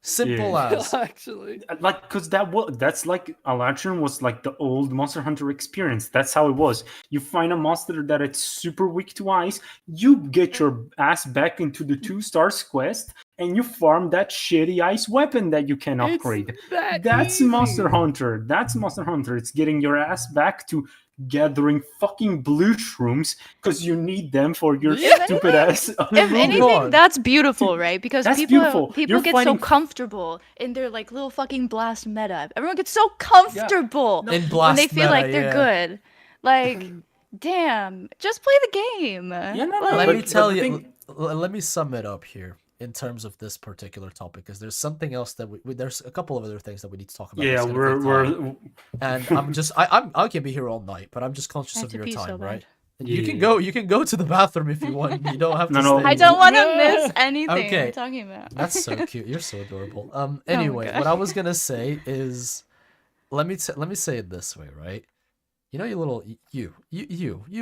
Simple as. Actually, Like, because that's like Alatran was like the old Monster Hunter experience. That's how it was. You find a monster that it's super weak to ice, you get your ass back into the 2 stars quest, and you farm that shitty ice weapon that you can upgrade. That's easy. Monster Hunter. That's Monster Hunter. It's getting your ass back to gathering fucking blue shrooms because you need them for your stupid ass. If anything, on. that's beautiful, right? Because That's people beautiful. people You're get fighting- so comfortable in their like little fucking blast meta. Everyone gets so comfortable In when blast they feel meta, like they're yeah. good. Like, damn, just play the game. Yeah, no, Like, Let but- me but tell the you. thing- Let me sum it up here in terms of this particular topic, because there's something else that there's a couple of other things that we need to talk about. Yeah, It's gonna take time. we're And I'm just I can be here all night, but I'm just conscious I have of to your pee so time, bad. right? Yeah. You can go to the bathroom if you want. You don't have to No, stay. I here. don't want to Yeah. miss anything. What are Okay. you talking about? That's so cute. You're so adorable. my Anyway, God. what I was gonna say is, let me say it this way, right? You know, you little you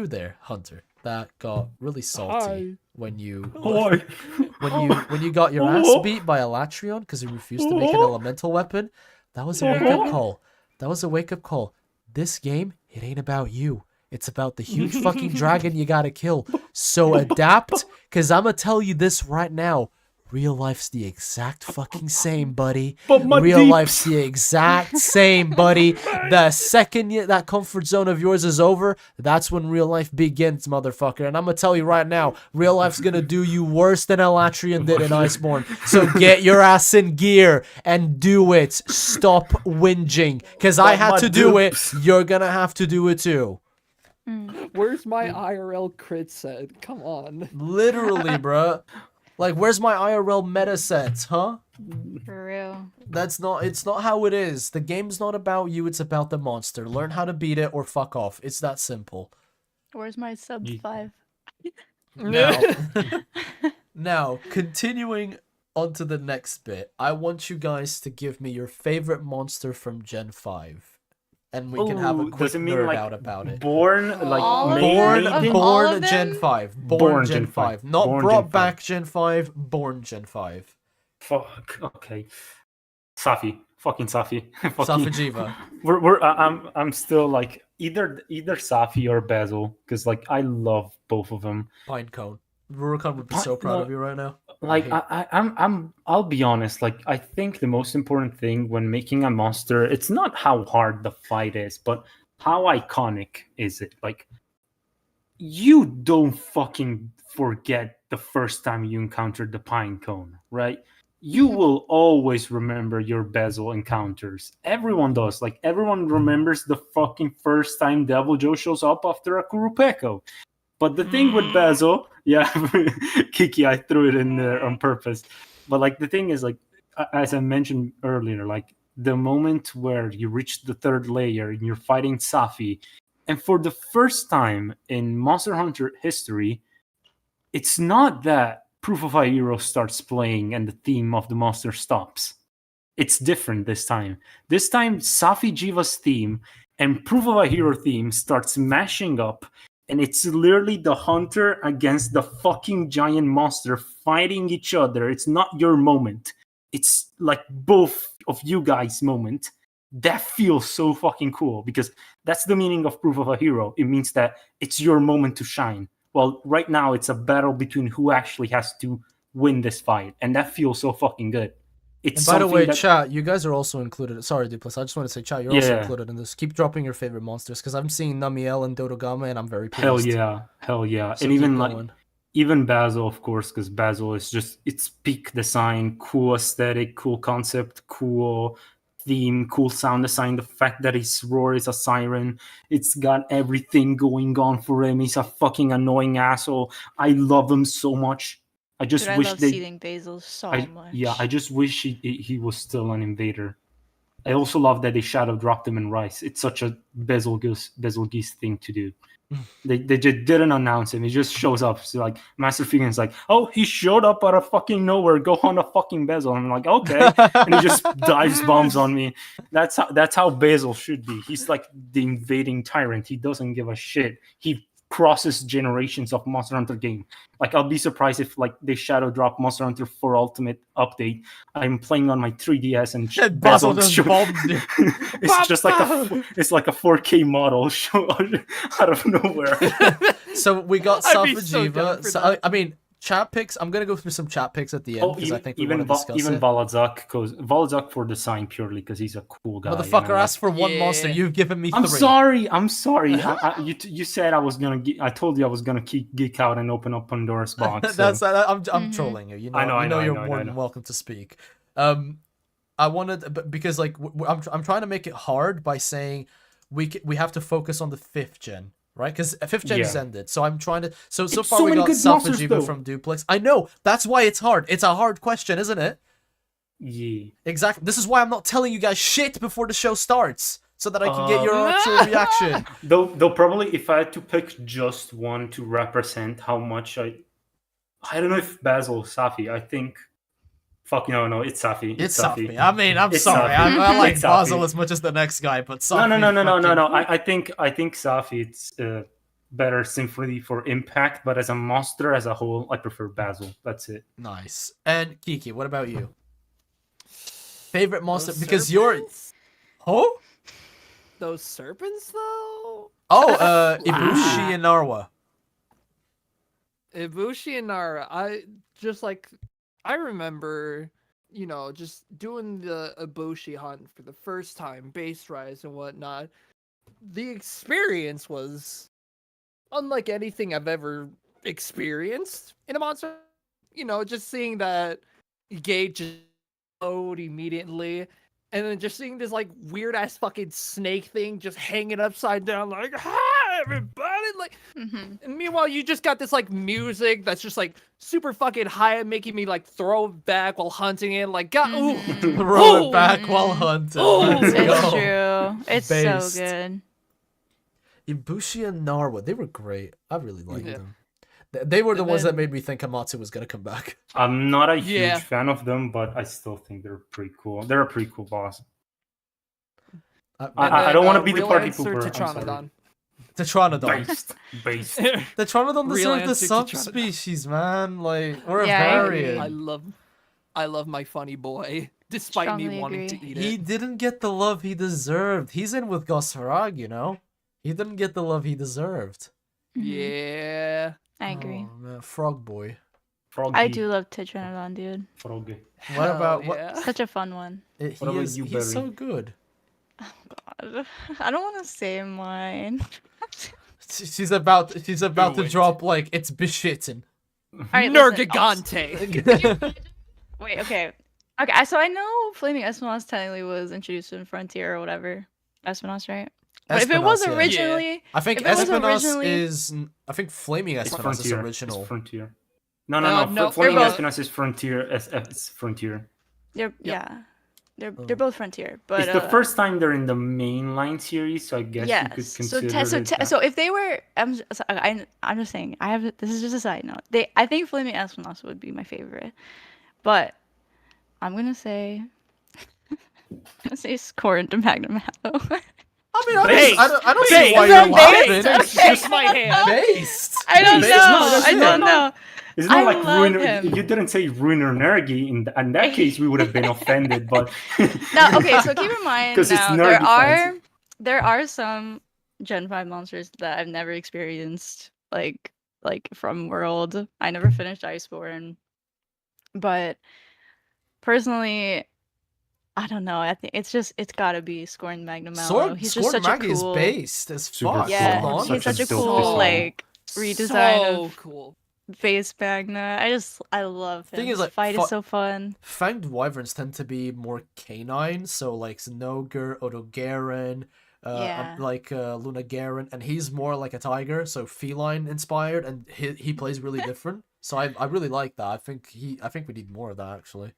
there, Hunter, that got really salty Hi. when you Why? when you got your ass beat by a Latrion because you refused to make an elemental weapon. That was a wake up call. That was a wake up call. This game, it ain't about you. It's about the huge fucking dragon you gotta kill. So adapt, because I'm gonna tell you this right now. Real life's the exact fucking same, buddy. But my Real deeps- life's the exact same, buddy. The second that comfort zone of yours is over, that's when real life begins, motherfucker. And I'm gonna tell you right now, real life's gonna do you worse than Elatrian did in Iceborne. So get your ass in gear and do it. Stop whinging. Because I But had my to do it. dupes. You're gonna have to do it too. Where's my IRL crit set? Come on. Literally, bruh. Like, where's my IRL meta sets, huh? For real. It's not how it is. The game's not about you, it's about the monster. Learn how to beat it or fuck off. It's that simple. Where's my sub 5? Now, now, continuing on to the next bit, I want you guys to give me your favorite monster from Gen 5. And we can have a Ooh, quick does it mean nerd like out about it. born like All of Born, them? made- All born of Gen them? 5. Born, Born Gen Gen 5. 5. Not Born brought Gen back Gen 5, born Gen 5. Fuck. Okay. Safi. Fucking Safi. Fucking. Safajiva. I'm still like either Safi or Basil because like I love both of them. Pinecone. Rurikon would be so proud of you right now. Like hate- I'll be honest. Like I think the most important thing when making a monster, it's not how hard the fight is, but how iconic is it? Like you don't fucking forget the first time you encountered the pine cone, right? You will always remember your Basil encounters. Everyone does. Like everyone remembers the fucking first time Devil Joe shows up after a Kurupeko. But the thing with Basil, yeah, Kiki, I threw it in there on purpose. But like the thing is, like as I mentioned earlier, like the moment where you reach the third layer and you're fighting Safi, and for the first time in Monster Hunter history, it's not that Proof of a Hero starts playing and the theme of the monster stops. It's different this time. This time, Safi Jiva's theme and Proof of a Hero theme starts mashing up, and it's literally the hunter against the fucking giant monster fighting each other. It's not your moment. It's like both of you guys' moment. That feels so fucking cool because that's the meaning of Proof of a Hero. It means that it's your moment to shine. Well, right now it's a battle between who actually has to win this fight, and that feels so fucking good. It's And by the something way, that- chat, you guys are also included. Sorry, Duplex. I just want to say, chat, you're also Yeah. included in this. Keep dropping your favorite monsters because I'm seeing Namiel and Dodogama, and I'm very pleased. hell yeah, So and keep even like going. even Basil, of course, because Basil is just it's peak design, cool aesthetic, cool concept, cool theme, cool sound design. The fact that his roar is a siren, it's got everything going on for him. He's a fucking annoying asshole. I love him so much. I just Dude, I wish love they. seeding basil so much. Yeah, I just wish he was still an invader. I also love that they shadow dropped him in Rice. It's such a Betelgeuse thing to do. They just didn't announce him. He just shows up. So like Master Figan's like, oh, he showed up out of fucking nowhere. Go hunt a fucking Basil. I'm like, okay, and he just dives bombs on me. That's how Basil should be. He's like the invading tyrant. He doesn't give a shit. He crosses generations of Monster Hunter game. Like I'll be surprised if like they shadow drop Monster Hunter 4 Ultimate update. I'm playing on my 3DS and Basil Basil just bombs you. it's just like it's like a 4K model show out of nowhere. So we got I'd be so down Safajiva. for So, that. I mean, chat picks. I'm gonna go through some chat picks at the end because I think we want to discuss even it. Valazak for design purely because he's a cool guy. Motherfucker asked for one monster. Yeah. You've given me I'm 3. sorry. You said I was gonna. I told you I was gonna geek out and open up Pandora's box. So. That's I'm Mhm. trolling you. You know, I know, you're I more know. than welcome to speak. I wanted because like I'm trying to make it hard by saying we have to focus on the 5th gen, right? Because 5th gen is Yeah. ended. So I'm trying to. So It's far so we many got good monsters, Safajiva though. from Duplex. I know that's why it's hard. It's a hard question, isn't it? Yeah. Exactly. This is why I'm not telling you guys shit before the show starts, so that I can get your actual reaction. Though probably if I had to pick just one to represent how much I don't know if Basil Safi. I think. Fuck no, it's Safi. It's Safi. Safi. I mean, I'm It's sorry. Safi. I like It's Basil Safi. as much as the next guy, but Safi. No. fucking- I think Safi it's better symphony for impact, but as a monster as a whole, I prefer Basil. That's it. Nice. And Kiki, what about you? Favorite monster? Those Because you're. serpents? Oh? Those serpents, though? Oh, Ibushi and Narwa. Ibushi and Nara, I remember, just doing the Ibushi hunt for the first time, base rise and whatnot. The experience was unlike anything I've ever experienced in a monster. Just seeing that gate just load immediately, and then just seeing this like weird ass fucking snake thing just hanging upside down, like, hi everybody, like. Mhm. And meanwhile, you just got this like music that's just like super fucking high and making me like throw it back while hunting it. Like, God, ooh, Mhm. Throw Ooh. it back while hunting. Ooh. Let's It's go. true. It's Based. so good. Ibushi and Narwa, they were great. I really liked Yeah. them. They were the And ones that then- made me think Amatsu was gonna come back. I'm not a Yeah. huge fan of them, but I still think they're pretty cool. They're a pretty cool boss. I don't wanna be the Real party answer pooper, to I'm sorry. Tranodon. The Tronodon. Based. The Tronodon Real deserved the answer to Tronodon. subspecies, man. Like, we're Yeah, I a agree. variant. I love my funny boy, despite me Strongly wanting to agree. eat He it. didn't get the love he deserved. He's in with Gosfarag, He didn't get the love he deserved. Mhm. Yeah. I agree. Oh, man. Frog boy. Froggy. I do love Tetranodon, dude. Froggy. What about Hell what? yeah. Such a fun one. He What about is. you, He's so Beari? good. God. I don't want to say mine. She's about to Do it. drop like it's beshitten. Alright, listen, Nergigante. Wait, okay. Okay, so I know Flaming Espinosa technically was introduced in Frontier or whatever. Espinosa, right? But if it was Espinosa, yeah. originally, I think if it was Espinosa originally- is. I think Flaming It's Espinosa is Frontier. original. It's Frontier. No. no, Flaming they're both- Espinosa is Frontier. It's Frontier. they're Yep. they're both Frontier. But It's the first time they're in the mainline series, so I guess you could yes. consider So if they were, I'm just saying. This is just a side note. I think Flaming Espinosa would be my favorite, but I'm gonna say, Scorn to Magnum Hallow. I mean, Based. I don't see Based. why Is you're that based? laughing. Okay. Kiss my hand. Based. I don't Based. know. that's I it. don't know. It's not I like love Ruiner. him. You didn't say Ruiner Nergi. In that case, we would have been offended. But No, okay. So keep in mind 'Cause it's now nerdy there are some Gen 5 monsters that I've never experienced, like from World. I never finished Iceborne, but personally, I don't know. I think it's gotta be Scorn Magnum Mallow. He's just Sword such Maggie a is cool. based as Super fuck. cool. Yeah, Hold on. he's such a dope cool design. like redesign So of cool. face Magna. I love him. Thing is, His like, fight is so fun. Fanged wyverns tend to be more canine, so like Zenogre, Odogaron, Yeah. Luna Garen, and he's more like a tiger, so feline inspired, and he plays really different. So I really like that. I think we need more of that actually.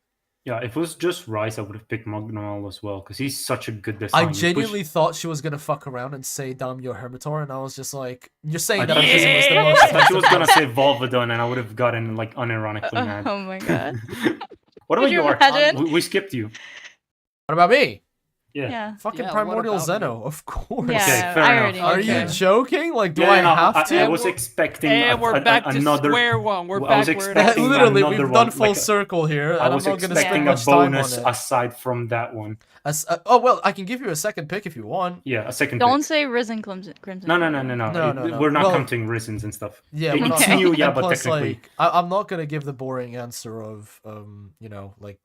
Yeah, if it was just Rice, I would have picked Magnoel as well because he's such a good I design. You push- genuinely thought she was gonna fuck around and say "Damn your Hermitor," and I was just like, "You're saying I that thought because it was the I most." thought she was gonna say Volvidon, and I would have gotten like unironically mad. Oh my god. What about Could you you, Ark? imagine? We skipped you. What about me? Yeah. Yeah. Fucking Yeah, what Primordial about Zeno, of course. Yeah, fair I enough. already Are knew you that. joking? Like, do Yeah, I no, have I to? was expecting And we're back to another. square one. We're I was back where it expecting all Literally, another we've one, done full like a- circle here, and I I'm was not going to spend expecting a much time on bonus it. aside from that one. Oh well, I can give you a second pick if you want. Yeah, a second. Don't pick. say Risen Crimson. No. No. We're not Well, counting Risens and stuff. Yeah, It's we're not. Okay. new, yeah, And but plus, technically. like, I'm not gonna give the boring answer of like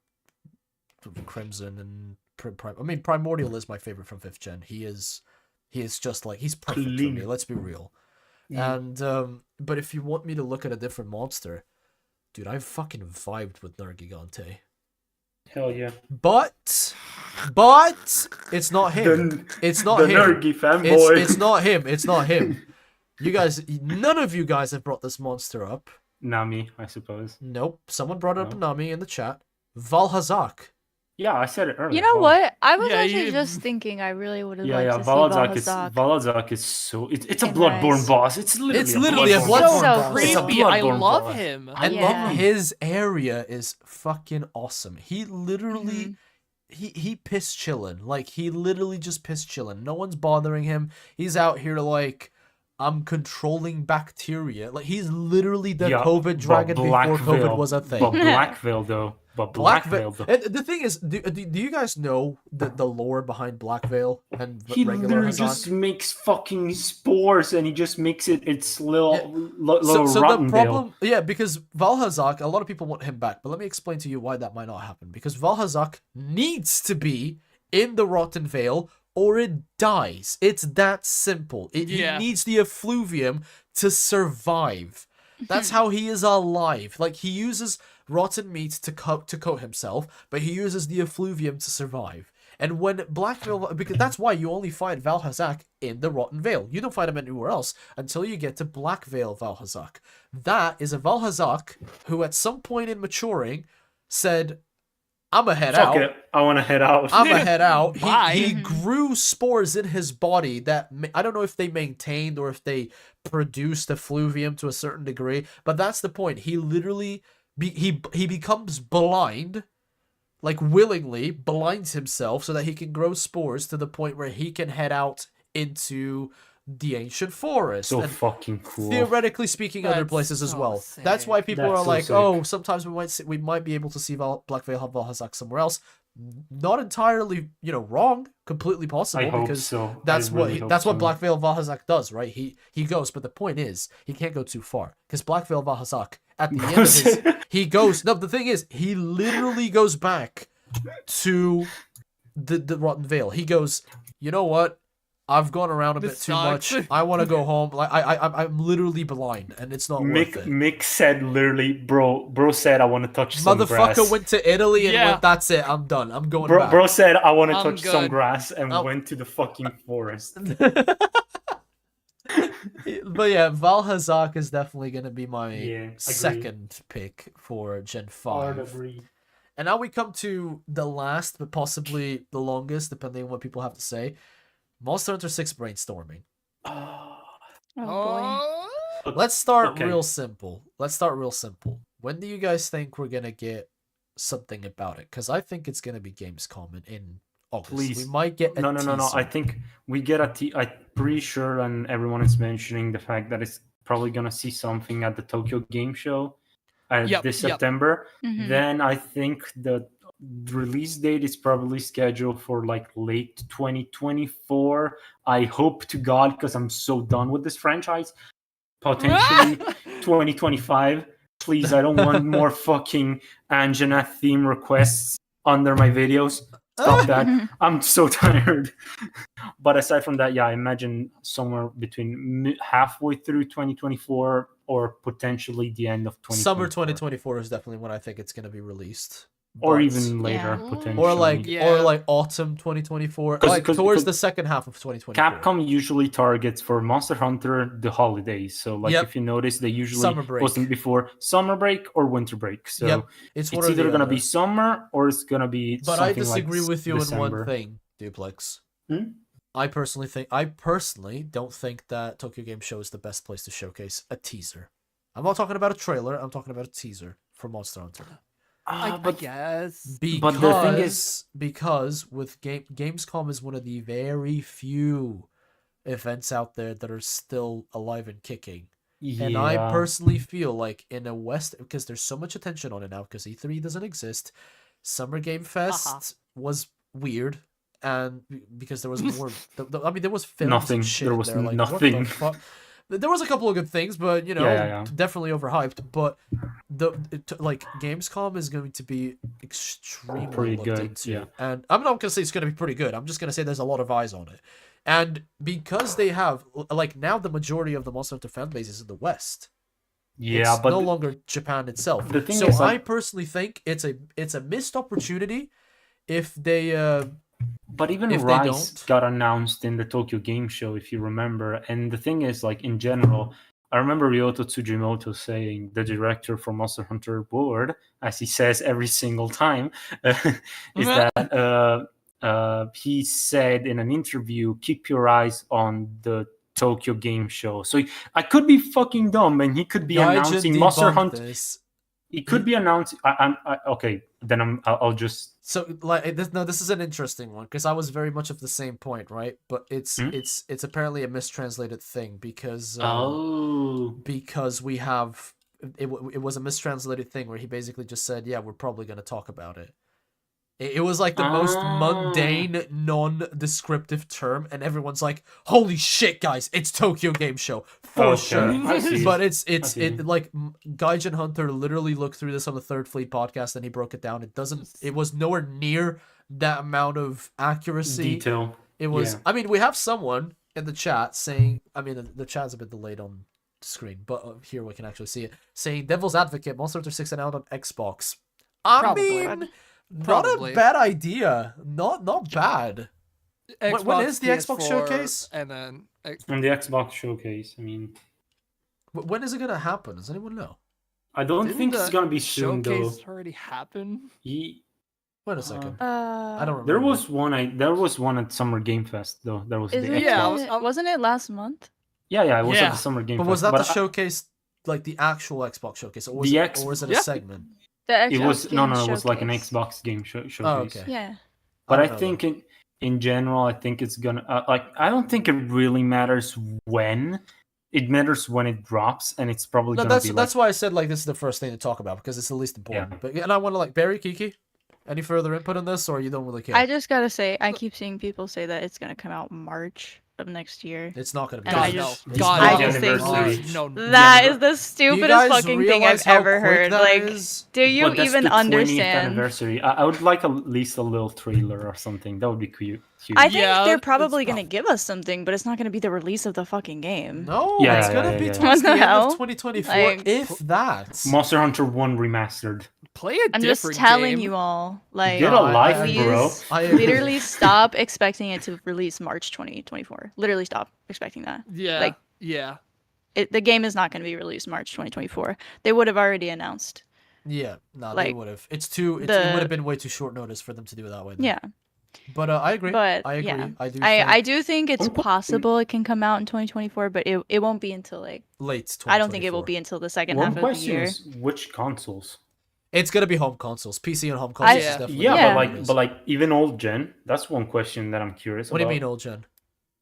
Crimson and I mean, Primordial is my favorite from 5th gen. He is just like he's perfect for me. Clean. Let's be real. Yeah. And but if you want me to look at a different monster, dude, I fucking vibed with Nergigante. Hell yeah. But it's not him. It's not the him. Nergy fanboy. It's not him. It's not him. You guys, none of you guys have brought this monster up. Nami, I suppose. Nope. Someone brought up No. Nami in the chat. Valhazak. Yeah, I said it earlier. You know Val- what? I was Yeah, actually you- just thinking I really would have Yeah, liked yeah. to see Valazak Valhazak. Valazak is so. It's a In Bloodborne Rise. boss. It's literally It's literally a Bloodborne Bloodborne boss. so boss. It's a creepy. I Bloodborne love boss. him. I And love him. his area is fucking awesome. He literally Mhm. he piss chillin'. Like he literally just piss chillin'. No one's bothering him. He's out here like I'm controlling bacteria. Like he's literally the Yeah, COVID but dragon before Black COVID Veil- was a thing. But Black Veil though. But Black Veil though. And the thing is, do you guys know the lore behind Black Veil and He regular literally Hazak? just makes fucking spores and he just makes its little Yeah. little So rotten the problem, yeah, because Valhazak, a lot of people want him back, but let me explain to you why that might not happen. Because Valhazak needs to be in the Rotten Vale, or it dies. It's that simple. Yeah. He needs the effluvium to survive. That's how he is alive. Like he uses rotten meat to coat himself, but he uses the effluvium to survive. And when Black Veil, because that's why you only find Valhazak in the Rotten Vale. You don't find him anywhere else until you get to Black Veil Valhazak. That is a Valhazak who at some point in maturing said, I'ma head Fuck out. it. I want to head out. I'ma head out. Bye. He grew spores in his body that I don't know if they maintained or if they produced effluvium to a certain degree, but that's the point. He literally he becomes blind, like willingly blinds himself so that he can grow spores to the point where he can head out into the ancient forest. So and fucking cool. theoretically speaking, other That's places as so well. That's why people That's are so like, sick. oh, sometimes we might be able to see Black Veil Valhazak somewhere else. Not entirely, wrong. Completely possible I hope because so. that's I what really hope that's so. what Black Veil Valhazak does, right? He goes, but the point is he can't go too far because Black Veil Valhazak at the end of his he goes. No, the thing is he literally goes back to the Rotten Vale. He goes, you know what? I've gone around a bit This too sucks. much. I want to go home. Like I'm literally blind, and it's not worth it. Mick said literally, bro said I want to touch some Motherfucker grass. went to Italy and Yeah. went, that's it, I'm done. I'm going Bro, back. bro said I want to I'm touch some good. grass and Oh. went to the fucking forest. But yeah, Valhazak is definitely going to be my Yeah, agreed. second pick for Gen 5. Agreed. And now we come to the last, but possibly the longest, depending on what people have to say. Monster Hunter 6 brainstorming. Oh boy. Oh, Let's start Okay. real simple. When do you guys think we're going to get something about it? Because I think it's going to be Gamescom in August. Please. We might get a No. teaser. I think we get I'm pretty sure, and everyone is mentioning the fact that it's probably gonna see something at the Tokyo Game Show Yep, this yep. September. Mhm. Then I think the release date is probably scheduled for like late 2024. I hope to God, because I'm so done with this franchise. Potentially 2025. Please, I don't want more fucking Anjana theme requests under my videos. Stop that. I'm so tired. But aside from that, yeah, I imagine somewhere between halfway through 2024 or potentially the end of 2024. Summer 2024 is definitely when I think it's going to be released. or but- even later Yeah. potentially. or like Yeah. autumn 2024, 'Cause- like 'cause- towards 'cause the second half of 2024. Capcom usually targets for Monster Hunter the holidays. So like Yep. if you notice, they usually Summer break. post them before summer break or winter break. So Yep, it's one it's or either the gonna other. be summer or it's gonna be But I something like disagree with you in December. one thing, Duplex. Hmm? I personally don't think that Tokyo Game Show is the best place to showcase a teaser. I'm not talking about a trailer. I'm talking about a teaser for Monster Hunter. I But guess. But the thing is- Because with Gamescom is one of the very few events out there that are still alive and kicking. And I yeah, personally feel like in a West, because there's so much attention on it now, because E3 doesn't exist. Summer Game Fest was weird, and because there was more. I mean, there was films Nothing. and shit There in was there, like, what nothing. the fuck? There was a couple of good things, but you know, Yeah. definitely overhyped. But like Gamescom is going to be extremely Pretty looked good, into, yeah. and I'm not gonna say it's gonna be pretty good. I'm just gonna say there's a lot of eyes on it, and because they have like now the majority of the Monster Hunter fan base is in the West. Yeah, It's but no longer Japan itself. the thing So is, I like- personally think it's a missed opportunity if they But even if they Rise don't- got announced in the Tokyo Game Show, if you remember. And the thing is, like in general, I remember Ryoto Tsujimoto saying, the director for Monster Hunter World, as he says every single time, is that he said in an interview, "Keep your eyes on the Tokyo Game Show." So I could be fucking dumb, and he could be Gaijin announcing Monster debunked Hunter. this. He could be announcing. Okay. Then I'll just. So like this is an interesting one because I was very much of the same point, right? But it's apparently a mistranslated thing because because we have it was a mistranslated thing where he basically just said, yeah, we're probably going to talk about it. It was like the most mundane, non-descriptive term, and everyone's like, "Holy shit, guys! It's Tokyo Game Show for Okay, sure." I see. But it's see. like Gaijin Hunter literally looked through this on the Third Fleet podcast, and he broke it down. It was nowhere near that amount of accuracy. Detail. It was. Yeah. I mean, we have someone in the chat saying. I mean, the chat's a bit delayed on screen, but here we can actually see it. Saying, "Devil's Advocate, Monster Hunter 6 and out on Xbox." I Probably. mean. Not Probably. a bad idea. Not bad. When is the Xbox PS4, showcase? And then On the Xbox showcase, I mean, When is it gonna happen? Does anyone know? I don't didn't think it's the gonna be soon though. showcase already happen? Wait a second. I I don't remember. There was one. There was one at Summer Game Fest though. There was the Is Xbox. it? Yeah, Wasn't it last month? Yeah, it was at Yeah. the Summer Game But Fest. was that the I- showcase, like the actual Xbox showcase, or was The it, or was it a Yeah. segment? The It Xbox was no, Game it was like an Showcase. Xbox game showcase. Oh, okay. Yeah. But I don't know, think in general, I think it's gonna I don't think it really matters when. It matters when it drops, and it's probably No, gonna that's be that's why I said like this is the first thing to talk about because it's the least important. Yeah. But and I want to like Beari, Kiki, any further input on this, or you don't really care? I just gotta say, I keep seeing people say that it's gonna come out March of next year. It's not gonna be. And God I no. just- It's God I not no. just think March. no. That is the Do you stupidest guys fucking thing realize I've how ever quick heard. that Like, is? do you But that's even the 20th understand? anniversary. I would like at least a little trailer or something. That would be cute. I think Yeah, they're it's probably gonna tough. give us something, but it's not gonna be the release of the fucking game. No, Yeah, it's yeah, gonna yeah, be yeah. towards What the the end of hell? 2024, Like- if that. Monster Hunter 1 remastered. Play a I'm just different telling game. you all, like, Get a life, bro. please, I agree. literally stop expecting it to release March 2024. Literally stop expecting that. Yeah. Like- yeah. The game is not going to be released March 2024. They would have already announced. Yeah, no, they Like, would have. It would the- have been way too short notice for them to do it that way. then. Yeah, But I agree. but I agree. yeah. I do. I do think it's Okay. possible it can come out in 2024, but it won't be until like late. I don't think it will 2024. be until the second One half of the question year. is which consoles? It's gonna be home consoles, PC and home consoles. Is Yeah. definitely Yeah, what Yeah. it is. but like even old gen. That's one question that I'm curious What do about. you mean old gen?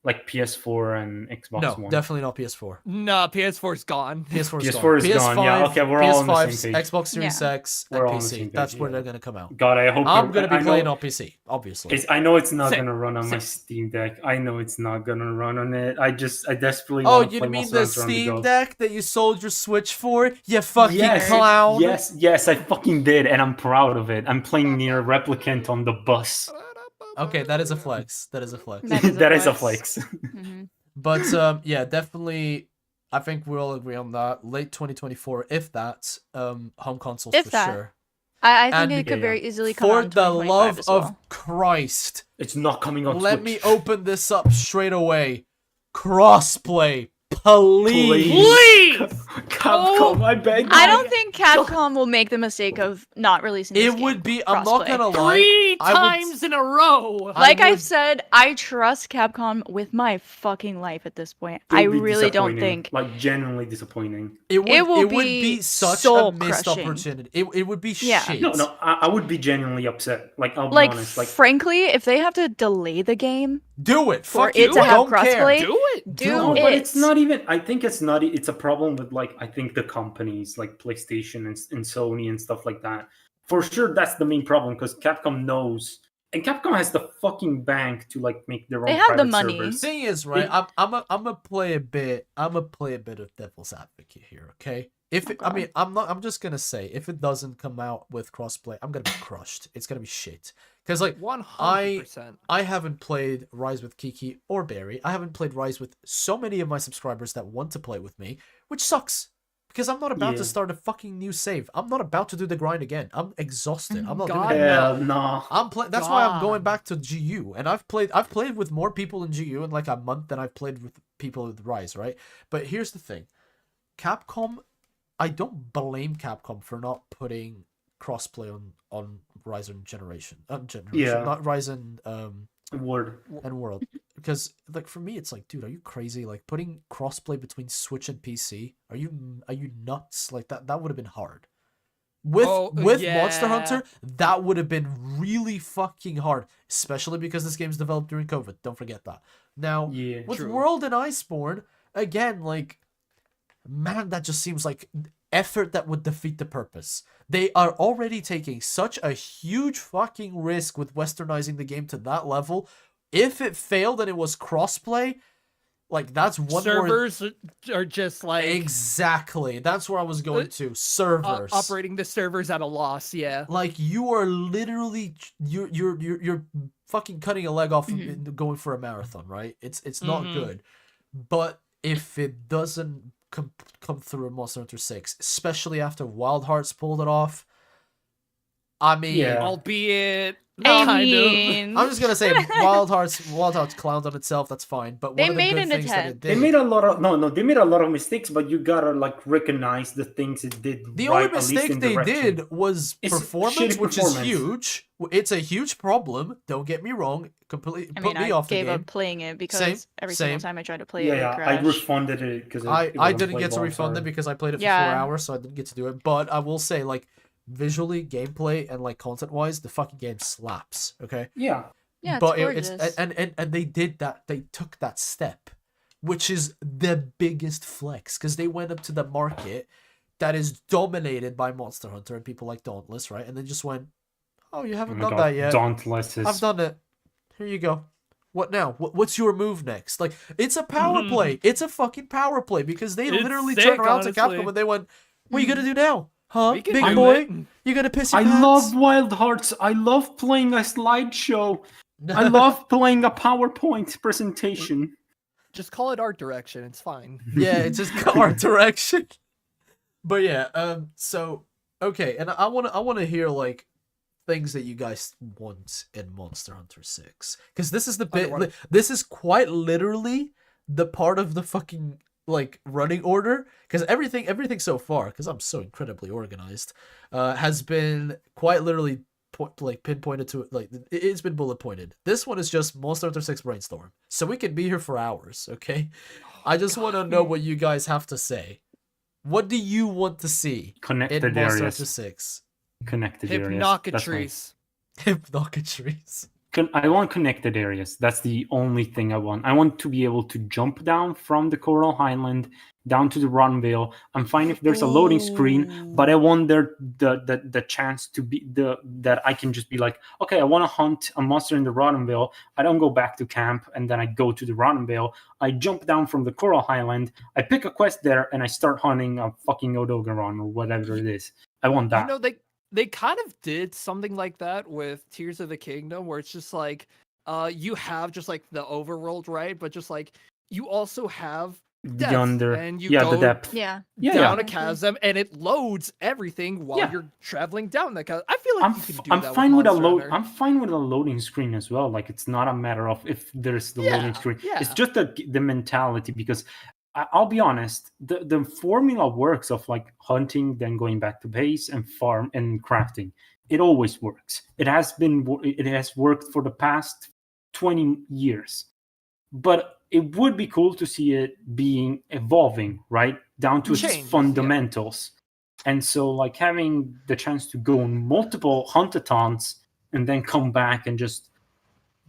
Like PS4 and Xbox No, One. definitely not PS4. No, PS4's gone. PS4 is PS4 gone. is gone, yeah, okay, we're all on the PS5, same page. Xbox Series Yeah. X, We're and all on the PC. same page, That's where yeah. they're gonna come out. God, I hope I'm gonna be I know playing on PC, obviously. I know it's not Same. gonna run on my Same. Steam Deck. I know it's not gonna run on it. I desperately Oh, want to you play mean Monster the Hunter on the Steam go. Deck that you sold your Switch for? You fucking Yes, clown. yes, I fucking did, and I'm proud of it. I'm playing near Replicant on the bus. Okay, that is a flex. That is a flex. That is a That is a flex. flex. Mhm. But yeah, definitely. I think we'll agree on that. Late 2024, if that. Home consoles If for that. sure. I think And it could Yeah. very easily come for out in the 2025 love as of well. Christ, It's not coming on let Switch. me open this up straight away. Crossplay, please. Please! Capcom, I beg I you. don't think Capcom will make the mistake of not releasing this It game would be. I'm not crossplay. gonna lie. 3 I would- times in a row. Like I I've would- said, I trust Capcom with my fucking life at this point. It'll I be really don't disappointing, think like genuinely disappointing. It would. it will would be be such a missed soul-crushing. opportunity. It would be Yeah. shit. No, I would be genuinely upset. Like, I'll be like honest. Like, frankly, if they have to delay the game Do it. for Fuck it you. to have Don't care. crossplay, Do it. do no, it. but it's not even. I think it's not. It's a problem with like I think the companies like PlayStation and Sony and stuff like that. For sure, that's the main problem because Capcom knows, and Capcom has the fucking bank to like make their own. They have the private money. servers. Thing is, right? I'm gonna play a bit. I'm gonna play a bit of devil's advocate here. Okay. If it, I Okay. mean, I'm just gonna say, if it doesn't come out with crossplay, I'm gonna be crushed. It's gonna be shit. Because like 100%. I haven't played Rise with Kiki or Beari. I haven't played Rise with so many of my subscribers that want to play with me, which sucks. Because I'm not about to Yeah. start a fucking new save. I'm not about to do the grind again. I'm exhausted. I'm not God, doing it. Hell no. I'm That's why I'm going God. back to GU, and I've played with more people in GU in like a month than I've played with people with Rise, right? But here's the thing, Capcom. I don't blame Capcom for not putting crossplay on Rise and Generation. Yeah. Not Rise and Word. World, because like for me, it's like, dude, are you crazy? Like putting crossplay between Switch and PC? Are you nuts? Like that would have been hard. With Monster yeah. Hunter, that would have been really fucking hard, especially because this game's developed during COVID. Don't forget that. Now, Yeah. with True. World and Iceborne, again, like, man, that just seems like effort that would defeat the purpose. They are already taking such a huge fucking risk with westernizing the game to that level. If it failed and it was crossplay, like that's one more. Servers are just like Exactly. That's where I was going to. Servers. operating the servers at a loss. Yeah. Like you are literally you're fucking cutting a leg off and going for a marathon, right? It's not good. But if it doesn't come through in Monster Hunter 6, especially after Wild Hearts pulled it off, I mean, Yeah. Albeit I kind mean, I'm just gonna say Wild Hearts clowned on itself. That's fine, but They one of the made good an things that it attempt. did. They made a lot of they made a lot of mistakes, but you gotta like recognize the things it did. The right, only at least mistake in they direction. did was It's performance, shitty which performance. is huge. It's a huge problem. Don't get me wrong. Completely I put mean, me I off the gave game. up playing it because Same, every same. single time I tried to play Yeah, it, yeah. it I crashed. refunded it because I didn't get to refund it because I played it for 4 Yeah. hours, so I didn't get to do it. But I will say, like, visually, gameplay, and like content-wise, the fucking game slaps. Okay. Yeah. Yeah, it's But gorgeous. and they did that. They took that step, which is the biggest flex because they went up to the market that is dominated by Monster Hunter and people like Dauntless, right? And they just went, "Oh, you Oh haven't my done God, that yet. Dauntless is I've done it. Here you go. What now? What's your move next?" Like, it's a power play. It's a fucking power play because they It's literally sick, turned around to honestly. Capcom and they went, "What are you gonna do now? Huh, We can big do boy? it. You gonna piss your I pants?" love Wild Hearts. I love playing a slideshow. I love playing a PowerPoint presentation. Just call it art direction. It's fine. Yeah, it's just art direction. But yeah, so okay, and I wanna hear like things that you guys want in Monster Hunter 6. Because this is the bit Underwater. this is quite literally the part of the fucking like running order. Because everything so far, because I'm so incredibly organized, has been quite literally pinpointed to like it's been bullet pointed. This one is just Monster Hunter 6 brainstorm. So we can be here for hours, okay? I just want to know what you guys have to say. What do you want to see Connected in Monster areas. Hunter 6? Connected areas. That's fine. Hypnocatrice. Hypnocatries. I want connected areas. That's the only thing I want. I want to be able to jump down from the Coral Highland down to the Runvale. I'm fine if there's a loading screen, but I want there the chance to be that I can just be like, okay, I want to hunt a monster in the Runvale. I don't go back to camp and then I go to the Runvale. I jump down from the Coral Highland. I pick a quest there and I start hunting a fucking Odogaron or whatever it is. I want that. You know, they kind of did something like that with Tears of the Kingdom, where it's just like, you have just like the overworld, right? But just like you also have The depth, under, and you yeah, go the depth. Yeah. Yeah, down yeah. a chasm, and it loads everything while Yeah. you're traveling down that chasm. I feel like you can do I'm that fine with a Monster Hunter. I'm fine with a loading screen as well. Like it's not a matter of if there's the loading Yeah, screen. It's yeah. just the mentality because I'll be honest, the formula works of like hunting, then going back to base and farm and crafting. It always works. It has worked for the past 20 years. But it would be cool to see it being evolving, right? Down to its Changes, yeah. fundamentals. And so like having the chance to go on multiple huntathons and then come back and just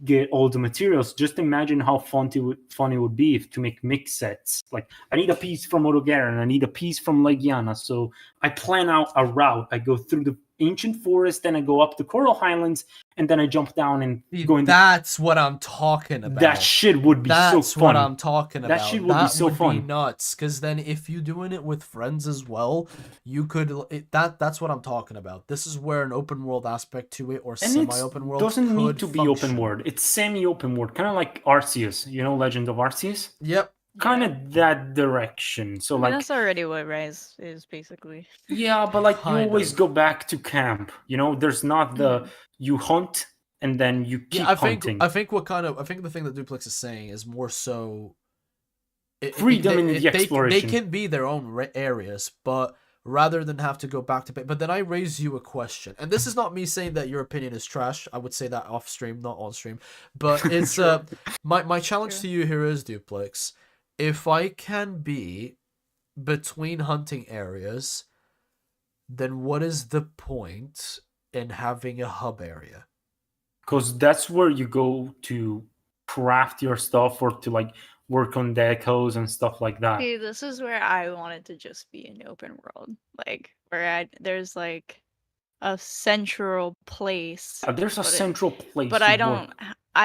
get all the materials. Just imagine how fun it would be if to make mix sets. Like I need a piece from Odogaran and I need a piece from Legiana. So I plan out a route. I go through the ancient forest, then I go up the Coral Highlands, and then I jump down and go in. That's what I'm talking about. That shit would be so That's fun. what I'm talking about. That shit would be so fun. Nuts. Because then if you're doing it with friends as well, you could. That's what I'm talking about. This is where an open world aspect to it, or And semi-open world, doesn't need could to be function. open world. It's semi-open world, kind of like Arceus. You know, Legend of Arceus. Yep. Kind of that direction. So I mean, like that's already what Rise is basically. yeah, but like you Kind always of. go back to camp. You know, there's not the you hunt and then you keep Yeah, I think hunting. I think the thing that Duplex is saying is more so Freedom in the exploration. They can be their own areas, but rather than have to go back to but then I raise you a question, and this is not me saying that your opinion is trash. I would say that off stream, not on stream. But it's my challenge to you here is, Duplex, if I can be between hunting areas, then what is the point in having a hub area? Because that's where you go to craft your stuff or to like work on decos and stuff like that. See, this is where I wanted to just be an open world, like where there's like a central place. There's a central place. But to I work.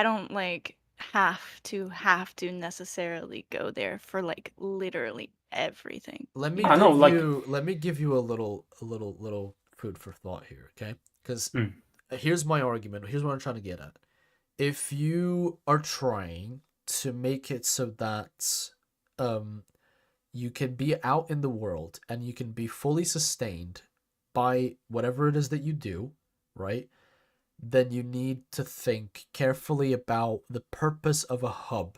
don't like have to necessarily go there for like literally everything. Let me I know, like- let me give you a little food for thought here, okay? Because here's my argument. Here's what I'm trying to get at. If you are trying to make it so that you can be out in the world and you can be fully sustained by whatever it is that you do, right? Then you need to think carefully about the purpose of a hub.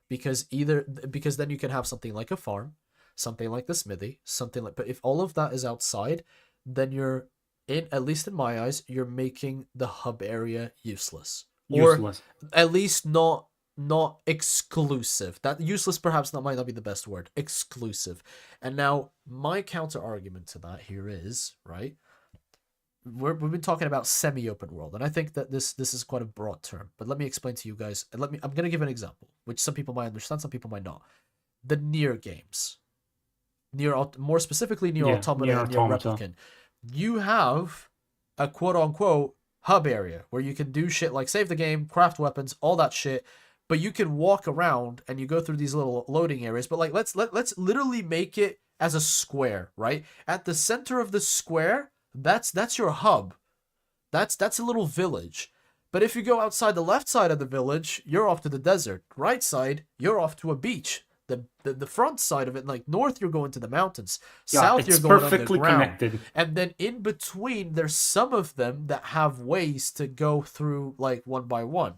Because then you can have something like a farm, something like the smithy, something like, but if all of that is outside, then you're at least in my eyes, you're making the hub area useless. Or at least not exclusive. That useless perhaps might not be the best word. Exclusive. And now my counter argument to that here is, right? We've been talking about semi-open world, and I think that this is quite a broad term. But let me explain to you guys. I'm gonna give an example, which some people might understand, some people might not. The Nier games, more specifically Nier Automata and Nier Replicant. You have a quote-unquote hub area where you can do shit like save the game, craft weapons, all that shit. But you can walk around and you go through these little loading areas. But like let's literally make it as a square, right? At the center of the square, that's your hub. That's a little village. But if you go outside the left side of the village, you're off to the desert. Right side, you're off to a beach. The front side of it, like north, you're going to the mountains. South, you're going perfectly underground. Connected. And then in between, there's some of them that have ways to go through like one by one.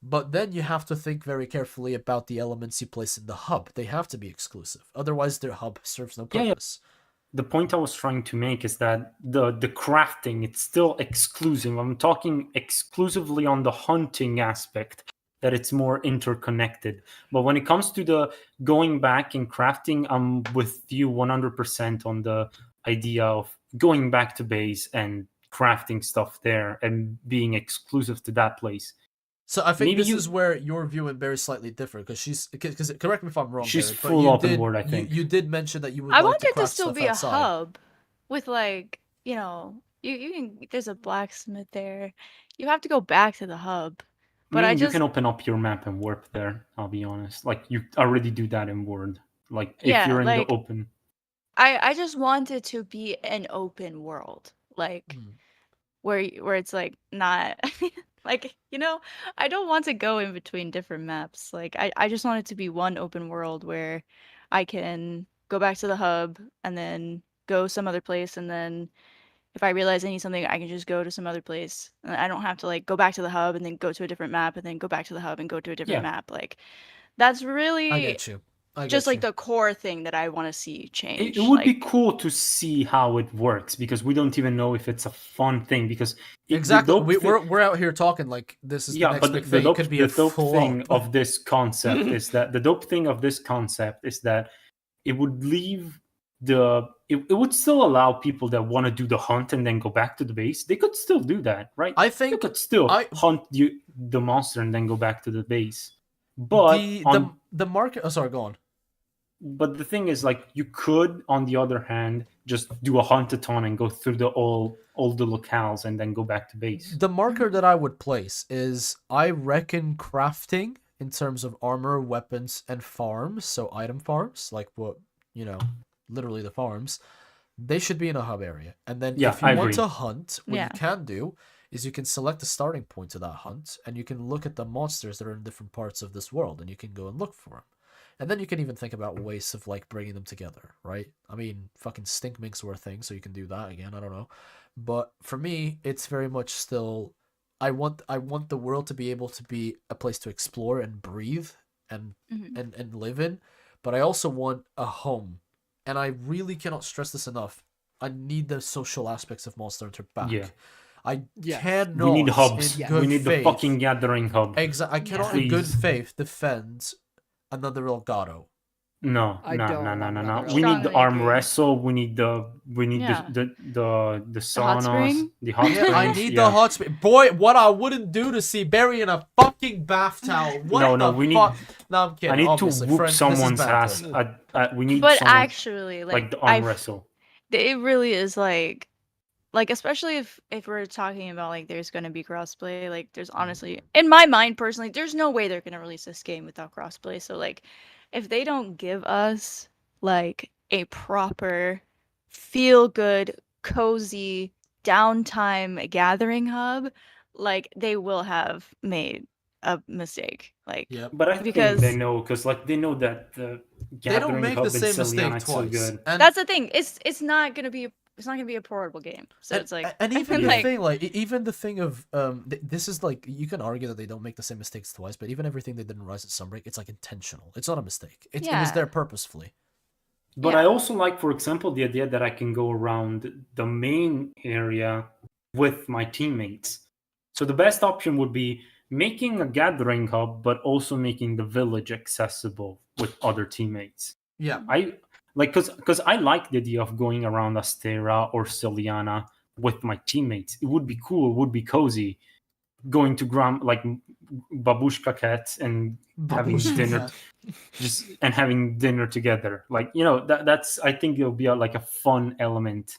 But then you have to think very carefully about the elements you place in the hub. They have to be exclusive. Otherwise, their hub serves no purpose. Yeah. The point I was trying to make is that the crafting, it's still exclusive. I'm talking exclusively on the hunting aspect, that it's more interconnected. But when it comes to the going back and crafting, I'm with you 100% on the idea of going back to base and crafting stuff there and being exclusive to that place. So I think this is where your view and Beari is slightly different, because correct me if I'm wrong. She's Beari, full open world, I think. You did mention that you would. I like want to it to craft still stuff be outside. a hub with like, you know, you can, there's a blacksmith there. You have to go back to the hub. But you can open up your map and warp there, I'll be honest. Like you already do that in Word. Like if you're in the open. I just want it to be an open world. Like where it's like not like, you know, I don't want to go in between different maps. Like I just want it to be one open world where I can go back to the hub and then go some other place, and then if I realize I need something, I can just go to some other place. And I don't have to like go back to the hub and then go to a different map and then go back to the hub and go to a different Yeah. map. Like that's I really get you. I just get like you. the core thing that I want to see change. It would like, be cool to see how it works because we don't even know if it's a fun thing because Exactly. the dope thing, We're out here talking like this is the yeah, next but big thing. It could be the a dope thing flop. of this concept is that it would leave it would still allow people that want to do the hunt and then go back to the base. They could still do that, right? I You think could still I- hunt the monster and then go back to the base. But the market. Oh, sorry. Go on. but the thing is, like, you could, on the other hand, just do a hunt-a-thon and go through all the locales and then go back to base. The marker that I would place is I reckon crafting in terms of armor, weapons, and farms. So item farms, like what literally the farms. They should be in a hub area. And then Yeah, if you I want agree. to hunt, what Yeah. you can do is you can select the starting point to that hunt, and you can look at the monsters that are in different parts of this world, and you can go and look for them. And then you can even think about ways of like bringing them together, right? I mean, fucking stink minks were a thing, so you can do that again. I don't know, but for me, it's very much still. I want the world to be able to be a place to explore and breathe and Mhm. and live in, but I also want a home, and I really cannot stress this enough. I need the social aspects of Monster Hunter back. Yeah. I Yes. cannot. We need hubs. In Yes. good We need the faith, fucking gathering hub. I cannot in good Please. faith defend another Elgato. No, I no, don't no, no, want no, no. another We need the Strongly arm agree. wrestle. We need Yeah. the hot saunas, spring? the hot Yeah, springs. I need yeah. the hot spring. Boy, what I wouldn't do to see Beari in a fucking bath towel. What No, the we need- fuck? No, I'm kidding. I need to Obviously, whoop friends, someone's this is ass. banter. We need But someone actually, like like the arm wrestle. it really is like especially if we're talking about like there's gonna be crossplay, like there's honestly in my mind personally, there's no way they're gonna release this game without crossplay. So like if they don't give us like a proper feel good, cozy downtime gathering hub, like they will have made a mistake. Like Yep. But I think Because- they know because like they know that the They don't gathering make hub the in same Celiana mistake is so twice. good. And that's the thing. It's not gonna be a portable game. So it's like and even the like, thing like even the thing of this is like you can argue that they don't make the same mistakes twice, but even everything they did in Rise of Sunbreak, it's like intentional. It's not a mistake. It was Yeah. there purposefully. But Yeah. I also like, for example, the idea that I can go around the main area with my teammates. So the best option would be making a gathering hub, but also making the village accessible with other teammates. Yeah. I like because I like the idea of going around Astera or Celiana with my teammates. It would be cool. It would be cozy. Going to like babushka cat and having Babushka dinner cat. just and having dinner together, like that's I think it'll be like a fun element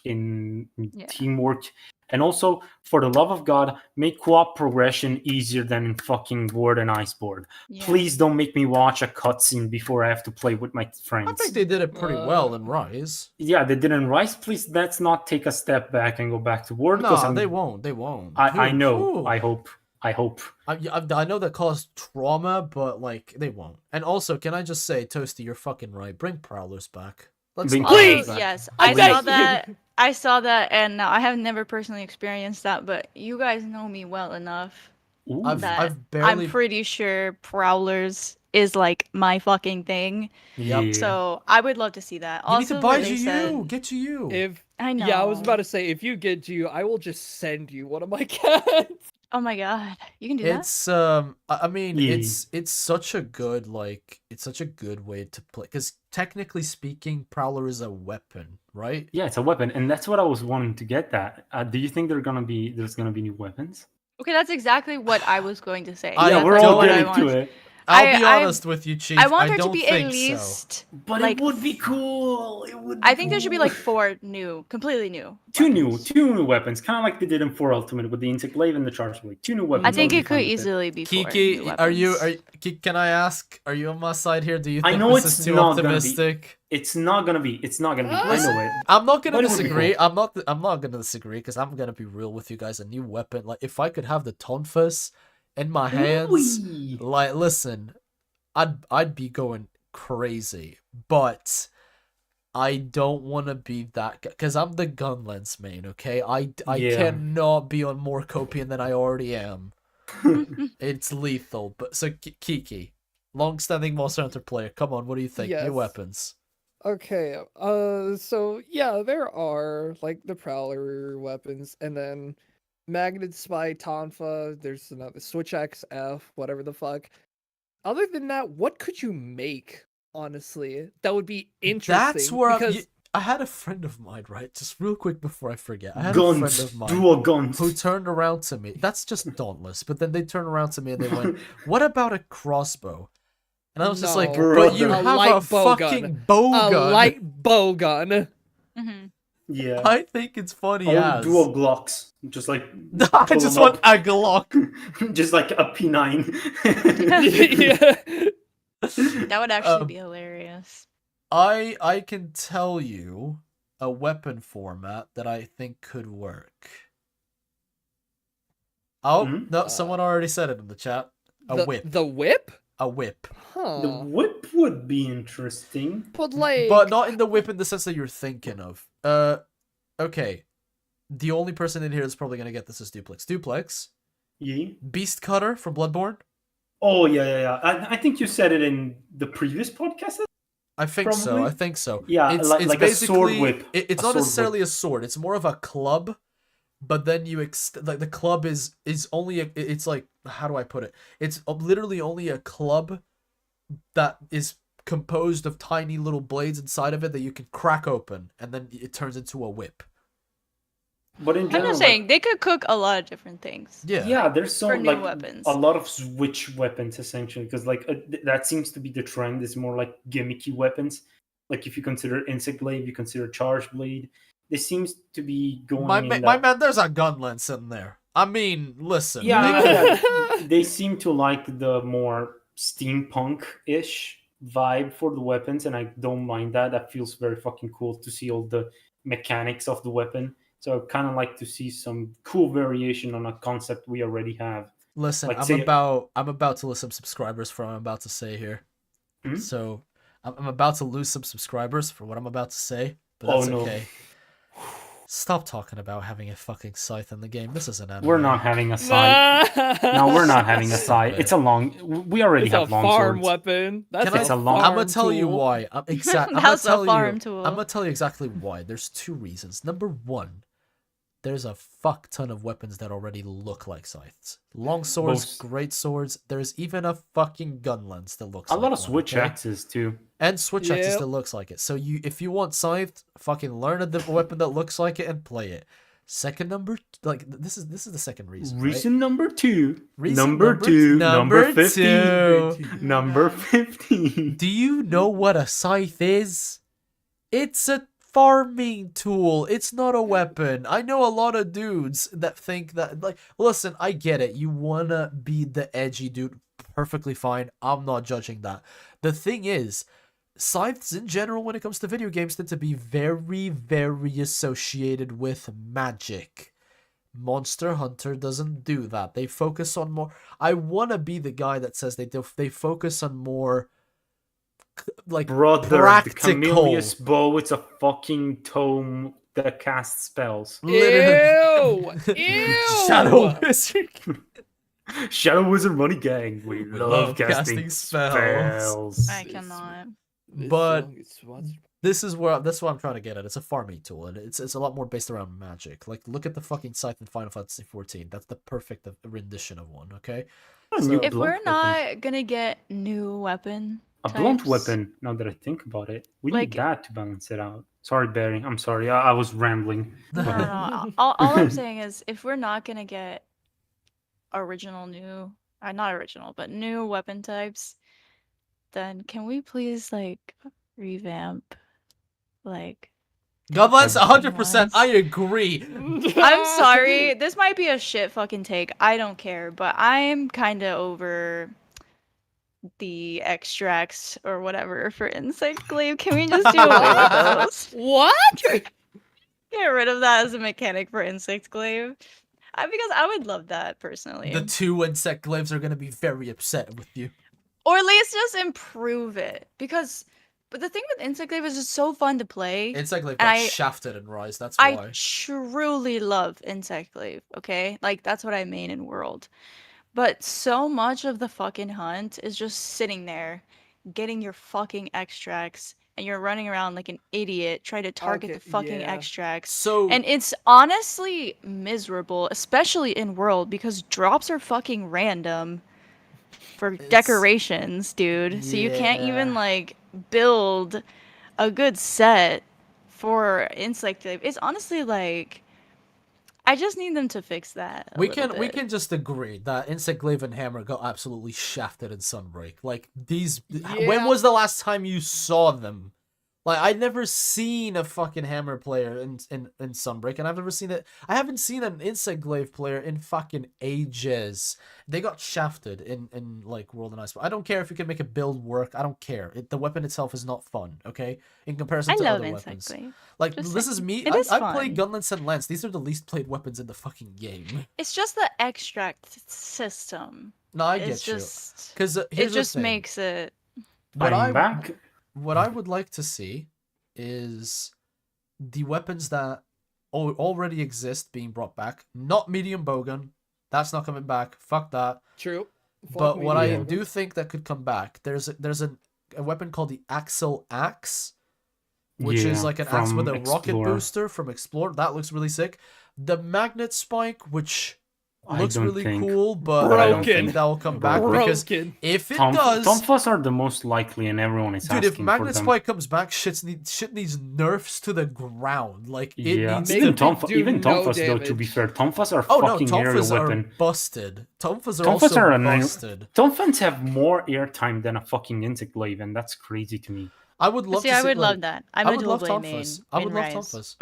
in Yeah. teamwork. And also, for the love of God, make co-op progression easier than in fucking Word and Iceboard. yeah. Please don't make me watch a cutscene before I have to play with my friends. I think they did it pretty well in Rise. Yeah, they didn't Rise. Please, let's not take a step back and go back to Word. No, they won't. They won't. I know. Ooh. I hope. I know that caused trauma, but like they won't. And also, can I just say, Toasty, you're fucking right. Bring Prowlers back. Let's Bring not bring Please! them back. Yes, I I beg saw you. that. I saw that, and now I have never personally experienced that, but you guys know me well enough Ooh. that I've barely. I'm pretty sure Prowlers is like my fucking thing. Yep. Yeah. So I would love to see that. You Also, need to buy what they GU. said- Get GU. If I know. yeah, I was about to say if you get GU, I will just send you one of my cats. Oh my god, you can do that. It's I mean Yeah. it's such a good it's such a good way to play because technically speaking, Prowler is a weapon, right? Yeah, it's a weapon, and that's what I was wanting to get at. Do you think there's gonna be new weapons? Okay, that's exactly what I was going to say. I Yeah, That's we're like all what I getting to want. it. I'll be I- honest with you, Chief. I want her to don't be at think so. least. But Like- it would be cool. It would. I think there should be like 4 new, completely new. two weapons. new weapons, kind of like they did in 4 Ultimate with the Insect Glaive and the Charge Blade. 2 new weapons. I think would it be fine could with easily be 4 new Kiki, weapons. can I ask, are you on my side here? Do you I think know this it's is too not gonna be. optimistic? It's not gonna be. I know it. I'm not gonna But it would be disagree. cool. I'm not gonna disagree because I'm gonna be real with you guys. A new weapon, like if I could have the Tonfus in my hands, Ooh-wee. like listen, I'd be going crazy, but I don't want to be that guy because I'm the gun lens main. Okay, I Yeah. cannot be on more copium than I already am. It's lethal. But so Kiki, long-standing Monster Hunter player, come on, what do you think? New Yes. weapons. Okay, so yeah, there are like the Prowler weapons, and then Magnet Spy Tonfa, there's another Switch XF, whatever the fuck. Other than that, what could you make, honestly? That would be interesting. That's where because I had a friend of mine, right? Just real quick before I forget. I had a friend Guns. of mine Dual guns. who turned around to me. That's just dauntless. But then they turned around to me and they went, "What about a crossbow?" And I was just like, No. "But you Brother. A have light a bow gun. fucking bow a gun." light bow gun. Hmm. Yeah. I think it's funny I want as. dual Glocks. Just like I pull just them want up. a Glock. Just like a P9. Yeah. That would actually be hilarious. I can tell you a weapon format that I think could work. Oh, Mhm. no, someone already said it in the chat. A whip. The whip? A whip. Huh. The whip would be interesting. But like, But not in the whip in the sense that you're thinking of. Okay. The only person in here that's probably gonna get this is Duplex. Duplex, Yeah. Beast Cutter from Bloodborne. Oh yeah. I think you said it in the previous podcast. I think so. Probably. I think so. Yeah, it's like a sword basically whip. it's A not sword necessarily whip. a sword. It's more of a club, but then you like the club is only it's like, how do I put it? It's literally only a club that is composed of tiny little blades inside of it that you can crack open, and then it turns into a whip. But in I'm general, just saying they could cook a lot of different things. Yeah. there's so for new like weapons. a lot of switch weapons essentially because like that seems to be the trend. Is more like gimmicky weapons. Like if you consider insect blade, you consider charge blade. This seems to be going. My man, there's a gun lens in there. I mean, listen. Yeah, they seem to like the more steampunk-ish vibe for the weapons, and I don't mind that. That feels very fucking cool to see all the mechanics of the weapon. So I kind of like to see some cool variation on a concept we already have. Listen, Like, I'm say- about to lose some subscribers for what I'm about to say here. Hmm? So I'm about to lose some subscribers for what I'm about to say, but Oh, that's no. okay. Stop talking about having a fucking scythe in the game. This is an anime. We're not having a side. No, we're not having a side. It's a long. We already It's a have long farm swords. weapon. That's Can It's I? a long- I'm farm gonna tell you tool. why. I'm That's gonna a tell farm you. tool. I'm gonna tell you exactly why. There's two reasons. Number one, there's a fuck ton of weapons that already look like scythes. Long swords, Most- great swords. There's even a fucking gun lens that looks A like lot of one, switch okay? axes too. And switch axes Yep. that looks like it. So if you want scythe, fucking learn a weapon that looks like it and play it. Second number, like this is the second reason. Reason number two. Reason number number- two. number Number 15. two. Number 15. Do you know what a scythe is? It's a farming tool. It's not a weapon. I know a lot of dudes that think that, like, listen, I get it. You wanna be the edgy dude, perfectly fine. I'm not judging that. The thing is, scythes in general, when it comes to video games, tend to be very, very associated with magic. Monster Hunter doesn't do that. They focus on more. I want to be the guy that says they focus on more like Brother, practical. the Camellia's bow, it's a fucking tome that casts spells. Ew! Ew! Shadow Wizard. Shadow Wizard Money Gang. We We love love casting casting spells. spells. I cannot. But this is that's what I'm trying to get at. It's a farming tool, and it's a lot more based around magic. Like, look at the fucking scythe in Final Fantasy XIV. That's the perfect rendition of one. Okay. A So- new If blunt we're weapon. not gonna get new weapon, A blunt types, weapon, now that I think about it. We Like- need that to balance it out. Sorry, Beari. I'm sorry. I was rambling. No, no, no. All I'm saying is, if we're not gonna get original new, not original, but new weapon types, then can we please like revamp, like? Godlands, different 100%. ones? I agree. I'm sorry. This might be a shit fucking take. I don't care, but I'm kind of over the extracts or whatever for insect glaive. Can we just do away with those? What? Get rid of that as a mechanic for insect glaive. Because I would love that personally. The two insect glaives are gonna be very upset with you. Or at least just improve it. But the thing with Insect Glaive is it's so fun to play. Insect Glaive And got I- shafted in Rise, that's I why. truly love Insect Glaive, okay? Like, that's what I main in World. But so much of the fucking hunt is just sitting there, getting your fucking extracts, and you're running around like an idiot trying to target Okay, the fucking yeah. extracts. So And it's honestly miserable, especially in World, because drops are fucking random for decorations, dude. So you can't even, Yeah. like, build a good set for Insect Glaive. It's honestly like, I just need them to fix that. we can just agree that Insect Glaive and Hammer got absolutely shafted in Sunbreak. Like these, when Yeah. was the last time you saw them? Like I'd never seen a fucking Hammer player in Sunbreak, and I've never seen it. I haven't seen an Insect Glaive player in fucking ages. They got shafted in like World and Ice. I don't care if you can make a build work. I don't care. The weapon itself is not fun. Okay, in comparison I to love other Insect weapons. Glaive. Like Just this is saying. me. It is I play fun. Gunlance and Lance. These are the least played weapons in the fucking game. It's just the extract system. No, I It's get you. just Because it here's just the thing. makes it. I'm back. What I would like to see is the weapons that already exist being brought back. Not medium bowgun. That's not coming back. Fuck that. True. But Fuck what me, I yeah. do think that could come back, there's a weapon called the Axle Axe, which is Yeah, like an axe from with a rocket Explorer. booster from Explorer. That looks really sick. The Magnet Spike, which I looks don't really think- cool, but I don't Broken. think that will come back because Broken. if it does, Tonfas are the most likely, and everyone is dude, asking if Magnet for them. Spike comes back, shit needs nerfs to the ground. Like it Yeah, needs even to. Tonf- do even no Tonfas though. To be damage. fair, Tonfas are Oh no, fucking aerial Tonfas are weapon. busted. Tonfas are Tonfas also are an aer- busted. Tonfas have more airtime than a fucking Insect Glaive, and that's crazy to me. I would love See, to I see, would like, love that. I'm I a would dual love blade main. Tonfas. I would love Rise. Tonfas.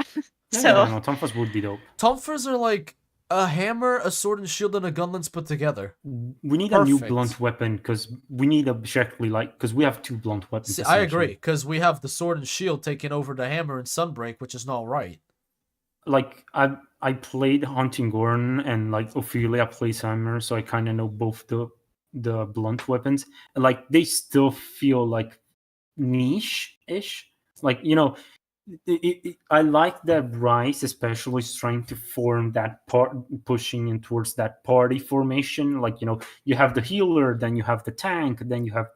So Yeah, no, Tonfas would be dope. Tonfas are like a hammer, a sword and shield, and a gunlance put together. We need a new Perfect. blunt weapon because we need objectively because we have two blunt weapons. See, I agree, essentially. because we have the sword and shield taking over the hammer in Sunbreak, which is not right. Like I played Hunting Gorn and like Ophelia plays Hammer, so I kind of know both the blunt weapons. And like they still feel like niche-ish. Like I like that Rice especially is trying to form that part, pushing in towards that party formation. Like you have the healer, then you have the tank, then you have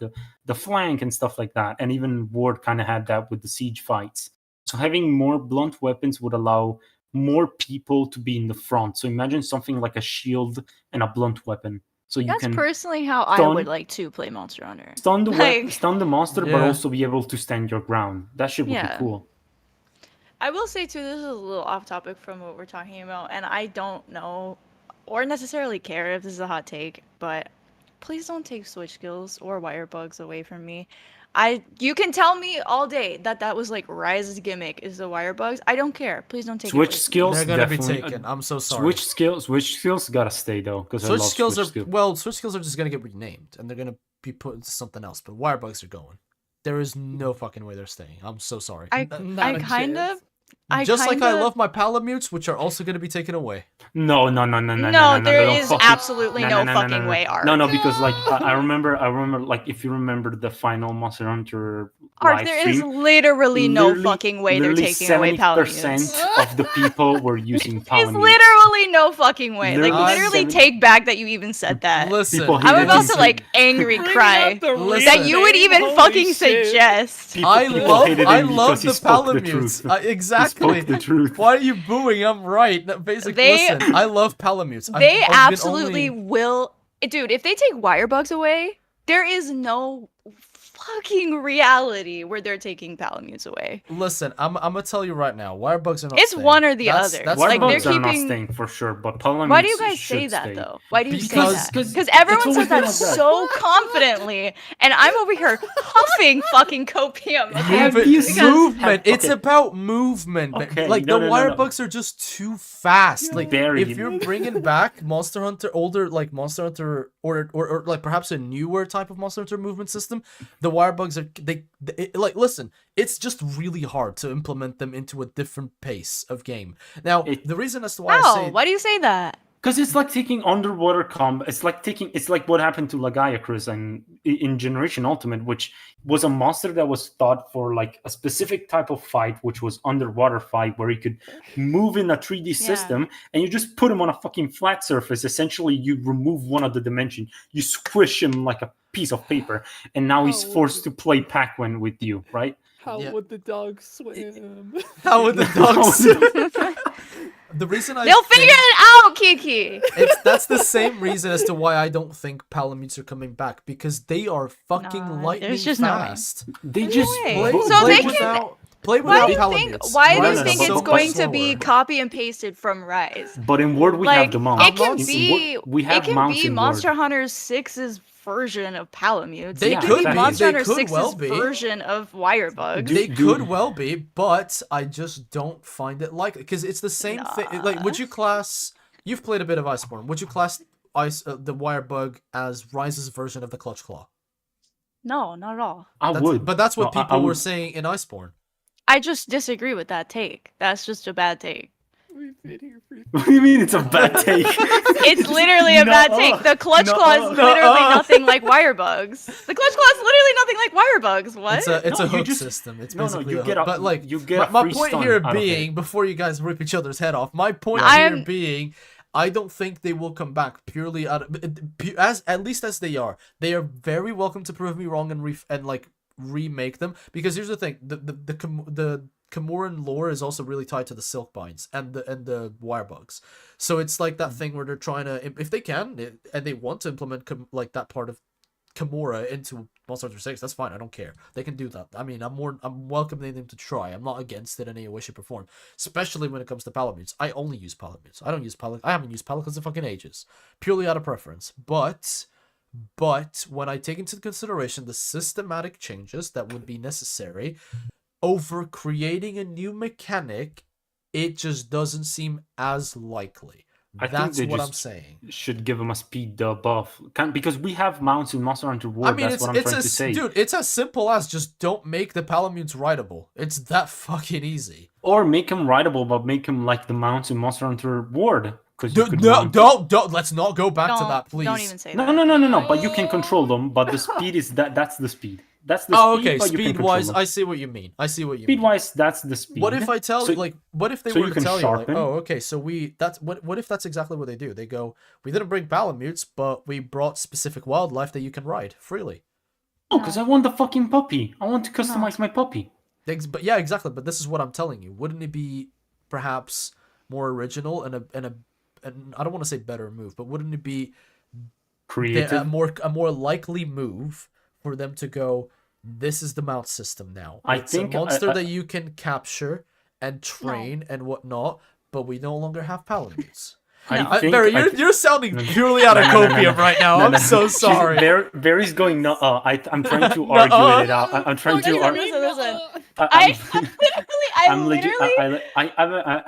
the flank and stuff like that. And even Ward kind of had that with the siege fights. So having more blunt weapons would allow more people to be in the front. So imagine something like a shield and a blunt weapon. So you that's can personally how I stun- would like to play Monster Hunter. stun the Like- stun the monster, but Yeah. also be able to stand your ground. That shit would Yeah. be cool. I will say too, this is a little off topic from what we're talking about, and I don't know or necessarily care if this is a hot take, but please don't take switch skills or wire bugs away from me. You can tell me all day that was like Rise's gimmick is the wire bugs. I don't care. Please don't take it away Switch from me. skills They're gonna be definitely. taken. I'm so sorry. Switch skills gotta stay though because I Switch love skills switch are skills. switch skills are just gonna get renamed, and they're gonna be put into something else. But wire bugs are going. There is no fucking way they're staying. I'm so sorry. I Not a kind of chance. Just like I love my palamutes, which are also gonna be taken away. No, there don't is fucking- absolutely no fucking way, Art. No, because like I remember like if you remember the final Monster Hunter Art, live there is stream, literally no literally- fucking way they're literally taking away 70% Palamutes. of the people were using There's Palamutes. literally no fucking way. Like, Literally literally 70 take back that you even said that. Listen, People I'm hated about him to, like, angry Bring cry. out the Listen. That you would even Holy fucking shit. suggest. People I hated him love because he the spoke the palamutes. truth. Exactly. He spoke the truth. Why are you booing? I'm right. No, basically, They- listen. I love palamutes. They I've been absolutely only- will. Dude, if they take wire bugs away, there is no fucking reality where they're taking Palamutes away. Listen, I'm gonna tell you right now. Wire bugs are not. It's staying. one or the That's- other. That's Wire like, fine. they're bugs are not keeping- staying for sure, but Palamutes Why do you guys should say that stay. though? Why do you say Because- that? 'cause Because it's everyone always says been that like that. so confidently, and I'm over here huffing fucking copium. Okay? Have Movement. you seen- Movement. It's okay. about movement. Okay, Like no, the no, wire no. bugs are just too fast. Like Beari. if you're bringing back Monster Hunter, older like Monster Hunter, or like perhaps a newer type of Monster Hunter movement system, the wire bugs are like listen. It's just really hard to implement them into a different pace of game. Now, the reason as to why I How? say Why do you say that? Because it's like taking underwater combat. It's like what happened to Lagiacrus and in Generation Ultimate, which was a monster that was thought for like a specific type of fight, which was underwater fight, where he could move in a 3D system, and you just put him on a fucking flat surface. Essentially, you remove one of the dimension, you squish him like a piece of paper, and now he's forced to play Pac-Man with you, right? How would the dog swim? How would the dog swim? The reason They'll figure it out, Kiki. That's the same reason as to why I don't think Palamutes are coming back, because they are fucking lightning just fast. They just way. So they can- play Why without do you Palamutes. think? Why do Rise you is think so it's going much to be slower. copy and pasted from Rise? But in Word we have the mounts. It can be. We have it can mounts be in Monster Word. Hunter 6's version of Palamutes. They It could can be. be Monster They Hunter could 6's well be. version of Wirebugs. They could well be, but I just don't find it likely, because it's the same thing. Like, would you class? You've played a bit of Iceborne. Would you class the Wirebug as Rise's version of the Clutch Claw? No, not at all. I would. But that's what No, I people were would. saying in Iceborne. I just disagree with that take. That's just a bad take. We've been here for What do you mean it's a bad take? It's literally a bad take. The Clutch Claw is literally nothing like Wirebugs. The Clutch Claw is literally nothing like Wirebugs. What? It's No, a you hook just- system. It's no, basically you a get hook. a- But like, you get a my free point stun here out of being, it. before you guys rip each other's head off, my point I'm- here being, I don't think they will come back purely out of, at least as they are. They are very welcome to prove me wrong and remake them, because here's the thing: the Camoran lore is also really tied to the Silkbinds and the Wirebugs. So it's like that thing where they're trying to, if they can and they want to implement like that part of Kimura into Monster Hunter 6, that's fine. I don't care. They can do that. I mean, I'm welcoming them to try. I'm not against it in any way, shape, or form. Especially when it comes to Palamutes. I only use Palamutes. I don't use I haven't used Palamutes in fucking ages. Purely out of preference. But when I take into consideration the systematic changes that would be necessary over creating a new mechanic, it just doesn't seem as likely. I think That's they what just I'm saying. Should give him a speed buff. Because we have mounts in Monster Hunter World. I mean, That's what I'm trying to say. dude, it's as simple as just don't make the Palamutes rideable. It's that fucking easy. Or make him rideable, but make him like the mounts in Monster Hunter World. Dude, don't. Let's not go back to that, please. Don't even say No, that. no. But you can control them. But the speed is that's the speed. That's the Oh, speed. okay. But you can Speed control wise, them. I see what you mean. Speed wise, that's the speed. What if I tell So- what if they so were you to can tell you sharpen? like, oh, okay, so what if that's exactly what they do? They go, we didn't bring Palamutes, but we brought specific wildlife that you can ride freely. No, because I want the fucking puppy. I want to customize my puppy. But yeah, exactly. But this is what I'm telling you. Wouldn't it be perhaps more original and I don't want to say better move, but wouldn't it be Creative. a more likely move for them to go, this is the mount system now. I It's think a monster that you can capture and train and whatnot, but we no longer have Palamutes. Barry, you're sounding purely out of copium right now. I'm so sorry. Barry's going no. I'm trying to argue it out. I'm trying to argue. Listen. I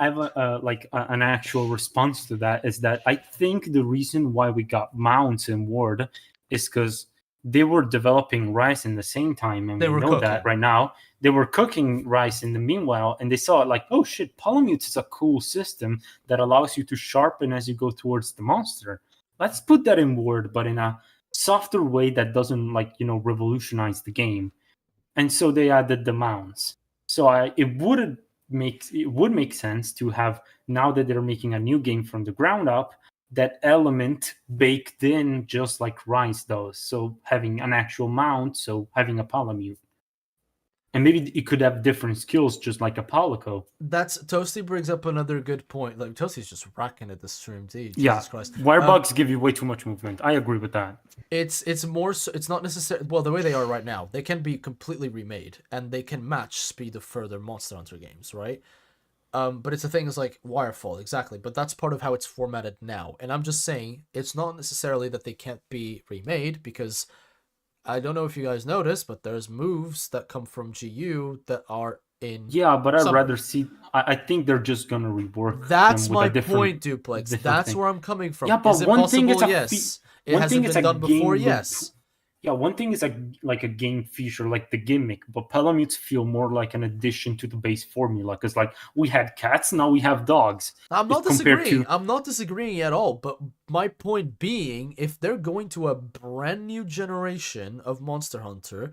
have an actual response to that. Is that I think the reason why we got mounts in Ward is because they were developing Rice in the same time, and They we were know cooking. that right now. They were cooking Rice in the meanwhile, and they saw it like, oh shit, Palamutes is a cool system that allows you to sharpen as you go towards the monster. Let's put that in Word, but in a softer way that doesn't revolutionize the game. And so they added the mounts. So it would make sense to have, now that they're making a new game from the ground up, that element baked in just like Rise does. So having an actual mount, so having a Palamute. And maybe it could have different skills, just like a Palico. Toasty brings up another good point. Like, Toasty's just racking at the stream, too. Yeah, Jesus Christ. Wirebugs give you way too much movement. I agree with that. It's more so, it's not necessarily, well, the way they are right now, they can be completely remade and they can match speed of further Monster Hunter games, right? But it's the thing is like Wirefall, exactly. But that's part of how it's formatted now. And I'm just saying it's not necessarily that they can't be remade, because I don't know if you guys noticed, but there's moves that come from GU that are in. Yeah, but I'd Sunbreak. rather see. I think they're just gonna rework. That's them with my a different- point, Duplex. different That's thing. where I'm coming from. Yeah, but Is it one possible? thing it's a Yes. It one hasn't thing it's been a done before. game Yes. Yeah, one thing is like a game feature, like the gimmick, but Palamutes feel more like an addition to the base formula. Because like we had cats, now we have dogs. I'm not If compared disagreeing. to- I'm not disagreeing at all. But my point being, if they're going to a brand new generation of Monster Hunter,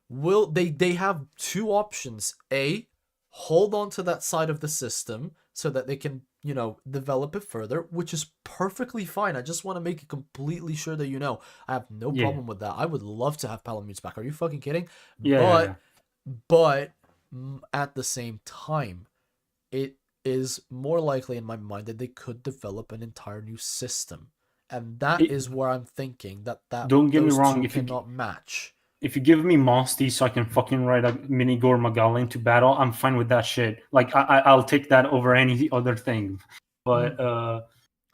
will they have two options? A, hold on to that side of the system so that they can, develop it further, which is perfectly fine. I just want to make it completely sure that I have no Yeah. problem with that. I would love to have Palamutes back. Are you fucking kidding? Yeah. But at the same time, it is more likely in my mind that they could develop an entire new system, and that is where I'm thinking that Don't get me those wrong, two if you cannot match. If you give me Mosty so I can fucking ride a mini Gore Magala into battle, I'm fine with that shit. Like I'll take that over any other thing. But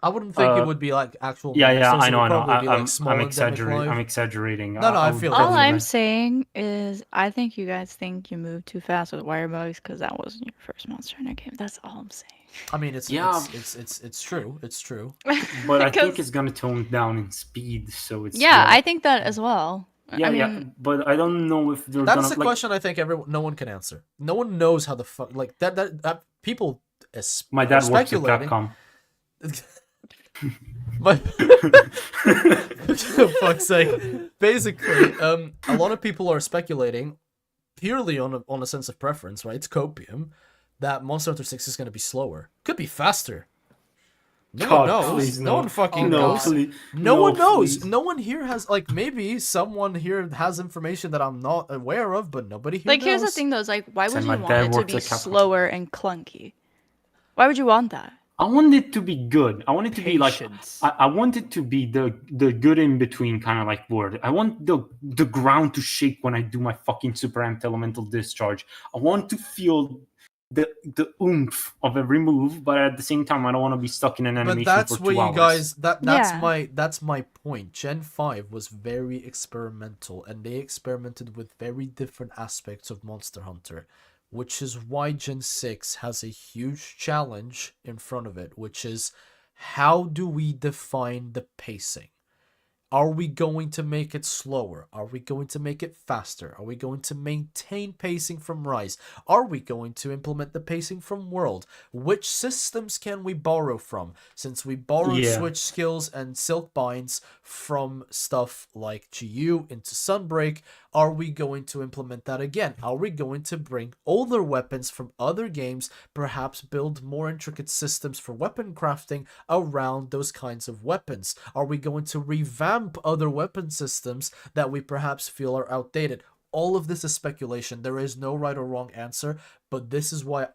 I wouldn't think it would be like actual yeah, monsters. I It know, would I know. probably be like small I'm endemic exaggerating. life. I'm exaggerating. No, I would feel All that. I'm saying is, I think you guys think you moved too fast with wire bugs because that wasn't your first Monster Hunter game. That's all I'm saying. I mean, it's true. It's true. But I think 'Cause- it's gonna tone down in speed, so it's yeah, I think that as well. Yeah, I mean, yeah, but I don't know if they're That's gonna the like. question I think no one can answer. No one knows how the fuck like that people My dad are works at speculating. Capcom. But for fuck's sake. Basically, a lot of people are speculating purely on a sense of preference, right? It's copium, that Monster Hunter 6 is going to be slower. Could be faster. No one knows. Please, no one fucking no, knows. please, No one knows. please. No one here has maybe someone here has information that I'm not aware of, but nobody here like, knows. here's the thing, though. Is like, why would Said you my want dad it to worked be at Capcom. slower and clunky? Why would you want that? I want it to be good. I want it to be like Patience. I want it to be the good in between kind of like word. I want the ground to shake when I do my fucking super amped elemental discharge. I want to feel the oomph of every move, but at the same time I don't want to be stuck in an But animation that's for where 2 you hours. guys Yeah. that's my point. Gen 5 was very experimental, and they experimented with very different aspects of Monster Hunter, which is why Gen 6 has a huge challenge in front of it, which is how do we define the pacing? Are we going to make it slower? Are we going to make it faster? Are we going to maintain pacing from Rise? Are we going to implement the pacing from World? Which systems can we borrow from? Since we borrowed Yeah. Switch Skills and Silk Binds from stuff like GU into Sunbreak, are we going to implement that again? Are we going to bring older weapons from other games, perhaps build more intricate systems for weapon crafting around those kinds of weapons? Are we going to revamp other weapon systems that we perhaps feel are outdated? All of this is speculation. There is no right or wrong answer, but this is why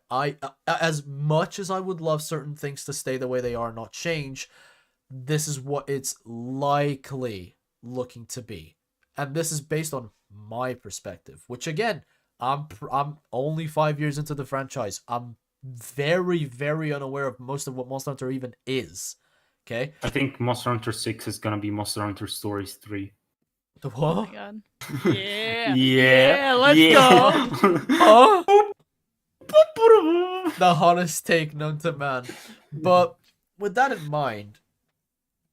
as much as I would love certain things to stay the way they are, not change, this is what it's likely looking to be. And this is based on my perspective, which again, I'm only 5 years into the franchise. I'm very, very unaware of most of what Monster Hunter even is. Okay? I think Monster Hunter 6 is gonna be Monster Hunter Stories 3. Oh What? my god. Yeah. Yeah, let's go. Huh? The hottest take known to man. But with that in mind,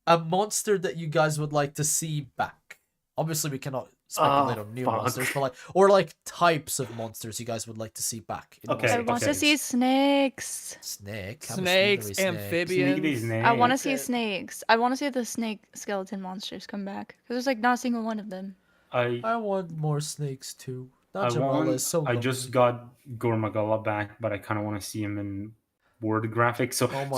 a monster that you guys would like to see back. Obviously, we cannot speculate on new fuck. monsters, but like types of monsters you guys would like to see back. In Okay, I Monster want to Hunter. see snakes. Snake, Snakes, Snake. amphibians. I want to That's see it. snakes. I want to see the snake skeleton monsters come back because there's like not a single one of them. I I want more snakes too. I Najamala is so I just lonely. got Gormagala back, but I kind of want to see him in word graphics. So Oh my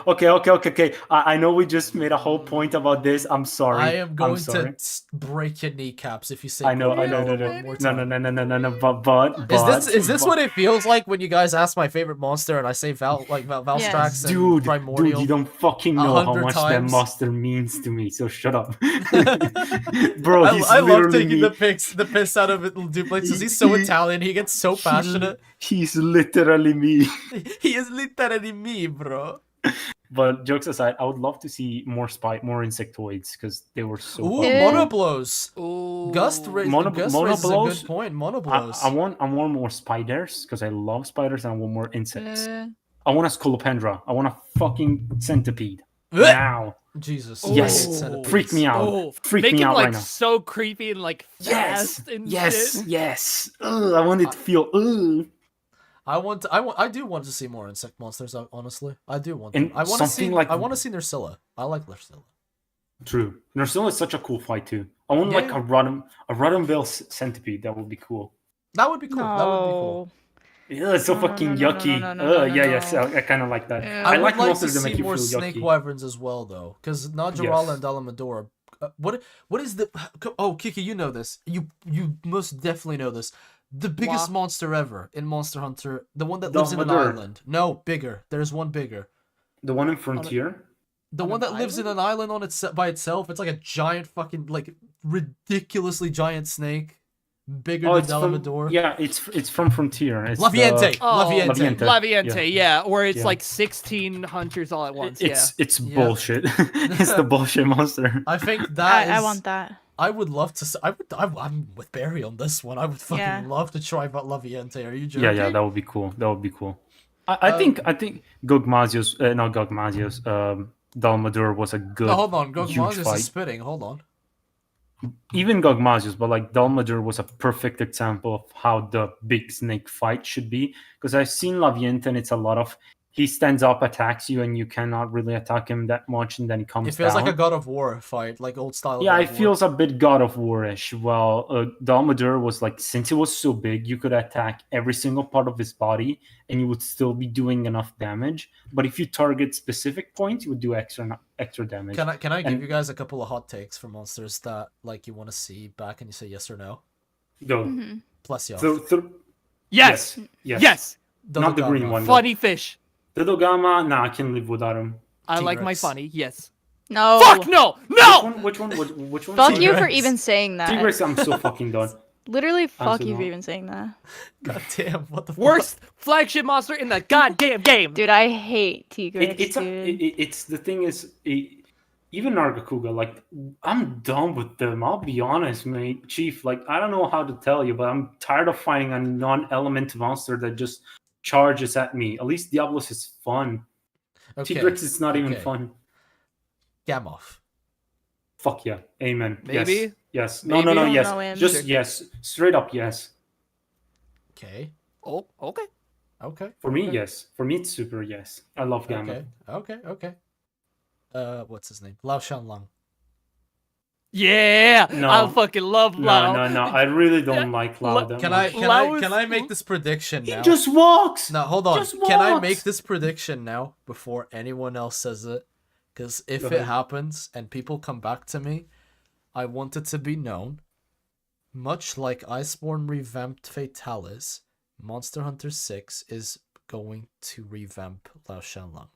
okay. I know we just made a whole point about this. I'm sorry. I am going sorry. to break your kneecaps if you say I know. Gormagala one more time. No. But Is this what it feels like when you guys ask my favorite monster and I say Valstrax and Dude, Primordial? you don't fucking know how 100 much that times. monster means to me. So shut up, bro. He's I love literally taking me. the piss out of it, Duplex, because he's so Italian. He gets so passionate. He's literally me. He is literally me, bro. But jokes aside, I would love to see more insectoids because they were so. Ooh, fun. Yeah. monoblows. Ooh. Gust raises a monoblows? good point. Monoblows. I want more spiders because I love spiders and I want more insects. Uh, I want a scolopendra. I want a fucking centipede Blech. now. Jesus. Yes. I hate centipedes. Freak me out. Oh, Freak make me him out like right now. so creepy and like Yes. fast and Yes. shit. Yes. Ugh, I want it to feel. Ugh. I do want to see more insect monsters. Honestly, I do want. And Them. I want to see. something like- I want to see Nursilla. I like Nursilla. True. Nursilla is such a cool fight too. I want Yeah, like yeah. a Roddenvale centipede. That would be cool. That would be cool. That would be cool. Yeah, it's so No, no, fucking no, no, yucky. no, no, no, Yeah, no, yes, no. I kind of like that. Yeah. I I would like like to monsters that see make you more feel snake yucky. wyverns as well, though, because Najarala Yes. and Dalamador. What is the? Oh, Kiki, you know this. You most definitely know this. The biggest Wah. monster ever in Monster Hunter, the one that lives in an Dalmador. island. No, bigger. There's one bigger. The one in Frontier. The On one an that lives in an island on by itself. It's like a giant fucking like ridiculously giant snake, bigger Oh, than it's from Dalamador. yeah, it's from Frontier. It's Laviente. the- Oh, Laviente. Laviente, yeah, where it's Yeah. like 16 hunters all at once. It's Yeah. bullshit. It's the bullshit monster. I think that I is- want that. I would love to. I'm with Beari on this one. I would fucking Yeah. love to try Laviente. Are you joking? Yeah, that would be cool. That would be cool. I think Gogmazios, not Gogmazios, Dalmador was a good. No, hold on. huge Gogmazius fight. is spitting. Hold on. Even Gogmazios, but like Dalmador was a perfect example of how the big snake fight should be. Because I've seen Laviente and it's a lot of he stands up, attacks you, and you cannot really attack him that much, and then he comes It feels down. like a God of War fight, like old style. Yeah, God it of War. feels a bit God of War-ish. Well, Dalmador was like, since he was so big, you could attack every single part of his body, and you would still be doing enough damage. But if you target specific points, you would do extra damage. Can I give and- you guys a couple of hot takes for monsters that like you want to see back, and you say yes or no? Go. Mm-hmm. Plus, yo, Yes, Yes. yes, Not the green Dodogama. one. funny fish. Dodogama, nah, I can live without him. I like my T-Rex. funny. Yes. No. Fuck no, no. Which one? Which one? Fuck you for T-Rex. even saying that. T-Rex, I'm so fucking done. Literally, fuck so you for not. even saying that. God damn, what the Worst flagship monster in the goddamn game. Dude, I hate Tigrex, It's dude. it's the thing is, even Nargacuga, like I'm done with them. I'll be honest, mate, Chief. Like I don't know how to tell you, but I'm tired of fighting a non-element monster that just charges at me. At least Diablos is fun. Okay. T-Rex is not even okay. fun. Gamoth. Fuck yeah, amen. Maybe? Yes. Yes. Maybe? No, I don't yes. know him. Just Sure. yes. Straight up yes. Okay. Oh, okay. Okay. For me, okay. yes. For me, it's super yes. I love Gamma. Okay. What's his name? Lao Shanlang. Yeah, No. I fucking love Lao. No. I really don't like Lao. that Can much. can I make this prediction He now? just walks. No, hold on. just Can I walks. make this prediction now before anyone else says it? Because if Go it ahead. happens and people come back to me, I want it to be known, much like Iceborne revamped Fatalis, Monster Hunter 6 is going to revamp Lao Shanlang.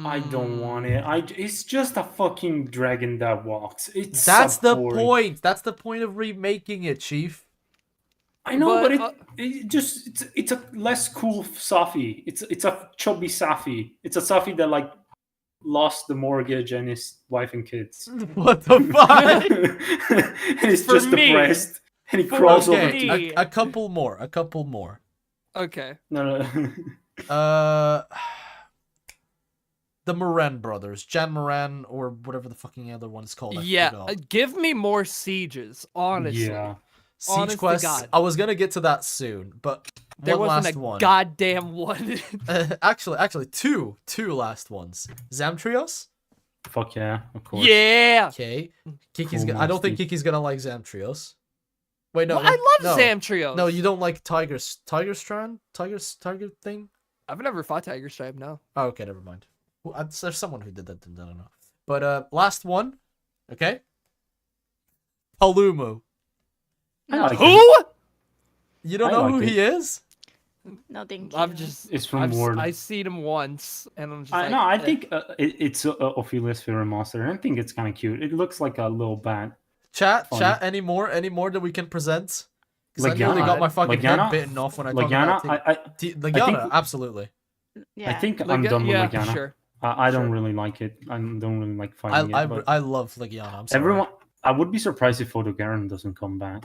I don't want it. It's just a fucking dragon that walks. It's That's so the boring. point. That's the point of remaking it, Chief. I know, But, but it just it's a less cool Safi. It's a chubby Safi. It's a Safi that like lost the mortgage and his wife and kids. What the fuck? And he's For just me. depressed. And he crawls over Okay, to me. a couple more. Okay. no. The Moran brothers, Jan Moran or whatever the fucking other one is called. I Yeah, forgot. give me more sieges, honestly. Yeah. Siege honest to Quest. God. I was gonna get to that soon, but There one wasn't last a one. goddamn one. Actually, two last ones. Zamtrios. Fuck yeah, of course. Yeah. Okay. Kiki's. Cool I don't think monster. Kiki's gonna like Zamtrios. Wait, no. Well, no, I love no. Zamtrios. No, you don't like Tiger Strand? Tiger thing? I've never fought Tiger Stripe, no. Oh, okay, never mind. Well, there's someone who did that. I don't know. But last one. Okay. Palumu. I like him. Who? You don't I know like who it. he is? No, thank you. I'm just. It's from Ward. I seen him once, and I'm just. I like, no, I eh. think it's Ophelia's favorite monster. I think it's kind of cute. It looks like a little bat. Chat, Funny. any more that we can present? Because I nearly Legiana. got my fucking head Legiana? bitten off when I Legiana, talked about Legiana, think- absolutely. Yeah. I think I'm Lega- done with yeah, Legiana. sure. I don't Sure. really like it. I don't really like fighting it. But I love Legiana. I'm sorry. everyone, I would be surprised if Odogaron doesn't come back.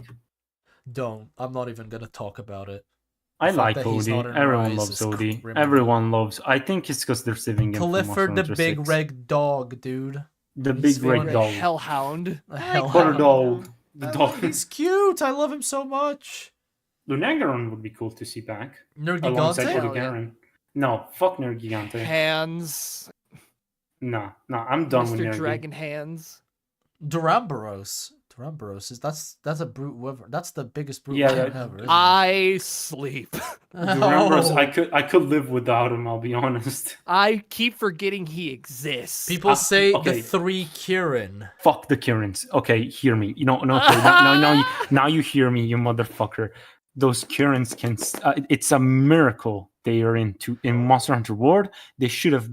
Don't. I'm not even gonna talk about it. I fact like that he's not Odie. in Everyone Rise loves is Odie. criminal. Everyone loves. I think it's because they're saving him from Monster Clifford the Hunter big 6. red dog, dude. The He's big red funny. dog. Hellhound. A I like hell Butter Odie, dog. though. The I dog. love- he's cute. I love him so much. Lunagaron would be cool to see back. Alongside Nergigante? Hell yeah. Odie No, fuck Nergigante. Hands. Nah, I'm done with Mr. Nergi. Dragon Hands. Duramboros. Duramboros is that's a brute wyvern. That's the biggest brute Yeah, wyvern yeah. ever. Isn't I sleep. Duramboros, Oh. I could live without him, I'll be honest. I keep forgetting he exists. People say okay. the 3 Kirin. Fuck the Kirins. Okay, hear me. You know, no, okay, now you hear me, you motherfucker. Those Kirins can. It's a miracle they are in Monster Hunter World. They should have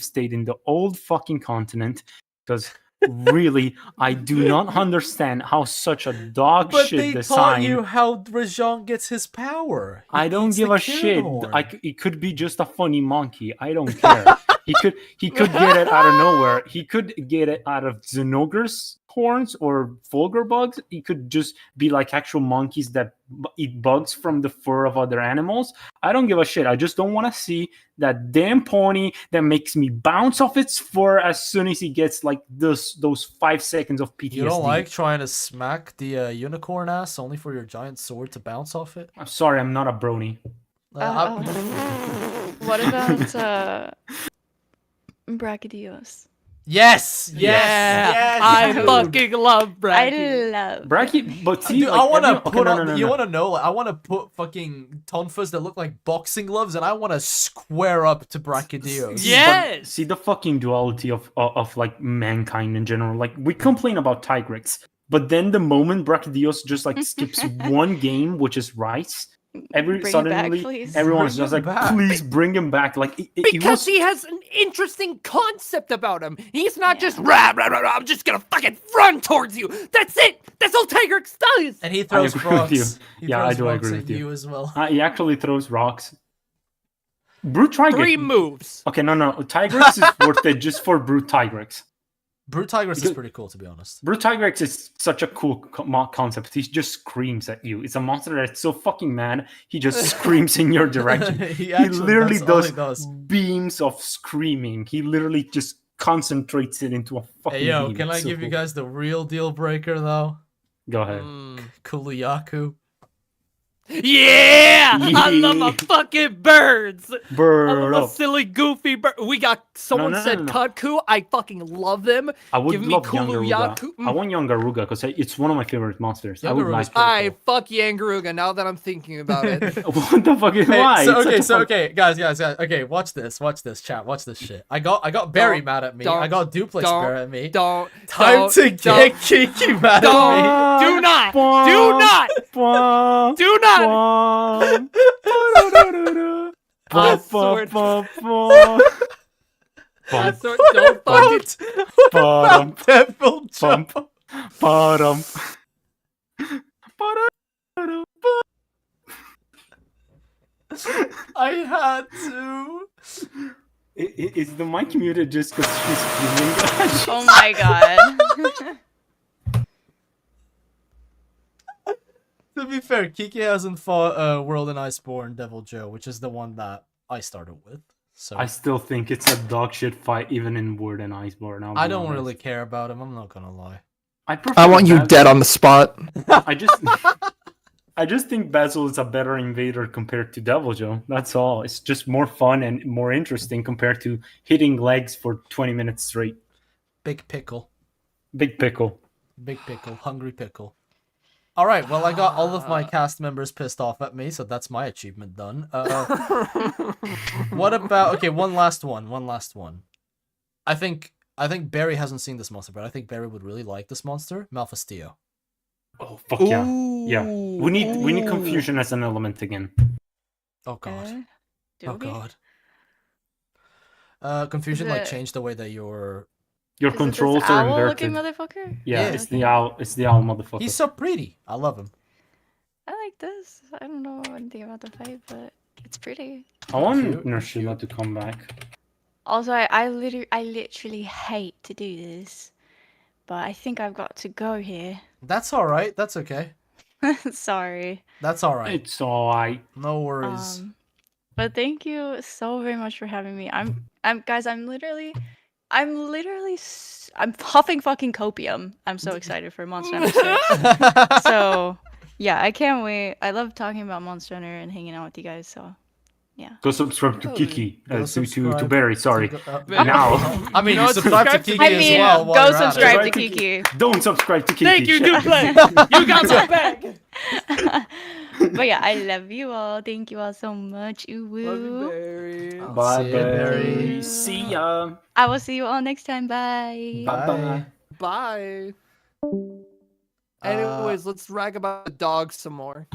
stayed in the old fucking continent, because really, I do not understand how such a dog But shit they design. taught you how Rajan gets his power. He I don't eats give the a Kirin shit. horn. It could be just a funny monkey. I don't care. he could get it out of nowhere. He could get it out of Xenogre's horns or Fulgur bugs. He could just be like actual monkeys that eat bugs from the fur of other animals. I don't give a shit. I just don't want to see that damn pony that makes me bounce off its fur as soon as he gets like those 5 seconds of PTSD. You don't like trying to smack the unicorn ass only for your giant sword to bounce off it? I'm sorry, I'm not a brony. What about Brachydios? Yes, Yeah, yes, I dude. fucking love I Braggy. love Brachy, but see, Dude, like, I want to okay, put no, up. no, no, You no. want to know? Like, I want to put fucking tonfas that look like boxing gloves, and I want to square up to Brachydios. Yeah. Yes! See the fucking duality of like mankind in general. Like we complain about Tigrex, but then the moment Brachydios just like skips one game, which is Rice, Bring it back, suddenly please. everyone's Bring just him like, back. please bring him back. Like Because he has an interesting concept about him. He's not just rah, rah, rah, rah, I'm just gonna fucking run towards you. That's it. That's all Tigrex does. And he throws agree with you. rocks. He Yeah, I throws do rocks agree at with you. as well. he actually throws rocks. Brute Tigrex. 3 moves. Okay, no. Tigrex is worth it just for Brute Tigrex. Brute Tigris is Because- pretty cool, to be honest. Brute Tigrex is such a cool concept. He just screams at you. It's a monster that's so fucking mad, he just screams in your direction. He He literally that's all he does beams of screaming. He literally just concentrates it into a fucking Hey, yo, beam. can I It's so give you cool. guys the real deal breaker, though? Go ahead. Kuluyaku. Yeah! I love my fucking birds. I Bird love a up. silly, goofy bird. We got someone no, said no. Katku. I fucking love them. I would Give me love Young Garuga. Kuluyaku. I want Young Garuga because it's one of my favorite monsters. I Young would Garuga's like. pretty I cool. fuck Yangaruga now that I'm thinking about it. What the fuck is Hey, why? so It's such okay, a so fun- okay, guys, okay, watch this, chat, watch this shit. I got Beari mad at me. I don't- got Duplex don't- mad at me. Don't. Time don't, to don't, get Kiki mad Don't. at me. Do not. Do not. Bwah, Do not. bwah, I bwah, swear. bwah, bwah. I swear. Don't fucking. What about Pebble Jump? Bottom. I had to. Is the mic muted just because she's screaming? Oh my god. To be fair, Kiki hasn't fought World and Iceborne Devil Joe, which is the one that I started with. So I still think it's a dog shit fight, even in Word and Iceborne. I'll I be don't honest. really care about him. I'm not gonna lie. I prefer I want you Basil. dead on the spot. I just think Basil is a better invader compared to Devil Joe. That's all. It's just more fun and more interesting compared to hitting legs for 20 minutes straight. Big pickle, Big pickle. hungry pickle. All right, well, I got all of my cast members pissed off at me, so that's my achievement done. What about one last one. I think Beari hasn't seen this monster, but I think Beari would really like this monster, Malfastio. Oh fuck yeah. Yeah. We need confusion as an element again. Oh god. Do Oh we? god. Confusion Is like it- changed the way that your Your Is it controls this are owl-looking inverted. motherfucker? Yeah, Yeah. it's the owl. It's the owl motherfucker. He's so pretty. I love him. I like this. I don't know anything about the fight, but it's pretty. I want Cute, Nurshila to come back. Also, I literally hate to do this, but I think I've got to go here. That's all right. That's okay. Sorry. That's all right. It's alright. No worries. But thank you so very much for having me. Guys, I'm literally I'm huffing fucking copium. I'm so excited for Monster Hunter 6. So, yeah, I can't wait. I love talking about Monster Hunter and hanging out with you guys, so yeah. Go subscribe to Oh, Kiki. Go to subscribe Beari, sorry. Beari. Now. I mean, You know you what? subscribe to Subscribe to Kiki Kiki I as mean, well. while go you're at it. subscribe to Subscribe to Kiki. Don't subscribe to Kiki. Thank you, Shut up. Duplex. You got my back. But yeah, I love you all. Thank you all so much. Ooh, Love you, woo. Barry. Oh. Bye, See ya, Beari. Beari. See ya. I will see you all next time. Bye. Bye-bye. Bye. Uh, Anyways, let's rag about the dog some more.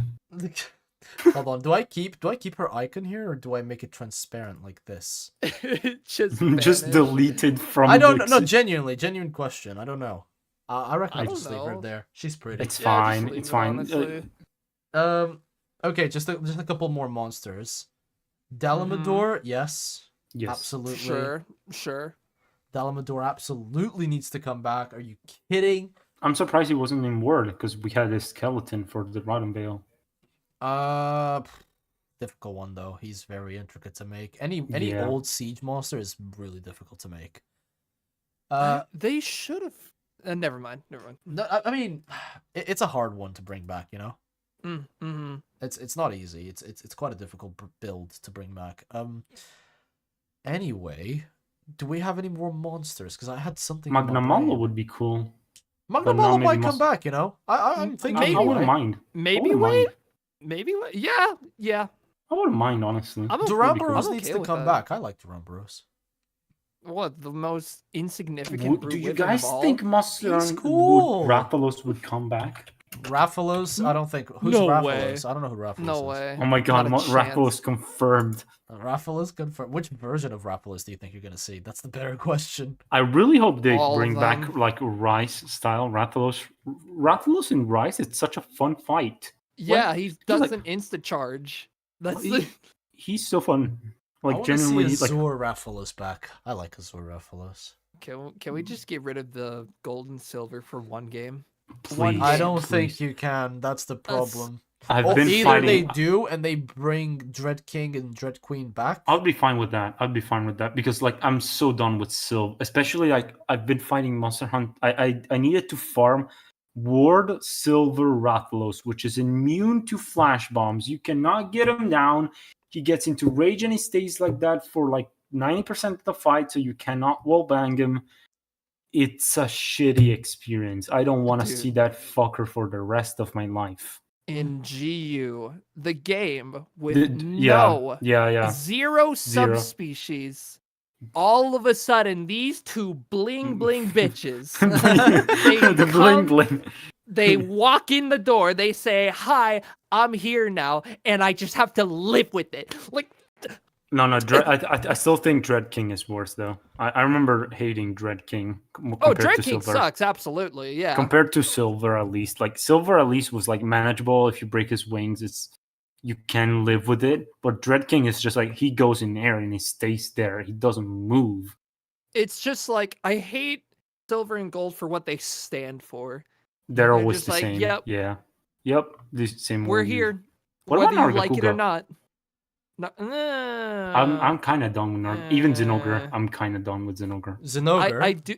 Hold on. Do I keep her icon here, or do I make it transparent like this? Just Just vanish. deleted from I don't know. the No, genuine question. I don't know. I reckon I I just don't leave her know. there. She's pretty. It's Yeah, just fine. leave It's it, fine. honestly. Okay, just a couple more monsters. Dalamador, yes, Yes. absolutely. Sure. Dalamador absolutely needs to come back. Are you kidding? I'm surprised he wasn't in Word because we had a skeleton for the Rotten Vale. Difficult one though. He's very intricate to make. Any Yeah. old siege monster is really difficult to make. They should have. Never mind. No, I mean, it's a hard one to bring back. You know, Mm-hmm. it's not easy. It's quite a difficult build to bring back. Anyway, do we have any more monsters? Because I had something. in my Magnamalo brain. would be cool. Magna but now Molo maybe might come must- back. You know, I'm thinking. Maybe. I wouldn't right? mind. Maybe I wouldn't wait. mind. Maybe wait. Yeah. I wouldn't mind, honestly. I'm okay- Duramboros I'm needs okay to with come that. back. I like Duramboros. What, the most insignificant Would, brute do you wyvern guys of all? think Monster He's and cool. Rathalos would come back? Rathalos, I don't think. Who's No Rathalos? way. I don't know who Rathalos No is. way. Oh my god, Not a Rathalos chance. confirmed. Rathalos confirmed. Which version of Rathalos do you think you're gonna see? That's the better question. I really hope they All of bring back them. like Rice style Rathalos. Rathalos and Rice, it's such a fun fight. Yeah, he does like- an insta charge. That's He- the... He's so fun. I Like want to see genuinely, like Azure Rathalos back. I like Azure Rathalos. Can we just get rid of the gold and silver for one game? please. I don't please. think you can. That's the problem. I've Or been either fighting. they do and they bring Dread King and Dread Queen back. I'll be fine with that. I'll be fine with that because like I'm so done with Sylve. Especially like I've been fighting Monster Hunt. I needed to farm Ward Silver Rathalos, which is immune to flash bombs. You cannot get him down. He gets into rage and he stays like that for like 90% of the fight, so you cannot wallbang him. It's a shitty experience. I don't want to Dude. see that fucker for the rest of my life. In GU, the game with Yeah, yeah. zero Zero. subspecies, all of a sudden these two bling bling bitches, The bling bling. they walk in the door, they say, "Hi, I'm here now," and I just have to live with it. Like, No, I still think Dread King is worse though. I remember hating Dread King compared oh, to Dread King Silver. sucks, absolutely, yeah. Compared to Silver, at least, like Silver, at least was like manageable. If you break his wings, you can live with it. But Dread King is just like he goes in air and he stays there. He doesn't move. It's just like I hate silver and gold for what they stand for. They're They're always just the like, same. yep. Yeah. Yep. The same. We're old use. here, What whether about you like it or Nargacuga? not. No, I'm kind of done with Narg. Even Zinogre, uh, I'm kind of done with Zinogre. Zinogre. I do.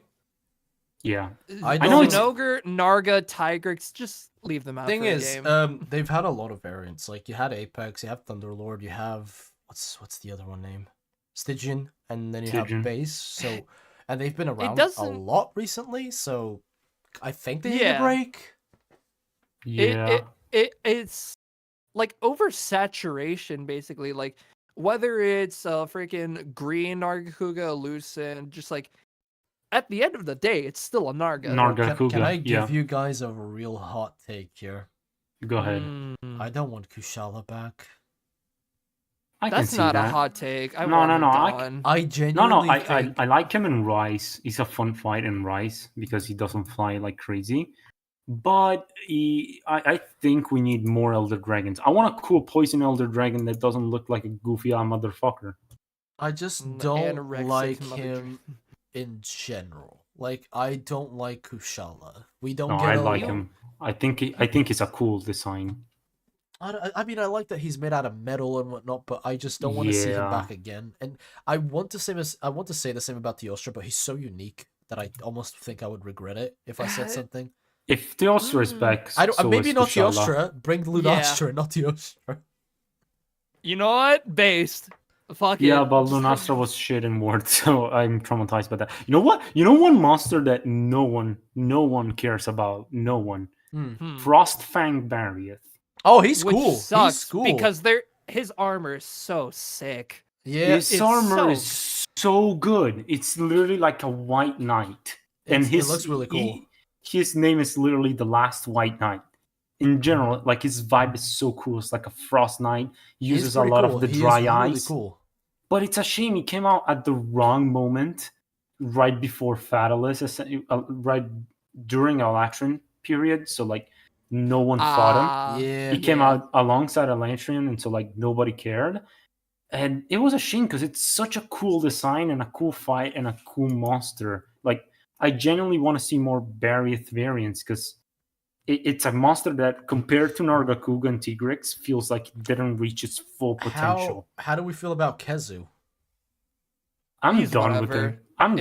Yeah. I know it's- Zinogre, Narga, Tigrix, just leave them out. Thing for a is, game. they've had a lot of variants. Like you had Apex, you have Thunderlord, you have what's the other one name? Stygian, and then you Stygian. have Base. So, and they've been around a doesn't- lot recently. So, I think they need a Yeah. break. Yeah. It's like oversaturation, basically. Like whether it's freaking green Nargacuga, Lucent, just like at the end of the day, it's still a Narga. Nargacuga. Can I yeah. give you guys a real hot take here? Go ahead. Mm, I don't want Kushala back. I can that's see not that. a hot take. I No, want no, him no, I- done. I No, genuinely I think like him in Rise. He's a fun fight in Rise because he doesn't fly like crazy. But I think we need more Elder Dragons. I want a cool poison Elder Dragon that doesn't look like a goofy motherfucker. I just An don't anorexic like mother him in general. Like I don't like Kushala. We don't No, get I a like lot. him. I think it's a cool design. I mean, I like that he's made out of metal and whatnot, but I just don't want to see him Yeah. back again. And I want to say the same about Teostra, but he's so unique that I almost think I would regret it if I said something. If Teostra is back, I don't. so Maybe is not Kushala. Teostra. Bring Lunastra, not Teostra. You know what? Based. Fuck Yeah, it. but Just- Lunastra was shit in Word, so I'm traumatized by that. You know what? You know one monster that no one cares about. No one. Hmm. Frostfang Beari. Oh, he's Which cool. sucks He's cool because his armor is so sick. yeah. His it's armor so- is so good. It's literally like a white knight, and It looks really cool. His name is literally the last white knight. In general, like his vibe is so cool. It's like a frost knight. He He's uses a pretty lot cool. of the He dry is eyes. really cool. But it's a shame he came out at the wrong moment, right before Fatalis, right during Elatrin period. So like no one fought him. Yeah. He came out alongside Elatrin, and so like nobody cared. And it was a shame because it's such a cool design and a cool fight and a cool monster. Like I genuinely want to see more Barrieth variants because it's a monster that, compared to Nargacuga and Tigrex, feels like it didn't reach its full potential. How do we feel about Kezu? I'm He's done with whatever. him. I'm.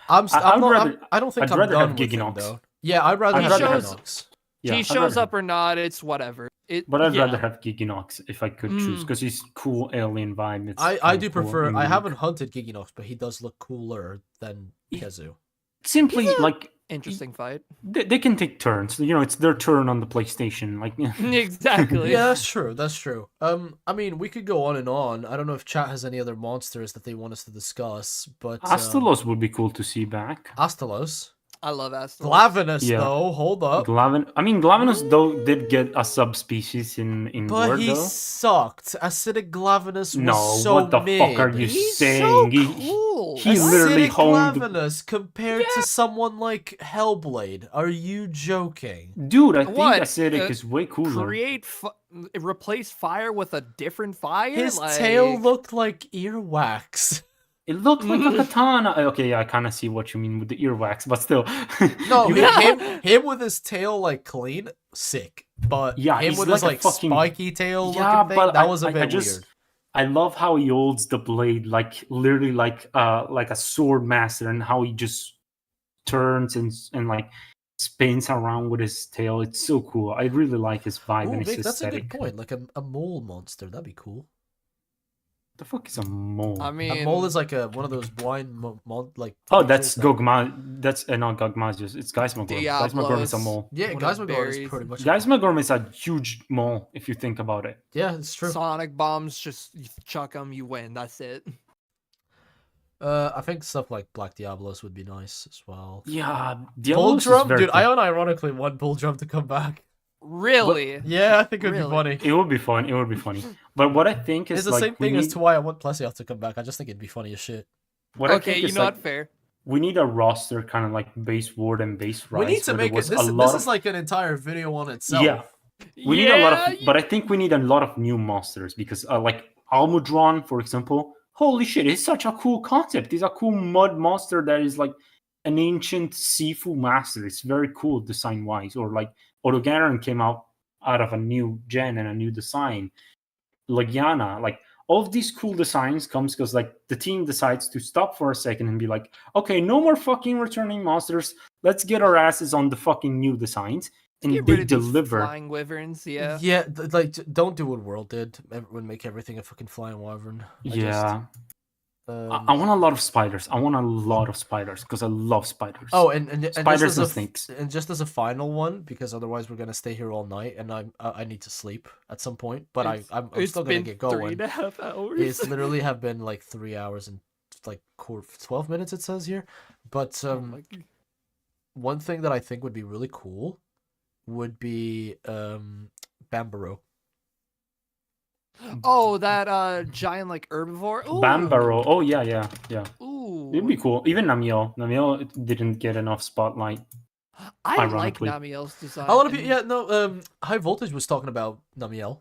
I don't think I'd I'm rather done have with him Giginox. though. Yeah, I'd rather I'd have rather have- Giginox. Yeah, he I'd shows rather up or not, it's whatever. But I'd yeah. rather have Giginox if I could choose Mm. because he's cool alien vibe. It's I kinda do cool prefer. and I unique. haven't hunted Giginox, but he does look cooler than Kezu. Simply He's a- like Interesting fight. they can take turns. You know, it's their turn on the PlayStation. Like Exactly. Yeah, that's true. That's true. I mean, we could go on and on. I don't know if chat has any other monsters that they want us to discuss, but Astalos would be cool to see back. Astalos. I love Aston. Glavenus, Yeah. though. Hold up. Glavenus though did get a subspecies in But Word he though. sucked. Acidic Glavenus was No, so what the mid. fuck are you He's saying? so cool. He literally Acidic honed. Glavenus compared to someone like Hellblade. Are you joking? Dude, I think What? acidic is way cooler. Replace fire with a different fire. His like... tail looked like earwax. It looked like a katana. Okay, yeah, I kind of see what you mean with the earwax, but still. No, You- him with his tail like clean, sick. But Yeah, him he's with like his a like fucking- spiky tail Yeah, looking thing, but that was a bit just, weird. I love how he holds the blade like literally like a sword master, and how he just turns and like spins around with his tail. It's so cool. I really like his vibe Ooh, and his Vic, that's a aesthetic. good point. Like a mole monster, that'd be cool. The fuck is a mole? I mean, A mole is like one of those blind like. Oh, creatures that's that- Gogma. That's not Gogmazius. It's Geismagorm. Geismagorm is a Diablos. mole. Yeah, One of Geismagor is Beari's- pretty much. Geismagorm is a huge mole if you think about it. Yeah, it's true. Sonic bombs, just you chuck them, you win. That's it. I think stuff like Black Diablos would be nice as well. Yeah, Bull Diablos is Drum, very dude. cool. I unironically want Bull Drum to come back. Really? Yeah, I think it'd Really? be funny. It would be fun. It would be funny. But what I think is It's the like same we thing need, as to why I want Plesios to come back. I just think it'd be funny as shit. what I Okay, think you is know like what? Fair. we need a roster kind of like base Ward and base Rise. We need to where there make it. was This a lot is of- like an entire video on itself. Yeah. We need a lot of, but I think we need a lot of new monsters because, like Almudron, for example. Holy shit! It's such a cool concept. It's a cool mud monster that is like an ancient Sifu master. It's very cool design wise. Or like Odogaron came out of a new gen and a new design. Lagiana, like all of these cool designs comes because like the team decides to stop for a second and be like, okay, no more fucking returning monsters. Let's get our asses on the fucking new designs. And Get they rid of these deliver. flying wyverns. Yeah. Yeah, like don't do what World did. Everyone make everything a fucking flying wyvern. Yeah. Um, I want a lot of spiders. I want a lot of spiders because I love spiders. Oh, and Spiders just as and a, snakes. And just as a final one, because otherwise we're gonna stay here all night, and I need to sleep at some point. But I'm It's still gonna been get going. 3.5 hours. It's literally have been like 3 hours and like 12 minutes. It says here, but Oh my g- one thing that I think would be really cool would be Bambaro. Oh, that giant like herbivore. Ooh. Bambaro. Oh yeah, yeah, yeah. Ooh. It'd be cool. Even Namiel. Namiel didn't get enough spotlight. I like ironically. Namiel's design. A lot of people, and- yeah, no. High Voltage was talking about Namiel.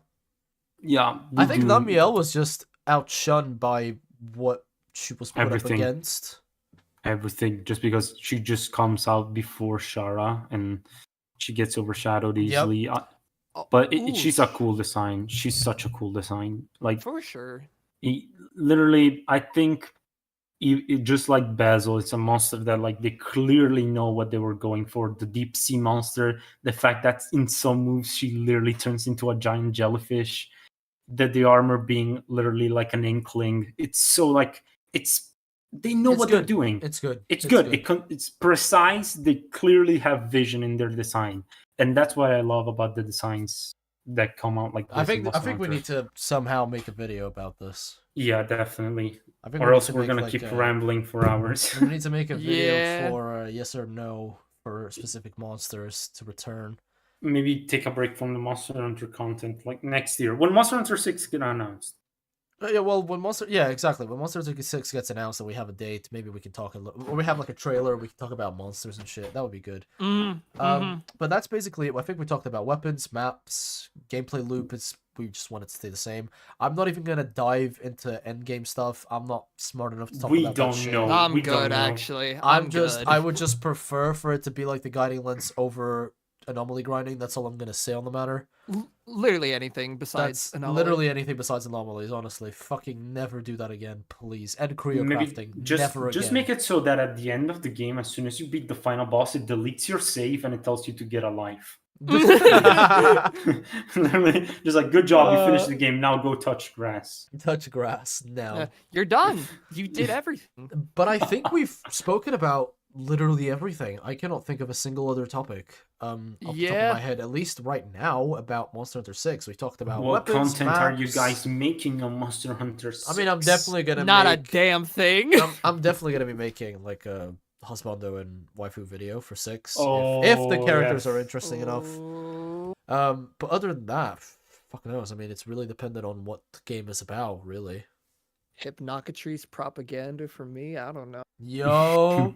Yeah. I think do Namiel was just outshunned by what she was put Everything. up against. everything just because she just comes out before Shara and she gets overshadowed Yep. easily. Oh, But ooh, she's a cool design. She's such a cool design. Like for sure. literally, I think just like Basil, it's a monster that like they clearly know what they were going for. The deep sea monster, the fact that in some moves she literally turns into a giant jellyfish, that the armor being literally like an inkling. It's so like they know It's what good. they're doing. It's good. It's good. It's precise. They clearly have vision in their design, and that's what I love about the designs that come out like this. I in think Monster we Hunter. need to somehow make a video about this. Yeah, definitely. I think Or we need else to we're make, gonna like, keep rambling for hours. We need to make a video Yeah. for yes or no for specific monsters to return. Maybe take a break from the Monster Hunter content like next year when Monster Hunter 6 get announced. Yeah, well, when exactly. When Monster Hunter 6 gets announced and we have a date, maybe we can talk or we have like a trailer. We can talk about monsters and shit. That would be good. But that's basically it. I think we talked about weapons, maps, gameplay loop. We just want it to stay the same. I'm not even gonna dive into endgame stuff. I'm not smart enough to talk We about don't that shit. know. I'm we don't good, know. actually. I good. would just prefer for it to be like the guiding lens over anomaly grinding. That's all I'm gonna say on the matter. Literally anything besides That's anomaly. literally anything besides anomalies. Honestly, fucking never do that again, please. And cryo Maybe crafting, just never again. make it so that at the end of the game, as soon as you beat the final boss, it deletes your save and it tells you to get a life. Literally, just like good job, you finished the game. Now go touch grass. Touch grass now. You're done. You did everything. But I think we've spoken about literally everything. I cannot think of a single other topic off the top of my head, at least right now, about Monster Hunter 6. We talked about What weapons, content maps. are you guys making on Monster Hunter 6? I mean, I'm definitely gonna Not make... a damn thing. I'm definitely gonna be making like a husbando and waifu video for 6 Oh, if the characters yes. are interesting enough. But other than that, fuck knows. I mean, it's really dependent on what the game is about, really. Hypnocatrice propaganda for me? I don't know. Yo.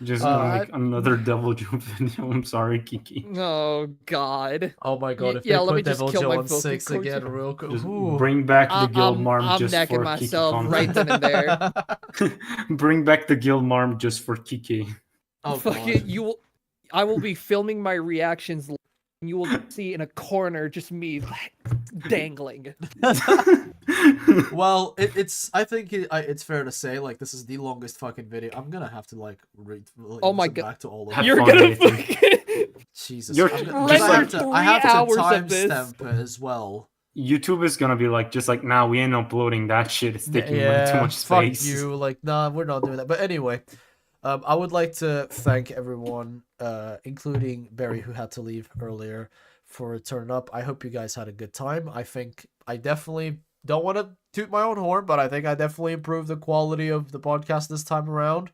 Just gonna make another Devil Joe video. I'm sorry, Kiki. Oh God. Oh my God! If yeah, they let me put just Devil kill Joe my on vocal 6 cords. again, real quick. Just Ooh. bring back the Guildmarm I'm just necking for myself Kiki right then and there. Bring back the Guildmarm just for Kiki. Oh, Fucking God. I will be filming my reactions. And you will see in a corner just me dangling. Well, I think it's fair to say, like, this is the longest fucking video. I'm gonna have to like Oh my listen God. back to all of Have it. You're fun, gonna Nathan. fucking Jesus, You're I'm just I like have to 3 hours of this. timestamp it as well. YouTube is gonna be like, just like, nah, we ain't uploading that shit. It's taking way too much space. Fuck you. Like, nah, we're not doing that. But anyway, I would like to thank everyone, including Beari, who had to leave earlier, for turning up. I hope you guys had a good time. I think I definitely don't want to toot my own horn, but I think I definitely improved the quality of the podcast this time around.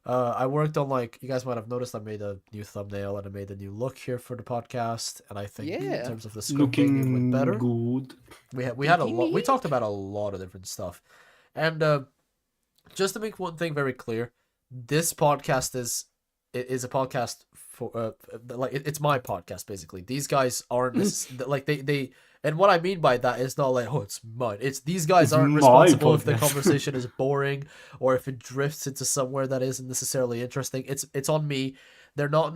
I worked on, like, you guys might have noticed, I made a new thumbnail and I made a new look here for the podcast, and I think in terms of the scripting, it Looking went better. good. We had a lot. We talked about a lot of different stuff, and just to make one thing very clear, this podcast is a podcast for like it's my podcast basically. These guys aren't like they. And what I mean by that is not like, oh, it's mine. It's these guys aren't my responsible if the podcast. conversation is boring or if it drifts into somewhere that isn't necessarily interesting. It's on me. They're not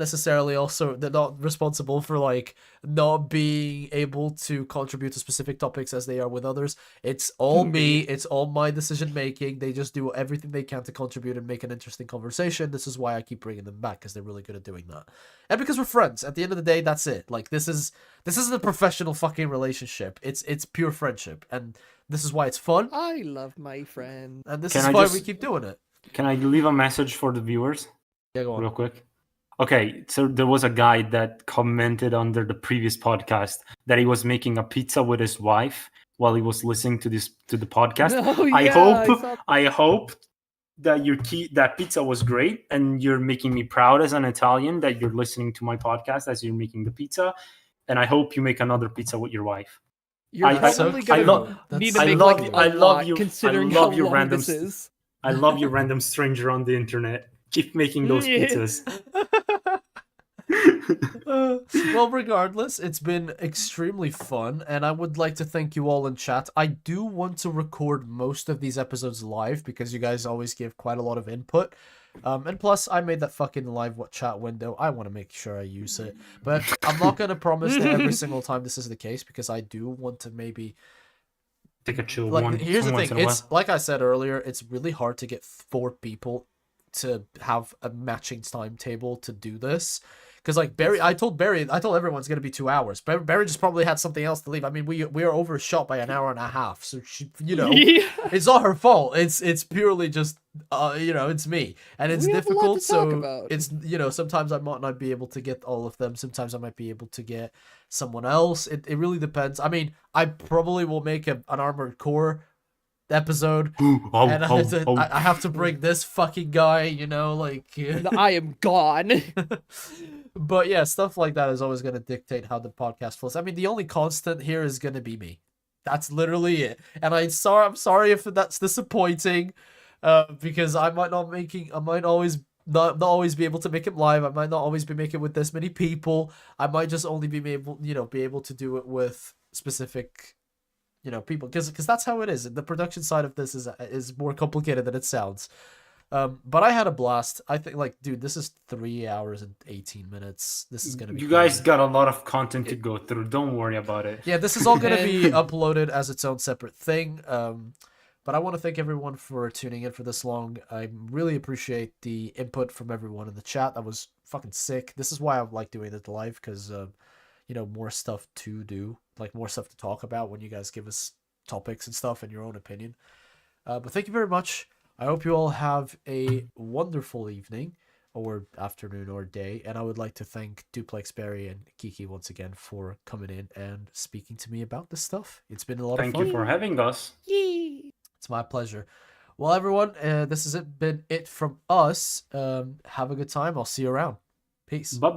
responsible for like not being able to contribute to specific topics as they are with others. It's all me. It's all my decision making. They just do everything they can to contribute and make an interesting conversation. This is why I keep bringing them back, because they're really good at doing that. And because we're friends. At the end of the day, that's it. Like, this isn't a professional fucking relationship. It's pure friendship, and this is why it's fun. I love my friend. And this Can is I why just- we keep doing it. Can I leave a message for the viewers Yeah, go on. real quick? Okay, so there was a guy that commented under the previous podcast that he was making a pizza with his wife while he was listening to the podcast. No, I yeah, hope I saw- I hope that that pizza was great, and you're making me proud as an Italian that you're listening to my podcast as you're making the pizza. And I hope you make another pizza with your wife. You're I probably so gonna love- need that's- to I make love- like I a love lot, you- I considering love how your long random this is. I love you, random stranger on the internet. Keep making those Yeah. pizzas. Well, regardless, it's been extremely fun, and I would like to thank you all in chat. I do want to record most of these episodes live because you guys always give quite a lot of input. And plus, I made that fucking live chat window. I want to make sure I use it. But I'm not going to promise that every single time this is the case, because I do want to maybe... Take a chill Like, one. here's the once thing. in a It's like I said earlier, it's really hard to get 4 people to have a matching timetable to do this. Because like Beari, I told everyone it's gonna be 2 hours. Beari just probably had something else to leave. I mean, we are overshot by an hour and a half, so she, Yeah. it's not her fault. It's purely just it's me, and it's We have a lot difficult. to talk So about. it's sometimes I might not be able to get all of them. Sometimes I might be able to get someone else. It really depends. I mean, I probably will make an Armored Core episode, and I have to bring this fucking guy, like. I am gone. But yeah, stuff like that is always going to dictate how the podcast flows. I mean, the only constant here is going to be me. That's literally it. And I'm sorry if that's disappointing, because I might always not always be able to make it live. I might not always be making it with this many people. I might just only be able to do it with specific people, because that's how it is. The production side of this is more complicated than it sounds. But I had a blast. I think, like, dude, this is 3 hours and 18 minutes. This is gonna be You crazy. guys got a lot of content to go through. Don't worry about it. Yeah, this is all gonna be uploaded as its own separate thing. But I want to thank everyone for tuning in for this long. I really appreciate the input from everyone in the chat. That was fucking sick. This is why I like doing it live, because more stuff to do, like more stuff to talk about when you guys give us topics and stuff and your own opinion. But thank you very much. I hope you all have a wonderful evening, or afternoon, or day. And I would like to thank Duplex, Beari, and Kiki once again for coming in and speaking to me about this stuff. It's been a lot of fun. Thank you for having us. It's my pleasure. Well, everyone, this has been it from us. Have a good time. I'll see you around. Peace. Bye.